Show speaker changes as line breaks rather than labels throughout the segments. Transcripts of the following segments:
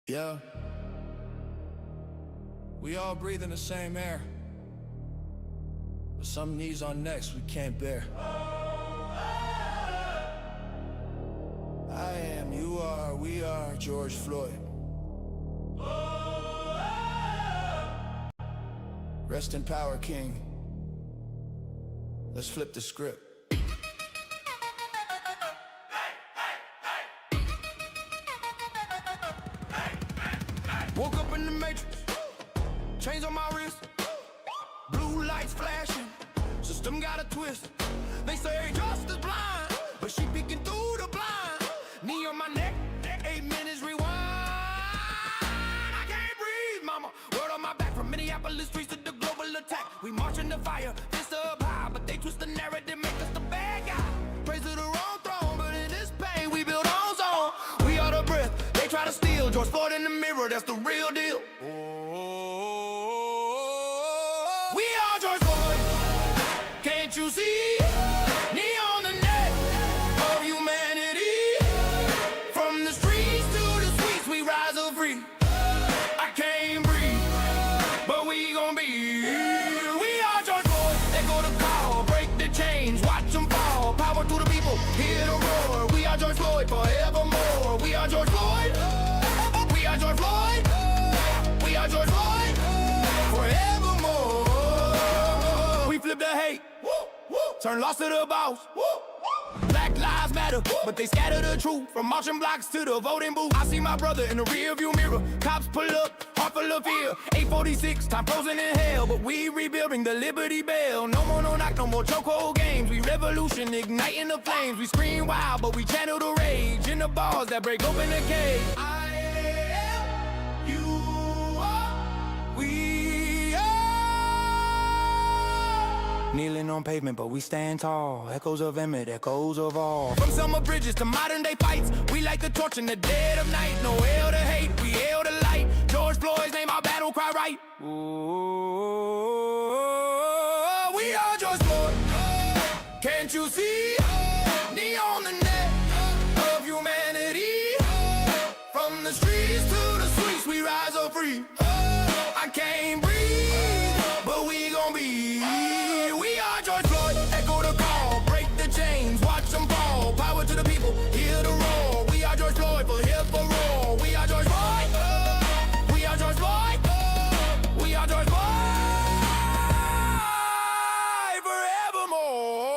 Yeah. We all breathe in the same air, but some knees on necks we can't bear. I am, you are, we are George Floyd. Rest in power, King. Let's flip the script. Woke up in the matrix, chains on my wrist, blue lights flashing, system got a twist. They say justice blind, but she peeking through the blind. Knee on my neck, 8 minutes rewind. I can't breathe, mama. Word on my back from Minneapolis streets to the global attack. We marching the fire, this up high, but they twist the narrative, make us the bad guy. Praise to the wrong throne, but in this pain we build our zone. We are the breath, they try to steal. George Floyd in the mirror, that's the real deal. We are George Floyd, can't you see? Knee on the neck of humanity. From the streets to the suites, we rise up free. I can't breathe, but we gon' be. We are George Floyd, they go to call, break the chains, watch them fall. Power to the people, hear the roar. We are George Floyd forevermore. We are George Floyd. We are George Floyd. We are George Floyd forevermore. We flip the hate, turn loss to the boss. Black lives matter, but they scatter the truth. From marching blocks to the voting booth. I see my brother in the rear view mirror. Cops pull up, heart full of fear. 846, time frozen in hell, but we rebuilding the Liberty Bell. No more no knock, no more chokehold games. We revolution, igniting the flames. We scream wild, but we channel the rage in the bars that break open the cage. I am, you are, we are. Kneeling on pavement, but we stand tall. Echoes of Emmett, echoes of all. From summer bridges to modern day fights, we like the torch in the dead of night. No hell to hate, we hail the light. George Floyd's name, our battle cry right. Ooh, we are George Floyd, can't you see? Knee on the neck of humanity. From the streets to the suites, we rise up free. I can't breathe, but we gon' be. We are George Floyd, echo the call, break the chains, watch them fall. Power to the people, hear the roar. We are George Floyd, for hip for roar. We are George Floyd. We are George Floyd. We are George Floyd forevermore.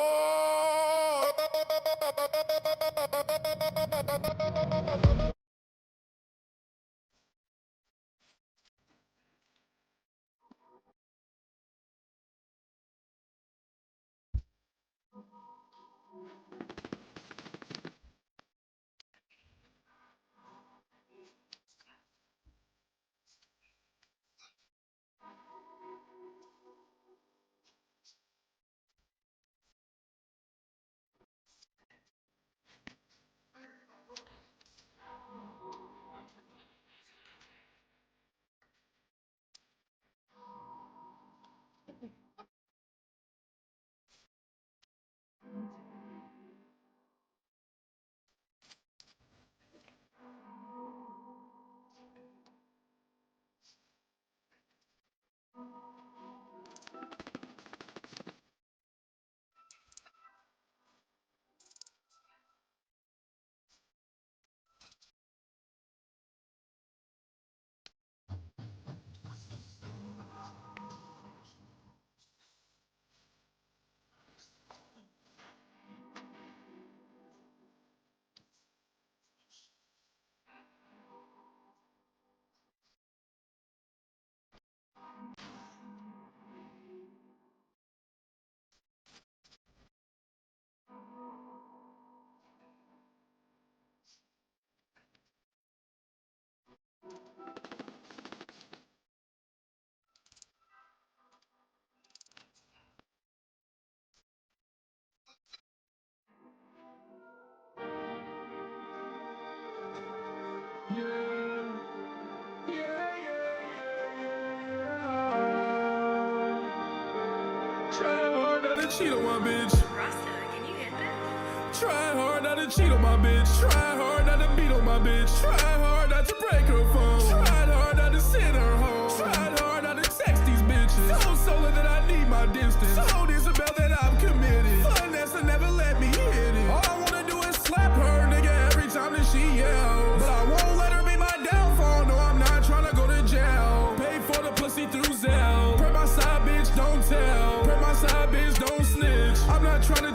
Try hard not to cheat on my bitch.
Rasta, can you hit this?
Try hard not to cheat on my bitch. Try hard not to beat on my bitch. Try hard not to break her phone.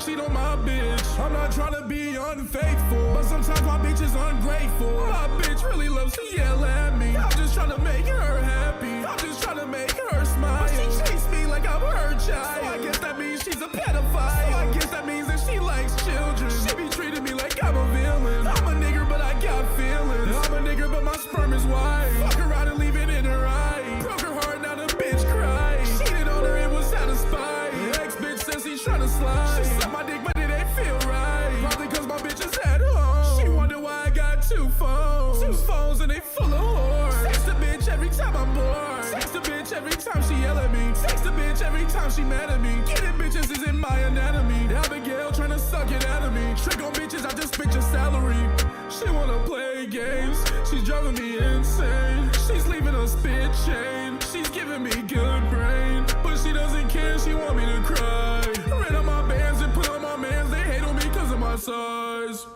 cheat on my bitch. I'm not trying to be unfaithful, but sometimes my bitch is ungrateful. My bitch really loves to yell at me. I'm just trying to make her happy. I'm just trying to make her smile. But she treats me like I'm her child. So I guess that means she's a pedophile. So I guess that means that she likes children. She be treating me like I'm a villain. I'm a nigger, but I got feelings. I'm a nigger, but my sperm is white. Fuck around and leave it in her eye. Broke her heart, now the bitch cries. Cheated on her, it was out of spite. Ex-bitch says he's trying to slide. She sucked my dick, but it ain't feel right. Probably cause my bitch is at home. She wonder why I got 2 phones. 2 phones and they full of whores. Text the bitch every time I'm bored. Text the bitch every time she yell at me. Text the bitch every time she mad at me. Getting bitches is in my anatomy. Abigail trying to suck it out of me. Trick on bitches, I just picked your salary. She wanna play games. She's driving me insane. She's leaving a spit chain. She's giving me good brain, but she doesn't care. She want me to cry. Ran on my bands and put on my mans. They hate on me cause of my size.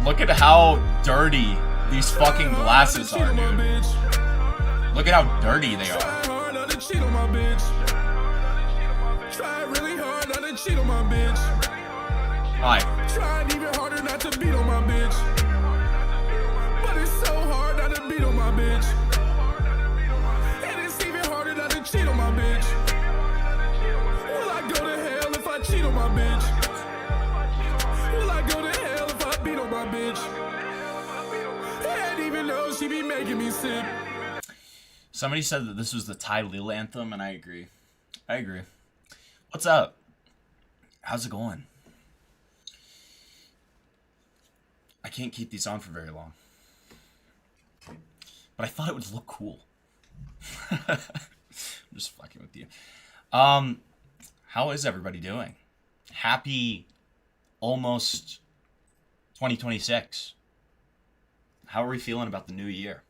Look at how dirty these fucking glasses are, dude. Look at how dirty they are.
Try hard not to cheat on my bitch. Try really hard not to cheat on my bitch.
Hi.
Tried even harder not to beat on my bitch. But it's so hard not to beat on my bitch. And it's even harder not to cheat on my bitch. Will I go to hell if I cheat on my bitch? Will I go to hell if I beat on my bitch? And even though she be making me sick.
Somebody said that this was the Ty Lil anthem, and I agree. I agree. What's up? How's it going? I can't keep these on for very long. But I thought it would look cool. I'm just fucking with you. How is everybody doing? Happy almost 2026. How are we feeling about the new year?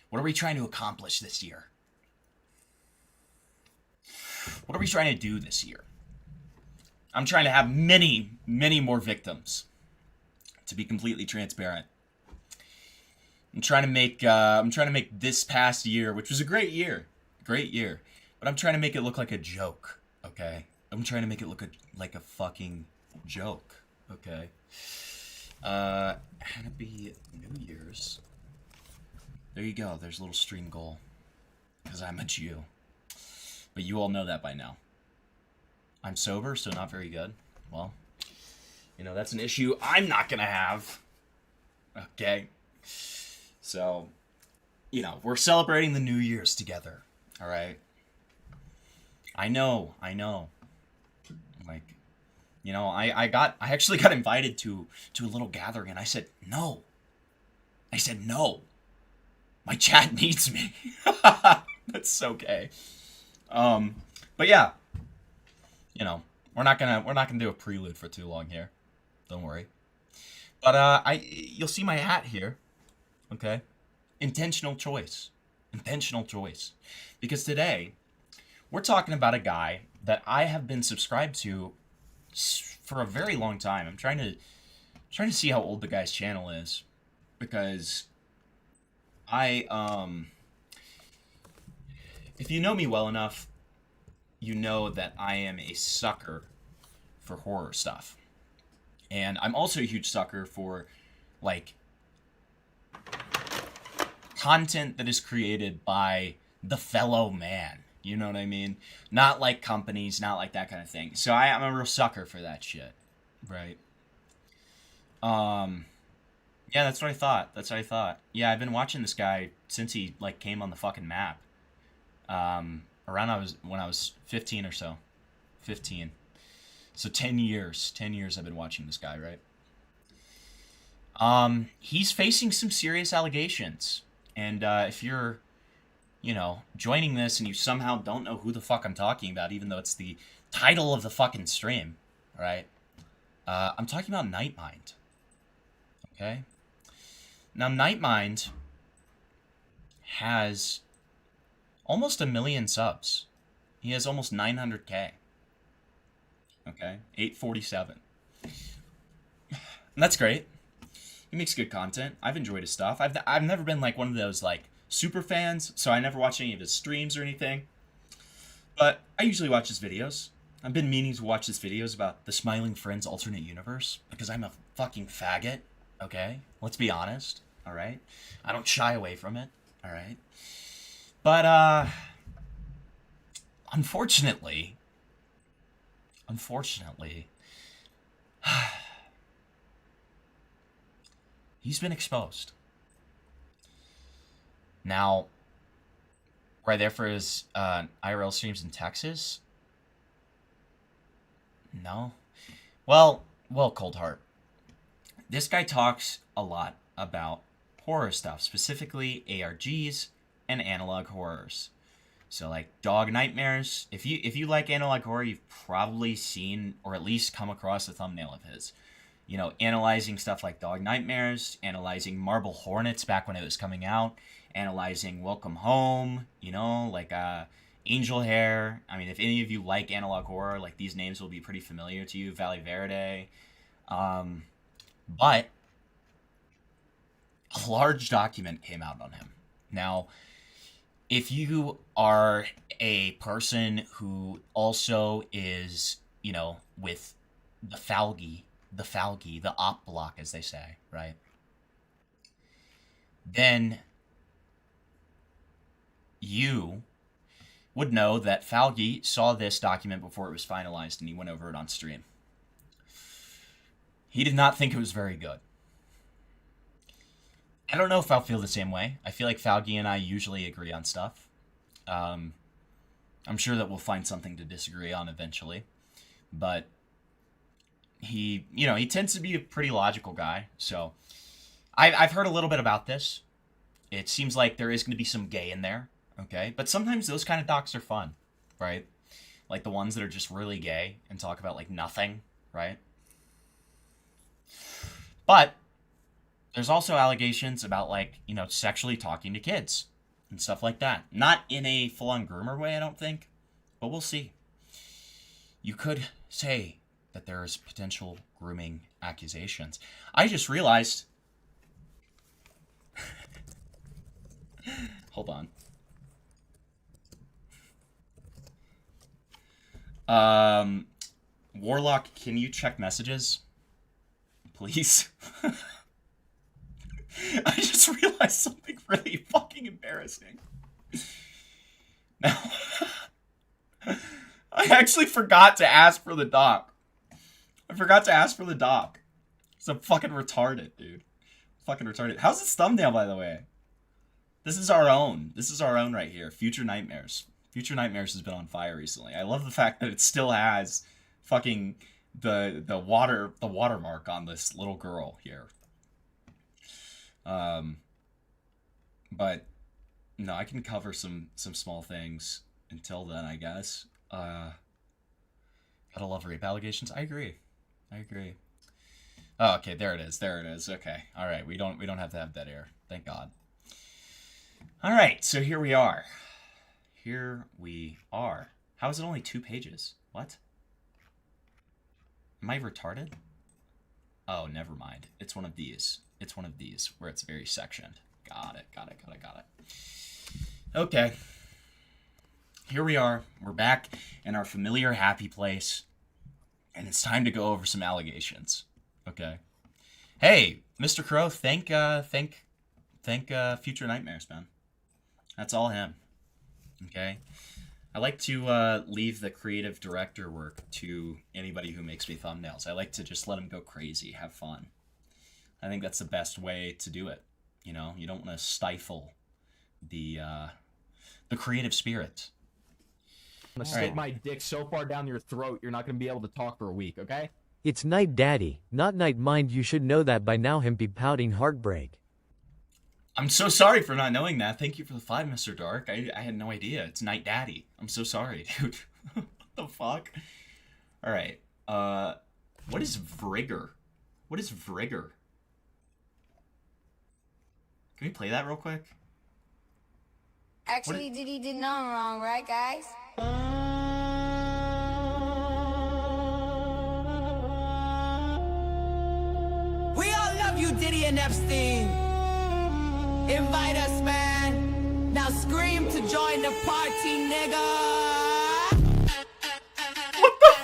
What are we trying to accomplish this year? What are we trying to do this year? I'm trying to have many, many more victims. To be completely transparent, I'm trying to make this past year, which was a great year, but I'm trying to make it look like a joke. Okay, I'm trying to make it look like a fucking joke. Okay. Happy New Year's. There you go. There's a little stream goal. Because I'm a Jew. But you all know that by now. I'm sober, so not very good. Well, you know, that's an issue I'm not going to have. Okay? So, you know, we're celebrating the New Year's together. All right? I know. Like, you know, I actually got invited to a little gathering, and I said no. My chat needs me. That's okay. But yeah, you know, we're not gonna do a prelude for too long here. Don't worry. But you'll see my hat here. Okay, intentional choice, because today we're talking about a guy that I have been subscribed to for a very long time. I'm trying to see how old the guy's channel is, because if you know me well enough, you know that I am a sucker for horror stuff. And I'm also a huge sucker for, like, content that is created by the fellow man. You know what I mean? Not like companies, not like that kind of thing. So I'm a real sucker for that shit. Right? Yeah, that's what I thought. Yeah, I've been watching this guy since he, like, came on the fucking map. Around when I was 15 or so. 15. So 10 years. 10 years I've been watching this guy, right? He's facing some serious allegations. And if you're, you know, joining this and you somehow don't know who the fuck I'm talking about, even though it's the title of the fucking stream, right? I'm talking about Nightmind. Okay? Now, Nightmind has almost 1 million subs. He has almost 900K. Okay? 847. And that's great. He makes good content. I've enjoyed his stuff. I've never been, like, one of those, like, super fans, so I never watch any of his streams or anything. But I usually watch his videos. I've been meaning to watch these videos about the Smiling Friends alternate universe because I'm a fucking faggot, okay? Let's be honest, alright? I don't shy away from it, alright? But, unfortunately, he's been exposed. Now, right there for his IRL streams in Texas? No. Well, Cold Heart. This guy talks a lot about horror stuff, specifically ARGs and analog horrors. So like Dog Nightmares. If you like analog horror, you've probably seen or at least come across a thumbnail of his. You know, analyzing stuff like Dog Nightmares, analyzing Marble Hornets back when it was coming out, analyzing Welcome Home, you know, like Angel Hair. I mean, if any of you like analog horror, like these names will be pretty familiar to you. Valley Verde. But a large document came out on him. Now, if you are a person who also is, you know, with the Falgi, the op block, as they say, right? Then you would know that Falgi saw this document before it was finalized and he went over it on stream. He did not think it was very good. I don't know if I'll feel the same way. I feel like Falgi and I usually agree on stuff. I'm sure that we'll find something to disagree on eventually. But he tends to be a pretty logical guy. So I've heard a little bit about this. It seems like there is going to be some gay in there. Okay, but sometimes those kind of docs are fun, right? Like the ones that are just really gay and talk about like nothing, right? But there's also allegations about like, you know, sexually talking to kids and stuff like that. Not in a full-on groomer way, I don't think, but we'll see. You could say that there's potential grooming accusations. I just realized... Hold on. Warlock, can you check messages? Please? I just realized something really fucking embarrassing. Now, I actually forgot to ask for the doc. So I'm fucking retarded, dude. Fucking retarded. How's this thumbnail, by the way? This is our own. This is our own right here. Future Nightmares. Future Nightmares has been on fire recently. I love the fact that it still has fucking the watermark on this little girl here. But no, I can cover some small things until then, I guess. Gotta love rape allegations. I agree. Oh, okay, there it is. Okay. All right, we don't have to have dead air. Thank God. All right, so here we are. How is it only 2 pages? What? Am I retarded? Oh, never mind. It's one of these. Where it's very sectioned. Got it. Okay. Here we are. We're back in our familiar happy place. And it's time to go over some allegations. Okay. Hey, Mr. Crow, thank Future Nightmares, man. That's all him. Okay. I like to leave the creative director work to anybody who makes me thumbnails. I like to just let them go crazy, have fun. I think that's the best way to do it. You know, you don't want to stifle the creative spirit.
I'm gonna stick my dick so far down your throat, you're not gonna be able to talk for a week, okay?
It's Night Daddy, not Nightmind. You should know that by now. Him be pouting heartbreak.
I'm so sorry for not knowing that. Thank you for the 5, Mr. Dark. I had no idea. It's Night Daddy. I'm so sorry, dude. What the fuck? Alright. What is Vrigger? Can we play that real quick?
Actually, Diddy did nothing wrong, right, guys?
We all love you, Diddy and Epstein. Invite us, man. Now scream to join the party, nigga.
What the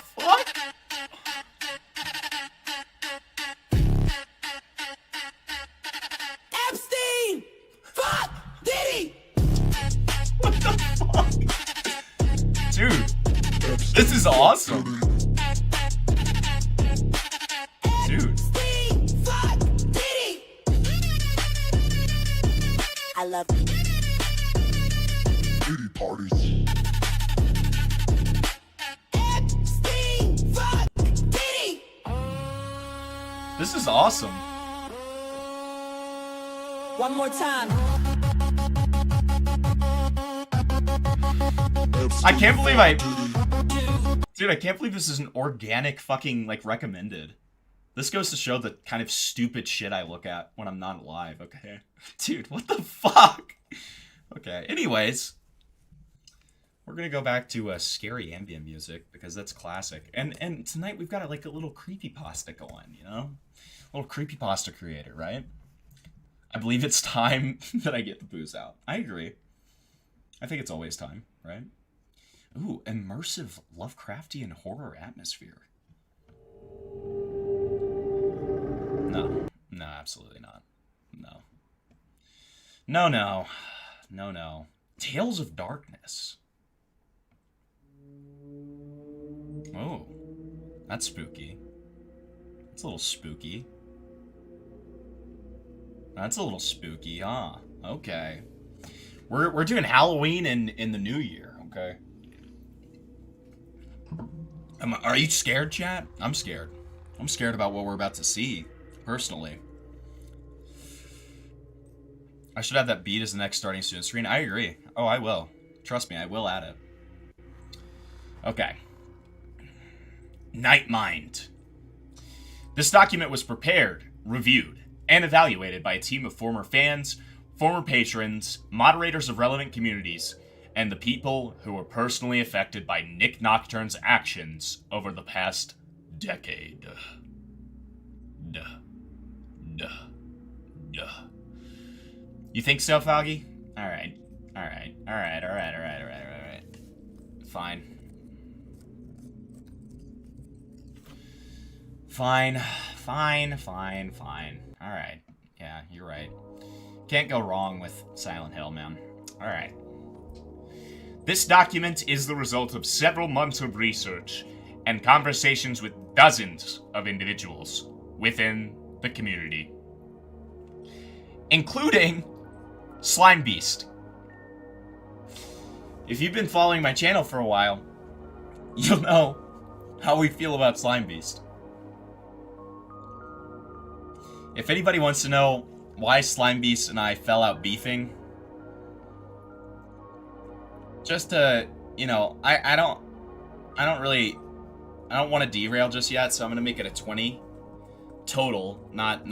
This is awesome. Dude.
I love
Kitty parties.
This is awesome.
One more time.
I can't believe Dude, I can't believe this is an organic fucking, like, recommended. This goes to show the kind of stupid shit I look at when I'm not live, okay? Dude, what the fuck? Okay, anyways. We're gonna go back to scary ambient music, because that's classic. And tonight we've got, like, a little creepypasta going, you know? A little creepypasta creator, right? I believe it's time that I get the booze out. I agree. I think it's always time, right? Ooh, immersive Lovecraftian horror atmosphere. No. No, absolutely not. No. No, no. No, no. Tales of Darkness. Oh. That's spooky. That's a little spooky. That's a little spooky, huh? Okay. We're doing Halloween in the new year, okay? Are you scared, chat? I'm scared. I'm scared about what we're about to see, personally. I should have that beat as the next starting student screen. I agree. Oh, I will. Trust me, I will add it. Okay. Nightmind. This document was prepared, reviewed, and evaluated by a team of former fans, former patrons, moderators of relevant communities, and the people who were personally affected by Nick Nocturne's actions over the past decade. You think so, Foggy? Alright. Fine. Alright. Yeah, you're right. Can't go wrong with Silent Hill, man. Alright. This document is the result of several months of research and conversations with dozens of individuals within the community, including Slimebeast. If you've been following my channel for a while, you'll know how we feel about Slimebeast. If anybody wants to know why Slimebeast and I fell out beefing, just to, you know, I don't want to derail just yet, so I'm gonna make it a 20 total, not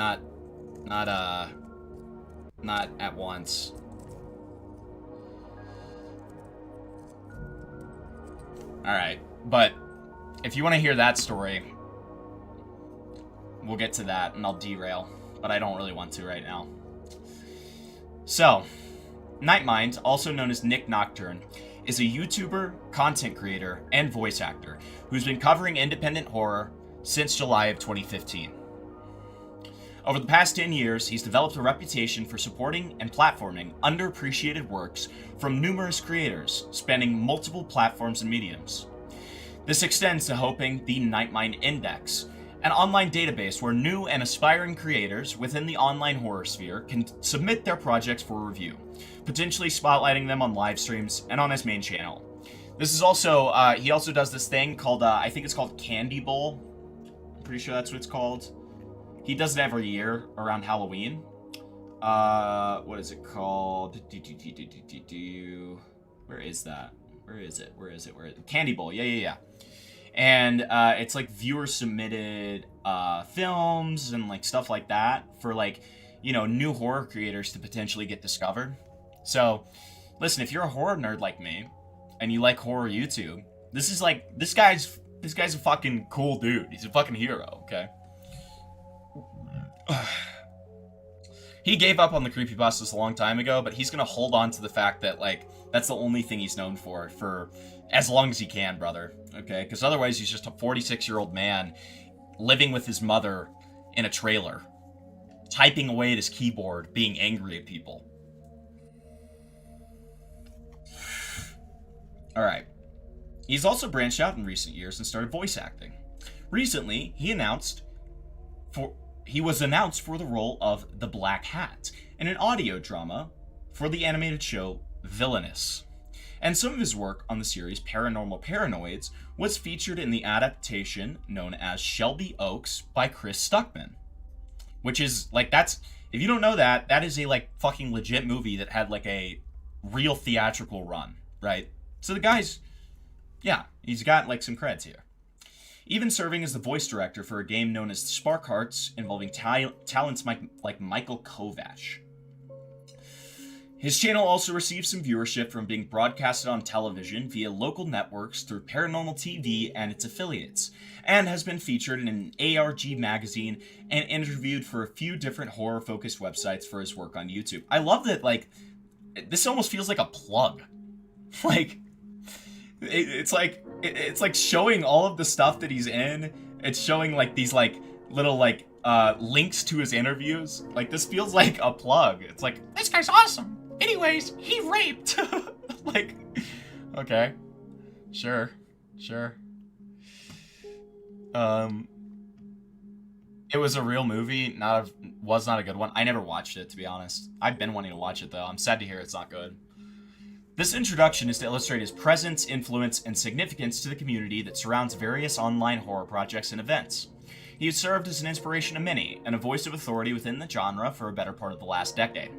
at once. Alright, but if you want to hear that story, we'll get to that and I'll derail, but I don't really want to right now. So, Nightmind, also known as Nick Nocturne, is a YouTuber, content creator, and voice actor who's been covering independent horror since July of 2015. Over the past 10 years, he's developed a reputation for supporting and platforming underappreciated works from numerous creators, spanning multiple platforms and mediums. This extends to hosting the Nightmind Index, an online database where new and aspiring creators within the online horror sphere can submit their projects for review, potentially spotlighting them on live streams and on his main channel. This is also, he also does this thing called, I think it's called Candy Bowl. I'm pretty sure that's what it's called. He does it every year around Halloween. What is it called? Where is that? Where is it? Candy Bowl, yeah. And it's like viewer submitted films and like stuff like that for like, you know, new horror creators to potentially get discovered. So, listen, if you're a horror nerd like me and you like horror YouTube, this is like this guy's a fucking cool dude. He's a fucking hero, okay? He gave up on the creepypastas a long time ago, but he's gonna hold on to the fact that, like, that's the only thing he's known for as long as he can, brother. Okay? Because otherwise he's just a 46-year-old man living with his mother in a trailer, typing away at his keyboard, being angry at people. Alright. He's also branched out in recent years and started voice acting. Recently, he was announced for the role of the Black Hat in an audio drama for the animated show Villainous. And some of his work on the series Paranormal Paranoids was featured in the adaptation known as Shelby Oaks by Chris Stuckman. Which is, like, that's, if you don't know that, that is a, like, fucking legit movie that had, like, a real theatrical run, right? So the guy's, yeah, he's got, like, some creds here. Even serving as the voice director for a game known as Spark Hearts, involving talents like Michael Kovac. His channel also received some viewership from being broadcasted on television via local networks through Paranormal TV and its affiliates, and has been featured in an ARG magazine and interviewed for a few different horror-focused websites for his work on YouTube. I love that, like, this almost feels like a plug. Like, it's like showing all of the stuff that he's in. It's showing, like, these, like, little, like, links to his interviews. Like, this feels like a plug. It's like, this guy's awesome. Anyways, he raped. Like, okay. Sure. It was a real movie, was not a good one. I never watched it, to be honest. I've been wanting to watch it, though. I'm sad to hear it's not good. This introduction is to illustrate his presence, influence, and significance to the community that surrounds various online horror projects and events. He has served as an inspiration to many, and a voice of authority within the genre for a better part of the last decade.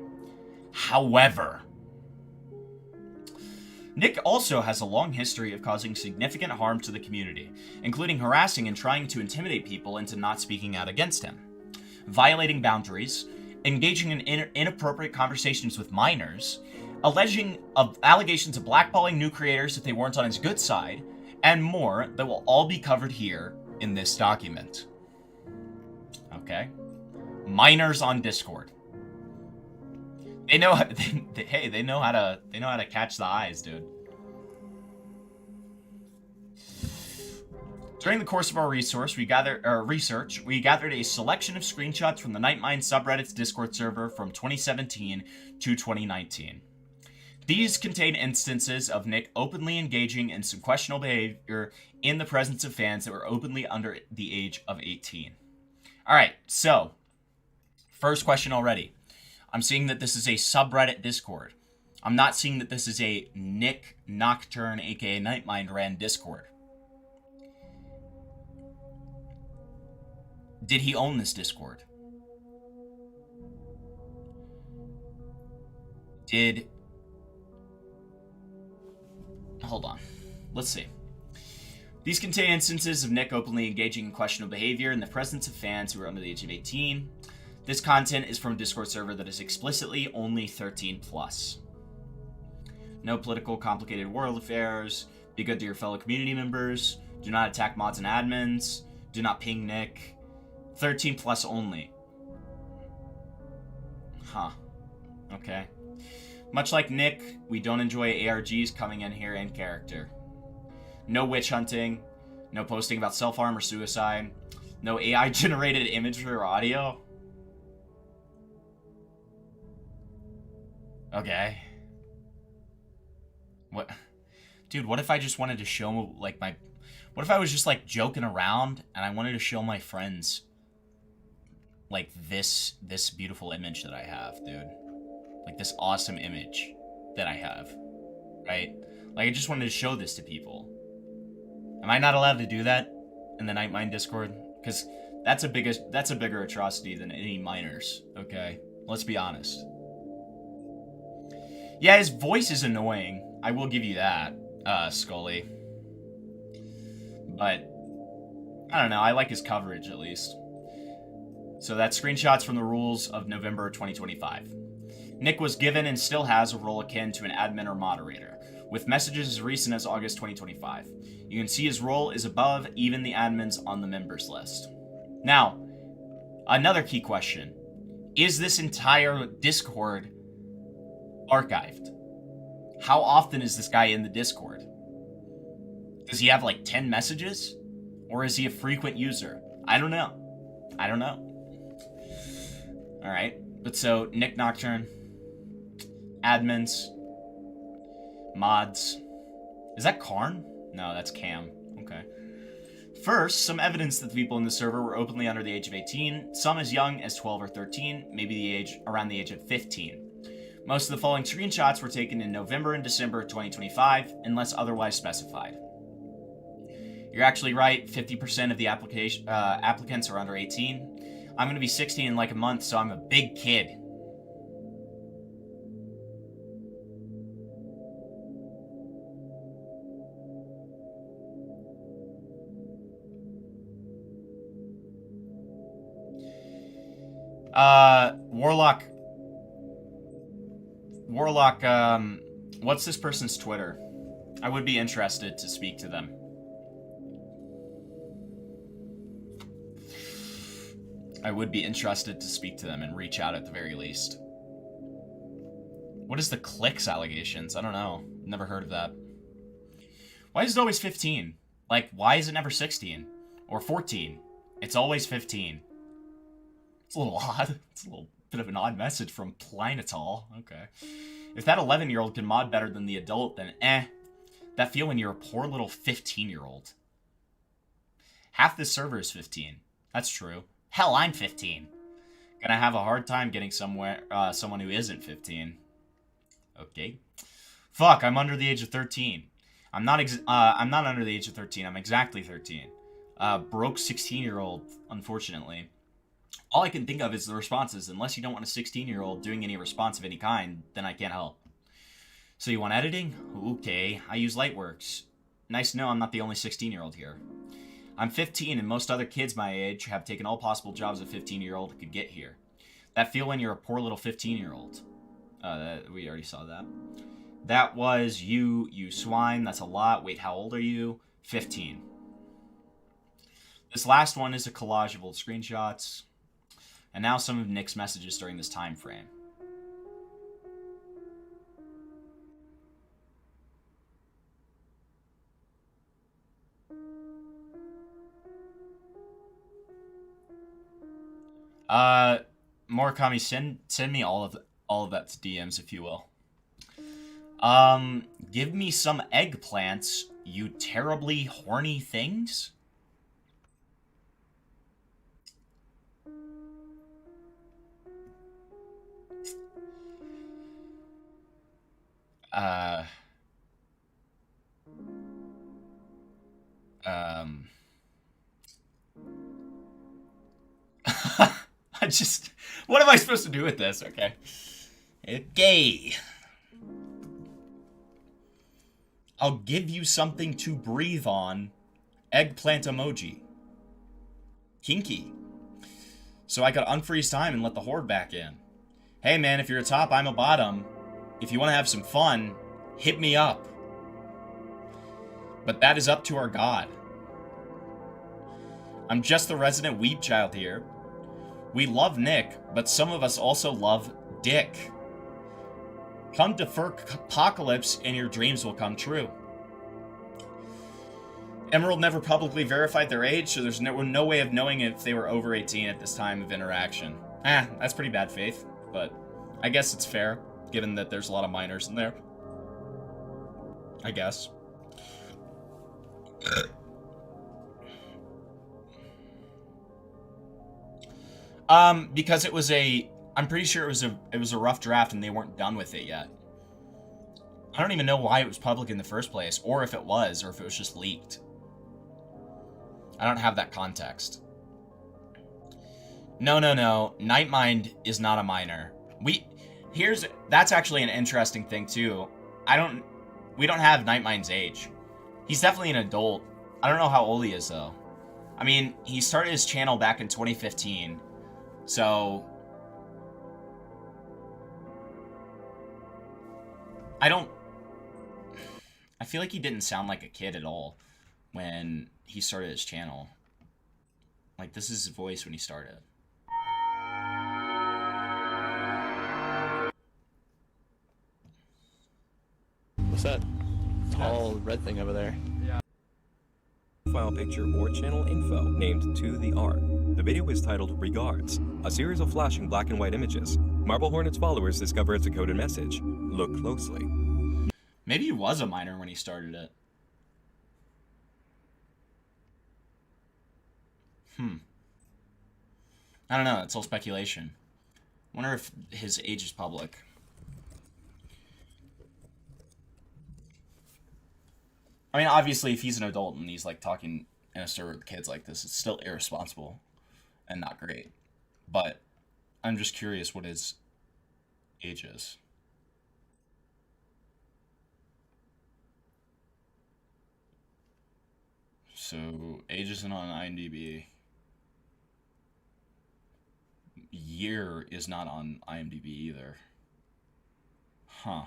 However, Nick also has a long history of causing significant harm to the community, including harassing and trying to intimidate people into not speaking out against him, violating boundaries, engaging in inappropriate conversations with minors, alleging of allegations of blackballing new creators if they weren't on his good side, and more that will all be covered here in this document. Okay? Minors on Discord. They know, they know how to catch the eyes, dude. During the course of our research, we gathered a selection of screenshots from the Nightmind subreddit's Discord server from 2017 to 2019. These contain instances of Nick openly engaging in some questionable behavior in the presence of fans that were openly under the age of 18. Alright, so, first question already. I'm seeing that this is a subreddit Discord. I'm not seeing that this is a Nick Nocturne, aka Nightmind, ran Discord. Did he own this Discord? Hold on. Let's see. These contain instances of Nick openly engaging in questionable behavior in the presence of fans who are under the age of 18. This content is from a Discord server that is explicitly only 13+. No political, complicated world affairs. Be good to your fellow community members. Do not attack mods and admins. Do not ping Nick. 13+ only. Huh. Okay. Much like Nick, we don't enjoy ARGs coming in here in character. No witch hunting. No posting about self-harm or suicide. No AI-generated imagery or audio. Okay. What? Dude, what if I just wanted to show, like, my... What if I was just, like, joking around, and I wanted to show my friends, like, this beautiful image that I have, dude. Like, this awesome image that I have. Right? Like, I just wanted to show this to people. Am I not allowed to do that in the Nightmind Discord? Because that's a bigger atrocity than any minors, okay? Let's be honest. Yeah, his voice is annoying. I will give you that, Scully. But, I don't know, I like his coverage, at least. So that's screenshots from the rules of November 2025. Nick was given and still has a role akin to an admin or moderator, with messages as recent as August 2025. You can see his role is above even the admins on the members list. Now, another key question. Is this entire Discord archived? How often is this guy in the Discord? Does he have like 10 messages? Or is he a frequent user? I don't know. Alright, but so Nick Nocturne, admins, mods. Is that Karn? No, that's Cam. Okay. First, some evidence that the people in the server were openly under the age of 18, some as young as 12 or 13, maybe around the age of 15. Most of the following screenshots were taken in November and December 2025, unless otherwise specified. You're actually right, 50% of the applicants are under 18. I'm going to be 16 in like a month, so I'm a big kid. Warlock, what's this person's Twitter? I would be interested to speak to them. I would be interested to speak to them and reach out at the very least. What is the clicks allegations? I don't know. Never heard of that. Why is it always 15? Like, why is it never 16? Or 14? It's always 15. It's a little odd. It's a little bit of an odd message from Plynatol. Okay. If that 11-year-old can mod better than the adult, then that feel when you're a poor little 15-year-old. Half this server is 15. That's true. Hell, I'm 15. Gonna have a hard time getting someone who isn't 15. Okay. Fuck, I'm under the age of 13. I'm not under the age of 13. I'm exactly 13. Broke 16-year-old, unfortunately. All I can think of is the responses. Unless you don't want a 16-year-old doing any response of any kind, then I can't help. So you want editing? Okay, I use Lightworks. Nice to know I'm not the only 16-year-old here. I'm 15, and most other kids my age have taken all possible jobs a 15-year-old could get here. That feel when you're a poor little 15-year-old. We already saw that. That was you swine. That's a lot. Wait, how old are you? 15. This last one is a collage of old screenshots. And now some of Nick's messages during this time frame. Murakami, send me all of that to DMs, if you will. Give me some eggplants, you terribly horny things. What am I supposed to do with this? Okay. Okay. I'll give you something to breathe on. Eggplant emoji. Kinky. So I could unfreeze time and let the horde back in. Hey man, if you're a top, I'm a bottom. If you want to have some fun, hit me up. But that is up to our god. I'm just the resident weeb child here. We love Nick, but some of us also love Dick. Come to Furk-apocalypse and your dreams will come true. Emerald never publicly verified their age, so there's no way of knowing if they were over 18 at this time of interaction. That's pretty bad faith, but I guess it's fair, given that there's a lot of minors in there. I guess. Because it was I'm pretty sure it was a rough draft and they weren't done with it yet. I don't even know why it was public in the first place, or if it was just leaked. I don't have that context. No. Nightmind is not a minor. That's actually an interesting thing too. We don't have Nightmind's age. He's definitely an adult. I don't know how old he is though. I mean, he started his channel back in 2015. So I feel like he didn't sound like a kid at all when he started his channel. Like, this is his voice when he started.
What's that tall red thing over there?
Profile picture or channel info named To The Art. The video is titled Regards, a series of flashing black and white images. Marble Hornet's followers discover it's a coded message. Look closely.
Maybe he was a minor when he started it. I don't know. It's all speculation. Wonder if his age is public. I mean, obviously, if he's an adult and he's, like, talking in a server with kids like this, it's still irresponsible and not great. But I'm just curious what his age is. So, age isn't on IMDb. Year is not on IMDb either. Huh.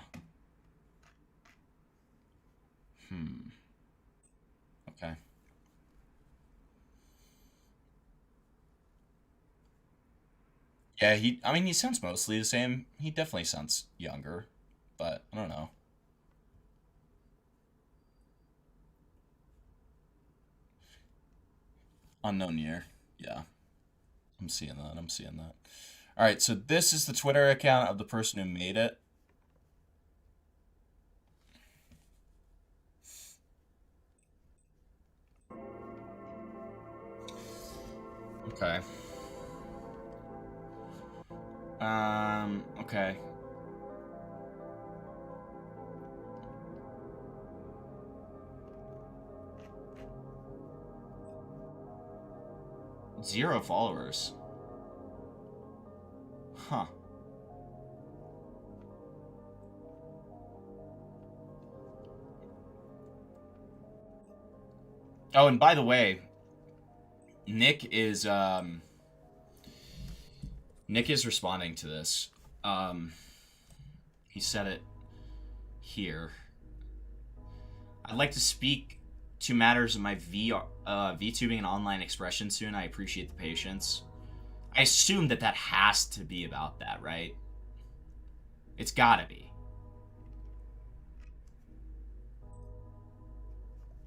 Okay. Yeah, I mean, he sounds mostly the same. He definitely sounds younger, but I don't know. Unknown year. Yeah. I'm seeing that. I'm seeing that. All right, so this is the Twitter account of the person who made it. Okay. Okay. Zero followers. Huh. Oh, and by the way, Nick is responding to this. He said it here. I'd like to speak to matters of my VTubing and online expression soon. I appreciate the patience. I assume that has to be about that, right? It's gotta be.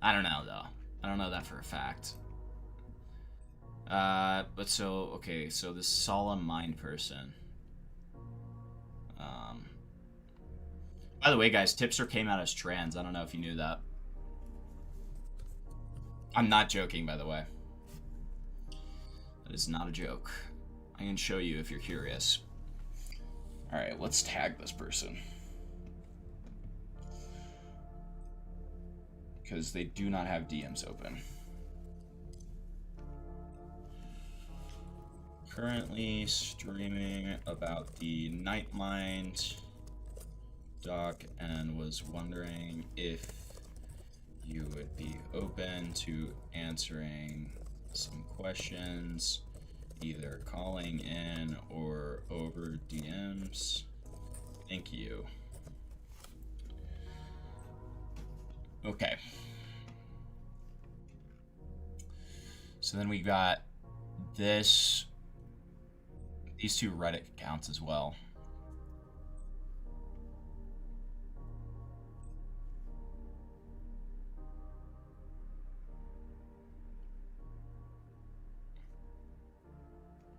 I don't know, though. I don't know that for a fact. But so, okay, so this Slimebeast person. By the way, guys, Tipster came out as trans. I don't know if you knew that. I'm not joking, by the way. That is not a joke. I can show you if you're curious. Alright, let's tag this person. Because they do not have DMs open. Currently streaming about the Nightmind doc and was wondering if you would be open to answering some questions, either calling in or over DMs. Thank you. Okay. So then we got these two Reddit accounts as well.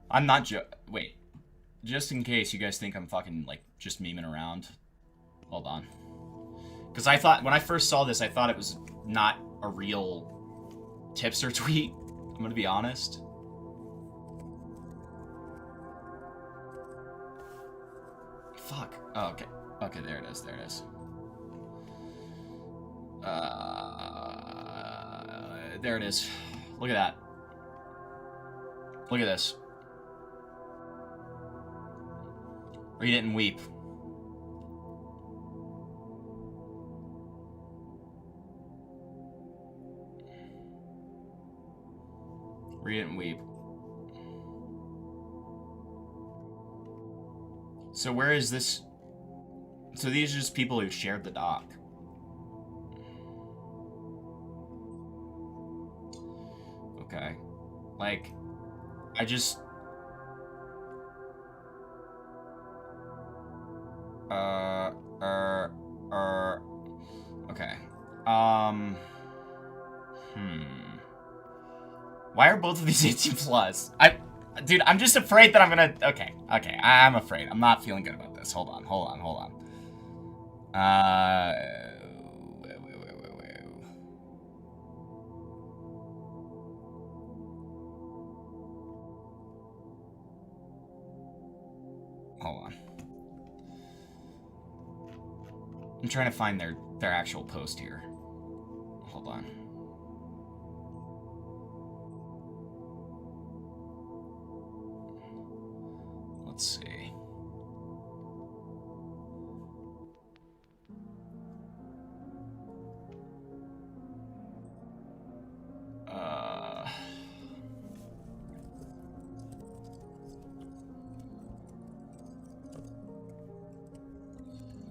I'm not wait. Just in case you guys think I'm fucking, like, just memeing around. Hold on. Because I thought, when I first saw this, I thought it was not a real tipster tweet. I'm gonna be honest. Fuck. Oh, okay. Okay, there it is. There it is. There it is. Look at that. Look at this. Read it and weep. Read it and weep. So where is this? So these are just people who shared the doc. Okay. Like, I just... Okay. Why are both of these 18 plus? Dude, I'm just afraid that I'm gonna... Okay, I'm afraid. I'm not feeling good about this. Hold on. I'm trying to find their actual post here. Hold on. Let's see.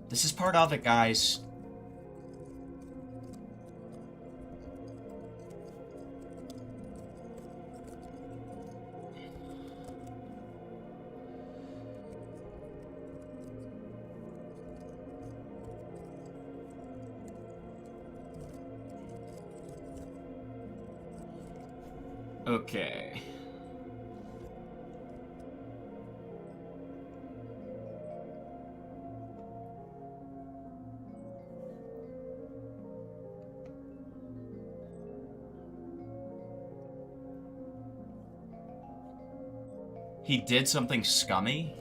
This is part of it, guys. Okay. He did something scummy?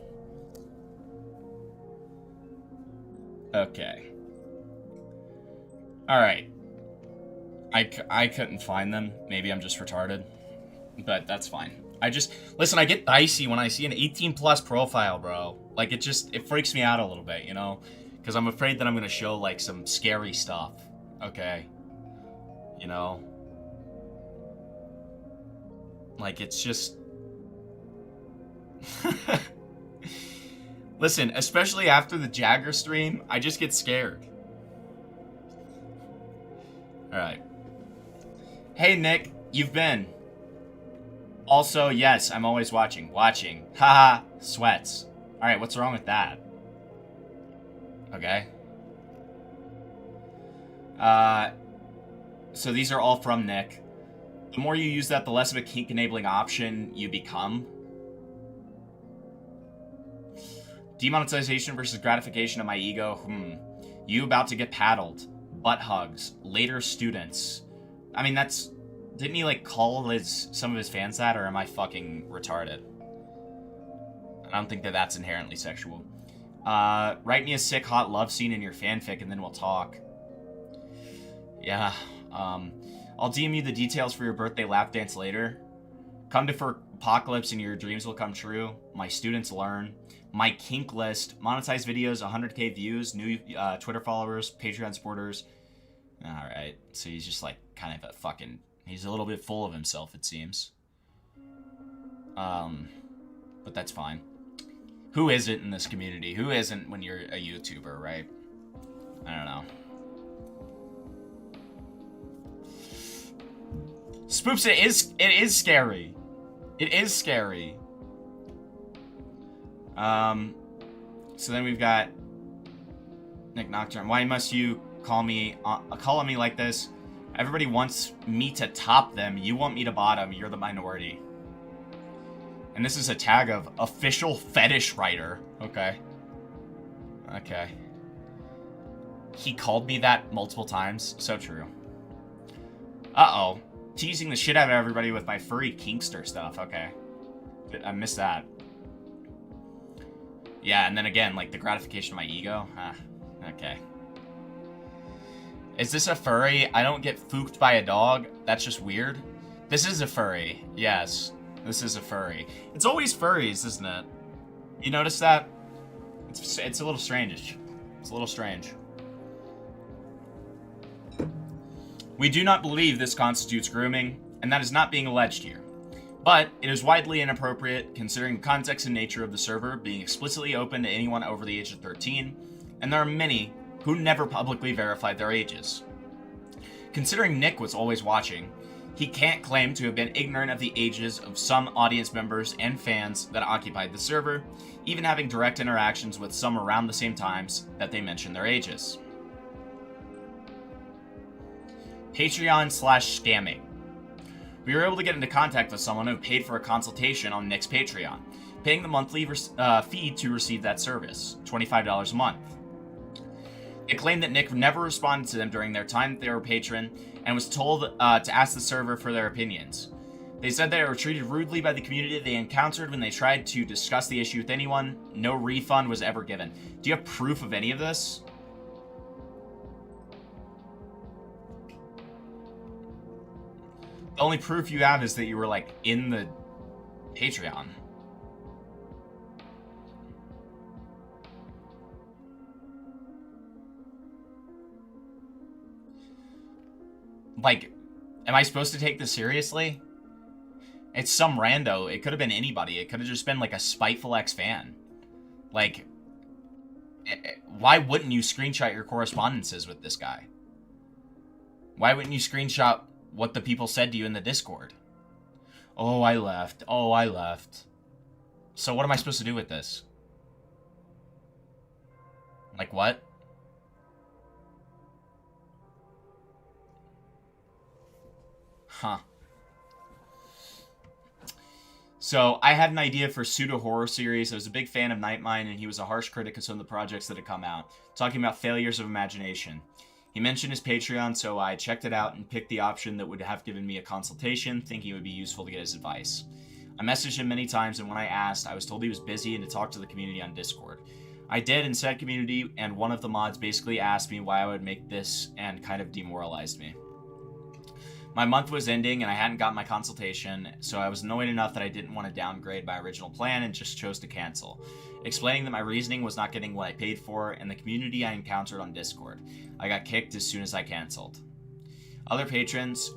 Okay. Alright. I couldn't find them. Maybe I'm just retarded. But that's fine. Listen, I get dicey when I see an 18+ profile, bro. Like, it freaks me out a little bit, you know? Because I'm afraid that I'm gonna show, like, some scary stuff. Okay? You know? Like, it's just... Listen, especially after the Jagger stream, I just get scared. Alright. Hey, Nick, you've been. Also, yes, I'm always watching. Watching. Haha, sweats. Alright, what's wrong with that? Okay. So these are all from Nick. The more you use that, the less of a kink-enabling option you become. Demonetization versus gratification of my ego. You about to get paddled. Butt hugs. Later students. I mean, that's... Didn't he, like, call some of his fans that, or am I fucking retarded? I don't think that that's inherently sexual. Write me a sick, hot love scene in your fanfic, and then we'll talk. Yeah, I'll DM you the details for your birthday lap dance later. Come to for apocalypse and your dreams will come true. My students learn. My kink list. Monetized videos, 100k views, new Twitter followers, Patreon supporters. Alright, so he's just, like, kind of a fucking... He's a little bit full of himself, it seems. But that's fine. Who isn't in this community? Who isn't when you're a YouTuber, right? I don't know. Spoops, it is scary. It is scary. So then we've got Nick Nocturne. Why must you call on me like this? Everybody wants me to top them. You want me to bottom. You're the minority. And this is a tag of official fetish writer. Okay. Okay. He called me that multiple times. So true. Uh-oh. Teasing the shit out of everybody with my furry kinkster stuff. Okay. I missed that. Yeah, and then again, like, the gratification of my ego. Okay. Is this a furry? I don't get fooked by a dog. That's just weird. This is a furry. Yes. This is a furry. It's always furries, isn't it? You notice that? It's a little strange. It's a little strange. We do not believe this constitutes grooming, and that is not being alleged here. But it is widely inappropriate considering the context and nature of the server being explicitly open to anyone over the age of 13, and there are many who never publicly verified their ages. Considering Nick was always watching, he can't claim to have been ignorant of the ages of some audience members and fans that occupied the server, even having direct interactions with some around the same times that they mentioned their ages. Patreon/scamming. We were able to get into contact with someone who paid for a consultation on Nick's Patreon, paying the monthly fee to receive that service, $25 a month. They claimed that Nick never responded to them during their time that they were a patron and was told to ask the server for their opinions. They said they were treated rudely by the community they encountered when they tried to discuss the issue with anyone. No refund was ever given. Do you have proof of any of this? only proof you have is that you were, like, in the Patreon. Like, am I supposed to take this seriously? It's some rando. It could have been anybody. It could have just been, like, a spiteful ex-fan. Like, why wouldn't you screenshot your correspondences with this guy? Why wouldn't you screenshot what the people said to you in the Discord? Oh, I left. Oh, I left. So what am I supposed to do with this? Like, what? Huh. So, I had an idea for a pseudo-horror series. I was a big fan of Nightmind, and he was a harsh critic of some of the projects that had come out, talking about failures of imagination. He mentioned his Patreon, so I checked it out and picked the option that would have given me a consultation, thinking it would be useful to get his advice. I messaged him many times, and when I asked, I was told he was busy and to talk to the community on Discord. I did in said community, and one of the mods basically asked me why I would make this and kind of demoralized me. My month was ending and I hadn't got my consultation, so I was annoyed enough that I didn't want to downgrade my original plan and just chose to cancel, explaining that my reasoning was not getting what I paid for and the community I encountered on Discord. I got kicked as soon as I canceled. Other patrons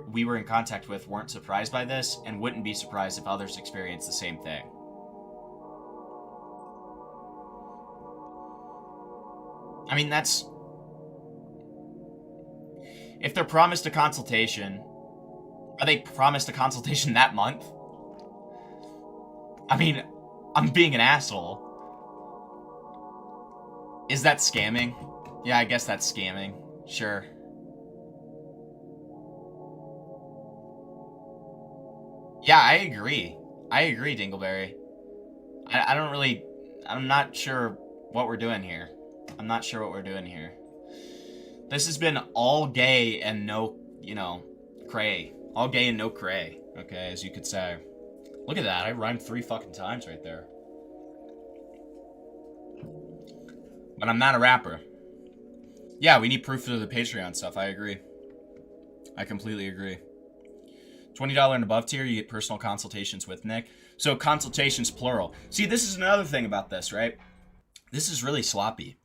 we were in contact with weren't surprised by this and wouldn't be surprised if others experienced the same thing. I mean, that's... If they're promised a consultation, are they promised a consultation that month? I mean, I'm being an asshole. Is that scamming? Yeah, I guess that's scamming. Sure. Yeah, I agree. I agree, Dingleberry. I'm not sure what we're doing here. I'm not sure what we're doing here. This has been all gay and no, cray. All gay and no cray, okay, as you could say. Look at that, I rhymed 3 fucking times right there. But I'm not a rapper. Yeah, we need proof of the Patreon stuff, I agree. I completely agree. $20 and above tier, you get personal consultations with Nick. So consultations plural. See, this is another thing about this, right? This is really sloppy.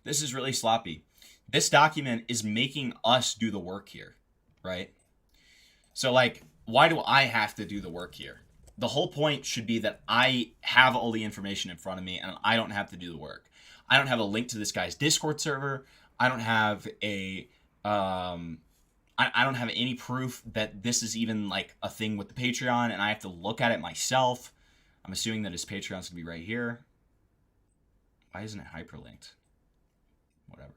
This is really sloppy. This document is making us do the work here, right? So, like, why do I have to do the work here? The whole point should be that I have all the information in front of me and I don't have to do the work. I don't have a link to this guy's Discord server. I don't have a, I don't have any proof that this is even, like, a thing with the Patreon, and I have to look at it myself. I'm assuming that his Patreon's gonna be right here. Why isn't it hyperlinked? Whatever.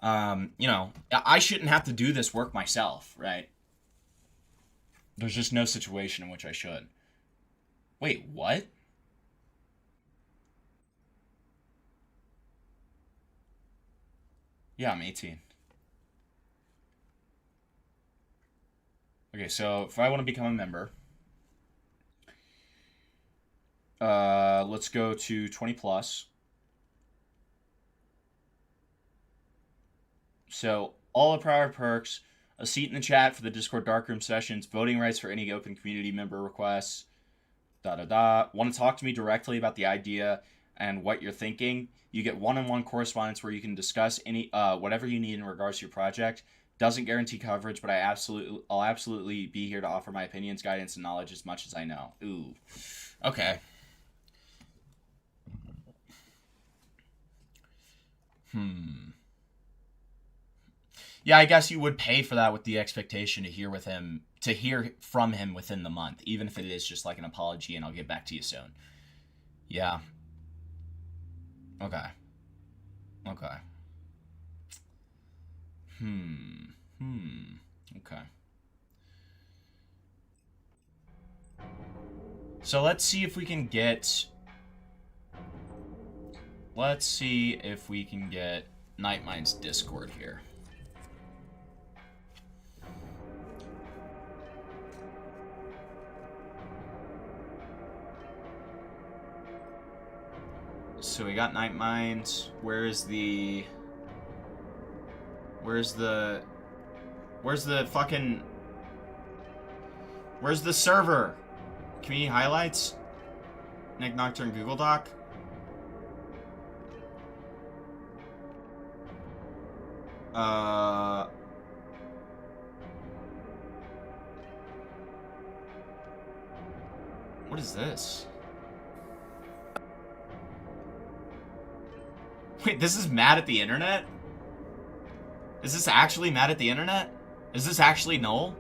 I shouldn't have to do this work myself, right? There's just no situation in which I should. Wait, what? Yeah, I'm 18. Okay, so if I want to become a member, let's go to 20 plus. So, all the prior perks, a seat in the chat for the Discord darkroom sessions, voting rights for any open community member requests, Want to talk to me directly about the idea and what you're thinking? You get one-on-one correspondence where you can discuss any whatever you need in regards to your project. Doesn't guarantee coverage, but I'll absolutely be here to offer my opinions, guidance, and knowledge as much as I know. Ooh. Okay. Yeah, I guess you would pay for that with the expectation to hear from him within the month, even if it is just like an apology and I'll get back to you soon. Yeah. Okay. Okay. Okay. So let's see if we can get... Nightmind's Discord here. So we got Nightmind. Where's the Where's the fucking... Where's the server? Community highlights? Nick Nocturne Google Doc? What is this? Wait, this is mad at the internet? Is this actually mad at the internet? Is this actually Noel?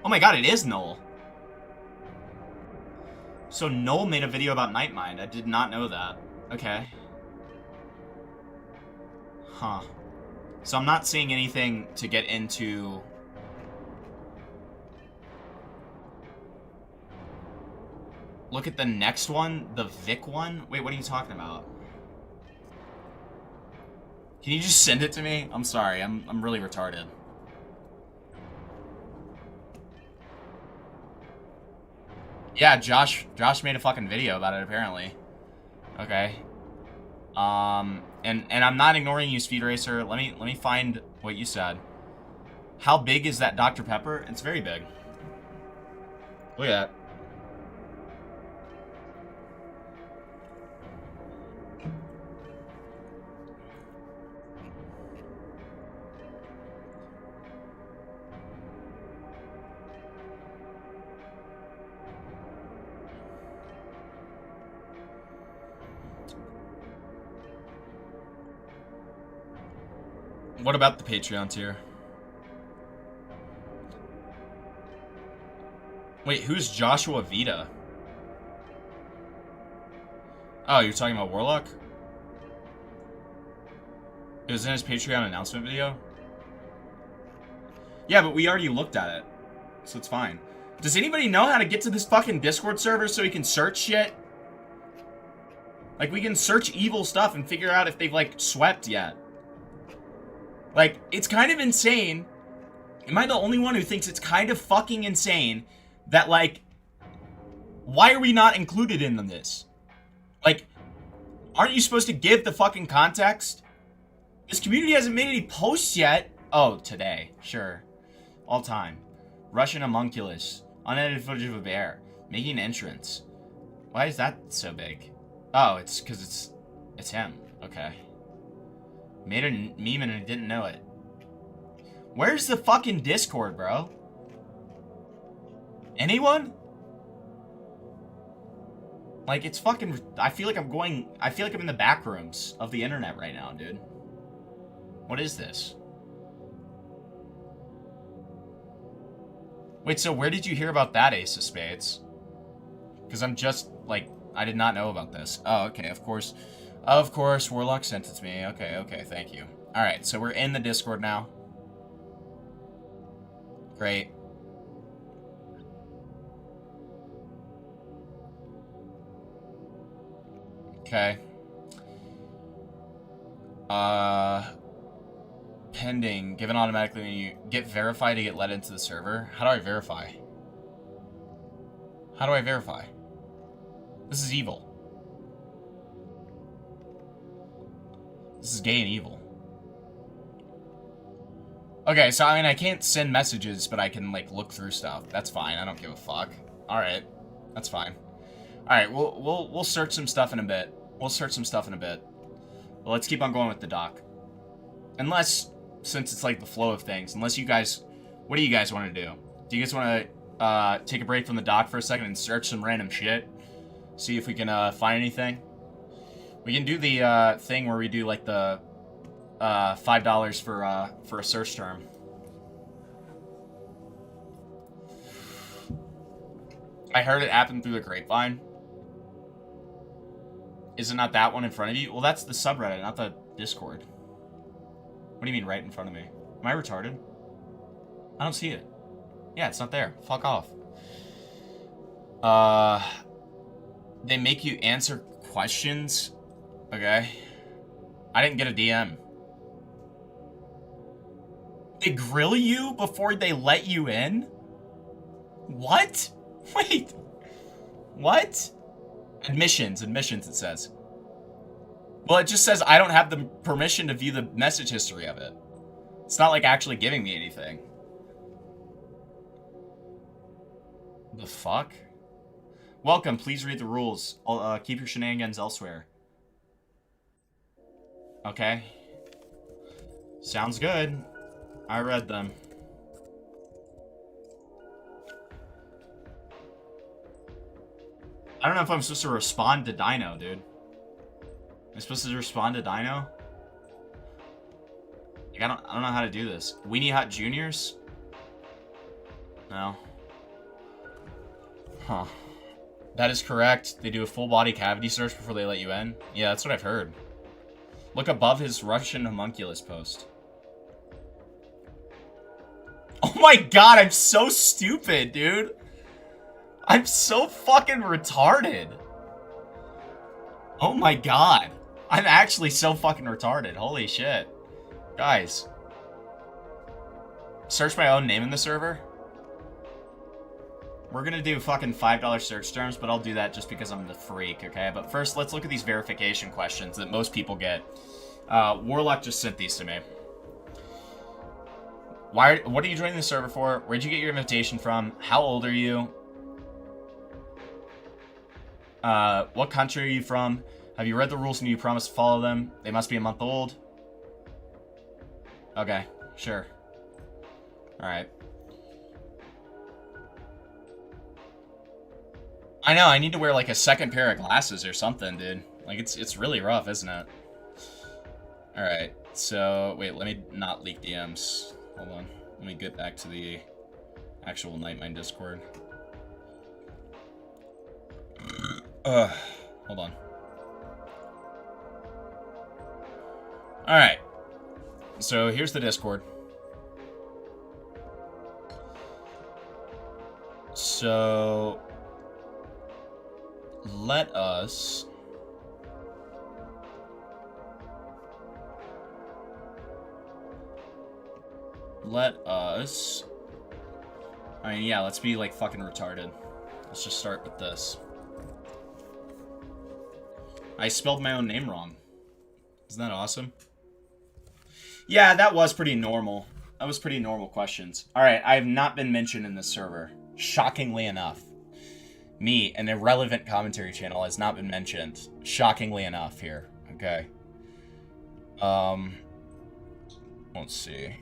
Oh my god, it is Noel. So Noel made a video about Nightmind. I did not know that. Okay. Huh. So I'm not seeing anything to get into... Look at the next one, the Vic one. Wait, what are you talking about? Can you just send it to me? I'm sorry, I'm really retarded. Yeah, Josh made a fucking video about it apparently. Okay. And I'm not ignoring you, Speed Racer. Let me find what you said. How big is that Dr. Pepper? It's very big. Look at that. What about the Patreon tier? Wait, who's Joshua Vita? Oh, you're talking about Warlock? It was in his Patreon announcement video? Yeah, but we already looked at it. So it's fine. Does anybody know how to get to this fucking Discord server so we can search shit? Like, we can search evil stuff and figure out if they've, like, swept yet. Like, it's kind of insane. Am I the only one who thinks it's kind of fucking insane that, like, why are we not included in this? Like, aren't you supposed to give the fucking context? This community hasn't made any posts yet. Oh, today. Sure. All time. Russian homunculus. Unedited footage of a bear. Making an entrance. Why is that so big? Oh, it's because it's him. Okay. Made a meme and I didn't know it. Where's the fucking Discord, bro? Anyone? Like, it's fucking... I feel like I'm in the back rooms of the internet right now, dude. What is this? Wait, so where did you hear about that, Ace of Spades? Because I'm just, like... I did not know about this. Oh, okay, of course. Of course, Warlock sent it to me. Okay, thank you. Alright, so we're in the Discord now. Great. Okay. Pending. Given automatically when you get verified to get let into the server. How do I verify? How do I verify? This is evil. This is gay and evil. Okay, so I mean, I can't send messages, but I can, like, look through stuff. That's fine. I don't give a fuck. Alright. That's fine. Alright, we'll search some stuff in a bit. We'll search some stuff in a bit. But let's keep on going with the doc. Unless, since it's, like, the flow of things, unless you guys... What do you guys want to do? Do you guys want to, take a break from the doc for a second and search some random shit? See if we can, find anything? We can do the, thing where we do, like, the... $5 for a search term. I heard it happen through the grapevine. Is it not that one in front of you? Well, that's the subreddit, not the Discord. What do you mean right in front of me? Am I retarded? I don't see it. Yeah, it's not there. Fuck off. They make you answer questions? Okay. I didn't get a DM. They grill you before they let you in? What? Wait. What? Admissions, it says. Well, it just says I don't have the permission to view the message history of it. It's not like actually giving me anything. The fuck? Welcome, please read the rules. Keep your shenanigans elsewhere. Okay. Sounds good. I read them. I don't know if I'm supposed to respond to Dino, dude. Am I supposed to respond to Dino? Like, I don't know how to do this. Weenie Hot Juniors? No. Huh. That is correct. They do a full body cavity search before they let you in. Yeah, that's what I've heard. Look above his Russian homunculus post. Oh my god, I'm so stupid, dude. I'm so fucking retarded. Oh my god. I'm actually so fucking retarded. Holy shit. Guys. Search my own name in the server? We're gonna do fucking $5 search terms, but I'll do that just because I'm the freak, okay? But first, let's look at these verification questions that most people get. Warlock just sent these to me. What are you joining the server for? Where'd you get your invitation from? How old are you? What country are you from? Have you read the rules and you promised to follow them? They must be a month old. Okay, sure. Alright. I know, I need to wear like a second pair of glasses or something, dude. Like, it's really rough, isn't it? Alright, so, wait, let me not leak DMs. Hold on. Let me get back to the actual Nightmind Discord. Hold on. Alright. So, here's the Discord. So... let us... I mean, yeah, let's be, like, fucking retarded. Let's just start with this. I spelled my own name wrong. Isn't that awesome? Yeah, that was pretty normal. That was pretty normal questions. Alright, I have not been mentioned in this server. Shockingly enough. Me, an irrelevant commentary channel, has not been mentioned. Shockingly enough here. Okay. Let's see.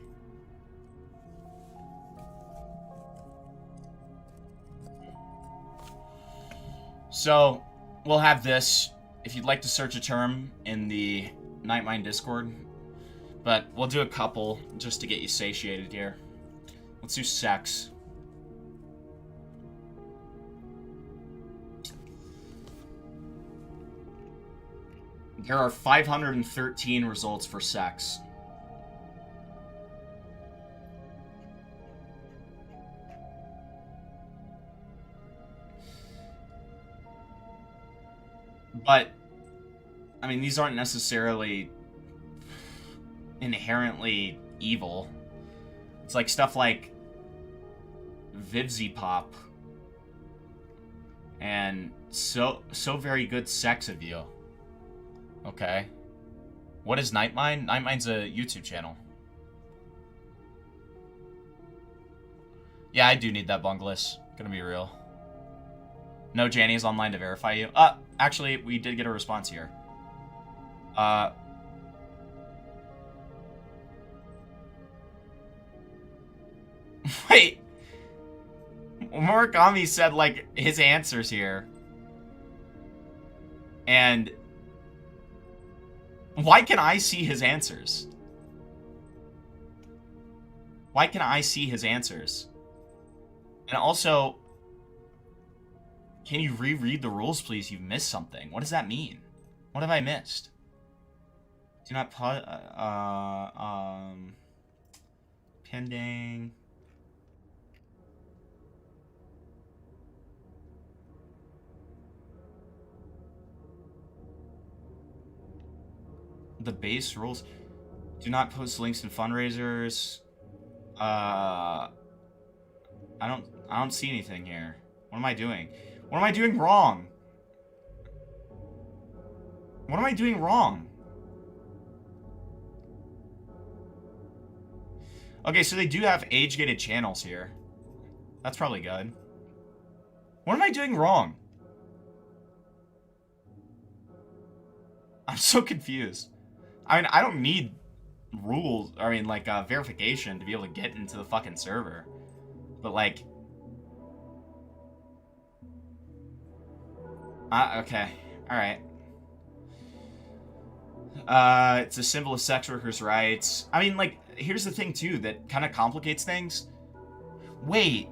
So, we'll have this. If you'd like to search a term in the Nightmind Discord. But we'll do a couple just to get you satiated here. Let's do sex. There are 513 results for sex. But, I mean, these aren't necessarily inherently evil. It's like stuff like Vivzy Pop and so very good sex of you. Okay. What is Nightmind? Nightmind's a YouTube channel. Yeah, I do need that bungless. Gonna be real. No, Janny is online to verify you. Actually, we did get a response here. Wait. Murakami said, like, his answers here. And... why can I see his answers? Why can I see his answers? And also... can you reread the rules, please? You've missed something. What does that mean? What have I missed? Do not put... pending... the base rules. Do not post links in fundraisers. I don't see anything here. What am I doing? What am I doing wrong? What am I doing wrong? Okay, so they do have age-gated channels here. That's probably good. What am I doing wrong? I'm so confused. I mean, I don't need rules, I mean, like, verification to be able to get into the fucking server. But, like... okay. Alright. It's a symbol of sex workers' rights. I mean, like, here's the thing, too, that kind of complicates things. Wait.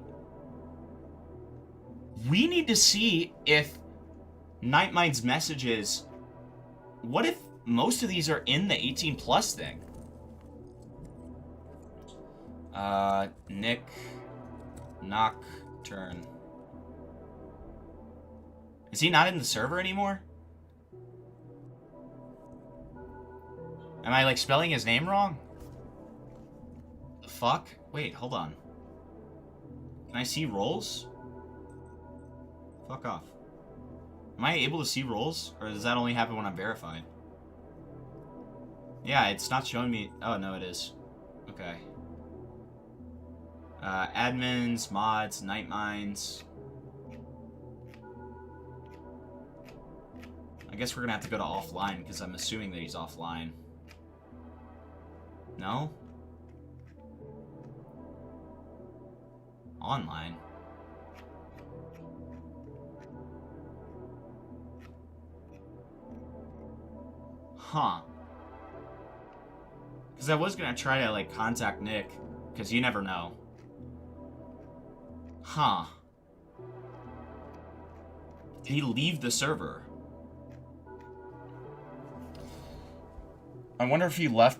We need to see if Nightmind's messages... What if most of these are in the 18 plus thing? Nick Nocturne. Is he not in the server anymore? Am I, like, spelling his name wrong? The fuck? Wait, hold on. Can I see roles? Fuck off. Am I able to see roles? Or does that only happen when I'm verified? Yeah, it's not showing me... Oh, no, it is. Okay. Admins, mods, Nightminds. I guess we're gonna have to go to offline, because I'm assuming that he's offline. No? Online. Huh. Because I was gonna try to, like, contact Nick, because you never know. Huh. Did he leave the server? I wonder if he left...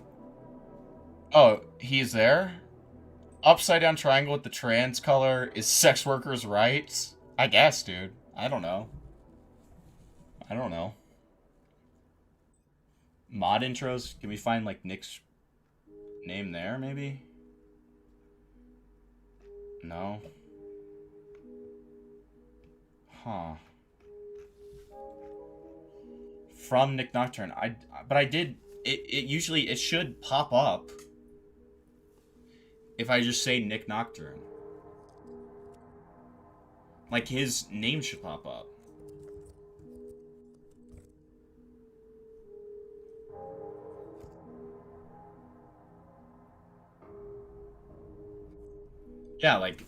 Oh, he's there? Upside down triangle with the trans color is sex workers' rights? I guess, dude. I don't know. I don't know. Mod intros? Can we find, like, Nick's name there, maybe? No. Huh. From Nick Nocturne. But I did... It usually... It should pop up if I just say Nick Nocturne. Like, his name should pop up. Yeah, like...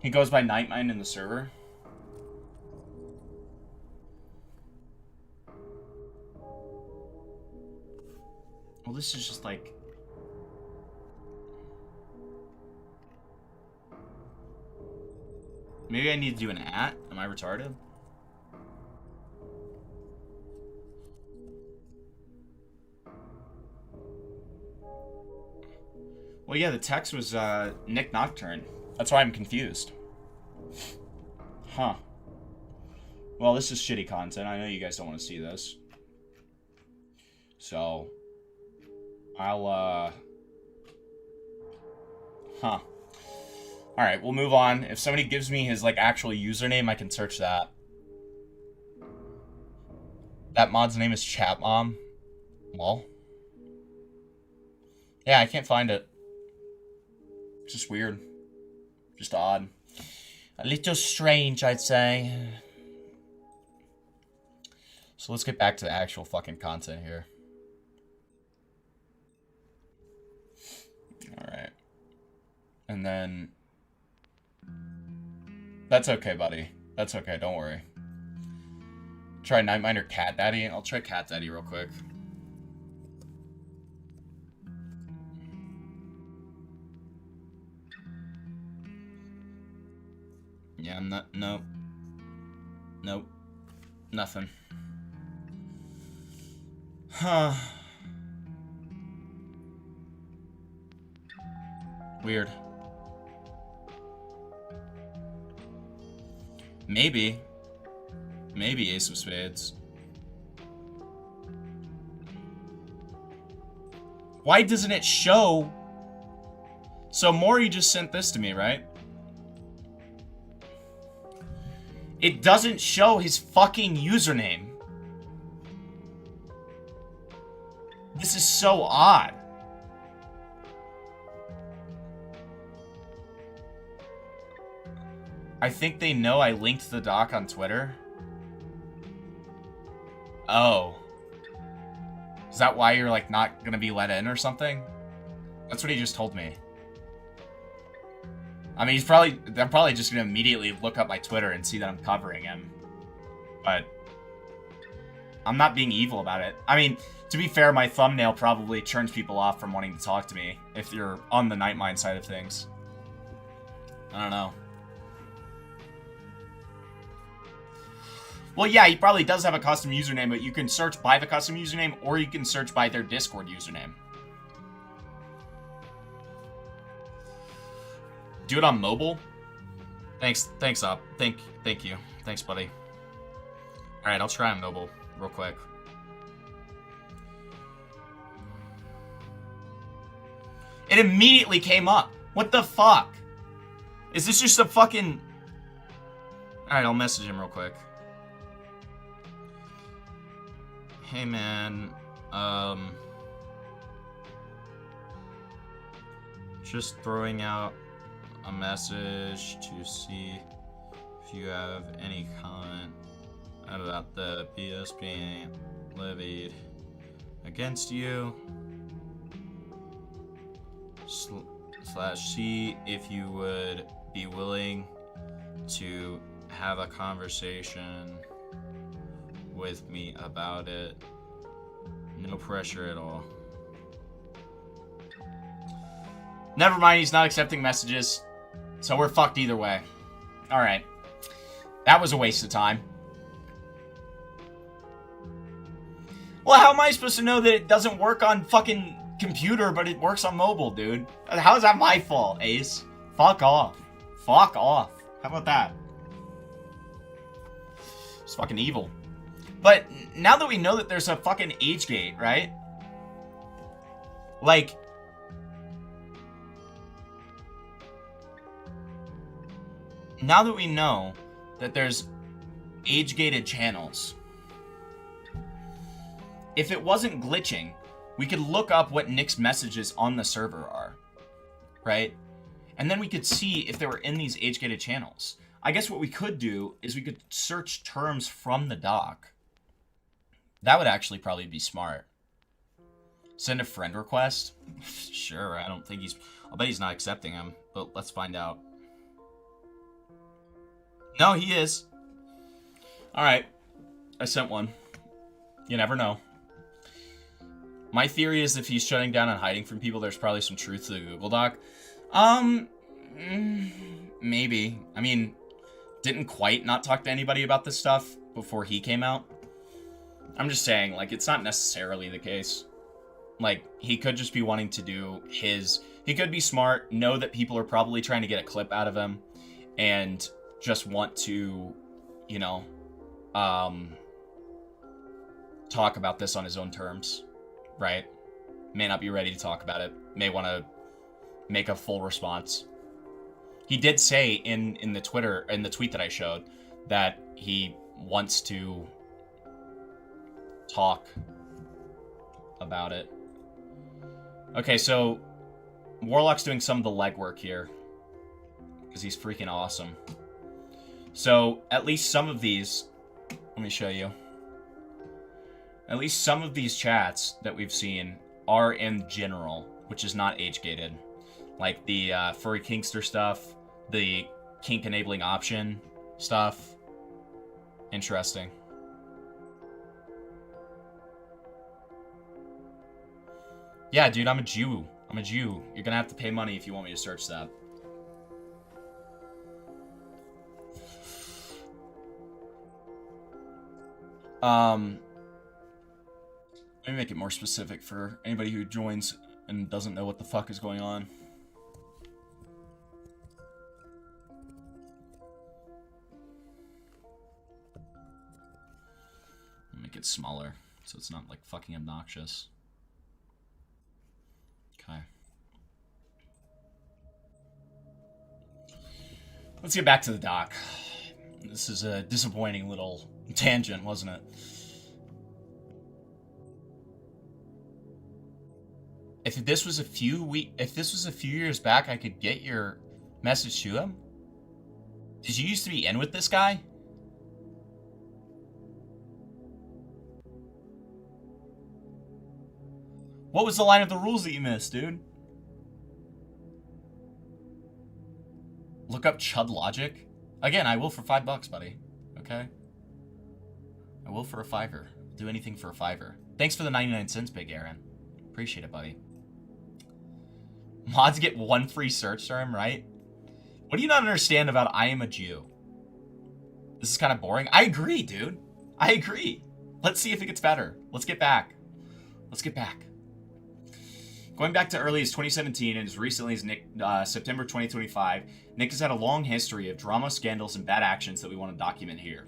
He goes by Nightmind in the server? Well, this is just like... Maybe I need to do an @? Am I retarded? Well, yeah, the text was Nick Nocturne. That's why I'm confused. Huh. Well, this is shitty content. I know you guys don't want to see this. So... I'll, Huh. Alright, we'll move on. If somebody gives me his, like, actual username, I can search that. That mod's name is Chatmom. Lol. Yeah, I can't find it. It's just weird. Just odd. A little strange, I'd say. So let's get back to the actual fucking content here. Alright. And then... That's okay, buddy. That's okay, don't worry. Try Nightmind or Cat Daddy? I'll try Cat Daddy real quick. Yeah, I'm not... Nope. Nope. Nothing. Huh. Weird. Maybe. Maybe Ace of Spades. Why doesn't it show? So Maury just sent this to me, right? It doesn't show his fucking username. This is so odd. I think they know I linked the doc on Twitter. Oh. Is that why you're, like, not gonna be let in or something? That's what he just told me. I mean, they're probably just gonna immediately look up my Twitter and see that I'm covering him. But I'm not being evil about it. I mean, to be fair, my thumbnail probably turns people off from wanting to talk to me if you're on the Nightmind side of things. I don't know. Well, yeah, he probably does have a custom username, but you can search by the custom username, or you can search by their Discord username. Do it on mobile? Thanks, Up. Thank you. Thanks, buddy. Alright, I'll try on mobile real quick. It immediately came up. What the fuck? Is this just a fucking... Alright, I'll message him real quick. Hey, man. Just throwing out a message to see if you have any comment about the PS being levied against you. Slash see if you would be willing to have a conversation with me about it. No pressure at all. Never mind, he's not accepting messages. So we're fucked either way. Alright. That was a waste of time. Well, how am I supposed to know that it doesn't work on fucking computer, but it works on mobile, dude? How is that my fault, Ace? Fuck off. Fuck off. How about that? It's fucking evil. But now that we know that there's a fucking age gate, right? Like... Now that we know that there's age-gated channels, if it wasn't glitching, we could look up what Nick's messages on the server are, right? And then we could see if they were in these age-gated channels. I guess what we could do is we could search terms from the doc. That would actually probably be smart. Send a friend request? Sure, I don't think I'll bet he's not accepting them, but let's find out. No, he is. Alright. I sent one. You never know. My theory is if he's shutting down and hiding from people, there's probably some truth to the Google Doc. Maybe. I mean, didn't quite not talk to anybody about this stuff before he came out. I'm just saying, like, it's not necessarily the case. Like, he could just be wanting to do his... He could be smart, know that people are probably trying to get a clip out of him, and just want to, you know, talk about this on his own terms, right? May not be ready to talk about it. May want to make a full response. He did say in the tweet that I showed, that he wants to talk about it. Okay, so Warlock's doing some of the legwork here, because he's freaking awesome. So, at least some of these... Let me show you. At least some of these chats that we've seen are in general, which is not age-gated. Like the furry kinkster stuff, the kink-enabling option stuff. Interesting. Yeah, dude, I'm a Jew. I'm a Jew. You're gonna have to pay money if you want me to search that. Let me make it more specific for anybody who joins and doesn't know what the fuck is going on. Make it smaller so it's not like fucking obnoxious. Okay. Let's get back to the doc. This is a disappointing little tangent, wasn't it? If this was a few years back, I could get your message to him. Did you used to be in with this guy? What was the line of the rules that you missed, dude? Look up Chud Logic. Again, I will for $5, buddy. Okay? I will for a $5. Do anything for a $5. Thanks for the 99 cents, Big Aaron. Appreciate it, buddy. Mods get 1 free search term, right? What do you not understand about I am a Jew? This is kind of boring. I agree, dude. I agree. Let's see if it gets better. Let's get back. Let's get back. Going back to early as 2017 and as recently as September 2025, Nick has had a long history of drama, scandals, and bad actions that we want to document here.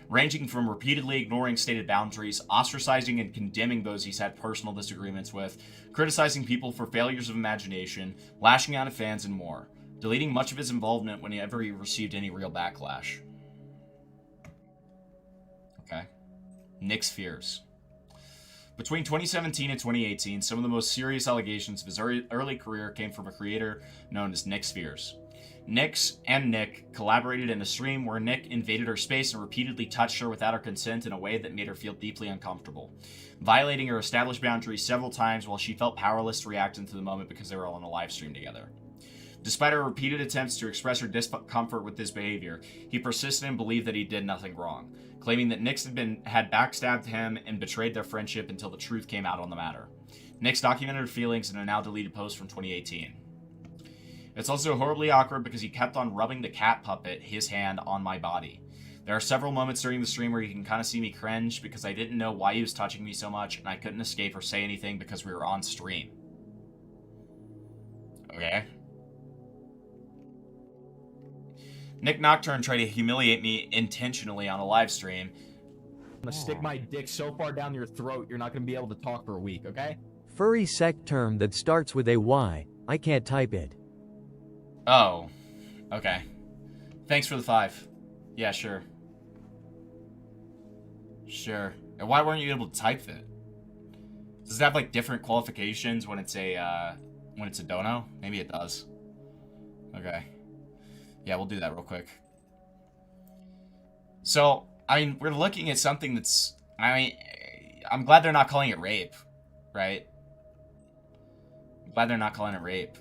Ranging from repeatedly ignoring stated boundaries, ostracizing and condemning those he's had personal disagreements with, criticizing people for failures of imagination, lashing out at fans, and more. Deleting much of his involvement whenever he received any real backlash. Okay. Nick's fears. Between 2017 and 2018, some of the most serious allegations of his early career came from a creator known as Nick Spheres. Nix and Nick collaborated in a stream where Nick invaded her space and repeatedly touched her without her consent in a way that made her feel deeply uncomfortable, violating her established boundaries several times while she felt powerless to react into the moment because they were all on a live stream together. Despite her repeated attempts to express her discomfort with this behavior, he persisted and believed that he did nothing wrong, claiming that Nix had backstabbed him and betrayed their friendship until the truth came out on the matter. Nix documented her feelings in a now deleted post from 2018. It's also horribly awkward because he kept on rubbing the cat puppet, his hand, on my body. There are several moments during the stream where you can kind of see me cringe because I didn't know why he was touching me so much and I couldn't escape or say anything because we were on stream. Okay. Nick Nocturne tried to humiliate me intentionally on a live stream.
I'm gonna stick my dick so far down your throat you're not gonna be able to talk for a week, okay?
Furry sect term that starts with a Y. I can't type it.
Oh. Okay. Thanks for the 5. Yeah, sure. Sure. And why weren't you able to type it? Does it have like different qualifications when it's a dono? Maybe it does. Okay. Yeah, we'll do that real quick. So, I mean, we're looking at something that's... I mean, I'm glad they're not calling it rape, right? I'm glad they're not calling it rape.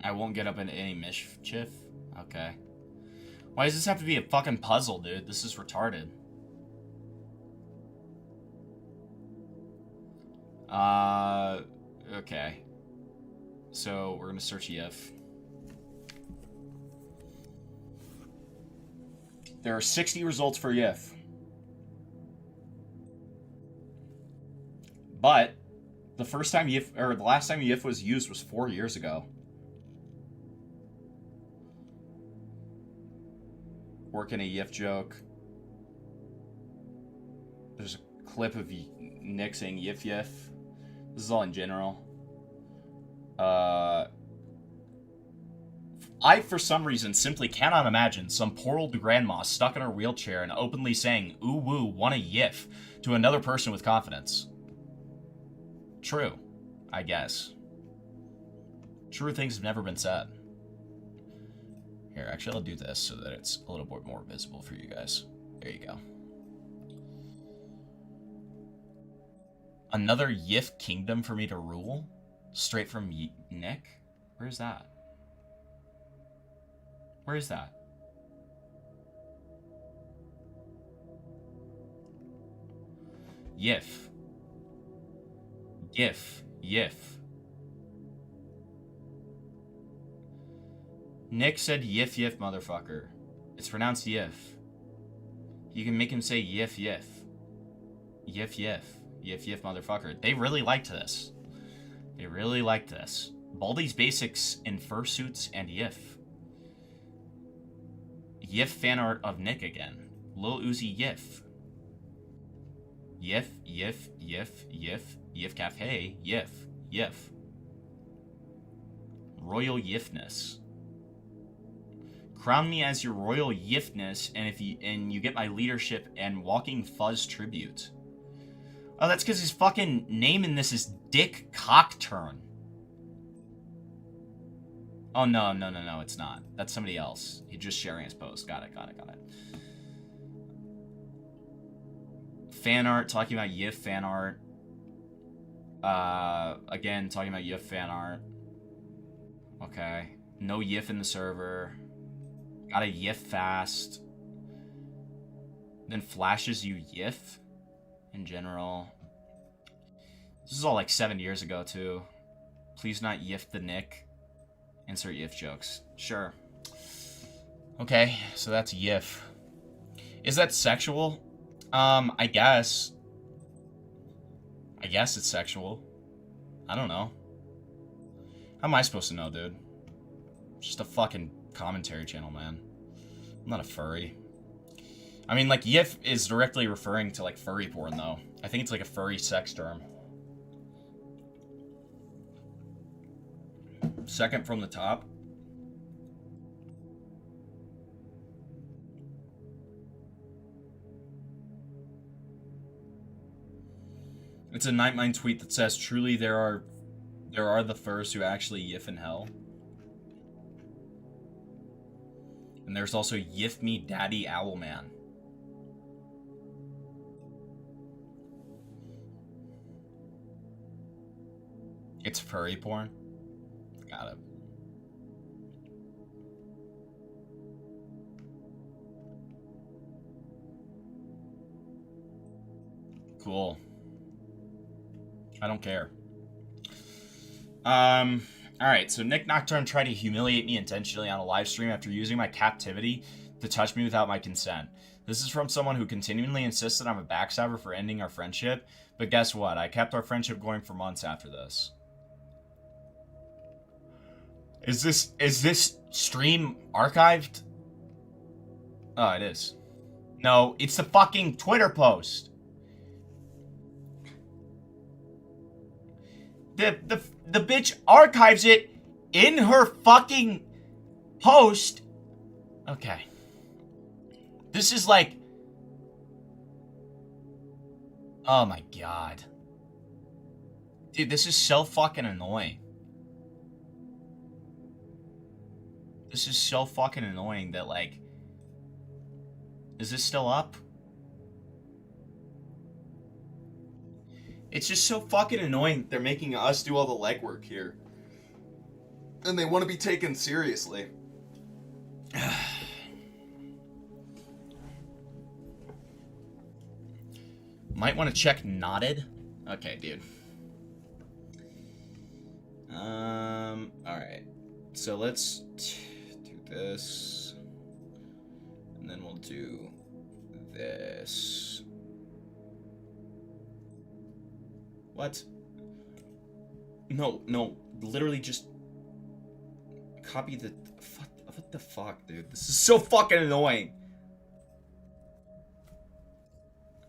I won't get up into any mischief? Okay. Why does this have to be a fucking puzzle, dude? This is retarded. Okay. So, we're gonna search YIF. There are 60 results for YIF. But, the last time YIF was used was 4 years ago. Working a YIF joke. There's a clip of Nick saying YIF YIF. This is all in general. I, for some reason, simply cannot imagine some poor old grandma stuck in her wheelchair and openly saying, ooh woo, want a YIF, to another person with confidence. True, I guess. True things have never been said. Here, actually, I'll do this so that it's a little bit more visible for you guys. There you go. Another YIF kingdom for me to rule? Straight from Nick? Where's that? Where is that? YIF. YIF. YIF. Nick said YIF YIF, motherfucker. It's pronounced YIF. You can make him say YIF YIF. YIF YIF. YIF YIF, motherfucker. They really liked this. They really liked this. Baldi's Basics in fursuits and YIF. YIF fan art of Nick again. Lil Uzi YIF. YIF, YIF, YIF, YIF, YIF Cafe, YIF, YIF. Royal Yifness. Crown me as your royal Yifness, and you get my leadership and Walking Fuzz tribute. Oh, that's because his fucking name in this is Dick Cockturn. Oh, no, it's not. That's somebody else. He's just sharing his post. Got it. Fan art, talking about YIF fan art. Again, talking about YIF fan art. Okay. No YIF in the server. Gotta YIF fast. Then flashes you YIF in general. This is all like 7 years ago, too. Please not YIF the Nick. Insert YIF jokes. Sure. Okay, so that's YIF. Is that sexual? I guess. I guess it's sexual. I don't know. How am I supposed to know, dude? Just a fucking commentary channel, man. I'm not a furry. I mean, like, YIF is directly referring to, like, furry porn, though. I think it's, like, a furry sex term. Second from the top. It's a Nightmind tweet that says, "Truly, there are the furs who actually YIF in hell." And there's also YIF me daddy Owlman. It's furry porn. Got it. Cool. I don't care. Alright, so Nick Nocturne tried to humiliate me intentionally on a live stream after using my captivity to touch me without my consent. This is from someone who continually insisted I'm a backstabber for ending our friendship, but guess what? I kept our friendship going for months after this. Is this stream archived? Oh, it is. No, it's the fucking Twitter post. The bitch archives it in her fucking post. Okay. This is like... Oh my god. Dude, this is so fucking annoying. This is so fucking annoying that, like... Is this still up? It's just so fucking annoying they're making us do all the legwork here. And they want to be taken seriously. Might want to check knotted. Okay, dude. Alright. So let's do this. And then we'll do this. What? No, literally just copy the... What the fuck, dude? This is so fucking annoying.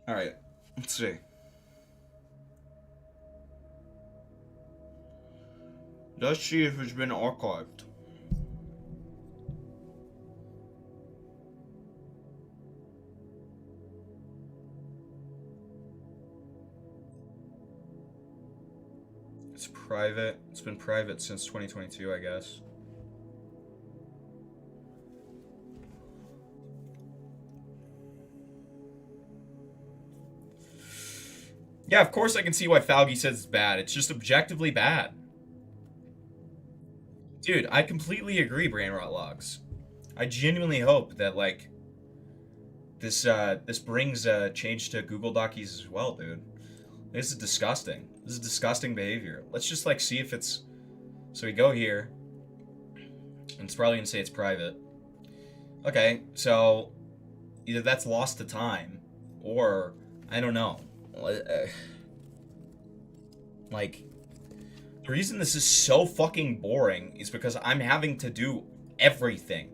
Alright, let's see. Let's see if it's been archived. It's private. It's been private since 2022, I guess. Yeah, of course I can see why Falgi says it's bad. It's just objectively bad. Dude, I completely agree, Brainrot Logs. I genuinely hope that, like, this brings a change to Google Docies as well, dude. This is disgusting. This is disgusting behavior. Let's just, like, see if it's... So we go here. And it's probably gonna say it's private. Okay, so... Either that's lost to time, or... I don't know. Like... The reason this is so fucking boring is because I'm having to do everything.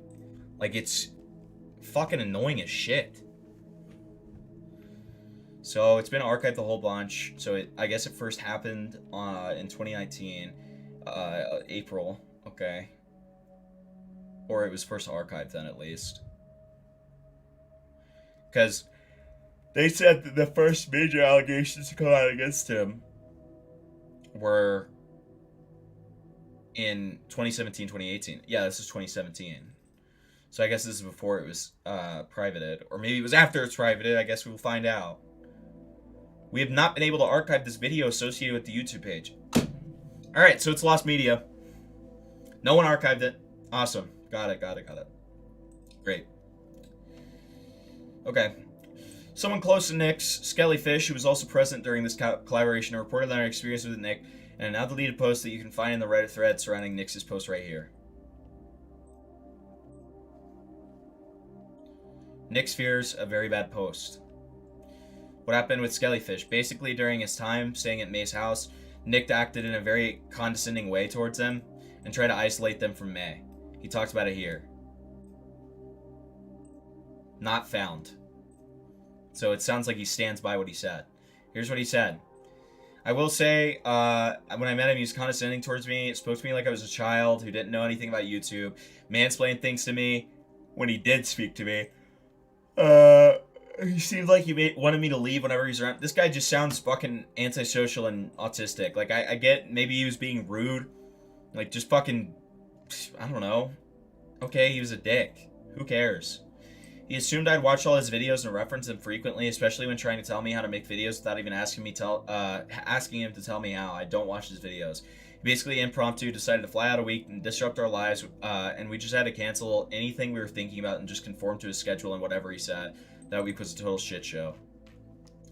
Like, it's fucking annoying as shit. So, it's been archived a whole bunch. So, I guess it first happened in 2019. April. Okay. Or it was first archived then, at least. Because they said that the first major allegations to come out against him were... in 2017, 2018. Yeah, this is 2017. So I guess this is before it was privated. Or maybe it was after it's privated. I guess we will find out. We have not been able to archive this video associated with the YouTube page. Alright, so it's lost media. No one archived it. Awesome. Got it. Great. Okay. Someone close to Nick's, Skellyfish, who was also present during this collaboration, reported on her experience with Nick and a now deleted post that you can find in the Reddit thread surrounding Nick's post right here. Nick's fears a very bad post. What happened with Skellyfish? Basically, during his time staying at May's house, Nick acted in a very condescending way towards them and tried to isolate them from May. He talks about it here. Not found. So it sounds like he stands by what he said. Here's what he said. I will say, when I met him, he was condescending towards me, spoke to me like I was a child who didn't know anything about YouTube, mansplained things to me when he did speak to me. He seemed like he wanted me to leave whenever he's around. This guy just sounds fucking antisocial and autistic. Like, I get maybe he was being rude. Like, just fucking, I don't know. Okay, he was a dick. Who cares? He assumed I'd watch all his videos and reference them frequently, especially when trying to tell me how to make videos without even asking him to tell me how. I don't watch his videos. He basically impromptu decided to fly out a week and disrupt our lives, and we just had to cancel anything we were thinking about and just conform to his schedule and whatever he said. That week was a total shit show.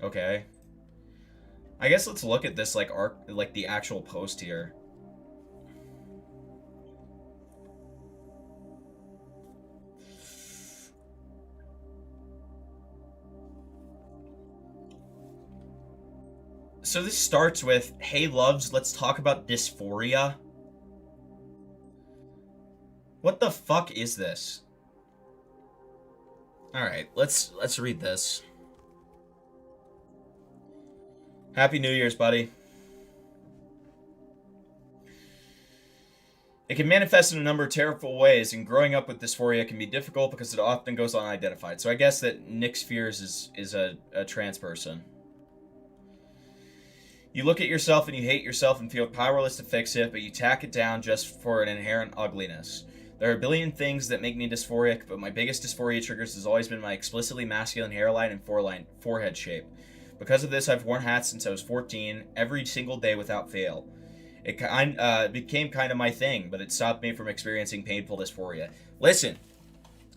Okay. I guess let's look at this like the actual post here. So this starts with, "Hey loves, let's talk about dysphoria." What the fuck is this? Alright, let's read this. Happy New Year's, buddy. It can manifest in a number of terrible ways, and growing up with dysphoria can be difficult because it often goes unidentified. So I guess that Nick's fears is a trans person. You look at yourself and you hate yourself and feel powerless to fix it, but you tack it down just for an inherent ugliness. There are a billion things that make me dysphoric, but my biggest dysphoria triggers has always been my explicitly masculine hairline and forehead shape. Because of this, I've worn hats since I was 14, every single day without fail. It became kind of my thing, but it stopped me from experiencing painful dysphoria. Listen,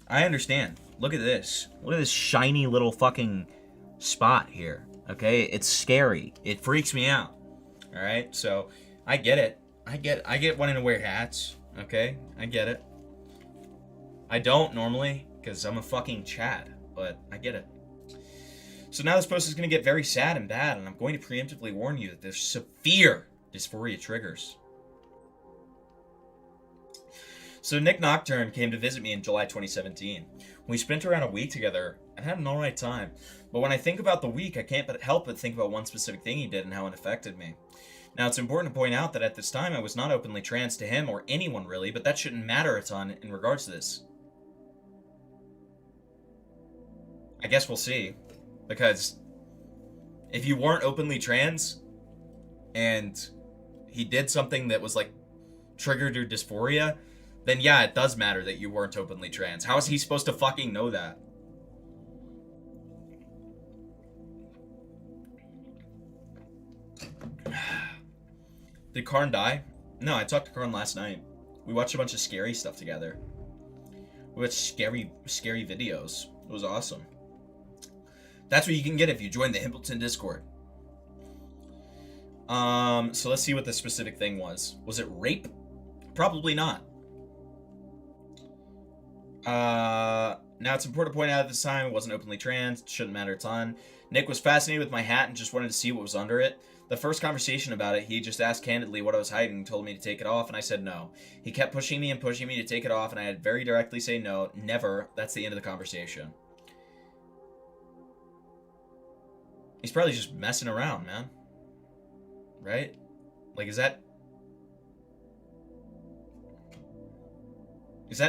I understand. Look at this. Look at this shiny little fucking spot here. Okay, it's scary. It freaks me out. All right, so I get it. I get wanting to wear hats. Okay, I get it. I don't normally because I'm a fucking Chad, but I get it. So now this post is going to get very sad and bad, and I'm going to preemptively warn you that there's severe dysphoria triggers. So Nick Nocturne came to visit me in July 2017. We spent around a week together and had an alright time. But when I think about the week, I can't help but think about one specific thing he did and how it affected me. Now, it's important to point out that at this time, I was not openly trans to him or anyone really, but that shouldn't matter a ton in regards to this. I guess we'll see. Because if you weren't openly trans and he did something that was like triggered your dysphoria, then yeah, it does matter that you weren't openly trans. How is he supposed to fucking know that? Did Karn die? No, I talked to Karn last night. We watched a bunch of scary stuff together. We watched scary videos. It was awesome. That's what you can get if you join the Himpleton Discord. So let's see what the specific thing was. Was it rape? Probably not. Now it's important to point out at this time it wasn't openly trans. It shouldn't matter a ton. Nick was fascinated with my hat and just wanted to see what was under it. The first conversation about it, he just asked candidly what I was hiding and told me to take it off, and I said no. He kept pushing me to take it off, and I had very directly say no, never. That's the end of the conversation. He's probably just messing around, man. Right? Like, is that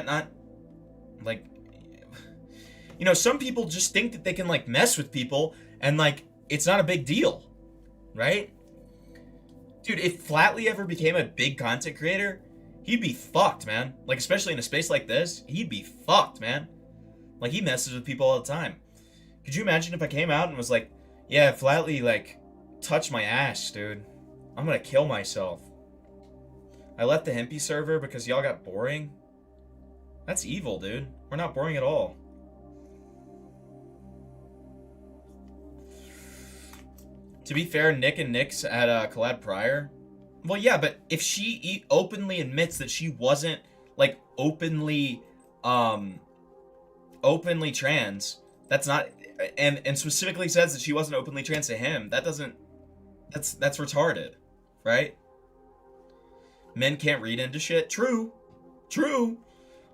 not, like, you know, some people just think that they can, like, mess with people, and, like, it's not a big deal. Right? Dude, if Flatly ever became a big content creator, He'd be fucked, man. Like, especially in a space like this, he'd be fucked, man. Like, he messes with people all the time. Could you imagine if I came out and was like, yeah, flatly, like, touch my ass, dude. I'm gonna kill myself. I left the Hempy server because y'all got boring? That's evil, dude. We're not boring at all. To be fair, Nick and Nyx had a collab prior. Well, yeah, but if she openly admits that she wasn't, like, openly trans, that's not, and specifically says that she wasn't openly trans to him, that doesn't, that's retarded, right? Men can't read into shit. True. True.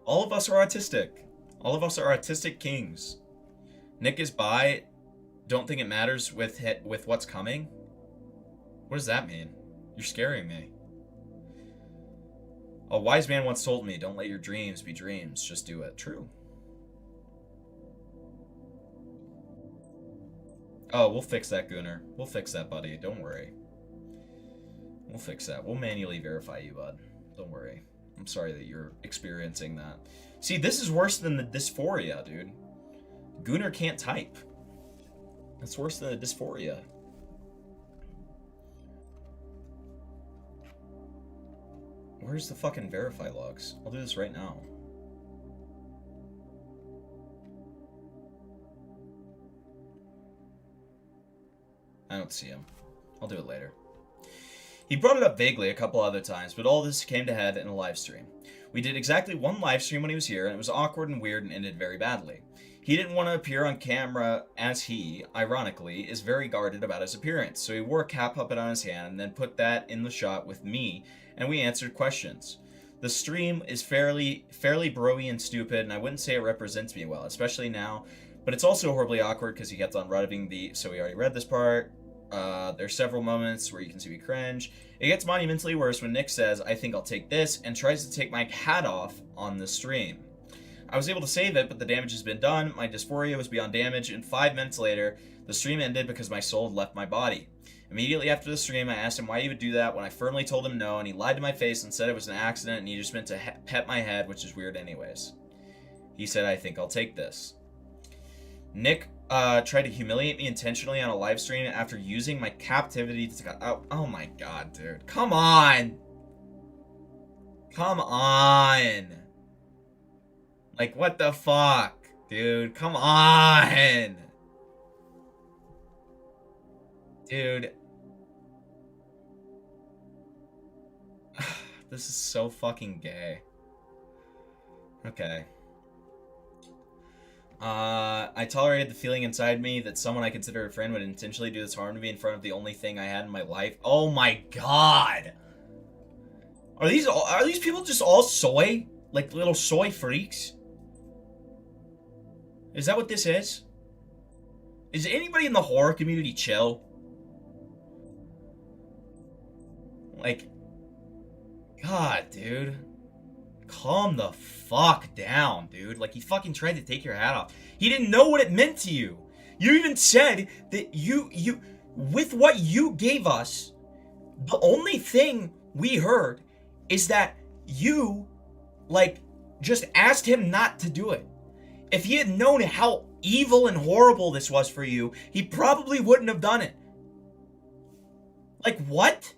All of us are autistic. All of us are autistic kings. Nick is bi. Don't think it matters with what's coming. What does that mean? You're scaring me. A wise man once told me, don't let your dreams be dreams, just do it. True. Oh, we'll fix that, Gunnar. We'll fix that, buddy. Don't worry. We'll fix that. We'll manually verify you, bud. Don't worry. I'm sorry that you're experiencing that. See, this is worse than the dysphoria, dude. Gunnar can't type. That's worse than the dysphoria. Where's the fucking verify logs? I'll do this right now. I don't see him. I'll do it later. He brought it up vaguely a couple other times, but all this came to head in a live stream. We did exactly one live stream when he was here, and it was awkward and weird and ended very badly. He didn't want to appear on camera as he, ironically, is very guarded about his appearance, so he wore a cat puppet on his hand and then put that in the shot with me, and we answered questions. The stream is fairly broy and stupid, and I wouldn't say it represents me well, especially now, but it's also horribly awkward because he kept on running the, so we already read this part. There's several moments where you can see me cringe. It gets monumentally worse when Nick says, I think I'll take this, and tries to take my hat off on the stream. I was able to save it, but the damage has been done. My dysphoria was beyond damage, and 5 minutes later, the stream ended because my soul had left my body. Immediately after the stream, I asked him why he would do that when I firmly told him no, and he lied to my face and said it was an accident and he just meant to pet my head, which is weird anyways. He said, I think I'll take this. Nick tried to humiliate me intentionally on a live stream after using my captivity to... Oh my god, dude. Come on! Come on! Like, what the fuck, dude? Come on! Dude. This is so fucking gay. Okay. I tolerated the feeling inside me that someone I consider a friend would intentionally do this harm to me in front of the only thing I had in my life. Oh my god! Are these people just all soy? Like little soy freaks? Is that what this is? Is anybody in the horror community chill? Like, god, dude. Calm the fuck down, dude. Like, he fucking tried to take your hat off. He didn't know what it meant to you. You even said that you with what you gave us, the only thing we heard is that you, like, just asked him not to do it. If he had known how evil and horrible this was for you, he probably wouldn't have done it. Like, what?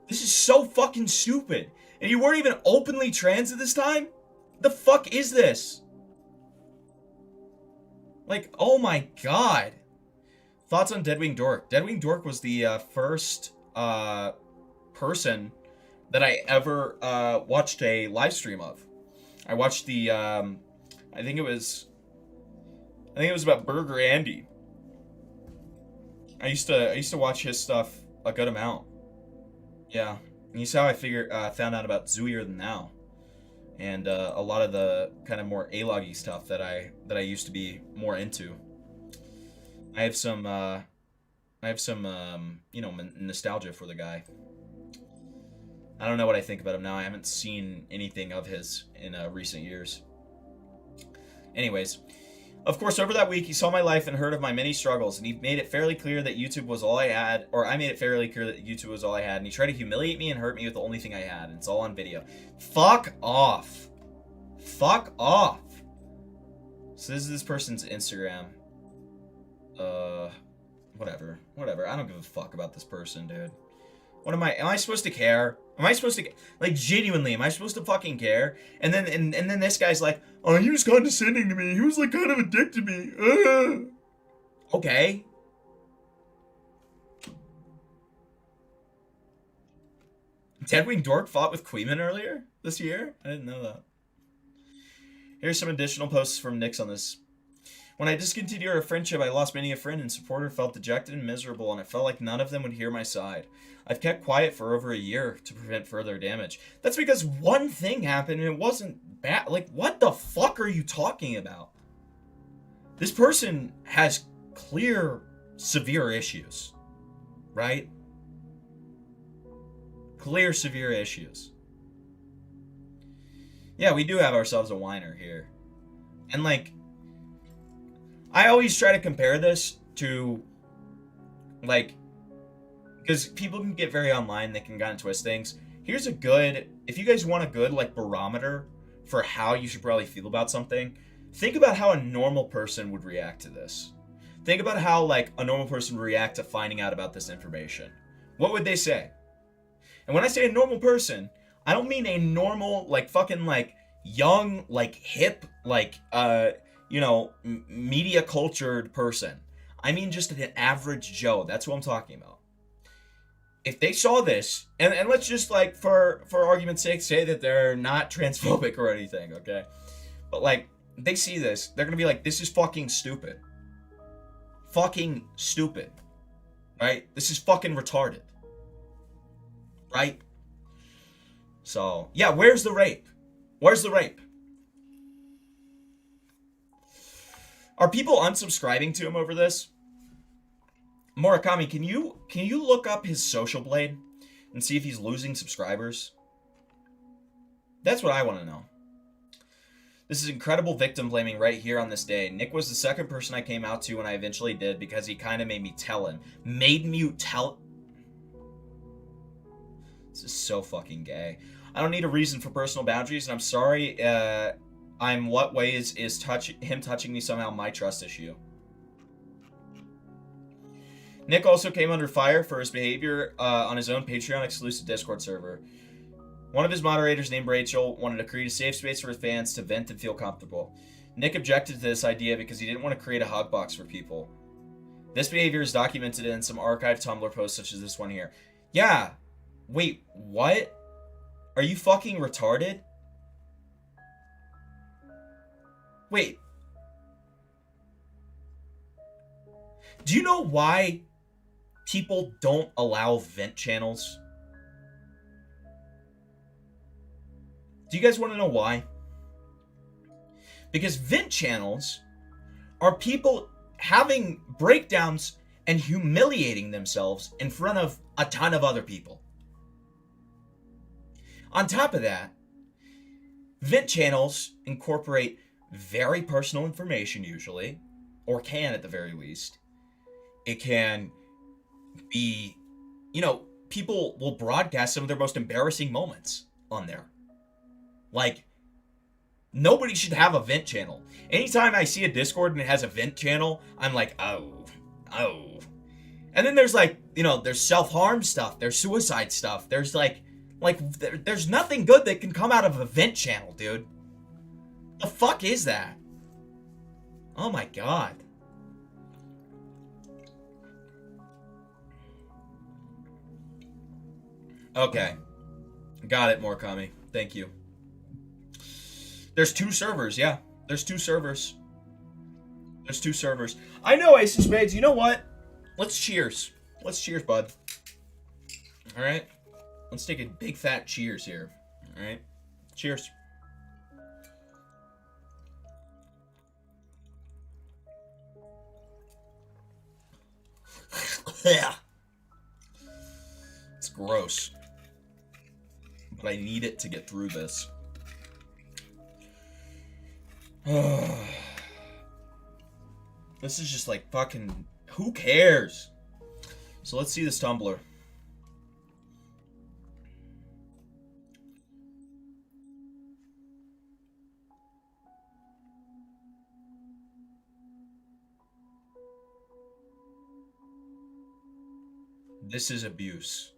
This is so fucking stupid. And you weren't even openly trans at this time? The fuck is this? Like, oh my god. Thoughts on Deadwing Dork? Deadwing Dork was the first person that I ever watched a live stream of. I watched the I think it was about Burger Andy. I used to watch his stuff a good amount. Yeah. And you saw how I found out about Zooier Than Thou, and a lot of the kind of more A-loggy stuff that I used to be more into. I have some you know, nostalgia for the guy. I don't know what I think about him now. I haven't seen anything of his in recent years. Anyways, Of course, over that week, he saw my life and heard of my many struggles, and he made it fairly clear that YouTube was all I had, or I made it fairly clear that YouTube was all I had, and he tried to humiliate me and hurt me with the only thing I had, and it's all on video. Fuck off. Fuck off. So this is this person's Instagram. Whatever. I don't give a fuck about this person, dude. What am I supposed to care? Am I supposed to, like, genuinely, am I supposed to fucking care? And then this guy's like, oh, he was condescending to me. He was, like, kind of a dick to me. Okay. Deadwing Dork fought with Queeman earlier this year? I didn't know that. Here's some additional posts from Nix on this. When I discontinued our friendship, I lost many a friend and supporter, felt dejected and miserable, and it felt like none of them would hear my side. I've kept quiet for over a year to prevent further damage. That's because one thing happened and it wasn't bad. Like, what the fuck are you talking about? This person has clear, severe issues. Right? Clear, severe issues. Yeah, we do have ourselves a whiner here. And, like, I always try to compare this to, like, because people can get very online, they can kind of twist things. Here's a good, if you guys want a good, like, barometer for how you should probably feel about something, think about how a normal person would react to this. Think about how, like, a normal person would react to finding out about this information. What would they say? And when I say a normal person, I don't mean a normal, like, fucking, like, young, like, hip, like, you know, media cultured person. I mean just an average Joe. That's what I'm talking about. If they saw this, and let's just, like, for argument's sake, say that they're not transphobic or anything, okay? But, like, they see this, they're gonna be like, this is fucking stupid. Fucking stupid. Right? This is fucking retarded. Right? So, yeah, where's the rape? Where's the rape? Are people unsubscribing to him over this? Murakami, can you look up his social blade and see if he's losing subscribers? That's what I want to know. This is incredible victim blaming right here on this day. Nick was the second person I came out to when I eventually did because he kind of made me tell him. Made me tell... This is so fucking gay. I don't need a reason for personal boundaries, and I'm sorry. What way is him touching me somehow my trust issue? Nick also came under fire for his behavior on his own Patreon exclusive Discord server. One of his moderators, named Rachel, wanted to create a safe space for his fans to vent and feel comfortable. Nick objected to this idea because he didn't want to create a hug box for people. This behavior is documented in some archived Tumblr posts such as this one here. Yeah. Wait, what? Are you fucking retarded? Wait. Do you know why people don't allow vent channels? Do you guys want to know why? Because vent channels are people having breakdowns and humiliating themselves in front of a ton of other people. On top of that, vent channels incorporate very personal information usually, or can at the very least. It can be, you know, people will broadcast some of their most embarrassing moments on there. Like, nobody should have a vent channel. Anytime I see a Discord and it has a vent channel, I'm like, oh. And then there's, like, you know, there's self-harm stuff, there's suicide stuff, there's there's nothing good that can come out of a vent channel, dude. The fuck is that? Oh my god. Okay. Got it, Murakami. Thank you. There's 2 servers, yeah. There's 2 servers. There's 2 servers. I know, Ace of Spades. You know what? Let's cheers. Let's cheers, bud. Alright? Let's take a big fat cheers here. Alright? Cheers. Yeah. It's gross. But I need it to get through this. This is just like fucking... Who cares? So let's see this Tumblr. This is abuse.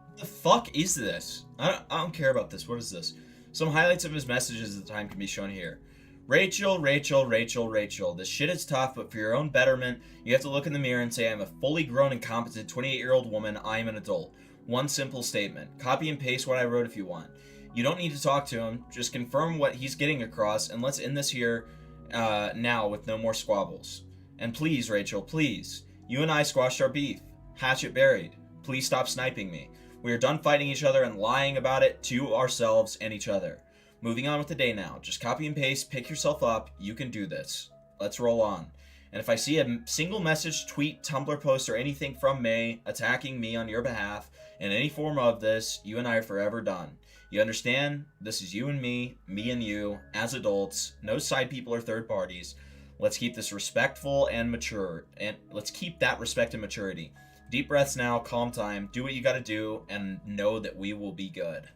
What the fuck is this? I don't care about this. What is this? Some highlights of his messages at the time can be shown here. Rachel, Rachel, Rachel, Rachel. This shit is tough, but for your own betterment, you have to look in the mirror and say, I'm a fully grown and competent 28-year-old woman. I am an adult. One simple statement. Copy and paste what I wrote if you want. You don't need to talk to him. Just confirm what he's getting across, and let's end this here now with no more squabbles. And please, Rachel, please. You and I squashed our beef. Hatchet buried. Please stop sniping me. We are done fighting each other and lying about it to ourselves and each other. Moving on with the day now. Just copy and paste, pick yourself up. You can do this. Let's roll on. And if I see a single message, tweet, Tumblr post, or anything from May attacking me on your behalf in any form of this, you and I are forever done. You understand? This is you and me and you, as adults, no side people or third parties. Let's keep this respectful and mature, and let's keep that respect and maturity. Deep breaths now, calm time, do what you gotta do, and know that we will be good.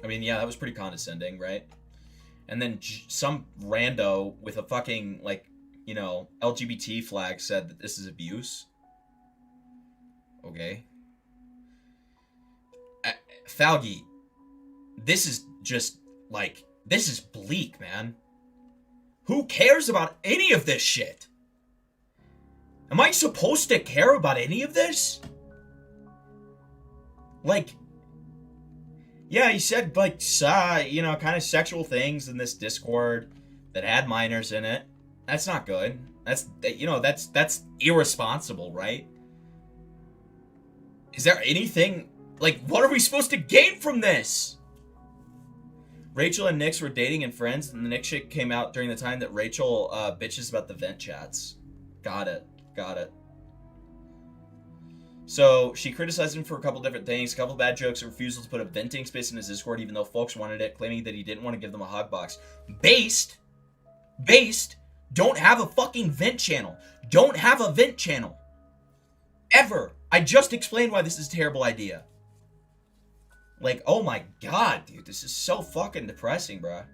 I mean, yeah, that was pretty condescending, right? And then some rando with a fucking, like, you know, LGBT flag said that this is abuse. Okay. Falgi. This is just, like, this is bleak, man. Who cares about any of this shit? Am I supposed to care about any of this? Like, yeah, he said, like, you know, kind of sexual things in this Discord that had minors in it. That's not good. That's, you know, that's irresponsible, right? Is there anything, like, what are we supposed to gain from this? Rachel and Nyx were dating and friends, and the Nyx shit came out during the time that Rachel bitches about the vent chats. Got it. Got it. So, she criticized him for a couple different things, a couple bad jokes, and refusal to put a venting space in his Discord even though folks wanted it, claiming that he didn't want to give them a hug box. Based, don't have a fucking vent channel. Don't have a vent channel. Ever. I just explained why this is a terrible idea. Like, oh my god, dude, this is so fucking depressing, bruh.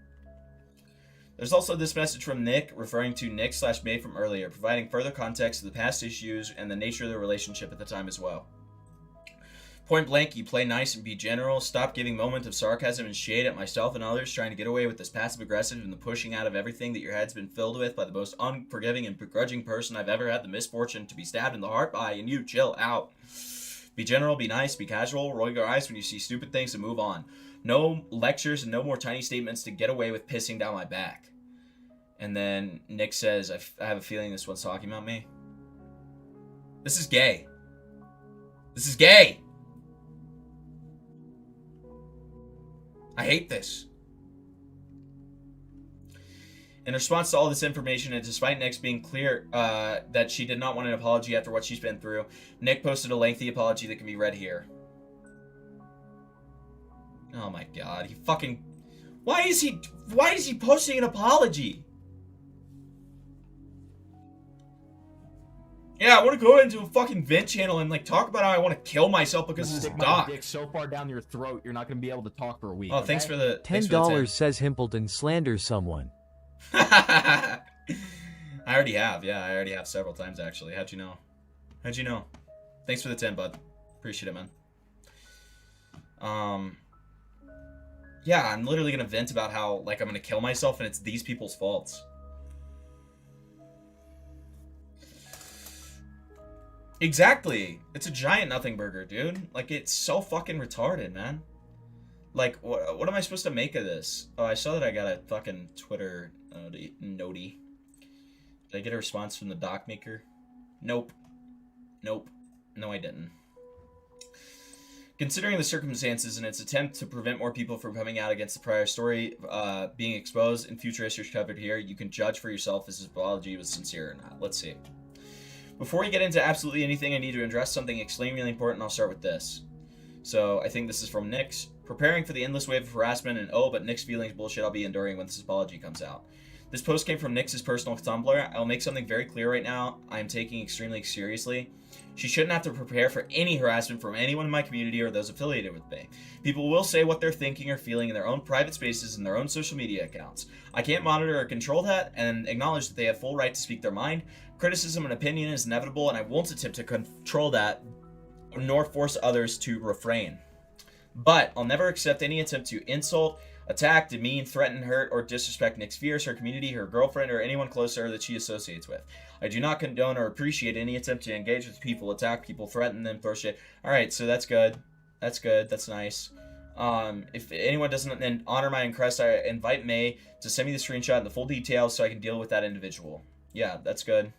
There's also this message from Nick, referring to Nick/May from earlier, providing further context to the past issues and the nature of the relationship at the time as well. Point blank, you play nice and be general. Stop giving moments of sarcasm and shade at myself and others, trying to get away with this passive-aggressive and the pushing out of everything that your head's been filled with by the most unforgiving and begrudging person I've ever had the misfortune to be stabbed in the heart by, and you chill out. Be general, be nice, be casual, roll your eyes when you see stupid things and move on. No lectures and no more tiny statements to get away with pissing down my back. And then Nick says, I have a feeling this one's talking about me. This is gay. This is gay. I hate this. In response to all this information, and despite Nick's being clear that she did not want an apology after what she's been through, Nick posted a lengthy apology that can be read here. Oh my god, he fucking... Why is he posting an apology? Yeah, I want to go into a fucking vent channel and, like, talk about how I want to kill myself because of this
Stick my
doc.
dick so far down your throat, you're not going to be able to talk for a week.
Oh,
okay?
thanks for the...
$10 says Himpleton slanders someone.
I already have. Yeah, I already have several times, actually. How'd you know? How'd you know? Thanks for the 10, bud. Appreciate it, man. Yeah, I'm literally going to vent about how, like, I'm going to kill myself and it's these people's faults. Exactly. It's a giant nothing burger, dude. Like, it's so fucking retarded, man. Like, what am I supposed to make of this? Oh, I saw that I got a fucking Twitter notey. Did I get a response from the doc maker? Nope. Nope. No, I didn't. Considering the circumstances in its attempt to prevent more people from coming out against the prior story being exposed and future issues covered here, you can judge for yourself if his apology was sincere or not. Let's see. Before we get into absolutely anything, I need to address something extremely important. I'll start with this. So I think this is from Nick's. Preparing for the endless wave of harassment and but Nick's feelings bullshit I'll be enduring when this apology comes out. This post came from Nick's personal Tumblr. I'll make something very clear right now. I am taking extremely seriously. She shouldn't have to prepare for any harassment from anyone in my community or those affiliated with me. People will say what they're thinking or feeling in their own private spaces and their own social media accounts. I can't monitor or control that and acknowledge that they have full right to speak their mind. Criticism and opinion is inevitable, and I won't attempt to control that nor force others to refrain. But I'll never accept any attempt to insult, attack, demean, threaten, hurt, or disrespect Nick's fears, her community, her girlfriend, or anyone close to her that she associates with. I do not condone or appreciate any attempt to engage with people, attack people, threaten them, throw shit. Alright, so that's good. That's good. That's nice. If anyone doesn't then honor my request, I invite May to send me the screenshot and the full details so I can deal with that individual. Yeah, that's good.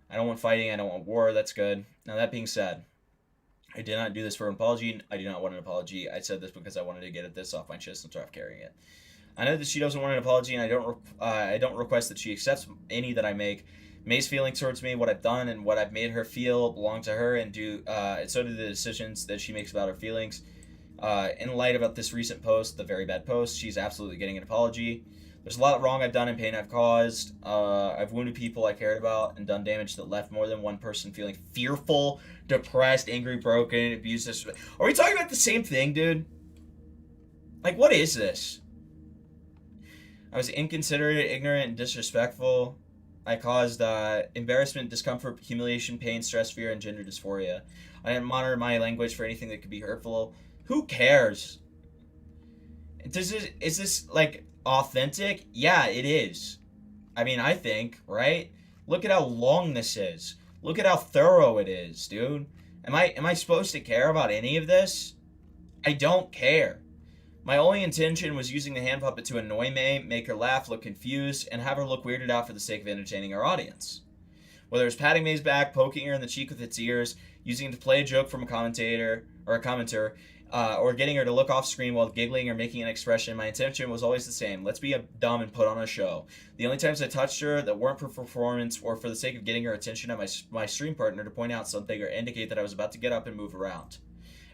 I don't want fighting. I don't want war. That's good. Now, that being said, I did not do this for an apology. I do not want an apology. I said this because I wanted to get this off my chest and start carrying it. I know that she doesn't want an apology, and I don't request that she accepts any that I make. May's feelings towards me, what I've done, and what I've made her feel belong to her, and so do the decisions that she makes about her feelings. In light about this recent post, the very bad post, she's absolutely getting an apology. There's a lot of wrong I've done and pain I've caused. I've wounded people I cared about and done damage that left more than one person feeling fearful, depressed, angry, broken, abused. Are we talking about the same thing, dude? Like, what is this? I was inconsiderate, ignorant, and disrespectful. I caused embarrassment, discomfort, humiliation, pain, stress, fear, and gender dysphoria. I didn't monitor my language for anything that could be hurtful. Who cares? Is this, like, authentic? Yeah, it is. I mean, I think, right? Look at how long this is. Look at how thorough it is, dude. Am I supposed to care about any of this? I don't care. My only intention was using the hand puppet to annoy May, make her laugh, look confused, and have her look weirded out for the sake of entertaining our audience. Whether it's patting May's back, poking her in the cheek with its ears, using it to play a joke from a commentator or a commenter, or getting her to look off screen while giggling or making an expression, my intention was always the same. Let's be dumb and put on a show. The only times I touched her that weren't for performance or for the sake of getting her attention at my stream partner to point out something or indicate that I was about to get up and move around.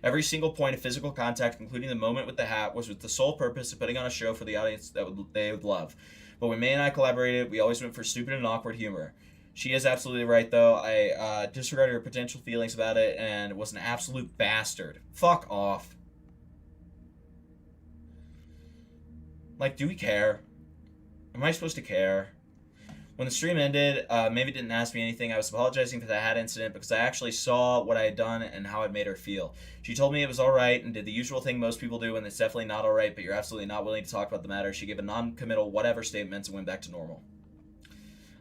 Every single point of physical contact, including the moment with the hat, was with the sole purpose of putting on a show for the audience that they would love. But when May and I collaborated, we always went for stupid and awkward humor. She is absolutely right, though. I disregarded her potential feelings about it and was an absolute bastard. Fuck off. Like, do we care? Am I supposed to care? When the stream ended, Maeve didn't ask me anything. I was apologizing for the hat incident because I actually saw what I had done and how it made her feel. She told me it was alright and did the usual thing most people do, and it's definitely not alright, but you're absolutely not willing to talk about the matter. She gave a non-committal whatever statement and went back to normal.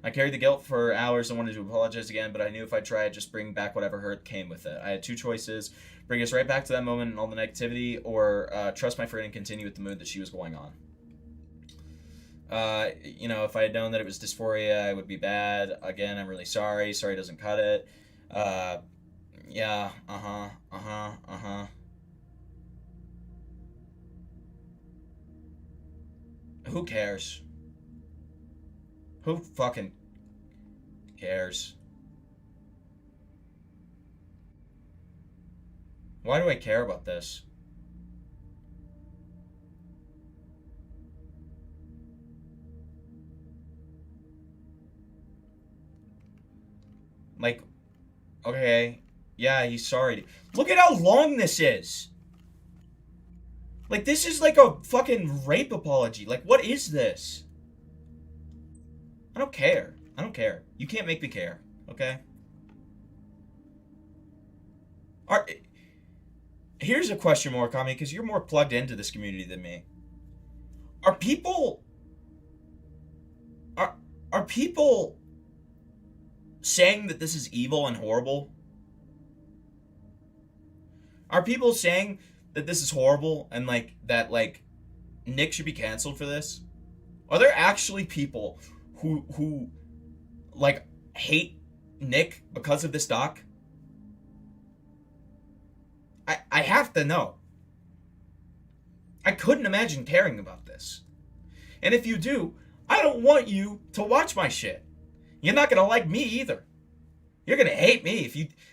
I carried the guilt for hours and wanted to apologize again, but I knew if I tried, just bring back whatever hurt came with it. I had two choices: bring us right back to that moment and all the negativity, or trust my friend and continue with the mood that she was going on. You know, if I had known that it was dysphoria, I would be bad. Again, I'm really sorry. Sorry doesn't cut it. Yeah, Who cares? Who fucking cares? Why do I care about this? Like, okay, yeah, he's sorry. Look at how long this is. Like, this is like a fucking rape apology. Like, what is this? I don't care. I don't care. You can't make me care, okay? Here's a question more, Kami, because you're more plugged into this community than me. Are people saying that this is evil and horrible? Are people saying that this is horrible and like that like Nick should be canceled for this? Are there actually people who like hate Nick because of this doc? I have to know. I couldn't imagine caring about this. And if you do, I don't want you to watch my shit. You're not gonna like me either. You're gonna hate me.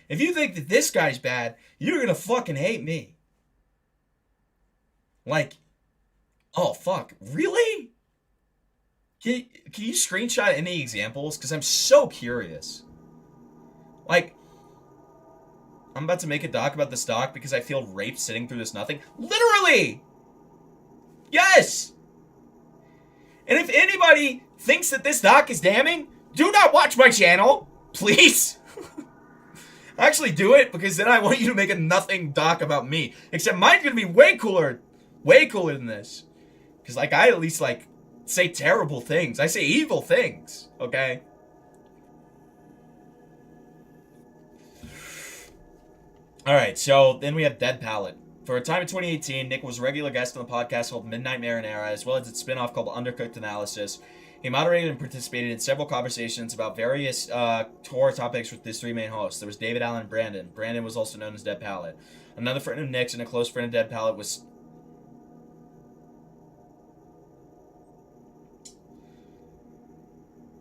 If you think that this guy's bad, you're gonna fucking hate me. Like, oh, fuck. Really? Can you screenshot any examples? Because I'm so curious. Like, I'm about to make a doc about this doc because I feel raped sitting through this nothing. Literally! Yes! And if anybody thinks that this doc is damning, do not watch my channel. Please. Actually do it, because then I want you to make a nothing doc about me. Except mine's gonna be way cooler. Way cooler than this. Because, like, I at least, like, say terrible things. I say evil things. Okay? Alright, so then we have Dead Palette. For a time in 2018, Nick was a regular guest on the podcast called Midnight Marinara, as well as its spin-off called Undercooked Analysis. He moderated and participated in several conversations about various tour topics with his three main hosts. There was David, Allen, and Brandon. Brandon was also known as Dead Palette. Another friend of Nick's and a close friend of Dead Palette was...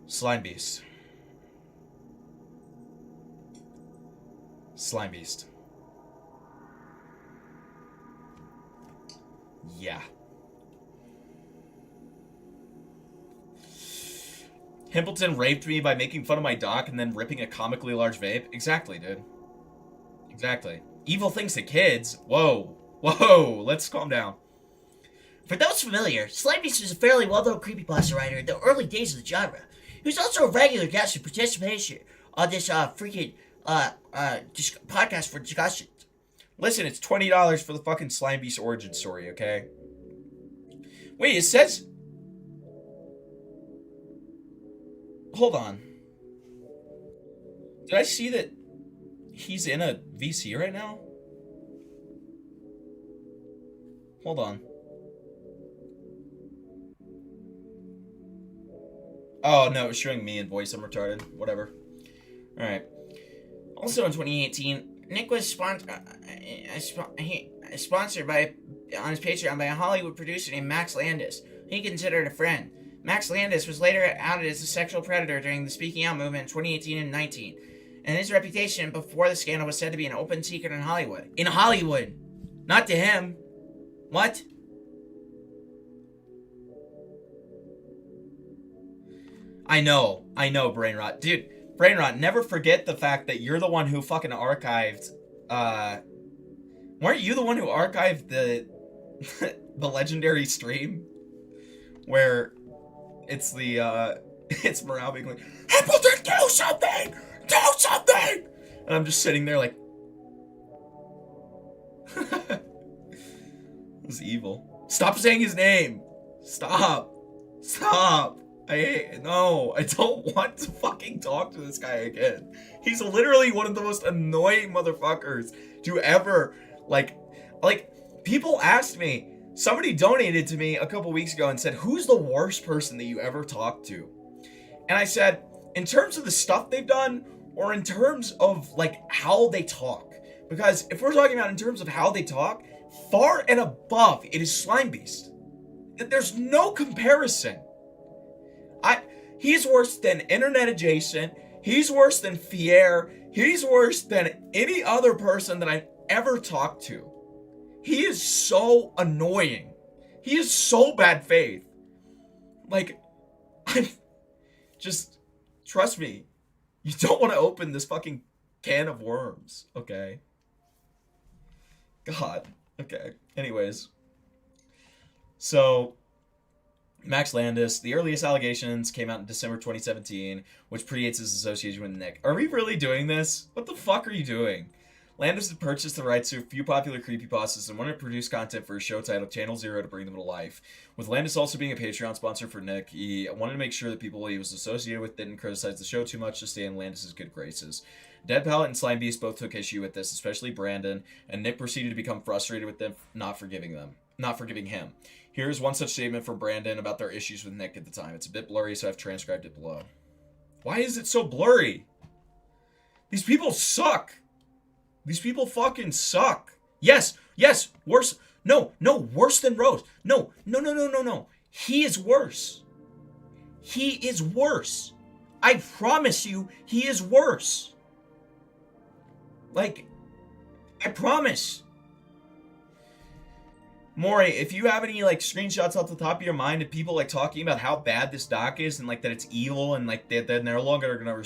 Slimebeast. Slimebeast. Yeah. Himpleton raped me by making fun of my doc and then ripping a comically large vape. Exactly, dude. Exactly. Evil things to kids. Whoa. Whoa. Let's calm down.
For those familiar, Slimebeast was a fairly well-known creepypasta writer in the early days of the genre. He was also a regular guest and participation on this podcast for discussions.
Listen, it's $20 for the fucking Slimebeast origin story, okay? Wait, it says... Hold on. Did I see that he's in a VC right now? Hold on. Oh, no, it's showing me in voice. I'm retarded. Whatever. Alright. Also in 2018, Nick was sponsored by on his Patreon by a Hollywood producer named Max Landis, who he considered a friend. Max Landis was later outed as a sexual predator during the Speaking Out movement in 2018 and 19, and his reputation before the scandal was said to be an open secret in Hollywood. In Hollywood! Not to him. What? I know, Brainrot. Dude, Brainrot, never forget the fact that you're the one who fucking archived, weren't you the one who archived the, the legendary stream? Where it's the, it's Morale being like, Himpleton, do something! Do something! And I'm just sitting there like... It was evil. Stop saying his name! Stop! Stop! No, I don't want to fucking talk to this guy again. He's literally one of the most annoying motherfuckers to ever, like, people asked me, somebody donated to me a couple weeks ago and said, who's the worst person that you ever talked to? And I said, in terms of the stuff they've done, or in terms of, like, how they talk. Because if we're talking about in terms of how they talk, far and above, it is Slimebeast. There's no comparison. He's worse than Internet Adjacent. He's worse than Fier. He's worse than any other person that I've ever talked to. He is so annoying. He is so bad faith. Like, just trust me. You don't want to open this fucking can of worms, okay? God. Okay. Anyways. So... Max Landis, the earliest allegations came out in December 2017, which predates his association with Nick. Are we really doing this? What the fuck are you doing? Landis had purchased the rights to a few popular creepypastas and wanted to produce content for a show titled Channel Zero to bring them to life. With Landis also being a Patreon sponsor for Nick, he wanted to make sure that people he was associated with didn't criticize the show too much to stay in Landis' good graces. Dead Palette and Slimebeast both took issue with this, especially Brandon, and Nick proceeded to become frustrated with them not forgiving him. Here's one such statement from Brandon about their issues with Nick at the time. It's a bit blurry, so I've transcribed it below. Why is it so blurry? These people suck. These people fucking suck. Yes, worse. No, worse than Rose. No. He is worse. He is worse. I promise you, he is worse. Like, I promise.
Maury, if you have any like screenshots off the top of your mind of people like talking about how bad this doc is and like that it's evil and like they're no longer gonna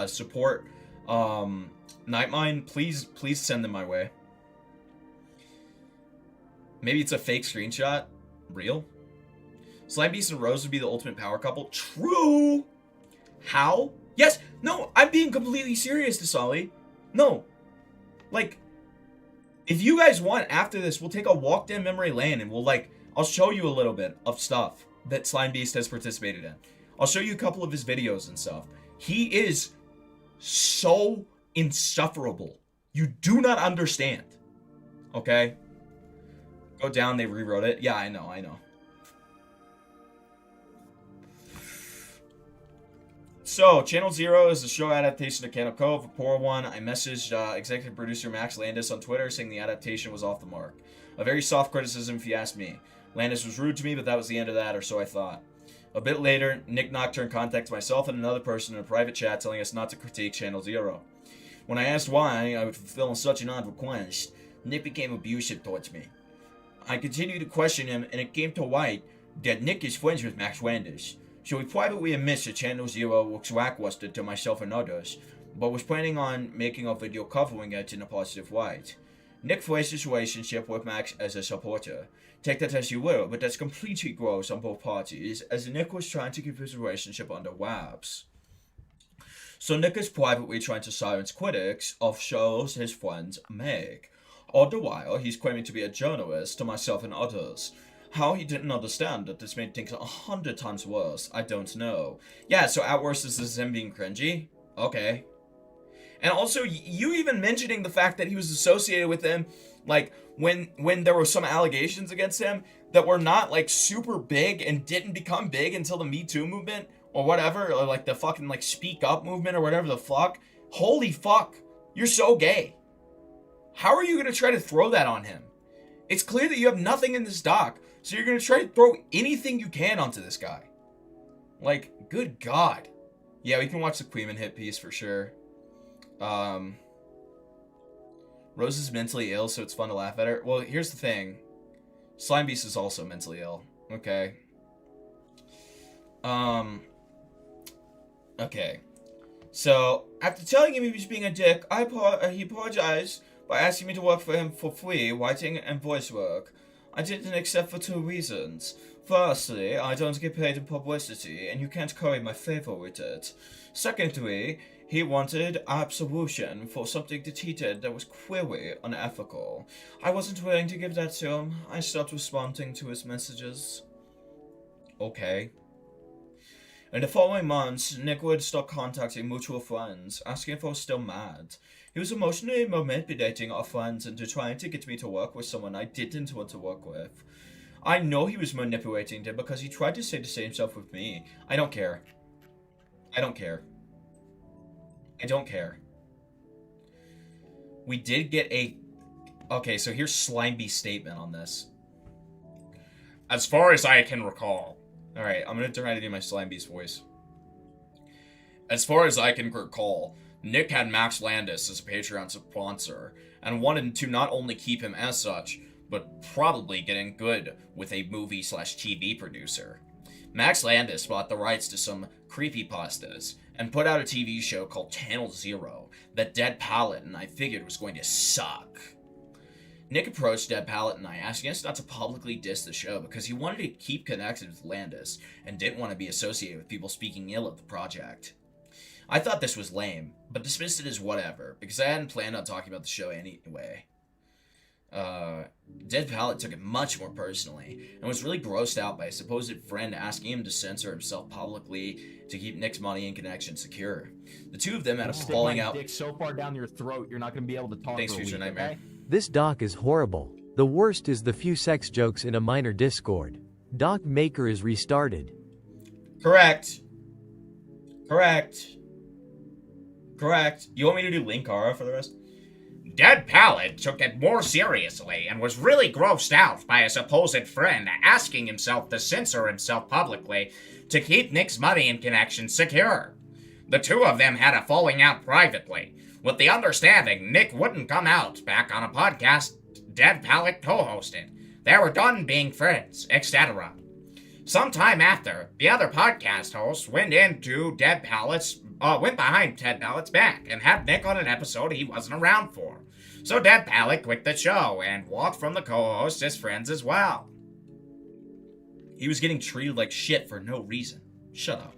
support Nightmind, please send them my way. Maybe it's a fake screenshot. Real? Slimebeast and Rose would be the ultimate power couple. True. How? Yes. No, I'm being completely serious, Dasali. No. Like, if you guys want, after this, we'll take a walk down memory lane and we'll, like, I'll show you a little bit of stuff that Slimebeast has participated in. I'll show you a couple of his videos and stuff. He is so insufferable. You do not understand. Okay? Go down, they rewrote it. Yeah, I know. So, Channel Zero is a show adaptation of Candle Cove, a poor one. I messaged executive producer Max Landis on Twitter saying the adaptation was off the mark. A very soft criticism if you ask me. Landis was rude to me, but that was the end of that, or so I thought. A bit later, Nick Nocturne contacted myself and another person in a private chat telling us not to critique Channel Zero. When I asked why I was fulfilling such an odd request, Nick became abusive towards me. I continued to question him, and it came to light that Nick is friends with Max Landis. So he privately admits that Channel Zero looks lackluster to myself and others, but was planning on making a video covering it in a positive light. Nick phrased his relationship with Max as a supporter. Take that as you will, but that's completely gross on both parties, as Nick was trying to keep his relationship under wraps. So Nick is privately trying to silence critics of shows his friends make. All the while, he's claiming to be a journalist to myself and others. How he didn't understand that this made things 100 times worse, I don't know. Yeah, so at worst this is him being cringy? Okay. And also, you even mentioning the fact that he was associated with him, like, when there were some allegations against him that were not, like, super big and didn't become big until the Me Too movement, or whatever, or, like, the fucking, like, Speak Up movement, or whatever the fuck. Holy fuck. You're so gay. How are you gonna try to throw that on him? It's clear that you have nothing in this doc, so you're gonna try to throw anything you can onto this guy. Like, good God. Yeah, we can watch the Queeman hit piece for sure. Rose is mentally ill, so it's fun to laugh at her. Well, here's the thing. Slimebeast is also mentally ill. Okay. Okay. So, after telling him he was being a dick, he apologized by asking me to work for him for free, writing and voice work. I didn't accept for 2 reasons. Firstly, I don't get paid in publicity, and you can't curry my favor with it. Secondly, he wanted absolution for something that he did that was clearly unethical. I wasn't willing to give that to him. I stopped responding to his messages. Okay. In the following months, Nick would start contacting mutual friends, asking if I was still mad. He was emotionally manipulating our friends into trying to get me to work with someone I didn't want to work with. I know he was manipulating them because he tried to say the same stuff with me. I don't care. I don't care. I don't care. We did get a... Okay, so here's Slimebeast's statement on this. As far as I can recall. Alright, I'm going to try to do my Slimebeast voice. As far as I can recall, Nick had Max Landis as a Patreon sponsor, and wanted to not only keep him as such, but probably getting good with a movie/TV producer. Max Landis bought the rights to some creepypastas, and put out a TV show called Channel Zero that Dead Palette and I figured was going to suck. Nick approached Dead Palette and I, asking us not to publicly diss the show because he wanted to keep connected with Landis and didn't want to be associated with people speaking ill of the project. I thought this was lame, but dismissed it as whatever, because I hadn't planned on talking about the show anyway. Dead Palette took it much more personally, and was really grossed out by a supposed friend asking him to censor himself publicly to keep Nick's money and connection secure. The two of them had a falling out.
Dick so far down your throat, you're not going to be able to talk.
Thanks, Future Nightmare.
Okay?
This doc is horrible. The worst is the few sex jokes in a minor Discord. Doc Maker is restarted.
Correct. Correct. Correct. You want me to do Linkara for the rest?
Dead Palette took it more seriously and was really grossed out by a supposed friend asking himself to censor himself publicly to keep Nick's money and connections secure. The two of them had a falling out privately, with the understanding Nick wouldn't come out back on a podcast Dead Palette co-hosted. They were done being friends, etc. Sometime after, the other podcast hosts went behind Dead Palette's back and had Nick on an episode he wasn't around for. So Dead Palette quit the show and walked from the co-hosts as friends as well.
He was getting treated like shit for no reason. Shut up.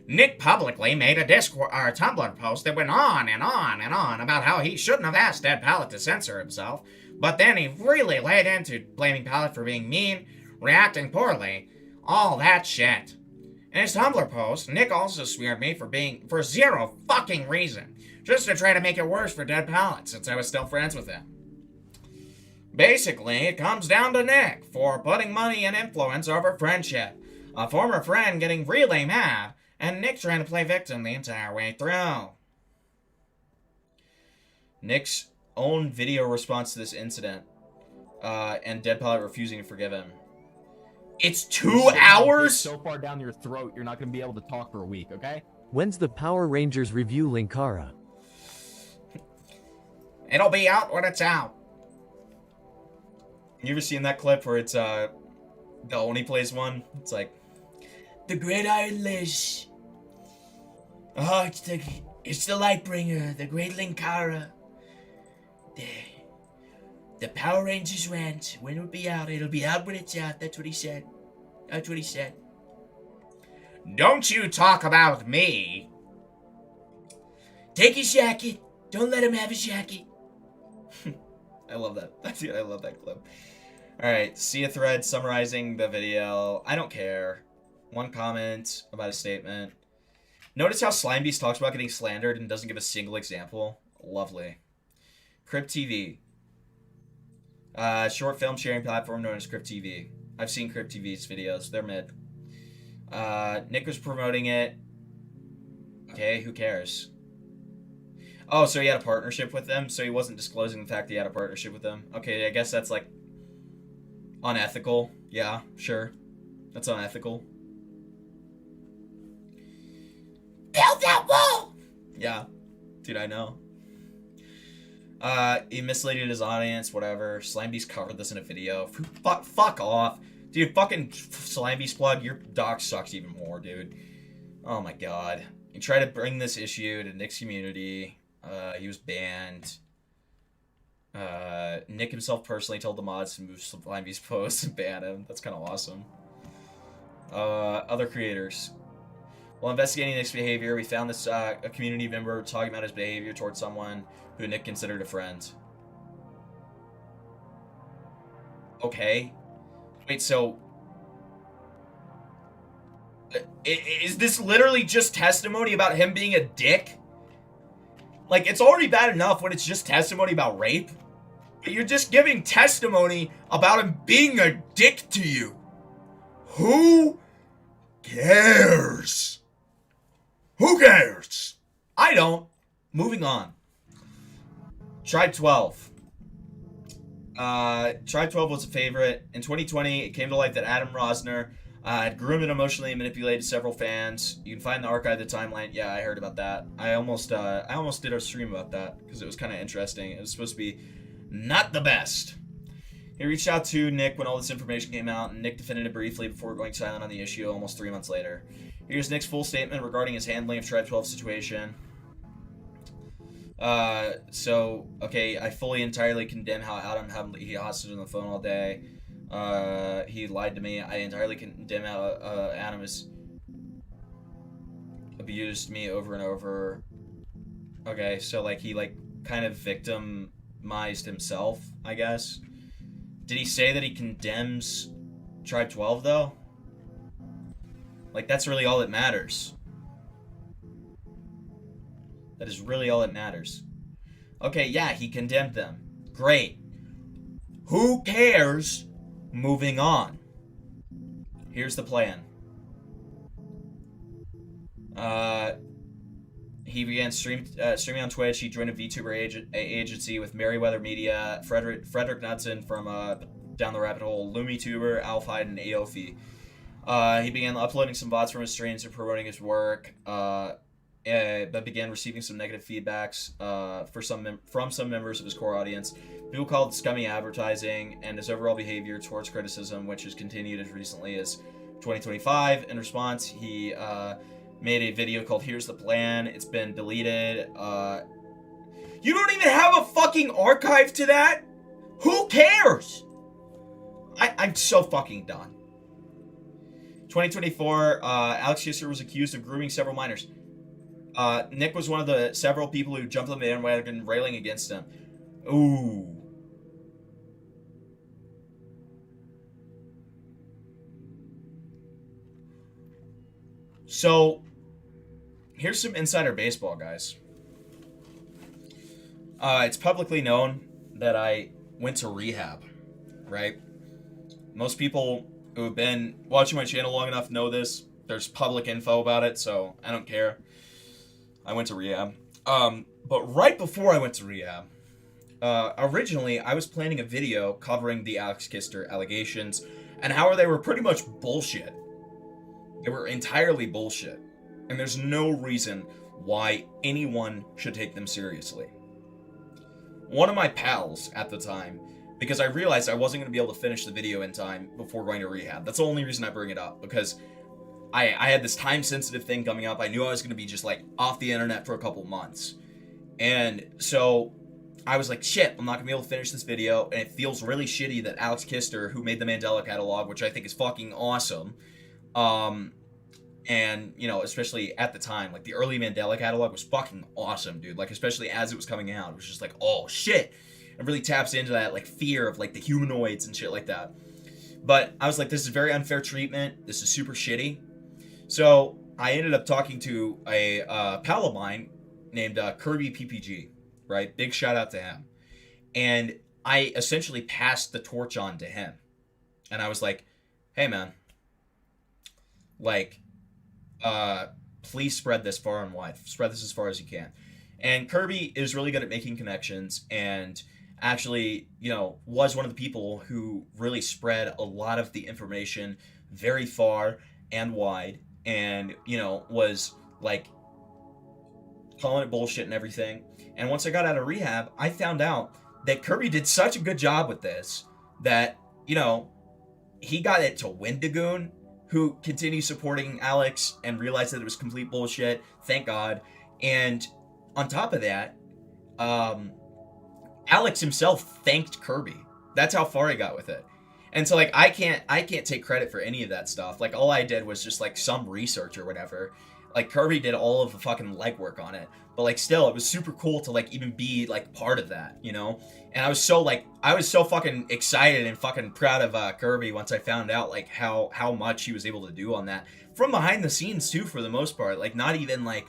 Nick publicly made a Discord or a Tumblr post that went on and on and on about how he shouldn't have asked Dead Palette to censor himself, but then he really laid into blaming Palette for being mean, reacting poorly, all that shit. In his Tumblr post, Nick also smeared me for zero fucking reason, just to try to make it worse for Dead Palette since I was still friends with him. Basically, it comes down to Nick for putting money and influence over friendship, a former friend getting really mad, and Nick trying to play victim the entire way through.
Nick's own video response to this incident, and Dead Palette refusing to forgive him. It's 2 hours?
So far down your throat, you're not going to be able to talk for a week, okay?
When's the Power Rangers review, Linkara?
It'll be out when it's out.
You ever seen that clip where it's, the Oni plays one? It's like, the Great Iron Lish. Oh, it's the Lightbringer, the Great Linkara. The Power Rangers rant. When it'll be out? It'll be out when it's out. That's what he said. That's what he said.
Don't you talk about me.
Take his jacket. Don't let him have his jacket. I love that. I love that clip. Alright, see a thread summarizing the video. I don't care. One comment about a statement. Notice how Slimebeast talks about getting slandered and doesn't give a single example. Lovely. Crypt TV. Short film sharing platform known as Crypt TV. I've seen Crypt TV's videos. They're mid. Nick was promoting it. Okay, who cares? Oh, so he had a partnership with them, so he wasn't disclosing the fact that he had a partnership with them. Okay, I guess that's, like, unethical. Yeah, sure. That's unethical. Build that wall! Yeah. Dude, I know. He misled his audience, whatever. Slimebeast covered this in a video. Fuck off. Dude, fucking Slimebeast plug, your doc sucks even more, dude. Oh my god. He tried to bring this issue to Nick's community. He was banned. Nick himself personally told the mods to move Slimebeast's posts and ban him. That's kind of awesome. Other creators. While investigating Nick's behavior, we found this a community member talking about his behavior towards someone who Nick considered a friend. Okay. Wait, so... Is this literally just testimony about him being a dick? Like, it's already bad enough when it's just testimony about rape. But you're just giving testimony about him being a dick to you. Who cares? Who cares? I don't. Moving on. Tribe 12. Tribe 12 was a favorite. In 2020, it came to light that Adam Rosner had groomed and emotionally manipulated several fans. You can find the archive, the timeline. Yeah, I heard about that. I almost did a stream about that because it was kind of interesting. It was supposed to be not the best. He reached out to Nick when all this information came out, and Nick defended it briefly before going silent on the issue almost 3 months later. Here's Nick's full statement regarding his handling of Tribe 12's situation. Okay, I fully entirely condemn how Adam he hostage on the phone all day. He lied to me. I entirely condemn how Adam has abused me over and over. Okay, so like he like kind of victimized himself, I guess. Did he say that he condemns Tribe 12 though? Like that's really all that matters. That is really all that matters. Okay, yeah, he condemned them. Great. Who cares? Moving on. Here's the plan. He began streaming on Twitch. He joined a VTuber agency with Merryweather Media, Frederick Knudsen from Down the Rabbit Hole, LumiTuber, Alphide, and Aofi. He began uploading some VODs from his streams and promoting his work. but began receiving some negative feedbacks from some members of his core audience. People called scummy advertising and his overall behavior towards criticism, which has continued as recently as 2025. In response, he made a video called "Here's the Plan." It's been deleted. You don't even have a fucking archive to that? Who cares? I'm so fucking done. 2024, Alex Kisser was accused of grooming several minors. Nick was one of the several people who jumped on the bandwagon railing against him. Ooh. So, here's some insider baseball, guys. It's publicly known that I went to rehab, right? Most people who have been watching my channel long enough know this. There's public info about it, so I don't care. I went to rehab. But right before I went to rehab, originally I was planning a video covering the Alex Kister allegations and how they were pretty much bullshit. They were entirely bullshit. And there's no reason why anyone should take them seriously. One of my pals at the time, because I realized I wasn't going to be able to finish the video in time before going to rehab. That's the only reason I bring it up, because I had this time-sensitive thing coming up. I knew I was going to be just, like, off the internet for a couple months. And so I was like, shit, I'm not going to be able to finish this video, and it feels really shitty that Alex Kister, who made the Mandela catalog, which I think is fucking awesome, and, you know, especially at the time, like, the early Mandela catalog was fucking awesome, dude. Like, especially as it was coming out, it was just like, oh, shit. It really taps into that, like, fear of, like, the humanoids and shit like that. But I was like, this is very unfair treatment. This is super shitty. So I ended up talking to a pal of mine named Kirby PPG, right? Big shout out to him. And I essentially passed the torch on to him. And I was like, hey, man, like, please spread this far and wide. Spread this as far as you can. And Kirby is really good at making connections and actually, you know, was one of the people who really spread a lot of the information very far and wide, and, you know, was like calling it bullshit and everything. And once I got out of rehab, I found out that Kirby did such a good job with this that, you know, he got it to Wendigoon, who continues supporting Alex and realized that it was complete bullshit. Thank God. And on top of that, Alex himself thanked Kirby. That's how far he got with it. And so, like, I can't take credit for any of that stuff. Like, all I did was just, like, some research or whatever. Like, Kirby did all of the fucking legwork on it. But, like, still, it was super cool to, like, even be, like, part of that, you know? And I was so fucking excited and fucking proud of Kirby once I found out, like, how much he was able to do on that. From behind the scenes, too, for the most part. Like, not even, like,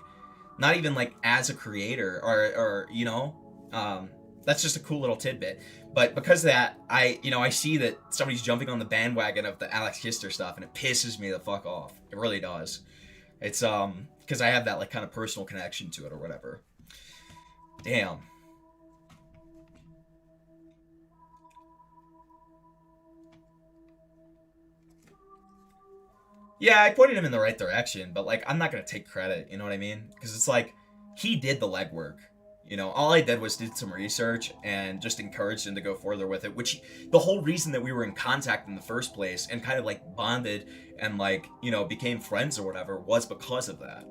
as a creator or you know? That's just a cool little tidbit. But because of that, I see that somebody's jumping on the bandwagon of the Alex Kister stuff, and it pisses me the fuck off. It really does. It's, because I have that, like, kind of personal connection to it or whatever. Damn. Yeah, I pointed him in the right direction, but, like, I'm not gonna take credit, you know what I mean? Because it's like, he did the legwork. You know, all I did was did some research and just encouraged him to go further with it, which the whole reason that we were in contact in the first place and kind of like bonded and like, you know, became friends or whatever was because of that.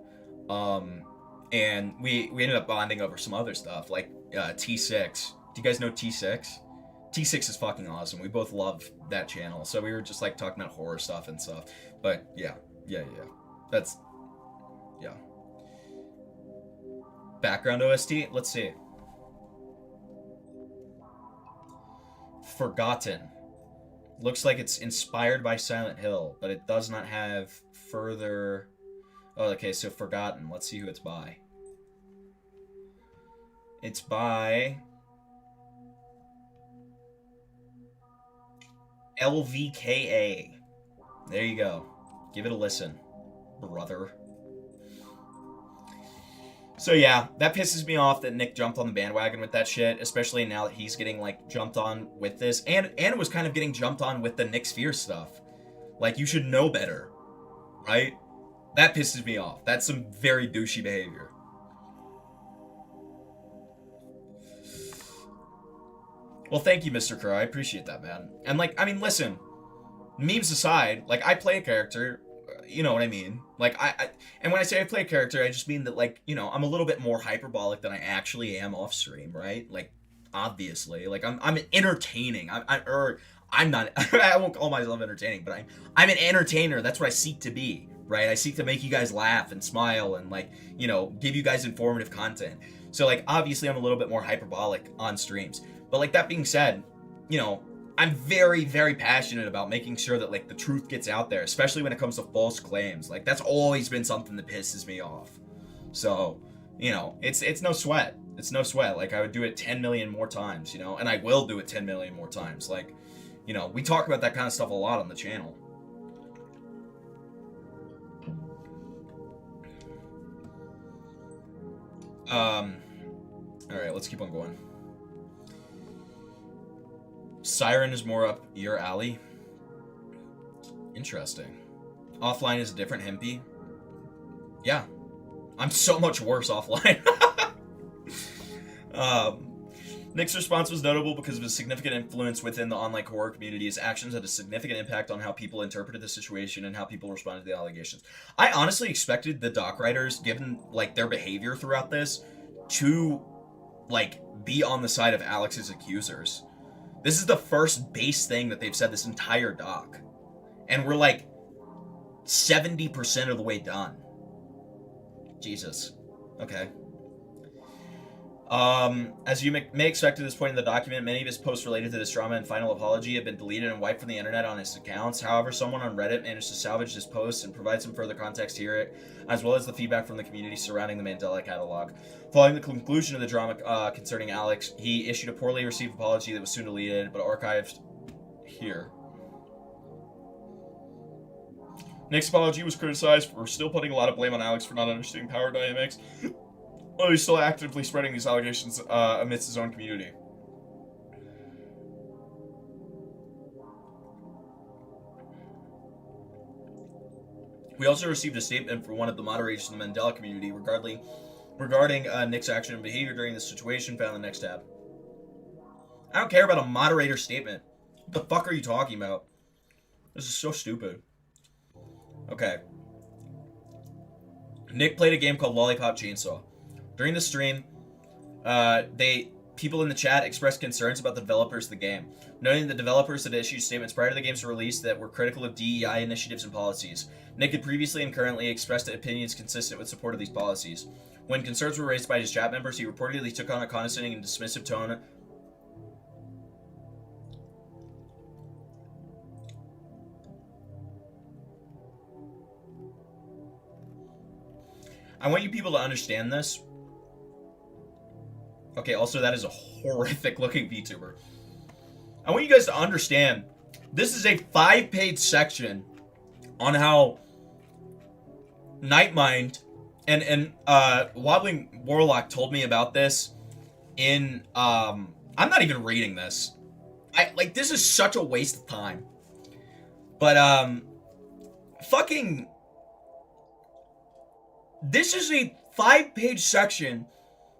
And we ended up bonding over some other stuff like T6. Do you guys know T6? T6 is fucking awesome. We both love that channel. So we were just like talking about horror stuff and stuff. But yeah. That's, yeah. Background OST? Let's see. Forgotten. Looks like it's inspired by Silent Hill, but it does not have further... Oh, okay, so Forgotten. Let's see who it's by. It's by... LVKA. There you go. Give it a listen, brother. So yeah, that pisses me off that Nick jumped on the bandwagon with that shit, especially now that he's getting, like, jumped on with this. And it was kind of getting jumped on with the Nick Sphere stuff. Like, you should know better, right? That pisses me off. That's some very douchey behavior. Well, thank you, Mr. Crow. I appreciate that, man. And, like, I mean, listen, memes aside, like, I play a character, you know what I mean? Like, and when I say I play a character, I just mean that, like, you know, I'm a little bit more hyperbolic than I actually am off stream, right? Like, obviously. Like, I'm entertaining. I'm not, I won't call myself entertaining, but I'm an entertainer. That's what I seek to be, right? I seek to make you guys laugh and smile and, like, you know, give you guys informative content. So, like, obviously I'm a little bit more hyperbolic on streams. But, like, that being said, you know, I'm very, very passionate about making sure that, like, the truth gets out there, especially when it comes to false claims. Like, that's always been something that pisses me off. So, you know, it's no sweat. It's no sweat. Like, I would do it 10 million more times, you know, and I will do it 10 million more times. Like, you know, we talk about that kind of stuff a lot on the channel. Alright, let's keep on going. Siren is more up your alley. Interesting. Offline is a different Hempy. Yeah. I'm so much worse offline. Nick's response was notable because of his significant influence within the online horror community. His actions had a significant impact on how people interpreted the situation and how people responded to the allegations. I honestly expected the doc writers, given, like, their behavior throughout this, to, like, be on the side of Alex's accusers. This is the first base thing that they've said this entire doc. And we're, like, 70% of the way done. Jesus. Okay. As you may expect at this point in the document, many of his posts related to this drama and final apology have been deleted and wiped from the internet on his accounts. However, someone on Reddit managed to salvage this post and provide some further context here, as well as the feedback from the community surrounding the Mandela catalog. Following the conclusion of the drama concerning Alex, he issued a poorly received apology that was soon deleted, but archived here. Nick's apology was criticized for still putting a lot of blame on Alex for not understanding power dynamics. Well, he's still actively spreading these allegations amidst his own community. We also received a statement from one of the moderators in the Mandela community regarding Nick's action and behavior during this situation, found in the next tab. I don't care about a moderator statement. What the fuck are you talking about? This is so stupid. Okay. Nick played a game called Lollipop Chainsaw. During the stream, people in the chat expressed concerns about the developers of the game, noting the developers had issued statements prior to the game's release that were critical of DEI initiatives and policies. Nick had previously and currently expressed opinions consistent with support of these policies. When concerns were raised by his chat members, he reportedly took on a condescending and dismissive tone. I want you people to understand this. Okay, also that is a horrific looking VTuber. I want you guys to understand, this is a 5-page section on how Nightmind and Wobbling Warlock told me about this in, I'm not even reading this. This is such a waste of time. But, fucking, this is a 5-page section.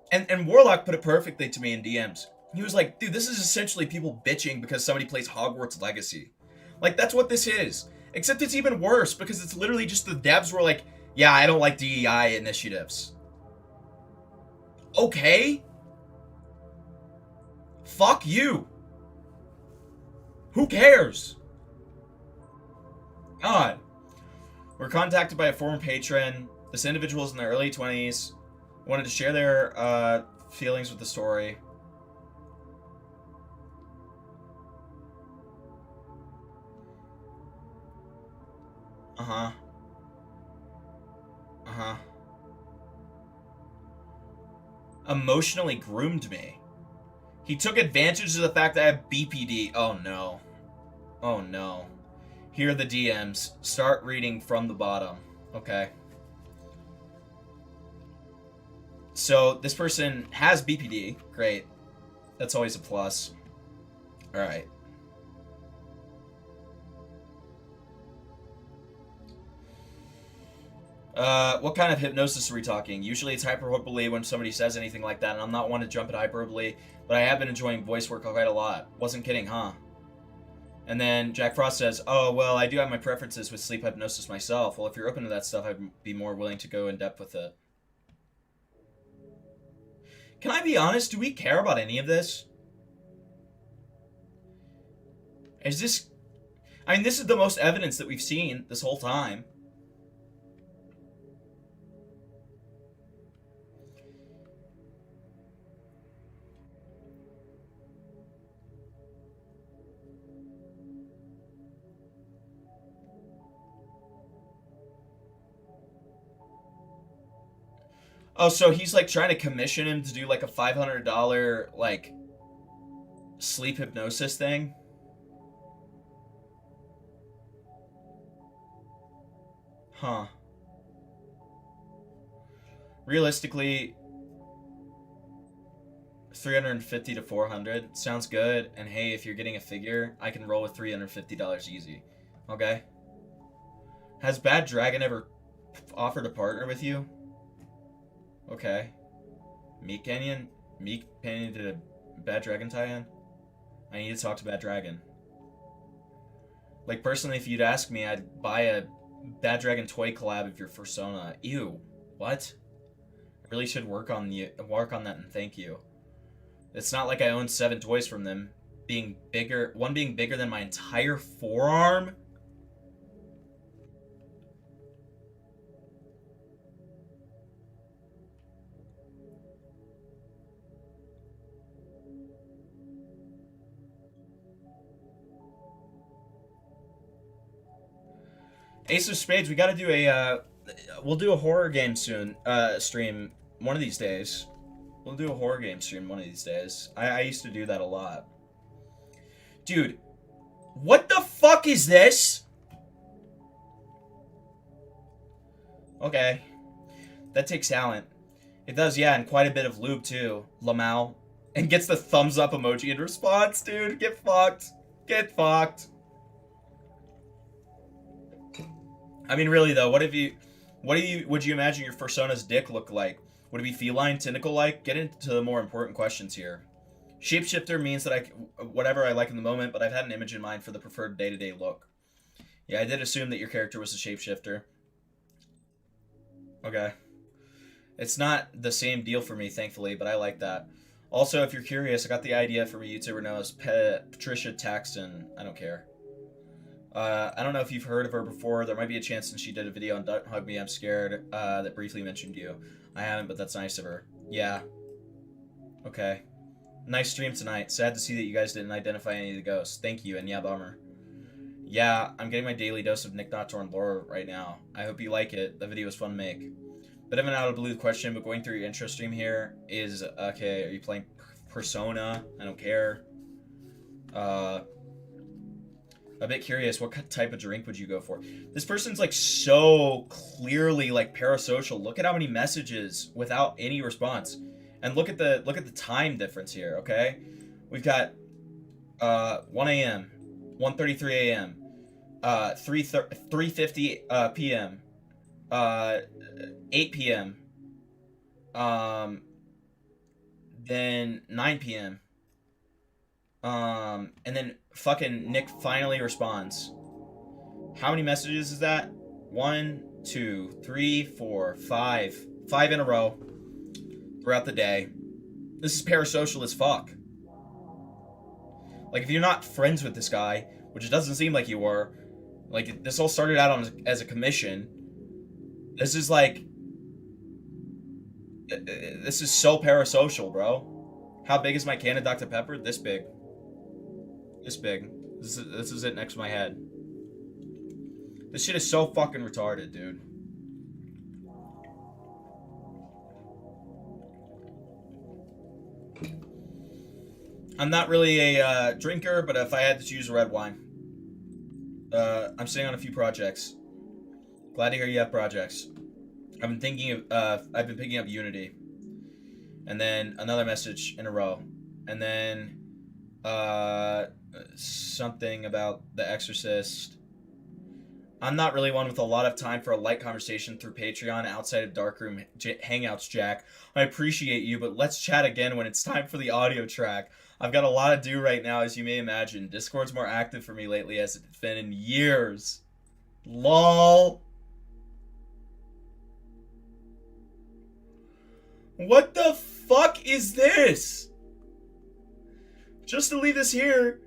And Warlock put it perfectly to me in DMs. He was like, dude, this is essentially people bitching because somebody plays Hogwarts Legacy. Like, that's what this is. Except it's even worse because it's literally just the devs were like, yeah, I don't like DEI initiatives. Okay. Fuck you. Who cares? God. We're contacted by a former patron. This individual is in their early 20s. Wanted to share their feelings with the story. Emotionally groomed me. He took advantage of the fact that I have BPD. Oh no. Oh no. Here are the DMs. Start reading from the bottom. Okay. So this person has BPD. Great. That's always a plus. Alright. What kind of hypnosis are we talking? Usually it's hyperbole when somebody says anything like that, and I'm not one to jump at hyperbole, but I have been enjoying voice work quite a lot. Wasn't kidding, huh? And then Jack Frost says, oh, well, I do have my preferences with sleep hypnosis myself. Well, if you're open to that stuff, I'd be more willing to go in depth with it. Can I be honest? Do we care about any of this? Is this... I mean, this is the most evidence that we've seen this whole time. Oh, so he's like trying to commission him to do like a $500 like sleep hypnosis thing? Huh. Realistically, 350 to 400 sounds good. And hey, if you're getting a figure, I can roll with $350 easy. Okay. Has Bad Dragon ever offered to partner with you? Okay. Meat Canyon did a Bad Dragon tie-in? I need to talk to Bad Dragon. Like, personally, if you'd ask me, I'd buy a Bad Dragon toy collab of your persona. Ew. What? I really should work on that and thank you. It's not like I own 7 toys from them. One being bigger than my entire forearm? Ace of Spades, we gotta do a, we'll do a horror game soon, stream one of these days. We'll do a horror game stream one of these days. I used to do that a lot. Dude, what the fuck is this? Okay. That takes talent. It does, yeah, and quite a bit of lube too. Lamau. And gets the thumbs up emoji in response, dude. Get fucked. Get fucked. I mean, really though, would you imagine your persona's dick look like? Would it be feline, tentacle-like? Get into the more important questions here. Shapeshifter means that whatever I like in the moment, but I've had an image in mind for the preferred day-to-day look. Yeah, I did assume that your character was a shapeshifter. Okay. It's not the same deal for me, thankfully, but I like that. Also, if you're curious, I got the idea from a YouTuber known as Patricia Taxton. I don't care. I don't know if you've heard of her before. There might be a chance since she did a video on Don't Hug Me, I'm Scared that briefly mentioned you. I haven't, but that's nice of her. Yeah. Okay. Nice stream tonight. Sad to see that you guys didn't identify any of the ghosts. Thank you, and yeah, bummer. Yeah, I'm getting my daily dose of Nick Nocturne lore right now. I hope you like it. The video was fun to make. Bit of an out of the blue question, but going through your intro stream here is, okay, are you playing Persona? I don't care. A bit curious, what type of drink would you go for? This person's like so clearly like parasocial. Look at how many messages without any response. And look at the time difference here, okay? We've got 1 a.m., 1:33 a.m., 3:50 p.m., 8 p.m., then 9 p.m., and then fucking Nick finally responds. How many messages is that? 1, 2, 3, 4, 5. 5 in a row throughout the day. This is parasocial as fuck. Like, if you're not friends with this guy, which it doesn't seem like you were, like, this all started out as a commission. This is like... This is so parasocial, bro. How big is my can of Dr. Pepper? This big. This big. This is it next to my head. This shit is so fucking retarded, dude. I'm not really a drinker, but if I had to choose a red wine. I'm sitting on a few projects. Glad to hear you have projects. I've been picking up Unity. And then another message in a row. And then something about The Exorcist. I'm not really one with a lot of time for a light conversation through Patreon outside of Darkroom Hangouts, Jack. I appreciate you, but let's chat again when it's time for the audio track. I've got a lot to do right now, as you may imagine. Discord's more active for me lately as it's been in years. LOL. What the fuck is this? Just to leave this here,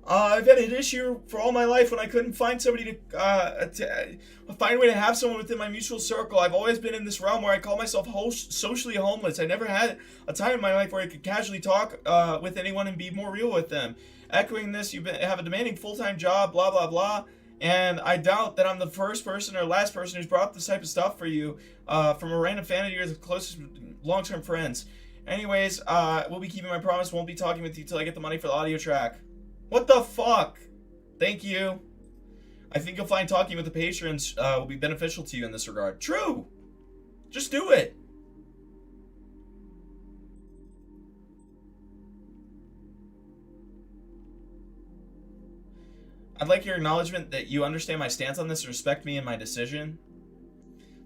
I've had an issue for all my life when I couldn't find somebody to find a way to have someone within my mutual circle. I've always been in this realm where I call myself socially homeless. I never had a time in my life where I could casually talk with anyone and be more real with them. Echoing this, you have a demanding full-time job, blah, blah, blah. And I doubt that I'm the first person or last person who's brought this type of stuff for you from a random fan of yours, the closest long-term friends. Anyways, we'll be keeping my promise. Won't be talking with you till I get the money for the audio track. What the fuck? Thank you. I think you'll find talking with the patrons will be beneficial to you in this regard. True. Just do it. I'd like your acknowledgement that you understand my stance on this and respect me and my decision.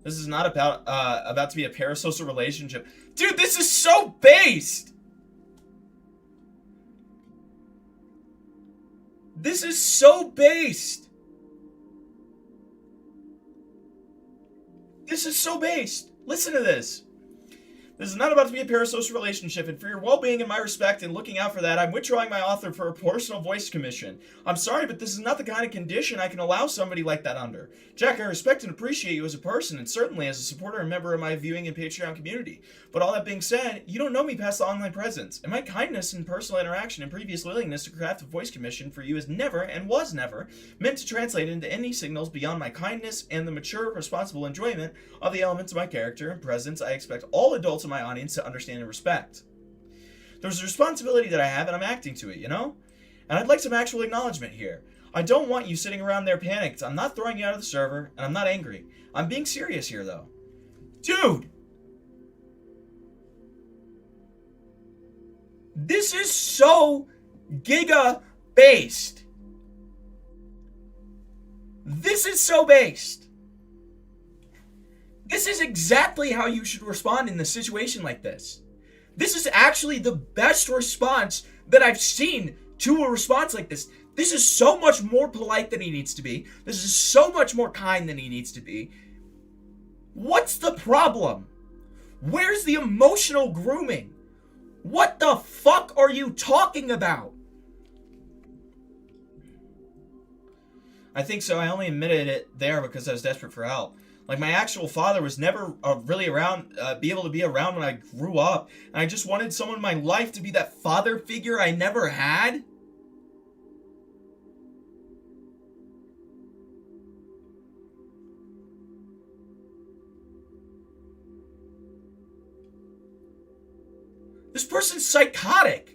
This is not about to be a parasocial relationship. Dude, this is so based! This is so based! This is so based! Listen to this. This is not about to be a parasocial relationship, and for your well-being and my respect and looking out for that, I'm withdrawing my offer for a personal voice commission. I'm sorry, but this is not the kind of condition I can allow somebody like that under. Jack, I respect and appreciate you as a person, and certainly as a supporter and member of my viewing and Patreon community. But all that being said, you don't know me past the online presence, and my kindness and personal interaction and previous willingness to craft a voice commission for you is never, and was never, meant to translate into any signals beyond my kindness and the mature, responsible enjoyment of the elements of my character and presence I expect all adults in my audience to understand and respect. There's a responsibility that I have, and I'm acting to it, you know? And I'd like some actual acknowledgement here. I don't want you sitting around there panicked. I'm not throwing you out of the server, and I'm not angry. I'm being serious here, though. Dude! This is so giga-based. This is so based. This is exactly how you should respond in a situation like this. This is actually the best response that I've seen to a response like this. This is so much more polite than he needs to be. This is so much more kind than he needs to be. What's the problem? Where's the emotional grooming? What the fuck are you talking about? I think so. I only admitted it there because I was desperate for help. Like, my actual father was never really around, be able to be around when I grew up. And I just wanted someone in my life to be that father figure I never had. This person's psychotic.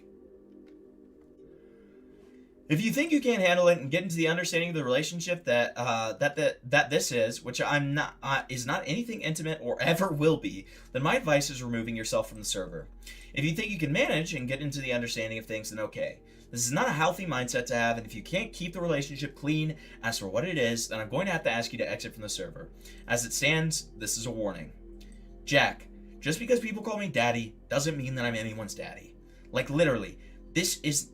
If you think you can't handle it and get into the understanding of the relationship that this is, which I'm not, is not anything intimate or ever will be, then my advice is removing yourself from the server. If you think you can manage and get into the understanding of things, then okay. This is not a healthy mindset to have, and if you can't keep the relationship clean as for what it is, then I'm going to have to ask you to exit from the server. As it stands, this is a warning. Jack, just because people call me daddy doesn't mean that I'm anyone's daddy. Like, literally, this is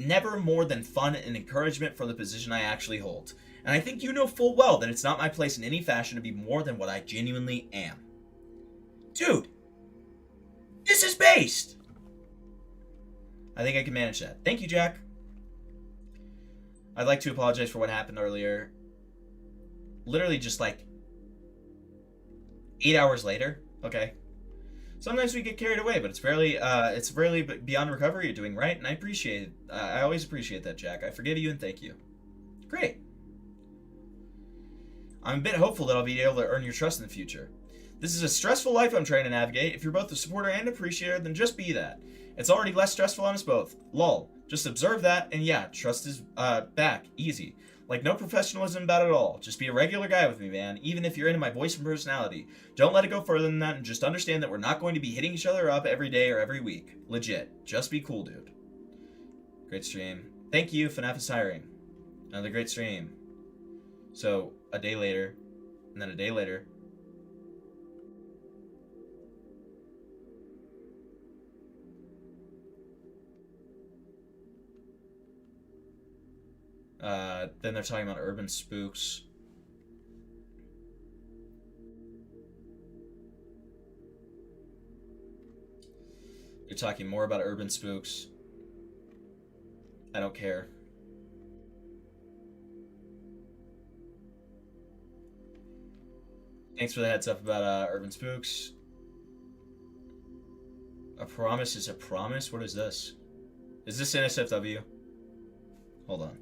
never more than fun and encouragement for the position I actually hold. And I think you know full well that it's not my place in any fashion to be more than what I genuinely am. Dude, this is based. I think I can manage that. Thank you, Jack. I'd like to apologize for what happened earlier. Literally just like 8 hours later. Okay. Sometimes we get carried away, but it's fairly beyond recovery. You're doing right, and I appreciate it. I always appreciate that, Jack. I forgive you and thank you. Great. I'm a bit hopeful that I'll be able to earn your trust in the future. This is a stressful life I'm trying to navigate. If you're both a supporter and appreciator, then just be that. It's already less stressful on us both. Lol. Just observe that, and yeah, trust is back. Easy. Like, no professionalism about it at all. Just be a regular guy with me, man, even if you're into my voice and personality. Don't let it go further than that, and just understand that we're not going to be hitting each other up every day or every week. Legit. Just be cool, dude. Great stream. Thank you, FNAF is hiring. Another great stream. So, a day later, and then a day later. Then they're talking about urban spooks. You're talking more about urban spooks. I don't care. Thanks for the heads up about urban spooks. A promise is a promise? What is this? Is this NSFW? Hold on.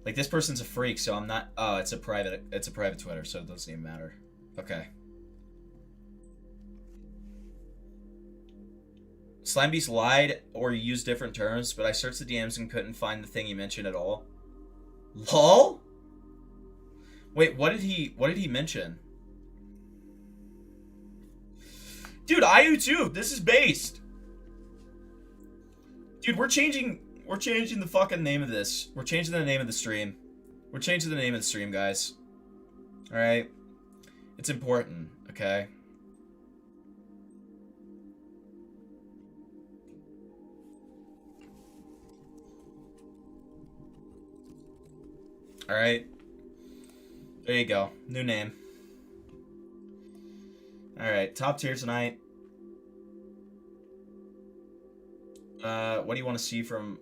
Like, this person's a freak, so I'm not... Oh, it's a private Twitter, so it doesn't even matter. Okay. Slimebeast lied or used different terms, but I searched the DMs and couldn't find the thing he mentioned at all. LOL? Wait, what did he mention? Dude, I do too. This is based. Dude, we're changing the fucking name of this. We're changing the name of the stream. We're changing the name of the stream, guys. Alright? It's important, okay? Alright. There you go. New name. Alright, top tier tonight. What do you want to see from...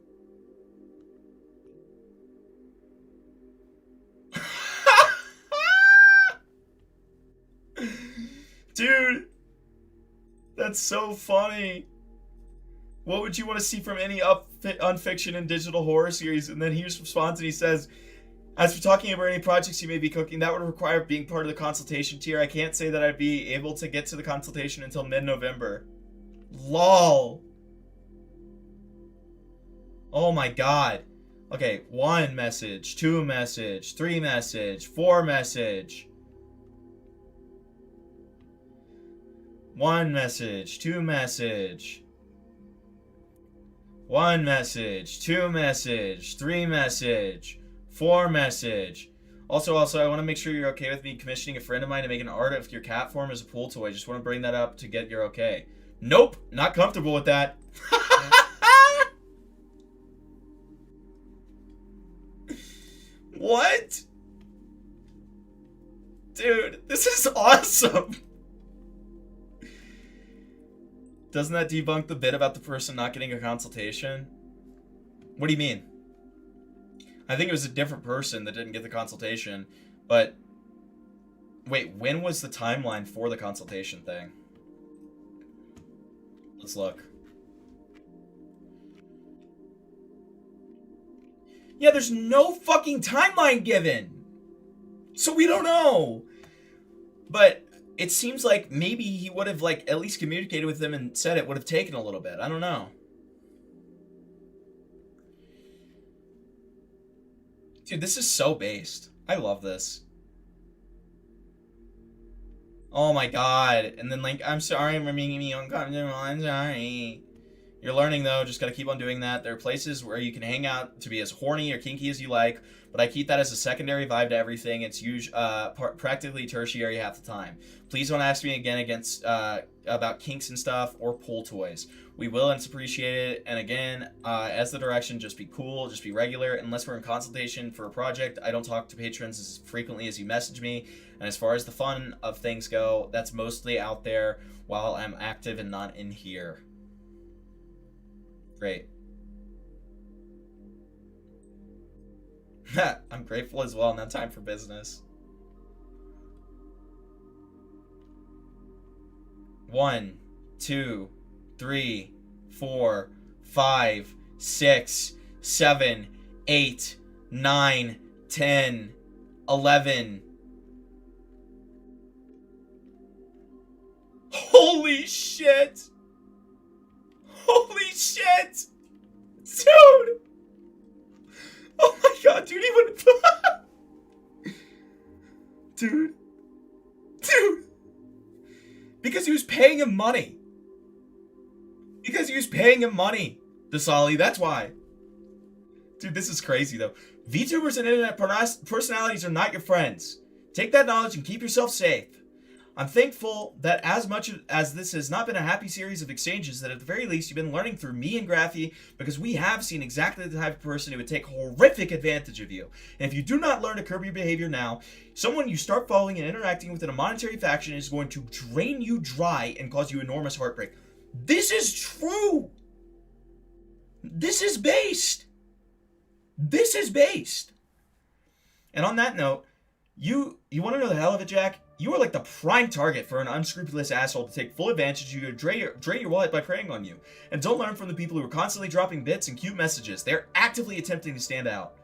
Dude! That's so funny. What would you want to see from any unfiction and digital horror series? And then he responds and he says, as for talking about any projects you may be cooking, that would require being part of the consultation tier. I can't say that I'd be able to get to the consultation until mid-November. LOL. Oh my god. Okay, 1 message, 2 message, 3 message, 4 message. 1 message, 2 message. 1 message, 2 message, 3 message. 4 message. Also, I want to make sure you're okay with me commissioning a friend of mine to make an art of your cat form as a pool toy. Just want to bring that up to get your okay. Nope, not comfortable with that. What? Dude, this is awesome. Doesn't that debunk the bit about the person not getting a consultation? What do you mean? I think it was a different person that didn't get the consultation, but... Wait, when was the timeline for the consultation thing? Let's look. Yeah, there's no fucking timeline given! So we don't know! But it seems like maybe he would have, like, at least communicated with them and said it would have taken a little bit. I don't know. Dude, this is so based. I love this. Oh my god. And then, like, I'm sorry for making me uncomfortable. I'm sorry. You're learning, though. Just gotta keep on doing that. There are places where you can hang out to be as horny or kinky as you like, but I keep that as a secondary vibe to everything. It's practically tertiary half the time. Please don't ask me again about kinks and stuff or pool toys. We will, and it's appreciated. And again, as the direction, just be cool, just be regular. Unless we're in consultation for a project, I don't talk to patrons as frequently as you message me. And as far as the fun of things go, that's mostly out there while I'm active and not in here. Great. I'm grateful as well. Now time for business. 1, 2, 3, 4, 5, 6, 7, 8, 9, 10, 11. Holy shit! Holy shit! Dude! Oh my god, dude, he would... Dude. Dude! Because he was paying him money. Because he was paying him money, Dasali, that's why. Dude, this is crazy, though. VTubers and internet personalities are not your friends. Take that knowledge and keep yourself safe. I'm thankful that as much as this has not been a happy series of exchanges, that at the very least you've been learning through me and Graphy, because we have seen exactly the type of person who would take horrific advantage of you. And if you do not learn to curb your behavior now, someone you start following and interacting with in a monetary faction is going to drain you dry and cause you enormous heartbreak. This is true. This is based. This is based. And on that note, you want to know the hell of it, Jack? You are like the prime target for an unscrupulous asshole to take full advantage of you to drain your wallet by preying on you. And don't learn from the people who are constantly dropping bits and cute messages. They're actively attempting to stand out.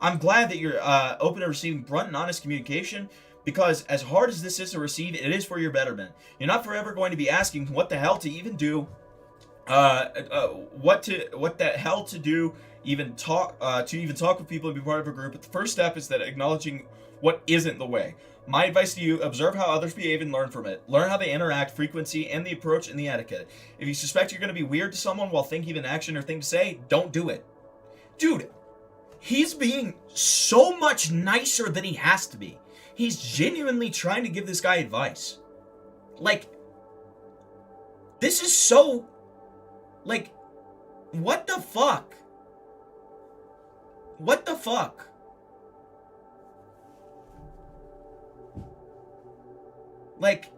I'm glad that you're open to receiving blunt and honest communication, because as hard as this is to receive, it is for your betterment. You're not forever going to be asking what the hell to even do, what the hell to do, even talk with people and be part of a group. But the first step is that acknowledging what isn't the way. My advice to you, observe how others behave and learn from it. Learn how they interact, frequency, and the approach and the etiquette. If you suspect you're going to be weird to someone while thinking of an action or thing to say, don't do it. Dude, he's being so much nicer than he has to be. He's genuinely trying to give this guy advice. Like, this is so... Like, what the fuck? What the fuck? Like,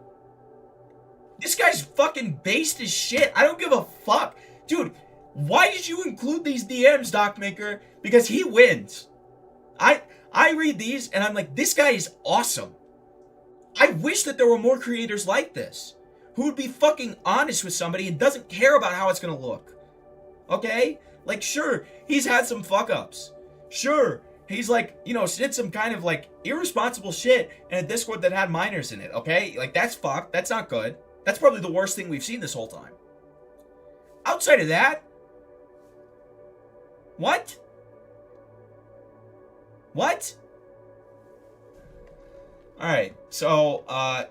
this guy's fucking based as shit. I don't give a fuck. Dude, why did you include these DMs, Docmaker? Because he wins. I read these and I'm like, this guy is awesome. I wish that there were more creators like this, who would be fucking honest with somebody and doesn't care about how it's gonna look. Okay? Like, sure, he's had some fuck-ups. Sure, he's like, you know, did some kind of like irresponsible shit in a Discord that had minors in it, okay? Like, that's fucked. That's not good. That's probably the worst thing we've seen this whole time. Outside of that, what? What? Alright, so,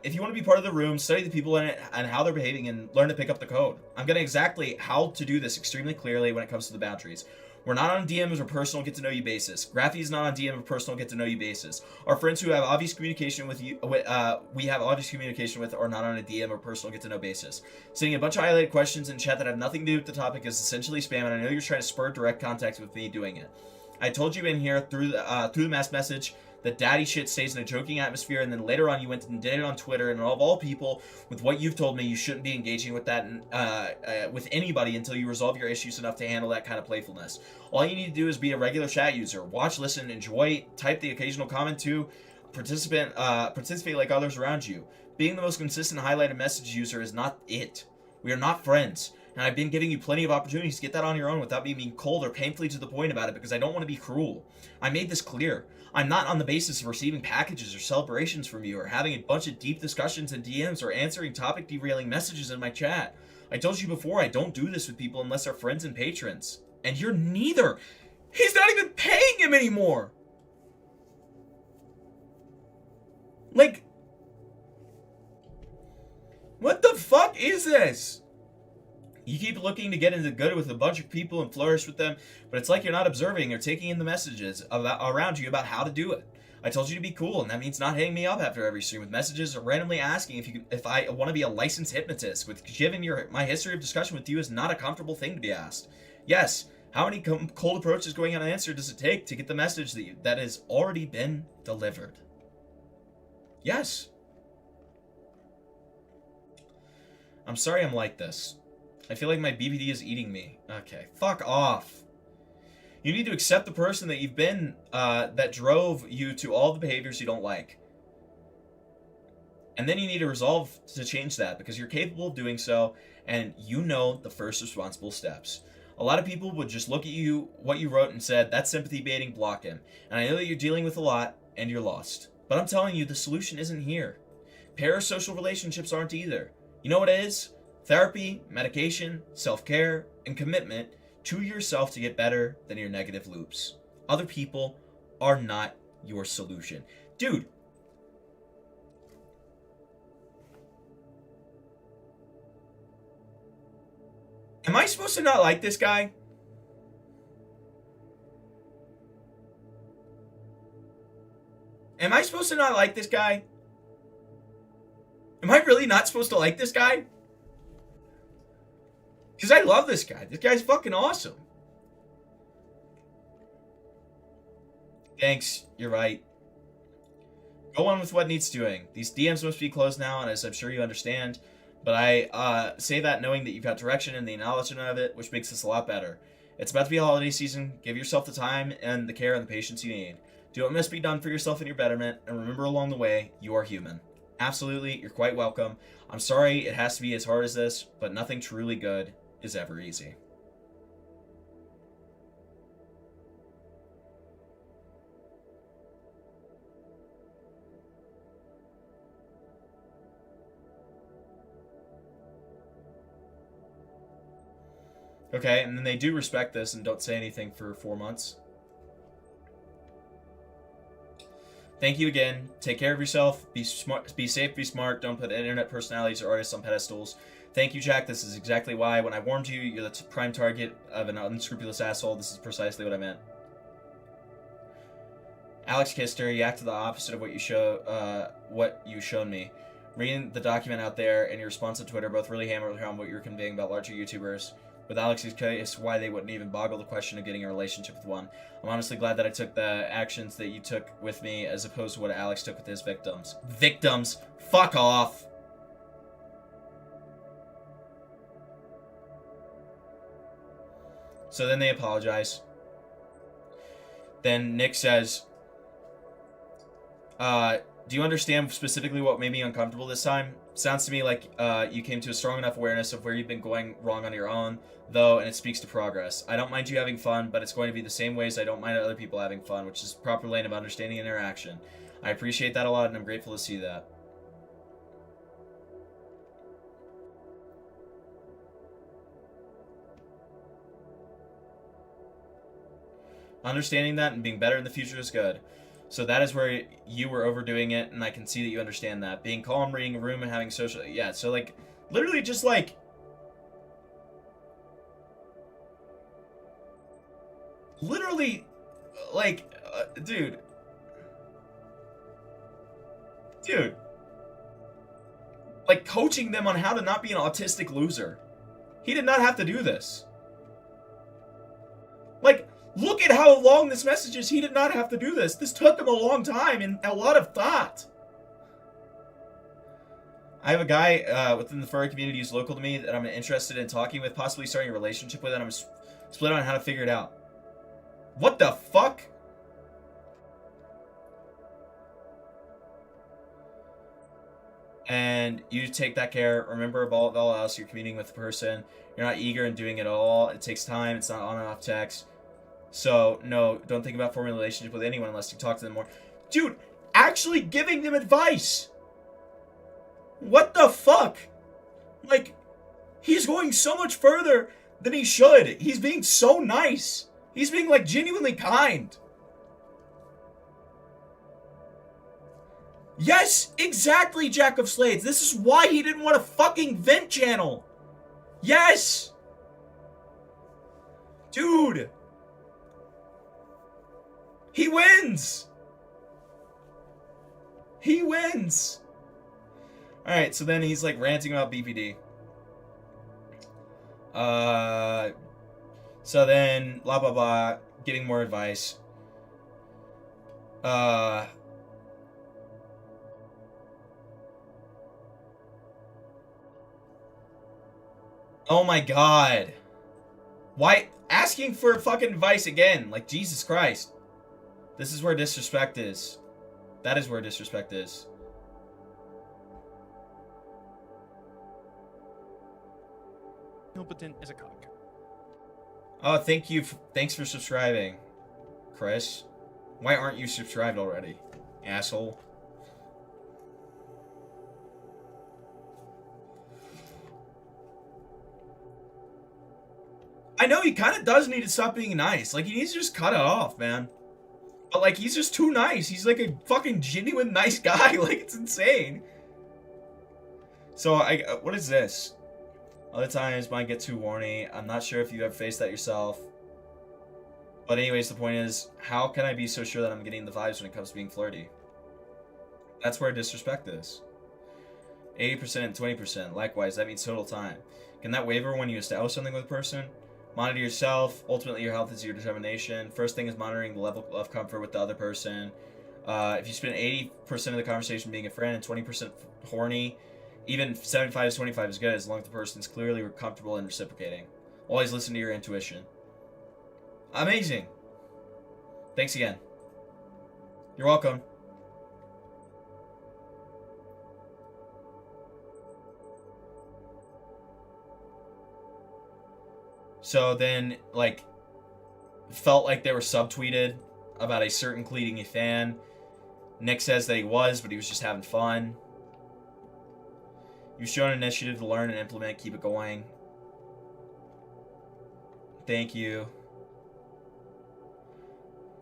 if you want to be part of the room, study the people in it and how they're behaving and learn to pick up the code. I'm getting exactly how to do this extremely clearly when it comes to the boundaries. We're not on DMs or personal get-to-know-you basis. Graphy's not on DM or personal get-to-know-you basis. Our friends who have obvious communication with you, we have obvious communication with, are not on a DM or personal get-to-know basis. Sending a bunch of highlighted questions in chat that have nothing to do with the topic is essentially spam, and I know you're trying to spur direct contact with me doing it. I told you in here through the mass message that daddy shit stays in a joking atmosphere, and then later on you went and did it on Twitter, and of all people, with what you've told me, you shouldn't be engaging with that with anybody until you resolve your issues enough to handle that kind of playfulness. All you need to do is be a regular chat user. Watch, listen, enjoy, type the occasional comment too, participate like others around you. Being the most consistent highlighted message user is not it. We are not friends. And I've been giving you plenty of opportunities to get that on your own without me being cold or painfully to the point about it, because I don't want to be cruel. I made this clear. I'm not on the basis of receiving packages or celebrations from you, or having a bunch of deep discussions in DMs, or answering topic derailing messages in my chat. I told you before, I don't do this with people unless they're friends and patrons. And you're neither. He's not even paying him anymore. Like, what the fuck is this? You keep looking to get into good with a bunch of people and flourish with them, but it's like you're not observing or taking in the messages around you about how to do it. I told you to be cool, and that means not hitting me up after every stream with messages or randomly asking if I want to be a licensed hypnotist, with given my history of discussion with you is not a comfortable thing to be asked. Yes, how many cold approaches going unanswered does it take to get the message that has already been delivered? Yes. I'm sorry I'm like this. I feel like my BPD is eating me. Okay, fuck off. You need to accept the person that you've been, that drove you to all the behaviors you don't like. And then you need to resolve to change that, because you're capable of doing so, and you know the first responsible steps. A lot of people would just look at you, what you wrote, and said, that's sympathy baiting, block him. And I know that you're dealing with a lot, and you're lost. But I'm telling you, the solution isn't here. Parasocial relationships aren't either. You know what it is? Therapy, medication, self-care, and commitment to yourself to get better than your negative loops. Other people are not your solution. Dude. Am I supposed to not like this guy? Am I supposed to not like this guy? Am I really not supposed to like this guy? Because I love this guy. This guy's fucking awesome. Thanks, you're right. Go on with what needs doing. These DMs must be closed now, and as I'm sure you understand, but I say that knowing that you've got direction and the acknowledgement of it, which makes this a lot better. It's about to be a holiday season. Give yourself the time and the care and the patience you need. Do what must be done for yourself and your betterment, and remember along the way, you are human. Absolutely, you're quite welcome. I'm sorry it has to be as hard as this, but nothing truly good is ever easy. Okay, and then they do respect this and don't say anything for 4 months. Thank you again. Take care of yourself. Be smart. Be safe. Be smart. Don't put internet personalities or artists on pedestals. Thank you, Jack. This is exactly why. When I warned you, you're the prime target of an unscrupulous asshole. This is precisely what I meant. Alex kissed her. You acted the opposite of what you showed me. Reading the document out there and your response on Twitter both really hammered home what you were conveying about larger YouTubers. With Alex's case, why they wouldn't even boggle the question of getting a relationship with one. I'm honestly glad that I took the actions that you took with me as opposed to what Alex took with his victims. Victims? Fuck off! So then they apologize. Then Nick says, do you understand specifically what made me uncomfortable this time? Sounds to me like you came to a strong enough awareness of where you've been going wrong on your own, though, and it speaks to progress. I don't mind you having fun, but it's going to be the same ways I don't mind other people having fun, which is a proper lane of understanding and interaction. I appreciate that a lot, and I'm grateful to see that. Understanding that and being better in the future is good. So that is where you were overdoing it, and I can see that you understand that. Being calm, reading a room, and having social... Yeah, so, like, literally just, like... Literally, like, dude. Dude. Like, coaching them on how to not be an autistic loser. He did not have to do this. Like... Look at how long this message is. He did not have to do this. This took him a long time and a lot of thought. I have a guy within the furry community who's local to me that I'm interested in talking with, possibly starting a relationship with, and I'm split on how to figure it out. What the fuck? And you take that care. Remember, above all else, you're communing with the person. You're not eager in doing it all. It takes time. It's not on and off text. So, no, don't think about forming a relationship with anyone unless you talk to them more. Dude, actually giving them advice! What the fuck? Like, he's going so much further than he should. He's being so nice. He's being, like, genuinely kind. Yes, exactly, Jack of Slades. This is why he didn't want a fucking vent channel. Yes! Dude! He wins! He wins! Alright, so then he's like ranting about BPD. So then, blah blah blah, getting more advice. Oh my god. Why? Asking for fucking advice again. Like, Jesus Christ. This is where disrespect is. That is where disrespect is.
Competent as a cock.
Oh, thank you. Thanks for subscribing, Chris. Why aren't you subscribed already, asshole? I know he kind of does need to stop being nice. Like, he needs to just cut it off, man. But, like, he's just too nice. He's, like, a fucking genuine nice guy. Like, it's insane. So, what is this? Other times, mine get too horny. I'm not sure if you ever faced that yourself. But anyways, the point is, how can I be so sure that I'm getting the vibes when it comes to being flirty? That's where disrespect is. 80% and 20%. Likewise, that means total time. Can that waver when you establish something with a person? Monitor yourself. Ultimately, your health is your determination. First thing is monitoring the level of comfort with the other person. If you spend 80% of the conversation being a friend and 20% horny, even 75 to 25 is good as long as the person is clearly comfortable in reciprocating. Always listen to your intuition. Amazing. Thanks again. You're welcome. So then, like, felt like they were subtweeted about a certain cleating fan. Nick says that he was, but he was just having fun. You've shown initiative to learn and implement. Keep it going. Thank you.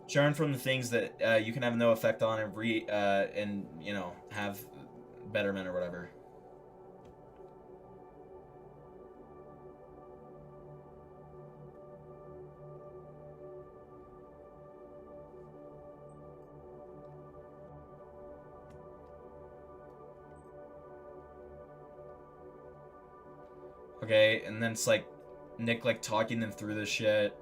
Churn from the things that you can have no effect on and you know, have betterment or whatever. Okay, and then it's like Nick like talking them through this shit.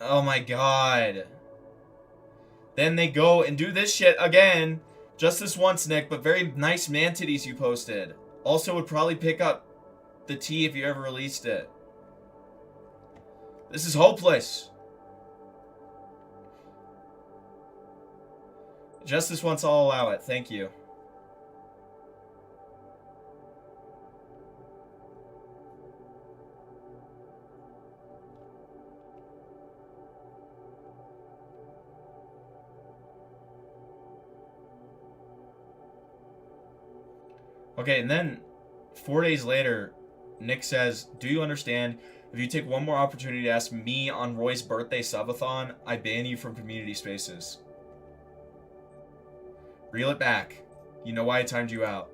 Oh my god. Then they go and do this shit again. Just this once, Nick, but very nice man titties you posted. Also would probably pick up the tea if you ever released it. This is hopeless. Just this once, I'll allow it. Thank you. Okay, and then 4 days later, Nick says, do you understand? If you take one more opportunity to ask me on Roy's birthday subathon, I ban you from community spaces. Reel it back. You know why I timed you out.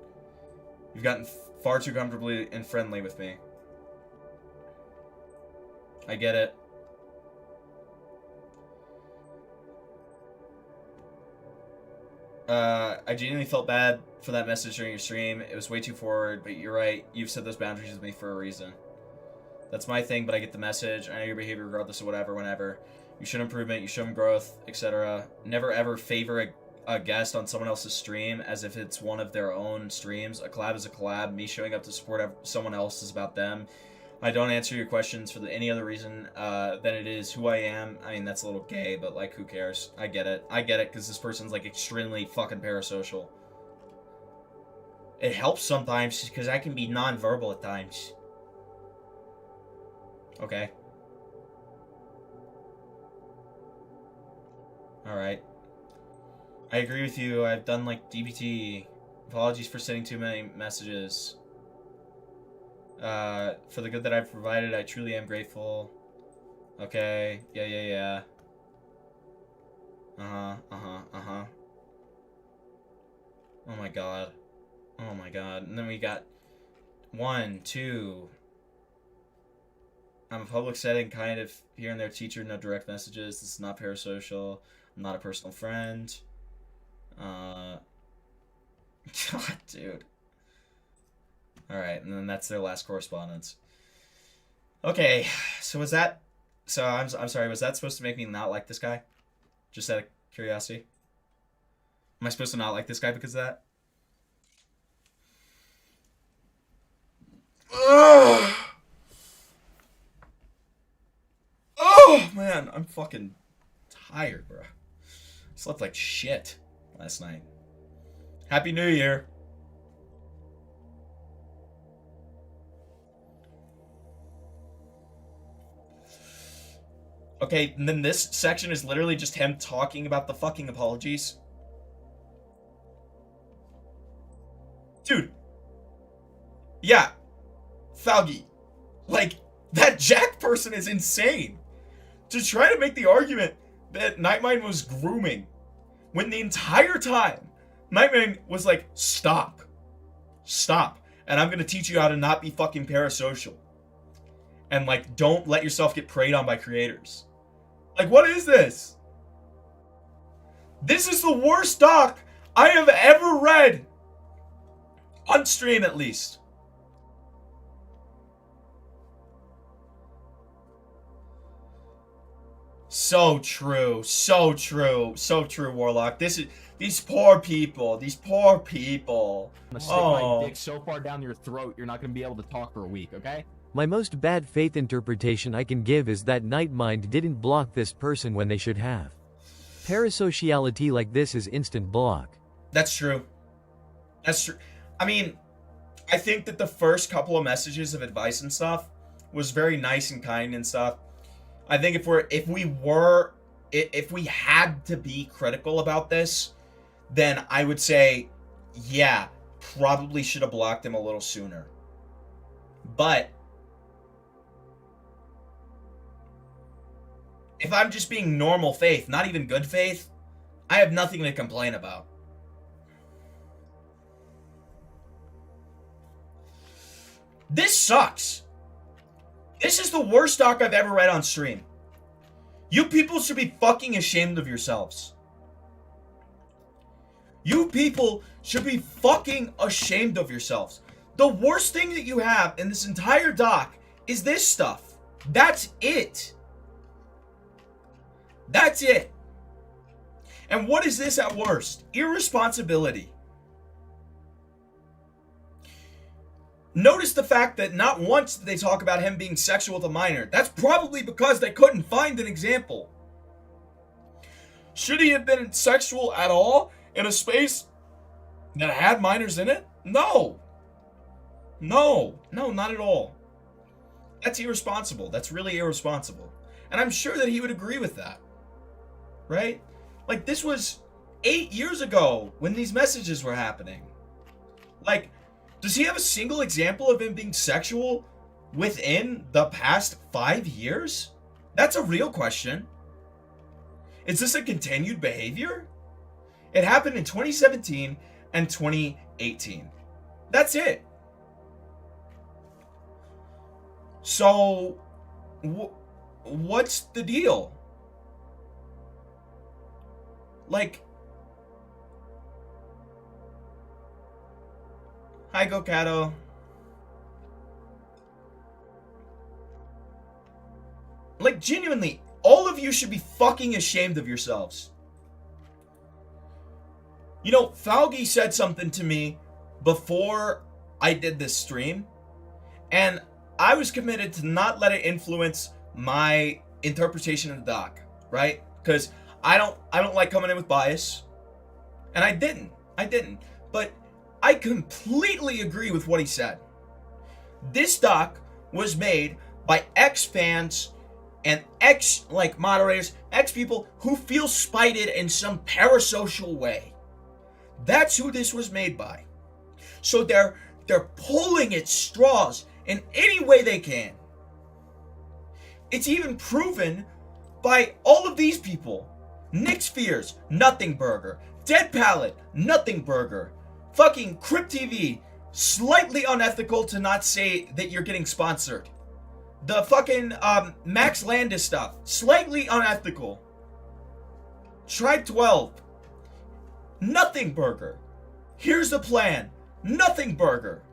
You've gotten far too comfortably and friendly with me. I get it. I genuinely felt bad for that message during your stream. It was way too forward, but you're right. You've set those boundaries with me for a reason. That's my thing, but I get the message. I know your behavior regardless of whatever, whenever. You show improvement, you show them growth, etc. Never ever favor a guest on someone else's stream as if it's one of their own streams. A collab is a collab. Me showing up to support someone else is about them. I don't answer your questions for any other reason than it is who I am. I mean, that's a little gay, but, like, who cares? I get it. I get it, because this person's, like, extremely fucking parasocial. It helps sometimes, because I can be non-verbal at times. Okay. Alright. I agree with you. I've done, like, DBT. Apologies for sending too many messages. For the good that I've provided, I truly am grateful. Okay. Yeah. Uh-huh. Oh my god. Oh my god. And then we got 1, 2. I'm a public setting, kind of here and there teacher, no direct messages. This is not parasocial. I'm not a personal friend. God, dude. Alright, and then that's their last correspondence. Okay, so was that... So, I'm sorry, was that supposed to make me not like this guy? Just out of curiosity? Am I supposed to not like this guy because of that? Ugh! Oh, man, I'm fucking tired, bro. Slept like shit last night. Happy New Year! Okay, and then this section is literally just him talking about the fucking apologies. Dude. Yeah. Falgi. Like, that Jack person is insane. To try to make the argument that Nightmind was grooming when the entire time Nightmind was like, stop. Stop. And I'm going to teach you how to not be fucking parasocial. And like, don't let yourself get preyed on by creators. Like, what is this? This is the worst doc I have ever read. On stream, at least. So true. So true. So true, Warlock. These poor people. These poor people.
I'm gonna stick my dick so far down your throat, you're not gonna be able to talk for a week, okay?
My most bad faith interpretation I can give is that Nightmind didn't block this person when they should have. Parasociality like this is instant block.
That's true. That's true. I mean, I think that the first couple of messages of advice and stuff was very nice and kind and stuff. I think if we had to be critical about this, then I would say, yeah, probably should have blocked him a little sooner. But if I'm just being normal faith, not even good faith, I have nothing to complain about. This sucks. This is the worst doc I've ever read on stream. You people should be fucking ashamed of yourselves. You people should be fucking ashamed of yourselves. The worst thing that you have in this entire doc is this stuff. That's it. That's it. And what is this at worst? Irresponsibility. Notice the fact that not once did they talk about him being sexual with a minor. That's probably because they couldn't find an example. Should he have been sexual at all in a space that had minors in it? No. No, not at all. That's irresponsible. That's really irresponsible. And I'm sure that he would agree with that. Right? Like, this was 8 years ago when these messages were happening. Like, does he have a single example of him being sexual within the past 5 years? That's a real question. Is this a continued behavior? It happened in 2017 and 2018. That's it. So, what's the deal? Like, hi, Gokato. Like, genuinely, all of you should be fucking ashamed of yourselves. You know, Falgi said something to me before I did this stream, and I was committed to not let it influence my interpretation of the doc, right? Because I don't like coming in with bias, and I didn't, but I completely agree with what he said. This doc was made by ex-fans and ex-moderators, ex-people who feel spited in some parasocial way. That's who this was made by. So they're pulling at straws in any way they can. It's even proven by all of these people. Nick Spheres, Nothing Burger. Dead Palette, Nothing Burger. Fucking Crypt TV, slightly unethical to not say that you're getting sponsored. The fucking Max Landis stuff, slightly unethical. Tribe 12, Nothing Burger. Here's the Plan, Nothing Burger.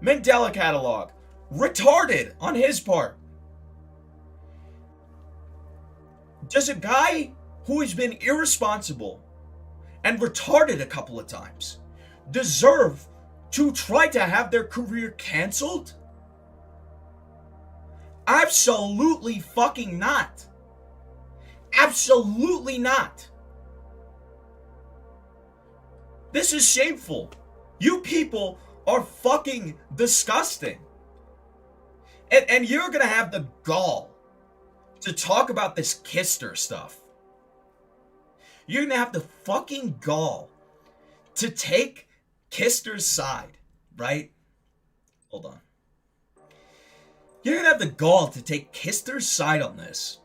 Mandela Catalog, retarded on his part. Does a guy who has been irresponsible and retarded a couple of times deserve to try to have their career canceled? Absolutely fucking not. Absolutely not. This is shameful. You people are fucking disgusting. And you're gonna have the gall to talk about this Kister stuff. You're gonna have the fucking gall to take Kister's side, right? Hold on. You're gonna have the gall to take Kister's side on this.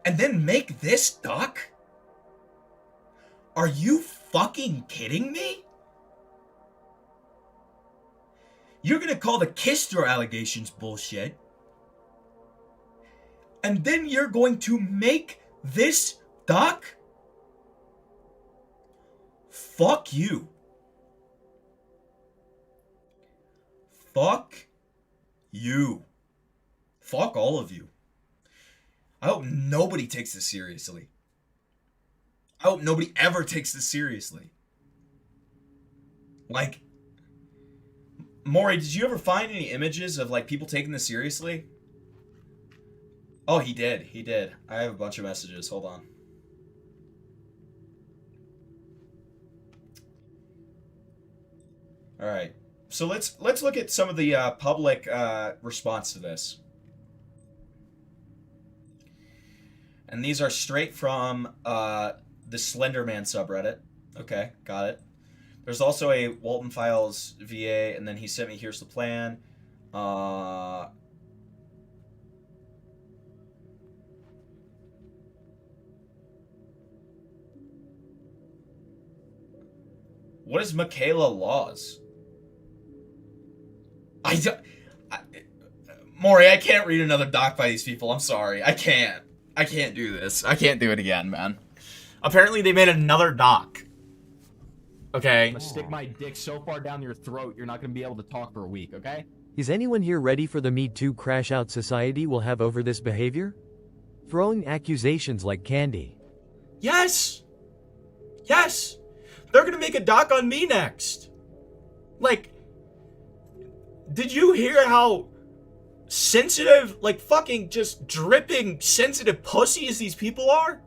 And then make this doc? Are you fucking kidding me? You're gonna call the Kister allegations bullshit, and then you're going to make this doc? Fuck you. Fuck you. Fuck all of you. I hope nobody takes this seriously. I hope nobody ever takes this seriously. Like, Maury, did you ever find any images of, like, people taking this seriously? Oh, he did. He did. I have a bunch of messages. Hold on. All right. So let's look at some of the public response to this. And these are straight from the Slenderman subreddit. Okay, got it. There's also a Walton Files VA, and then he sent me, here's the plan. What is Michaela Laws? Maury, I can't read another doc by these people. I'm sorry. I can't do this. I can't do it again, man. Apparently they made another doc. Okay.
I'm gonna stick my dick so far down your throat, you're not gonna be able to talk for a week, okay?
Is anyone here ready for the Me Too crash out society will have over this behavior? Throwing accusations like candy.
Yes! Yes! They're gonna make a doc on me next. Like, did you hear how sensitive, like fucking just dripping sensitive pussies these people are?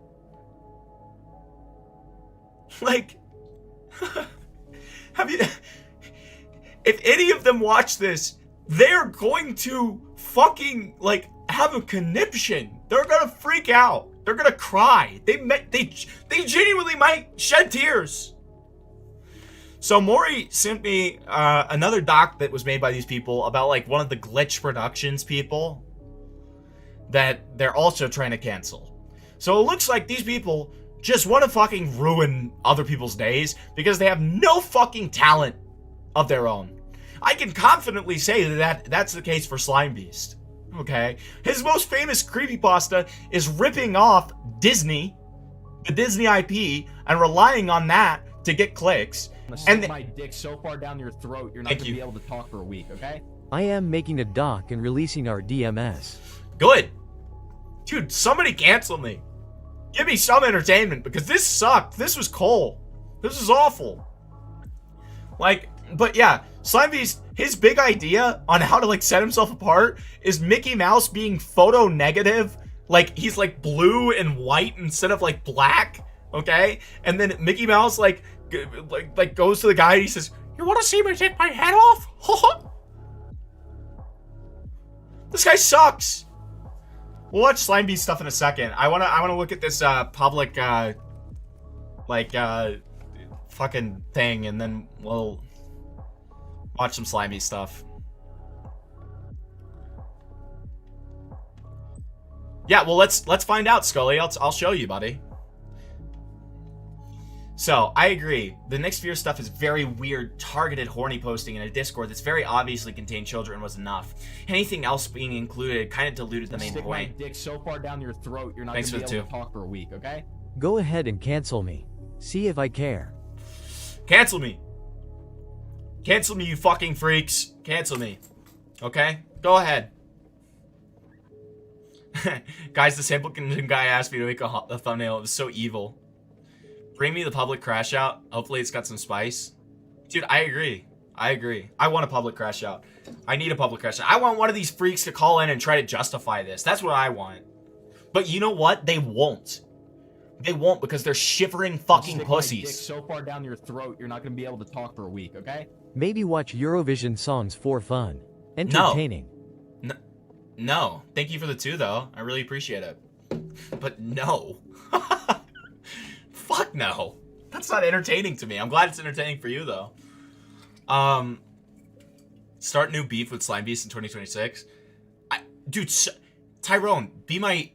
Like, have you, if any of them watch this, they're going to fucking, like, have a conniption. They're gonna freak out. They're gonna cry. They genuinely might shed tears. So Maury sent me another doc that was made by these people about, like, one of the Glitch Productions people that they're also trying to cancel. So it looks like these people just want to fucking ruin other people's days because they have no fucking talent of their own. I can confidently say that that's the case for Slimebeast. Okay? His most famous creepypasta is ripping off Disney, the Disney IP, and relying on that to get clicks.
I'm gonna stick my dick so far down your throat, you're not gonna be able to talk for a week, okay?
I am making a doc and releasing our DMS.
Good. Dude, somebody cancel me. Give me some entertainment, because this sucked. This was coal. This was awful. Like, but yeah, Slimebeast, his big idea on how to, like, set himself apart is Mickey Mouse being photo negative. Like, he's, like, blue and white instead of, like, black, okay? And then Mickey Mouse, like goes to the guy and he says, "You want to see me take my head off?" This guy sucks. We'll watch Slimebeast stuff in a second. I wanna look at this public fucking thing, and then we'll watch some Slimebeast stuff. Yeah, well, let's find out, Scully. I'll show you, buddy. So, I agree. The Nick's Fear stuff is very weird, targeted, horny posting in a Discord that's very obviously contained children was enough. Anything else being included kind of diluted the main point.
Stick my dick so far down your throat, you're not gonna be able to talk for a week, okay?
Go ahead and cancel me. See if I care.
Cancel me. Cancel me, you fucking freaks. Cancel me. Okay? Go ahead. Guys, the Simpleton guy asked me to make a thumbnail. It was so evil. Bring me the public crash out. Hopefully it's got some spice. Dude, I agree. I want a public crash out. I need a public crash out. I want one of these freaks to call in and try to justify this. That's what I want. But you know what? They won't. They won't, because they're shivering fucking pussies.
My dick so far down your throat, you're not gonna be able to talk for a week, okay?
Maybe watch Eurovision songs for fun. Entertaining.
No. Thank you for the 2, though. I really appreciate it. But no. Fuck no. That's not entertaining to me. I'm glad it's entertaining for you, though. Start new beef with Slimebeast in 2026. Dude,
Tyrone, be my...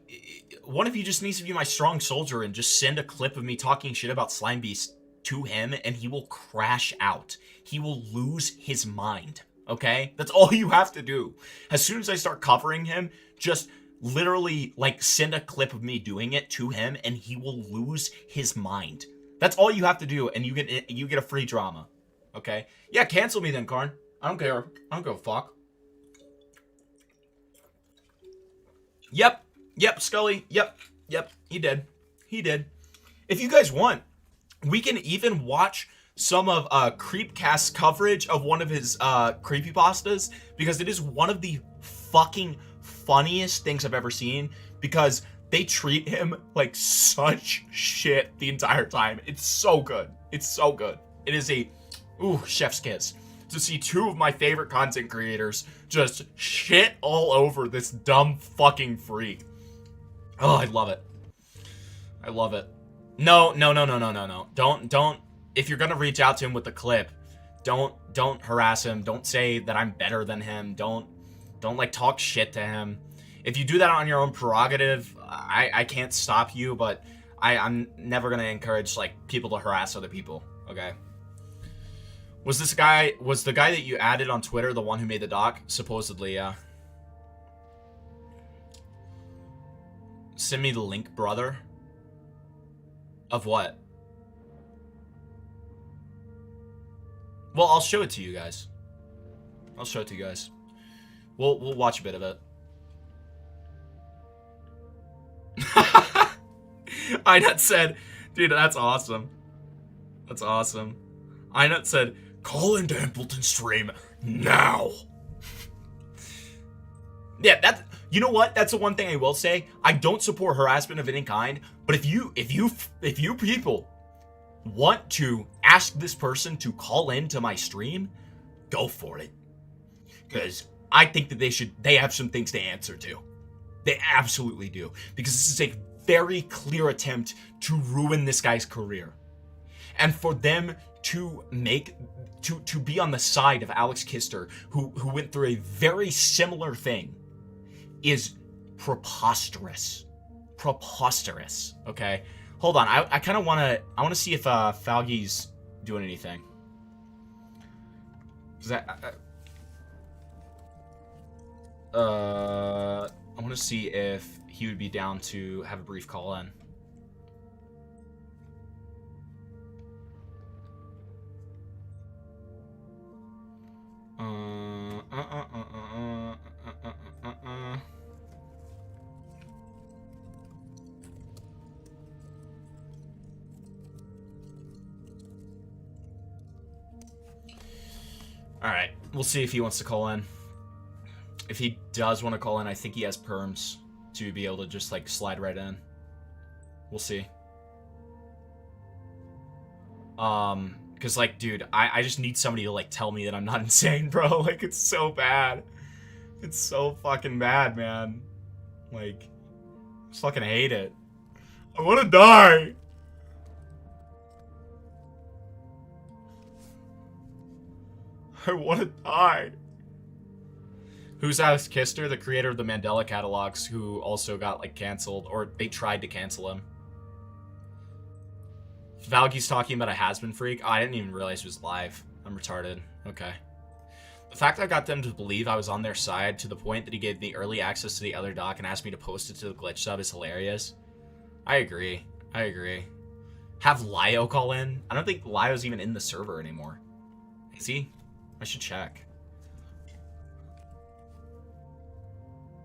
One of you just needs to be my strong soldier and just send a clip of me talking shit about Slimebeast to him, and he will crash out. He will lose his mind, okay? That's all you have to do. As soon as I start covering him, just literally, like, send a clip of me doing it to him, and he will lose his mind. That's all you have to do, and you get a free drama, okay? Yeah, cancel me then, Karn. I don't care. I don't give a fuck. Yep, Scully. Yep, he did. He did. If you guys want, we can even watch some of Creepcast's coverage of one of his creepypastas, because it is one of the fucking funniest things I've ever seen, because they treat him like such shit the entire time. It's so good. It's so good. It is a, chef's kiss. To see two of my favorite content creators just shit all over this dumb fucking freak. Oh, I love it. I love it. No. Don't. If you're gonna reach out to him with the clip, don't harass him. Don't say that I'm better than him. Don't like talk shit to him. If you do that on your own prerogative, I can't stop you, but I'm never gonna encourage like people to harass other people. Okay. Was the guy that you added on Twitter the one who made the doc? Supposedly, yeah. Send me the link, brother. Of what? Well, I'll show it to you guys. I'll show it to you guys. We'll watch a bit of it. Inut said, dude, that's awesome. That's awesome. Inut said, call into Templeton stream now. Yeah, you know what? That's the one thing I will say. I don't support harassment of any kind, but if you people want to ask this person to call into my stream, go for it. Because I think that they have some things to answer to. They absolutely do. Because this is a very clear attempt to ruin this guy's career. And for them to be on the side of Alex Kister, who went through a very similar thing, is preposterous. Preposterous. Okay? Hold on. I kind of want to see if Falgy's doing anything. I want to see if he would be down to have a brief call in. Alright, we'll see if he wants to call in. If he does want to call in, I think he has perms to be able to just, like, slide right in. We'll see. Because, like, dude, I just need somebody to, like, tell me that I'm not insane, bro. Like, it's so bad. It's so fucking bad, man. Like, I just fucking hate it. I want to die. I want to die. Who's Alex Kister, the creator of the Mandela catalogs, who also got, like, canceled, or they tried to cancel him. Valgy's talking about a has-been freak. Oh, I didn't even realize it was live. I'm retarded. Okay. The fact I got them to believe I was on their side to the point that he gave me early access to the other doc and asked me to post it to the glitch sub is hilarious. I agree. I agree. Have Lio call in? I don't think Lio's even in the server anymore. Is he? I should check.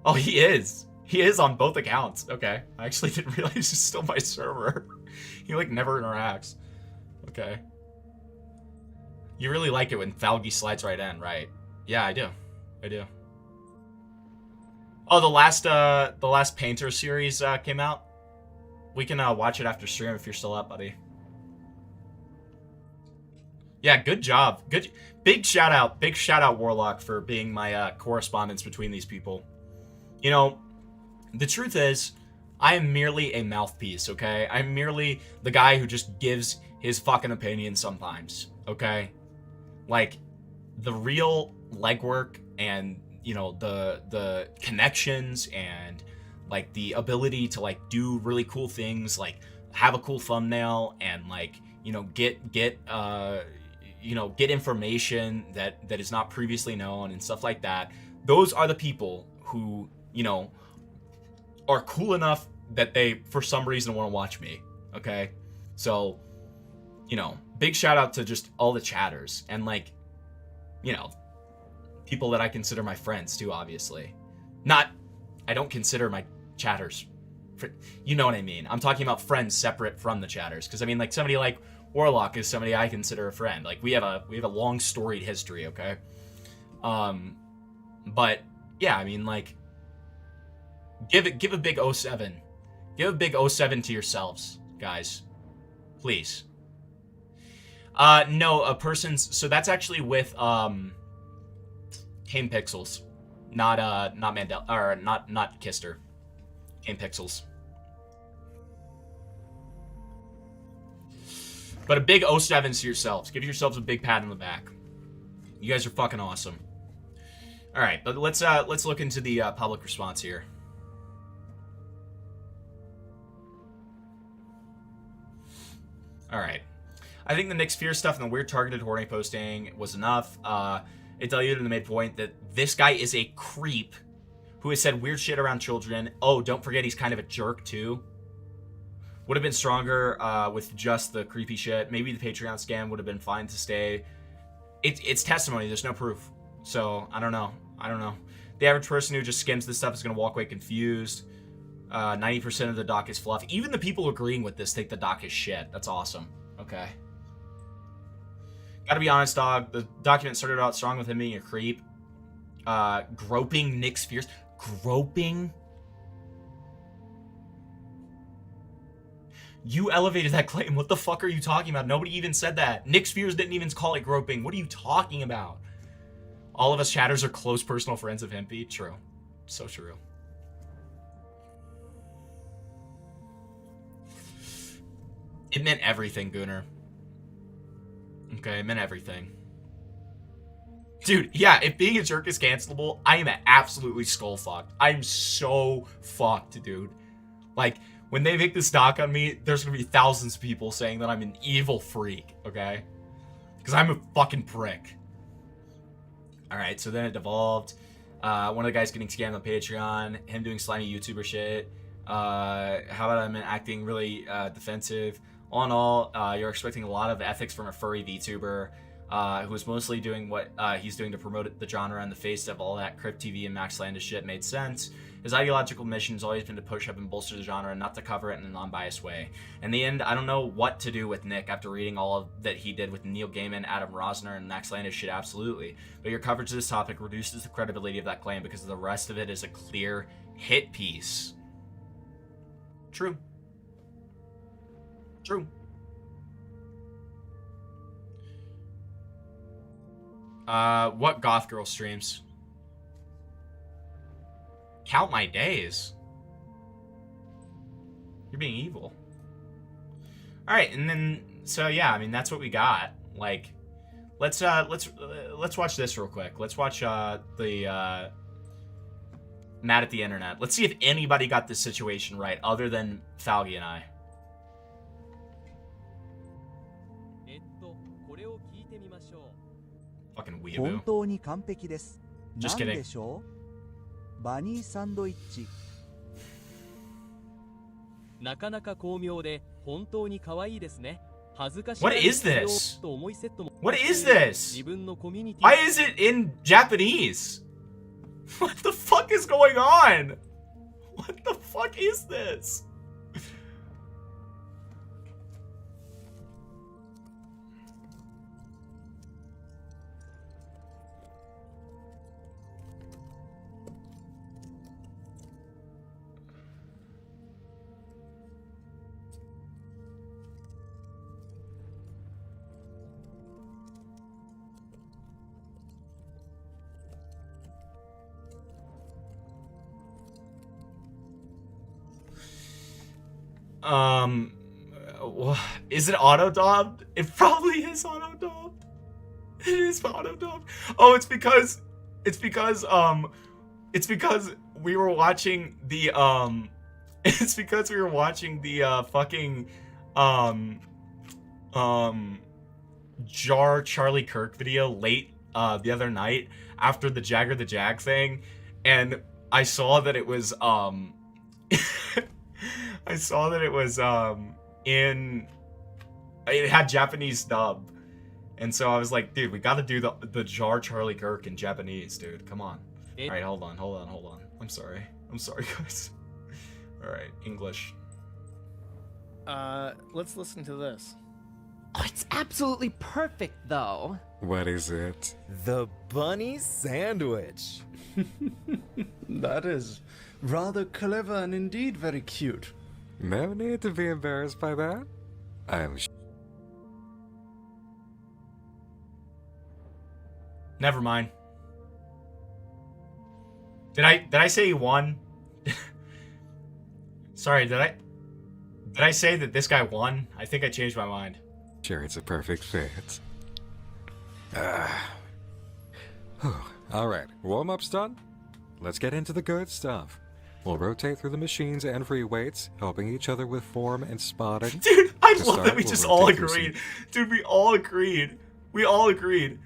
Oh, he is. He is on both accounts. Okay. I actually didn't realize he's still my server. He, like, never interacts. Okay. You really like it when Falgy slides right in, right? Yeah, I do. I do. Oh, the last Painter series came out? We can watch it after stream if you're still up, buddy. Yeah, good job. Good. Big shout out, Warlock, for being my correspondence between these people. You know, the truth is, I am merely a mouthpiece, okay? I'm merely the guy who just gives his fucking opinion sometimes, okay? Like, the real legwork and, you know, the connections and like the ability to like do really cool things, like have a cool thumbnail and like, you know, get information that is not previously known and stuff like that. Those are the people who, you know, are cool enough that they for some reason want to watch me. Okay, so, you know, big shout out to just all the chatters and like, you know, people that I consider my friends too, obviously. I don't consider my chatters, you know what I mean? I'm talking about friends separate from the chatters, because I mean, like, somebody like Warlock is somebody I consider a friend. Like, we have a long storied history, okay? But yeah, I mean, like, give a big 07. Give a big 07 to yourselves, guys. Please. No, a person's, so that's actually with Kane Pixels, not Mandel, or not Kister. Kane Pixels. But a big 07 to yourselves. Give yourselves a big pat on the back. You guys are fucking awesome. All right, but let's look into the public response here. All right. I think the Nick Sphere stuff and the weird targeted horny posting was enough. It diluted the midpoint that this guy is a creep who has said weird shit around children. Oh, don't forget he's kind of a jerk too. Would have been stronger with just the creepy shit. Maybe the Patreon scam would have been fine to stay. It's testimony. There's no proof. So, I don't know. The average person who just skims this stuff is going to walk away confused. 90% of the doc is fluff. Even the people agreeing with this think the doc is shit. That's awesome. Okay. Gotta be honest, dog. The document started out strong with him being a creep. Groping Nick Spheres. Groping? You elevated that claim. What the fuck are you talking about? Nobody even said that. Nick Spheres didn't even call it groping. What are you talking about? All of us chatters are close personal friends of Himpy. True. So true. It meant everything, Gooner. Okay, it meant everything. Dude, yeah, if being a jerk is cancelable, I am absolutely skull fucked. I'm so fucked, dude. Like, when they make this doc on me, there's gonna be thousands of people saying that I'm an evil freak, okay? Because I'm a fucking prick. Alright, so then it devolved. One of the guys getting scammed on Patreon, him doing slimy YouTuber shit. How about him acting really defensive? All in all, you're expecting a lot of ethics from a furry VTuber who is mostly doing what he's doing to promote the genre in the face of all that Crypt TV and Max Landis shit made sense. His ideological mission has always been to push up and bolster the genre and not to cover it in a non-biased way. In the end, I don't know what to do with Nick after reading all of that he did with Neil Gaiman, Adam Rosner, and Max Landis shit, absolutely. But your coverage of this topic reduces the credibility of that claim because the rest of it is a clear hit piece. True. True. What goth girl streams? Count my days. You're being evil. All right, and then so yeah, I mean that's what we got. Like, let's watch this real quick. Let's watch the Mad at the Internet. Let's see if anybody got this situation right other than Falgi and I. Fucking weeaboo. Just kidding.
バニーサンドイッチ。なかなか巧妙で本当に可愛いですね。恥ずかしい。
What is this? What is this? Why is it in Japanese? What the fuck is going on? What the fuck is this? Is it auto-dubbed? It probably is auto-dubbed. It is auto-dubbed. Oh, it's because It's because we were watching the it's because we were watching the fucking Jar Charlie Kirk video late the other night after the Jagger the Jag thing, and I saw that it was in it had Japanese dub. And so I was like, dude, we gotta do the Jar Charlie Kirk in Japanese, dude. Come on. Alright, hold on. I'm sorry, guys. Alright, English.
Let's listen to this.
Oh, it's absolutely perfect, though.
What is it?
The bunny sandwich. That is rather clever and indeed very cute.
No need to be embarrassed by that. I'm
Never mind. Did I say he won? Sorry, did I say that this guy won? I think I changed my mind.
sure it's a perfect fit. Alright, warm-up's done? Let's get into the good stuff. We'll rotate through the machines and free weights, helping each other with form and spotting.
Dude, I
To
love
start,
that we
we'll
just all
rotate through some-
agreed. Dude, we all agreed.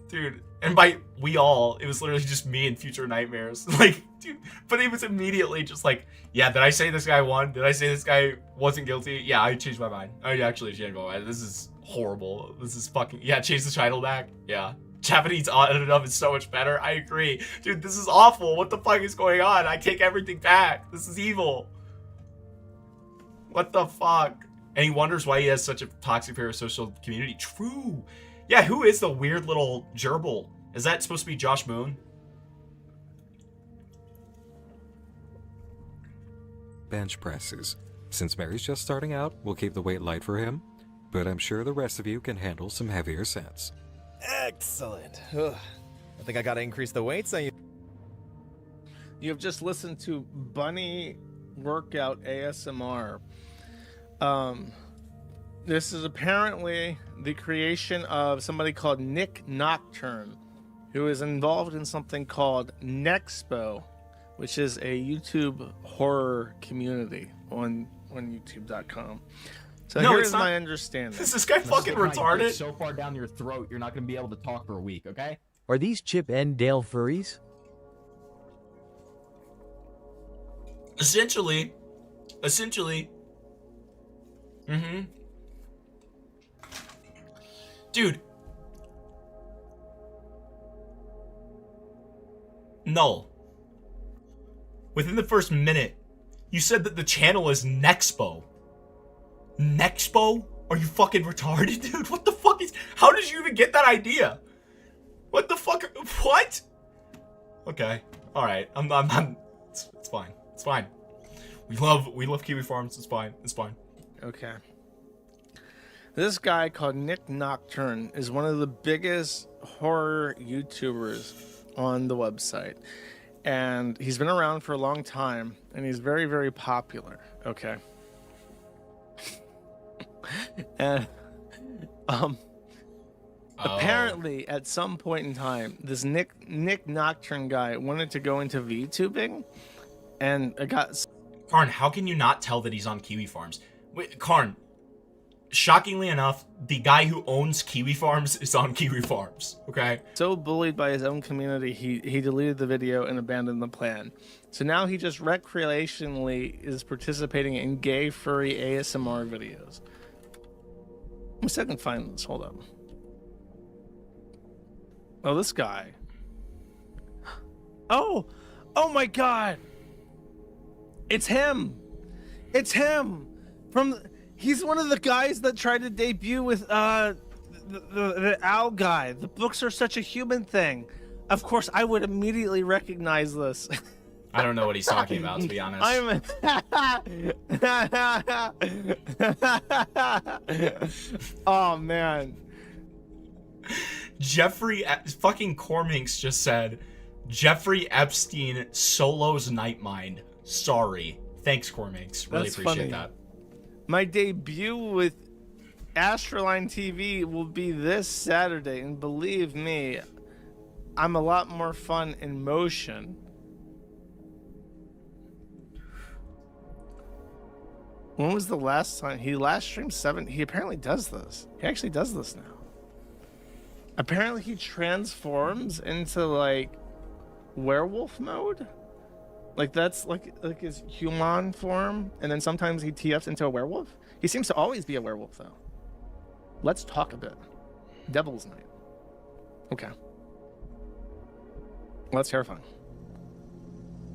Dude, and by we all, it was literally just me and Future Nightmares. Like, dude, but it was immediately just like, yeah, did I say this guy won? Did I say this guy wasn't guilty? Yeah, I changed my mind. I actually changed my mind. This is horrible. This is fucking, yeah, change the title back. Yeah. Japanese audio dub is so much better. I agree. Dude, this is awful. What the fuck is going on? I take everything back. This is evil. What the fuck? And he wonders why he has such a toxic parasocial community. True. Yeah, who is the weird little gerbil? Is that supposed to be Josh Moon?
bench presses. Since Mary's just starting out, we'll keep the weight light for him, but I'm sure the rest of you can handle some heavier sets.
Excellent. Ugh. I think I gotta increase the weights on you.
You have just listened to Bunny Workout ASMR. This is apparently the creation of somebody called Nick Nocturne, who is involved in something called Nexpo, which is a YouTube horror community on YouTube.com. So
No,
here's
it's not-
my understanding.
Is this guy fucking retarded?
So far down your throat, you're not going to be able to talk for a week, okay?
Are these Chip and Dale furries?
Essentially. Dude. No. Within the first minute, you said that the channel is Nexpo. Nexpo? Are you fucking retarded, dude? What the fuck is... How did you even get that idea? What the fuck? What? Okay. Alright. It's fine. It's fine. We love Kiwi Farms. It's fine. It's fine.
Okay. This guy called Nick Nocturne is one of the biggest horror YouTubers on the website. And he's been around for a long time, and he's very, very popular. Okay. And apparently at some point in time, this Nick Nocturne guy wanted to go into VTubing, and it got...
Karn, how can you not tell that he's on Kiwi Farms? Wait, Karn, shockingly enough, the guy who owns Kiwi Farms is on Kiwi Farms, okay?
So bullied by his own community, he deleted the video and abandoned the plan. So now he just recreationally is participating in gay furry ASMR videos. Let me see if I can find this. Hold up. Oh, this guy. Oh my God. It's him. It's him. He's one of the guys that tried to debut with the owl guy. The books are such a human thing. Of course, I would immediately recognize this.
I don't know what he's talking about, to be honest.
Oh, man.
Fucking Corminx just said, Jeffrey Epstein solos Nightmind. Sorry. Thanks, Corminx. Really
That's
appreciate
funny.
that.
My debut with Astroline TV will be this Saturday, and believe me, I'm a lot more fun in motion. When was the last time he last streamed 7? He apparently does this. He actually does this now. Apparently he transforms into like werewolf mode. Like that's like his human form, and then sometimes he TFs into a werewolf. He seems to always be a werewolf though. Let's talk a bit. Devil's Night. Okay. Well, that's terrifying.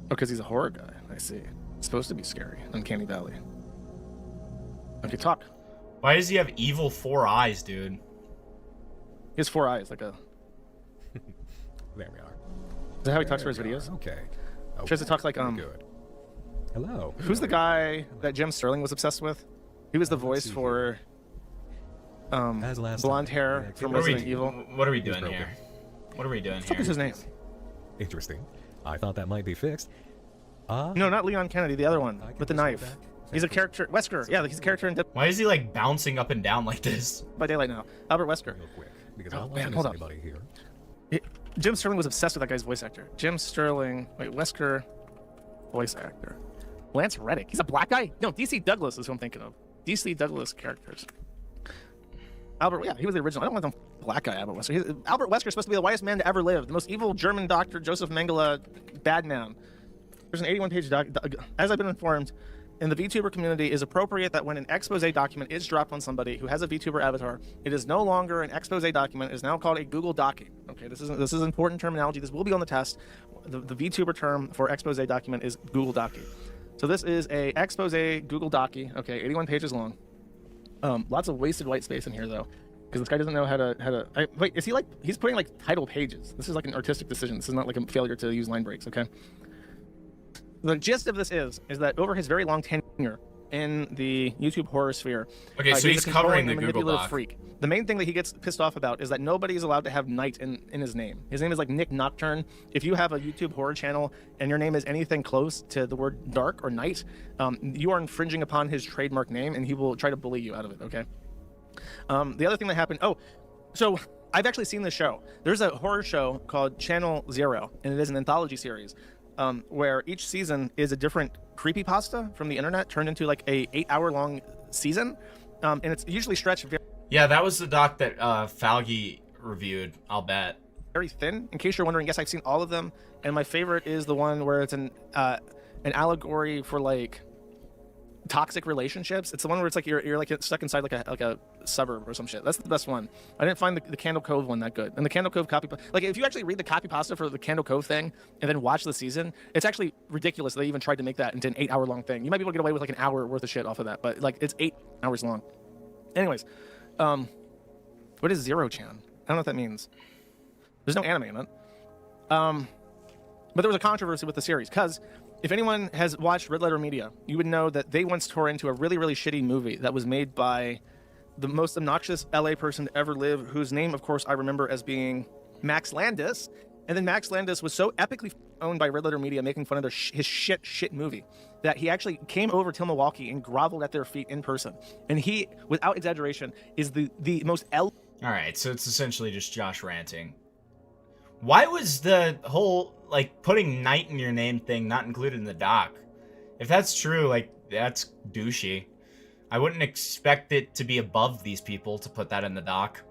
Oh, because he's a horror guy. I see. It's supposed to be scary. Uncanny Valley. Okay, talk.
Why does he have evil 4 eyes, dude?
He has 4 eyes, like a...
There we are.
Is that how he talks for his videos?
Okay.
Tries to talk like,
Good. Hello.
Who's the guy that Jim Sterling was obsessed with? He was the voice for... blonde hair from Resident Evil.
What are we doing here? What are we doing here?
What is his name?
Interesting. I thought that might be fixed.
No, not Leon Kennedy, the other one, with the knife. He's a character... Wesker. Yeah, he's a character in...
Why is he, like, bouncing up and down like this?
By Daylight now. Albert Wesker.
Real quick, because
Oh,
I don't
man,
want
hold on.
anybody here.
Jim Sterling was obsessed with that guy's voice actor. Jim Sterling... Wait, Wesker... Voice actor. Lance Reddick. He's a black guy? No, DC Douglas is who I'm thinking of. DC Douglas characters. Albert... Yeah, he was the original. I don't want them black guy, Albert Wesker. Albert Wesker is supposed to be the whitest man to ever live. The most evil German doctor, Joseph Mengele, bad man. There's an 81-page doc... As I've been informed... in the VTuber community, it is appropriate that when an expose document is dropped on somebody who has a VTuber avatar, it is no longer an expose document. It is now called a Google Docie. Okay, this is important terminology. This will be on the test. The VTuber term for expose document is Google Docie. So this is a expose Google Docie. Okay, 81 pages long. Lots of wasted white space in here though, because this guy doesn't know how to. Wait, is he like? He's putting like title pages. This is like an artistic decision. This is not like a failure to use line breaks. Okay. The gist of this is that over his very long tenure in the YouTube horror sphere,
okay, so he's covering the Google Doc.
Freak. The main thing that he gets pissed off about is that nobody is allowed to have night in his name. His name is like Nick Nocturne. If you have a YouTube horror channel and your name is anything close to the word dark or night, you are infringing upon his trademark name, and he will try to bully you out of it. Okay. The other thing that happened. Oh, so I've actually seen this show. There's a horror show called Channel Zero, and it is an anthology series. Where each season is a different creepypasta from the internet turned into like a 8-hour-long season, and it's usually stretched
Yeah, that was the doc that Falgi reviewed, I'll bet.
very thin. In case you're wondering, yes, I've seen all of them, and my favorite is the one where it's an allegory for like toxic relationships. It's the one where it's like you're like stuck inside like a suburb or some shit. That's the best one. I didn't find the Candle Cove one that good. And the Candle Cove copy, like if you actually read the copy pasta for the Candle Cove thing and then watch the season, it's actually ridiculous that they even tried to make that into an 8-hour-long thing. You might be able to get away with like an hour worth of shit off of that, but like it's 8 hours long. Anyways, what is Zero Chan? I don't know what that means. There's no anime in it. But there was a controversy with the series because if anyone has watched Red Letter Media, you would know that they once tore into a really, really shitty movie that was made by the most obnoxious LA person to ever live, whose name, of course, I remember as being Max Landis. And then Max Landis was so epically owned by Red Letter Media, making fun of his shit movie, that he actually came over to Milwaukee and groveled at their feet in person. And he, without exaggeration, is the most All
right, so it's essentially just Josh ranting. Why was the whole, like, putting night in your name thing not included in the doc? If that's true, like, that's douchey. I wouldn't expect it to be above these people to put that in the doc.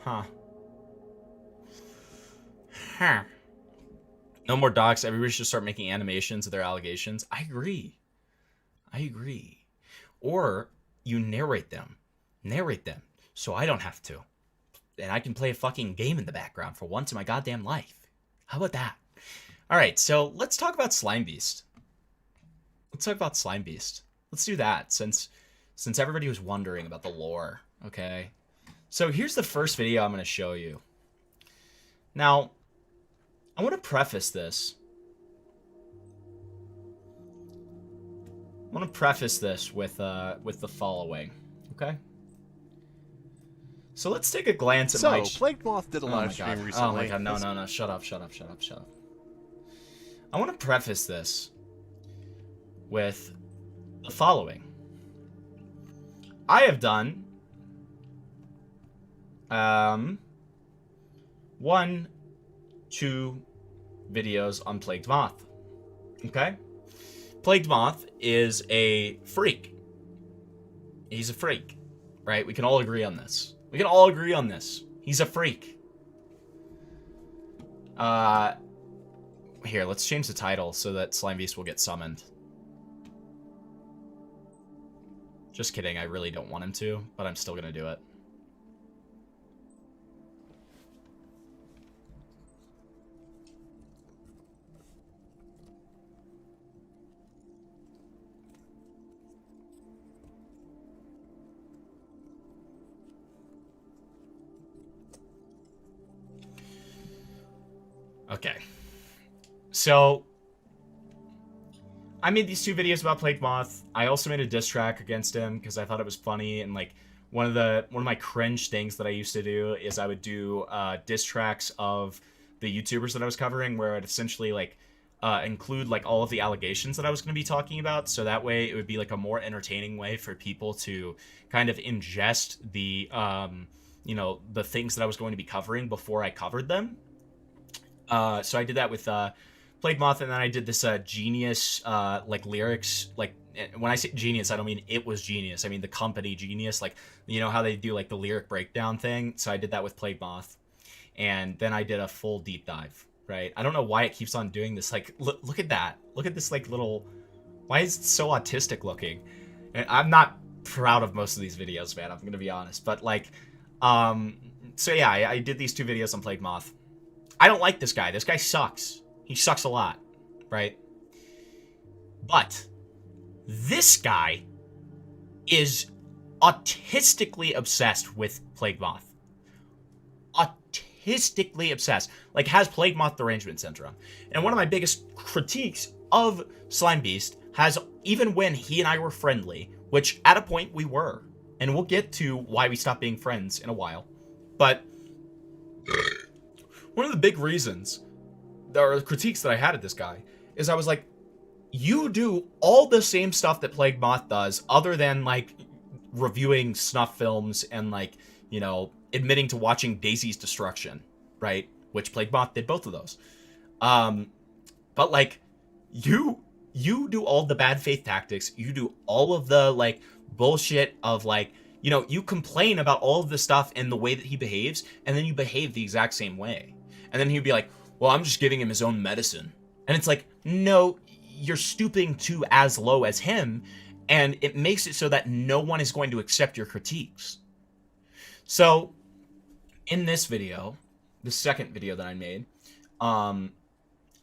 Huh. Huh. No more docs. Everybody should start making animations of their allegations. I agree. I agree. Or you narrate them. Narrate them so I don't have to. And I can play a fucking game in the background for once in my goddamn life. How about that? All right, so let's talk about Slimebeast. Let's talk about Slimebeast. Let's do that since everybody was wondering about the lore, okay? So here's the first video I'm going to show you. Now, I want to preface this. I want to preface this with the following, okay? So let's take a glance at my...
Plague Moth did a live stream recently.
Oh my god, no. Shut up. I want to preface this with the following. I have done 1, 2 videos on Plagued Moth. Okay? Plagued Moth is a freak. He's a freak, right? We can all agree on this. We can all agree on this. He's a freak. Here, let's change the title so that Slimebeast will get summoned. Just kidding, I really don't want him to, but I'm still gonna do it. Okay. So, I made these 2 videos about Plague Moth. I also made a diss track against him because I thought it was funny, and like one of my cringe things that I used to do is I would do diss tracks of the YouTubers that I was covering, where I'd essentially like include like all of the allegations that I was going to be talking about, so that way it would be like a more entertaining way for people to kind of ingest the you know, the things that I was going to be covering before I covered them. So I did that with Plague Moth, and then I did this Genius like lyrics. Like, when I say Genius, I don't mean it was Genius. I mean the company Genius. Like, you know how they do like the lyric breakdown thing. So I did that with Plague Moth, and then I did a full deep dive. Right? I don't know why it keeps on doing this. Like, look at that. Look at this like little. Why is it so autistic looking? And I'm not proud of most of these videos, man. I'm gonna be honest. But like, so yeah, I did these 2 videos on Plague Moth. I don't like this guy. This guy sucks. He sucks a lot, right? But this guy is autistically obsessed with Plague Moth. Autistically obsessed. Like, has Plague Moth derangement syndrome. And one of my biggest critiques of Slimebeast has, even when he and I were friendly, which at a point we were, and we'll get to why we stopped being friends in a while, but one of the big reasons, or critiques that I had of this guy, is I was like, you do all the same stuff that Plague Moth does, other than, like, reviewing snuff films and, like, you know, admitting to watching Daisy's Destruction, right? Which Plague Moth did both of those. But, like, you do all the bad faith tactics, you do all of the, like, bullshit of, like, you know, you complain about all of the stuff and the way that he behaves, and then you behave the exact same way. And then he'd be like, well, I'm just giving him his own medicine. And it's like, no, you're stooping to as low as him, and it makes it so that no one is going to accept your critiques. So, in this video, the second video that I made,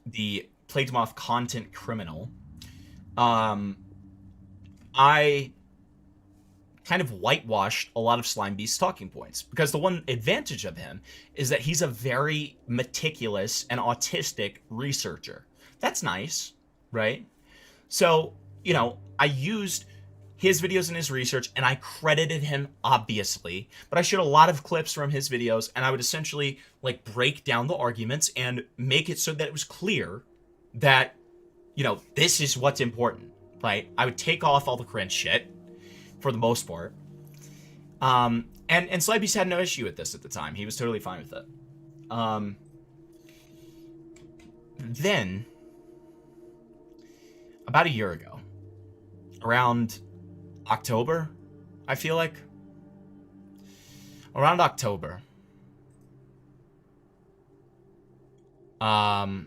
the Plagued Moth Content Criminal, I kind of whitewashed a lot of Slimebeast's talking points, because the one advantage of him is that he's a very meticulous and autistic researcher. That's nice, right? So, you know, I used his videos and his research, and I credited him, obviously, but I showed a lot of clips from his videos, and I would essentially, like, break down the arguments and make it so that it was clear that, you know, this is what's important, right? I would take off all the cringe shit, for the most part. And Slimebeast had no issue with this at the time. He was totally fine with it. Then, about a year ago, around October, I feel like. Around October. I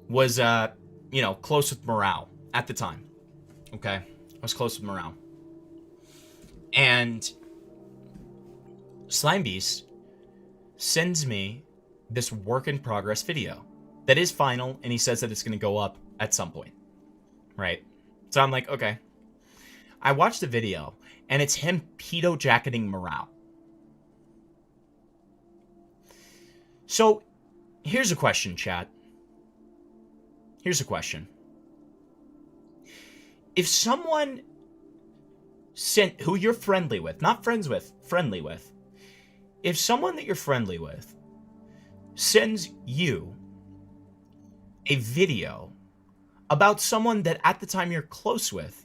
was, you know, close with Morale at the time. Okay? I was close with Morale. And Slimebeast sends me this work-in-progress video that is final, and he says that it's going to go up at some point. Right? So I'm like, okay. I watched the video, and it's him pedo-jacketing Morale. So, here's a question, chat. Here's a question. If someone who you're friendly with, not friends with, friendly with, if someone that you're friendly with sends you a video about someone that at the time you're close with,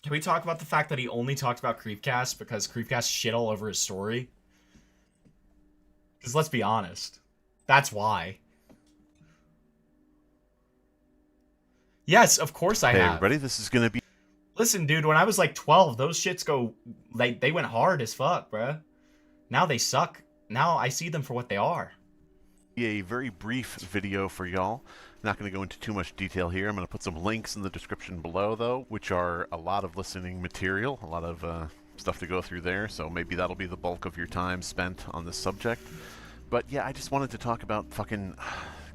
Can we talk about the fact that he only talked about Creepcast because Creepcast shit all over his story? Because let's be honest, that's why. Yes, of course I have.
Hey everybody, this is gonna be...
Listen, dude, when I was like 12, those shits go... They went hard as fuck, bruh. Now they suck. Now I see them for what they are.
A very brief video for y'all. Not going to go into too much detail here. I'm going to put some links in the description below, though, which are a lot of listening material, a lot of stuff to go through there, so maybe that'll be the bulk of your time spent on this subject. But yeah, I just wanted to talk about fucking...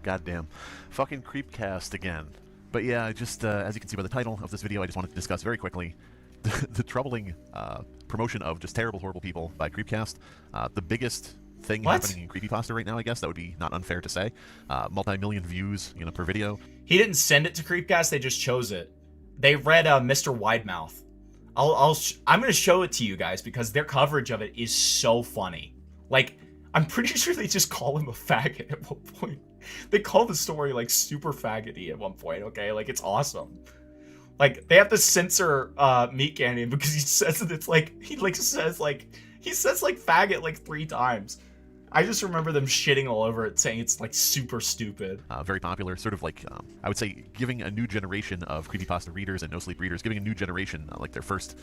goddamn. Fucking Creepcast again. But yeah, just as you can see by the title of this video, I just wanted to discuss very quickly the troubling promotion of just terrible, horrible people by Creepcast. The biggest thing happening in creepypasta right now, I guess that would be not unfair to say. Multi-million views, per video.
He didn't send it to Creepcast; they just chose it. They read Mr. Widemouth. I'm gonna show it to you guys because their coverage of it is so funny. Like, I'm pretty sure they just call him a faggot at one point. They call the story like super faggoty at one point. Okay, like it's awesome. Like they have to censor Meat Canyon because he says that it's like he says faggot like 3 times. I just remember them shitting all over it, saying it's like super stupid.
Very popular, sort of like, I would say, giving a new generation of creepypasta readers and no-sleep readers, giving a new generation like their first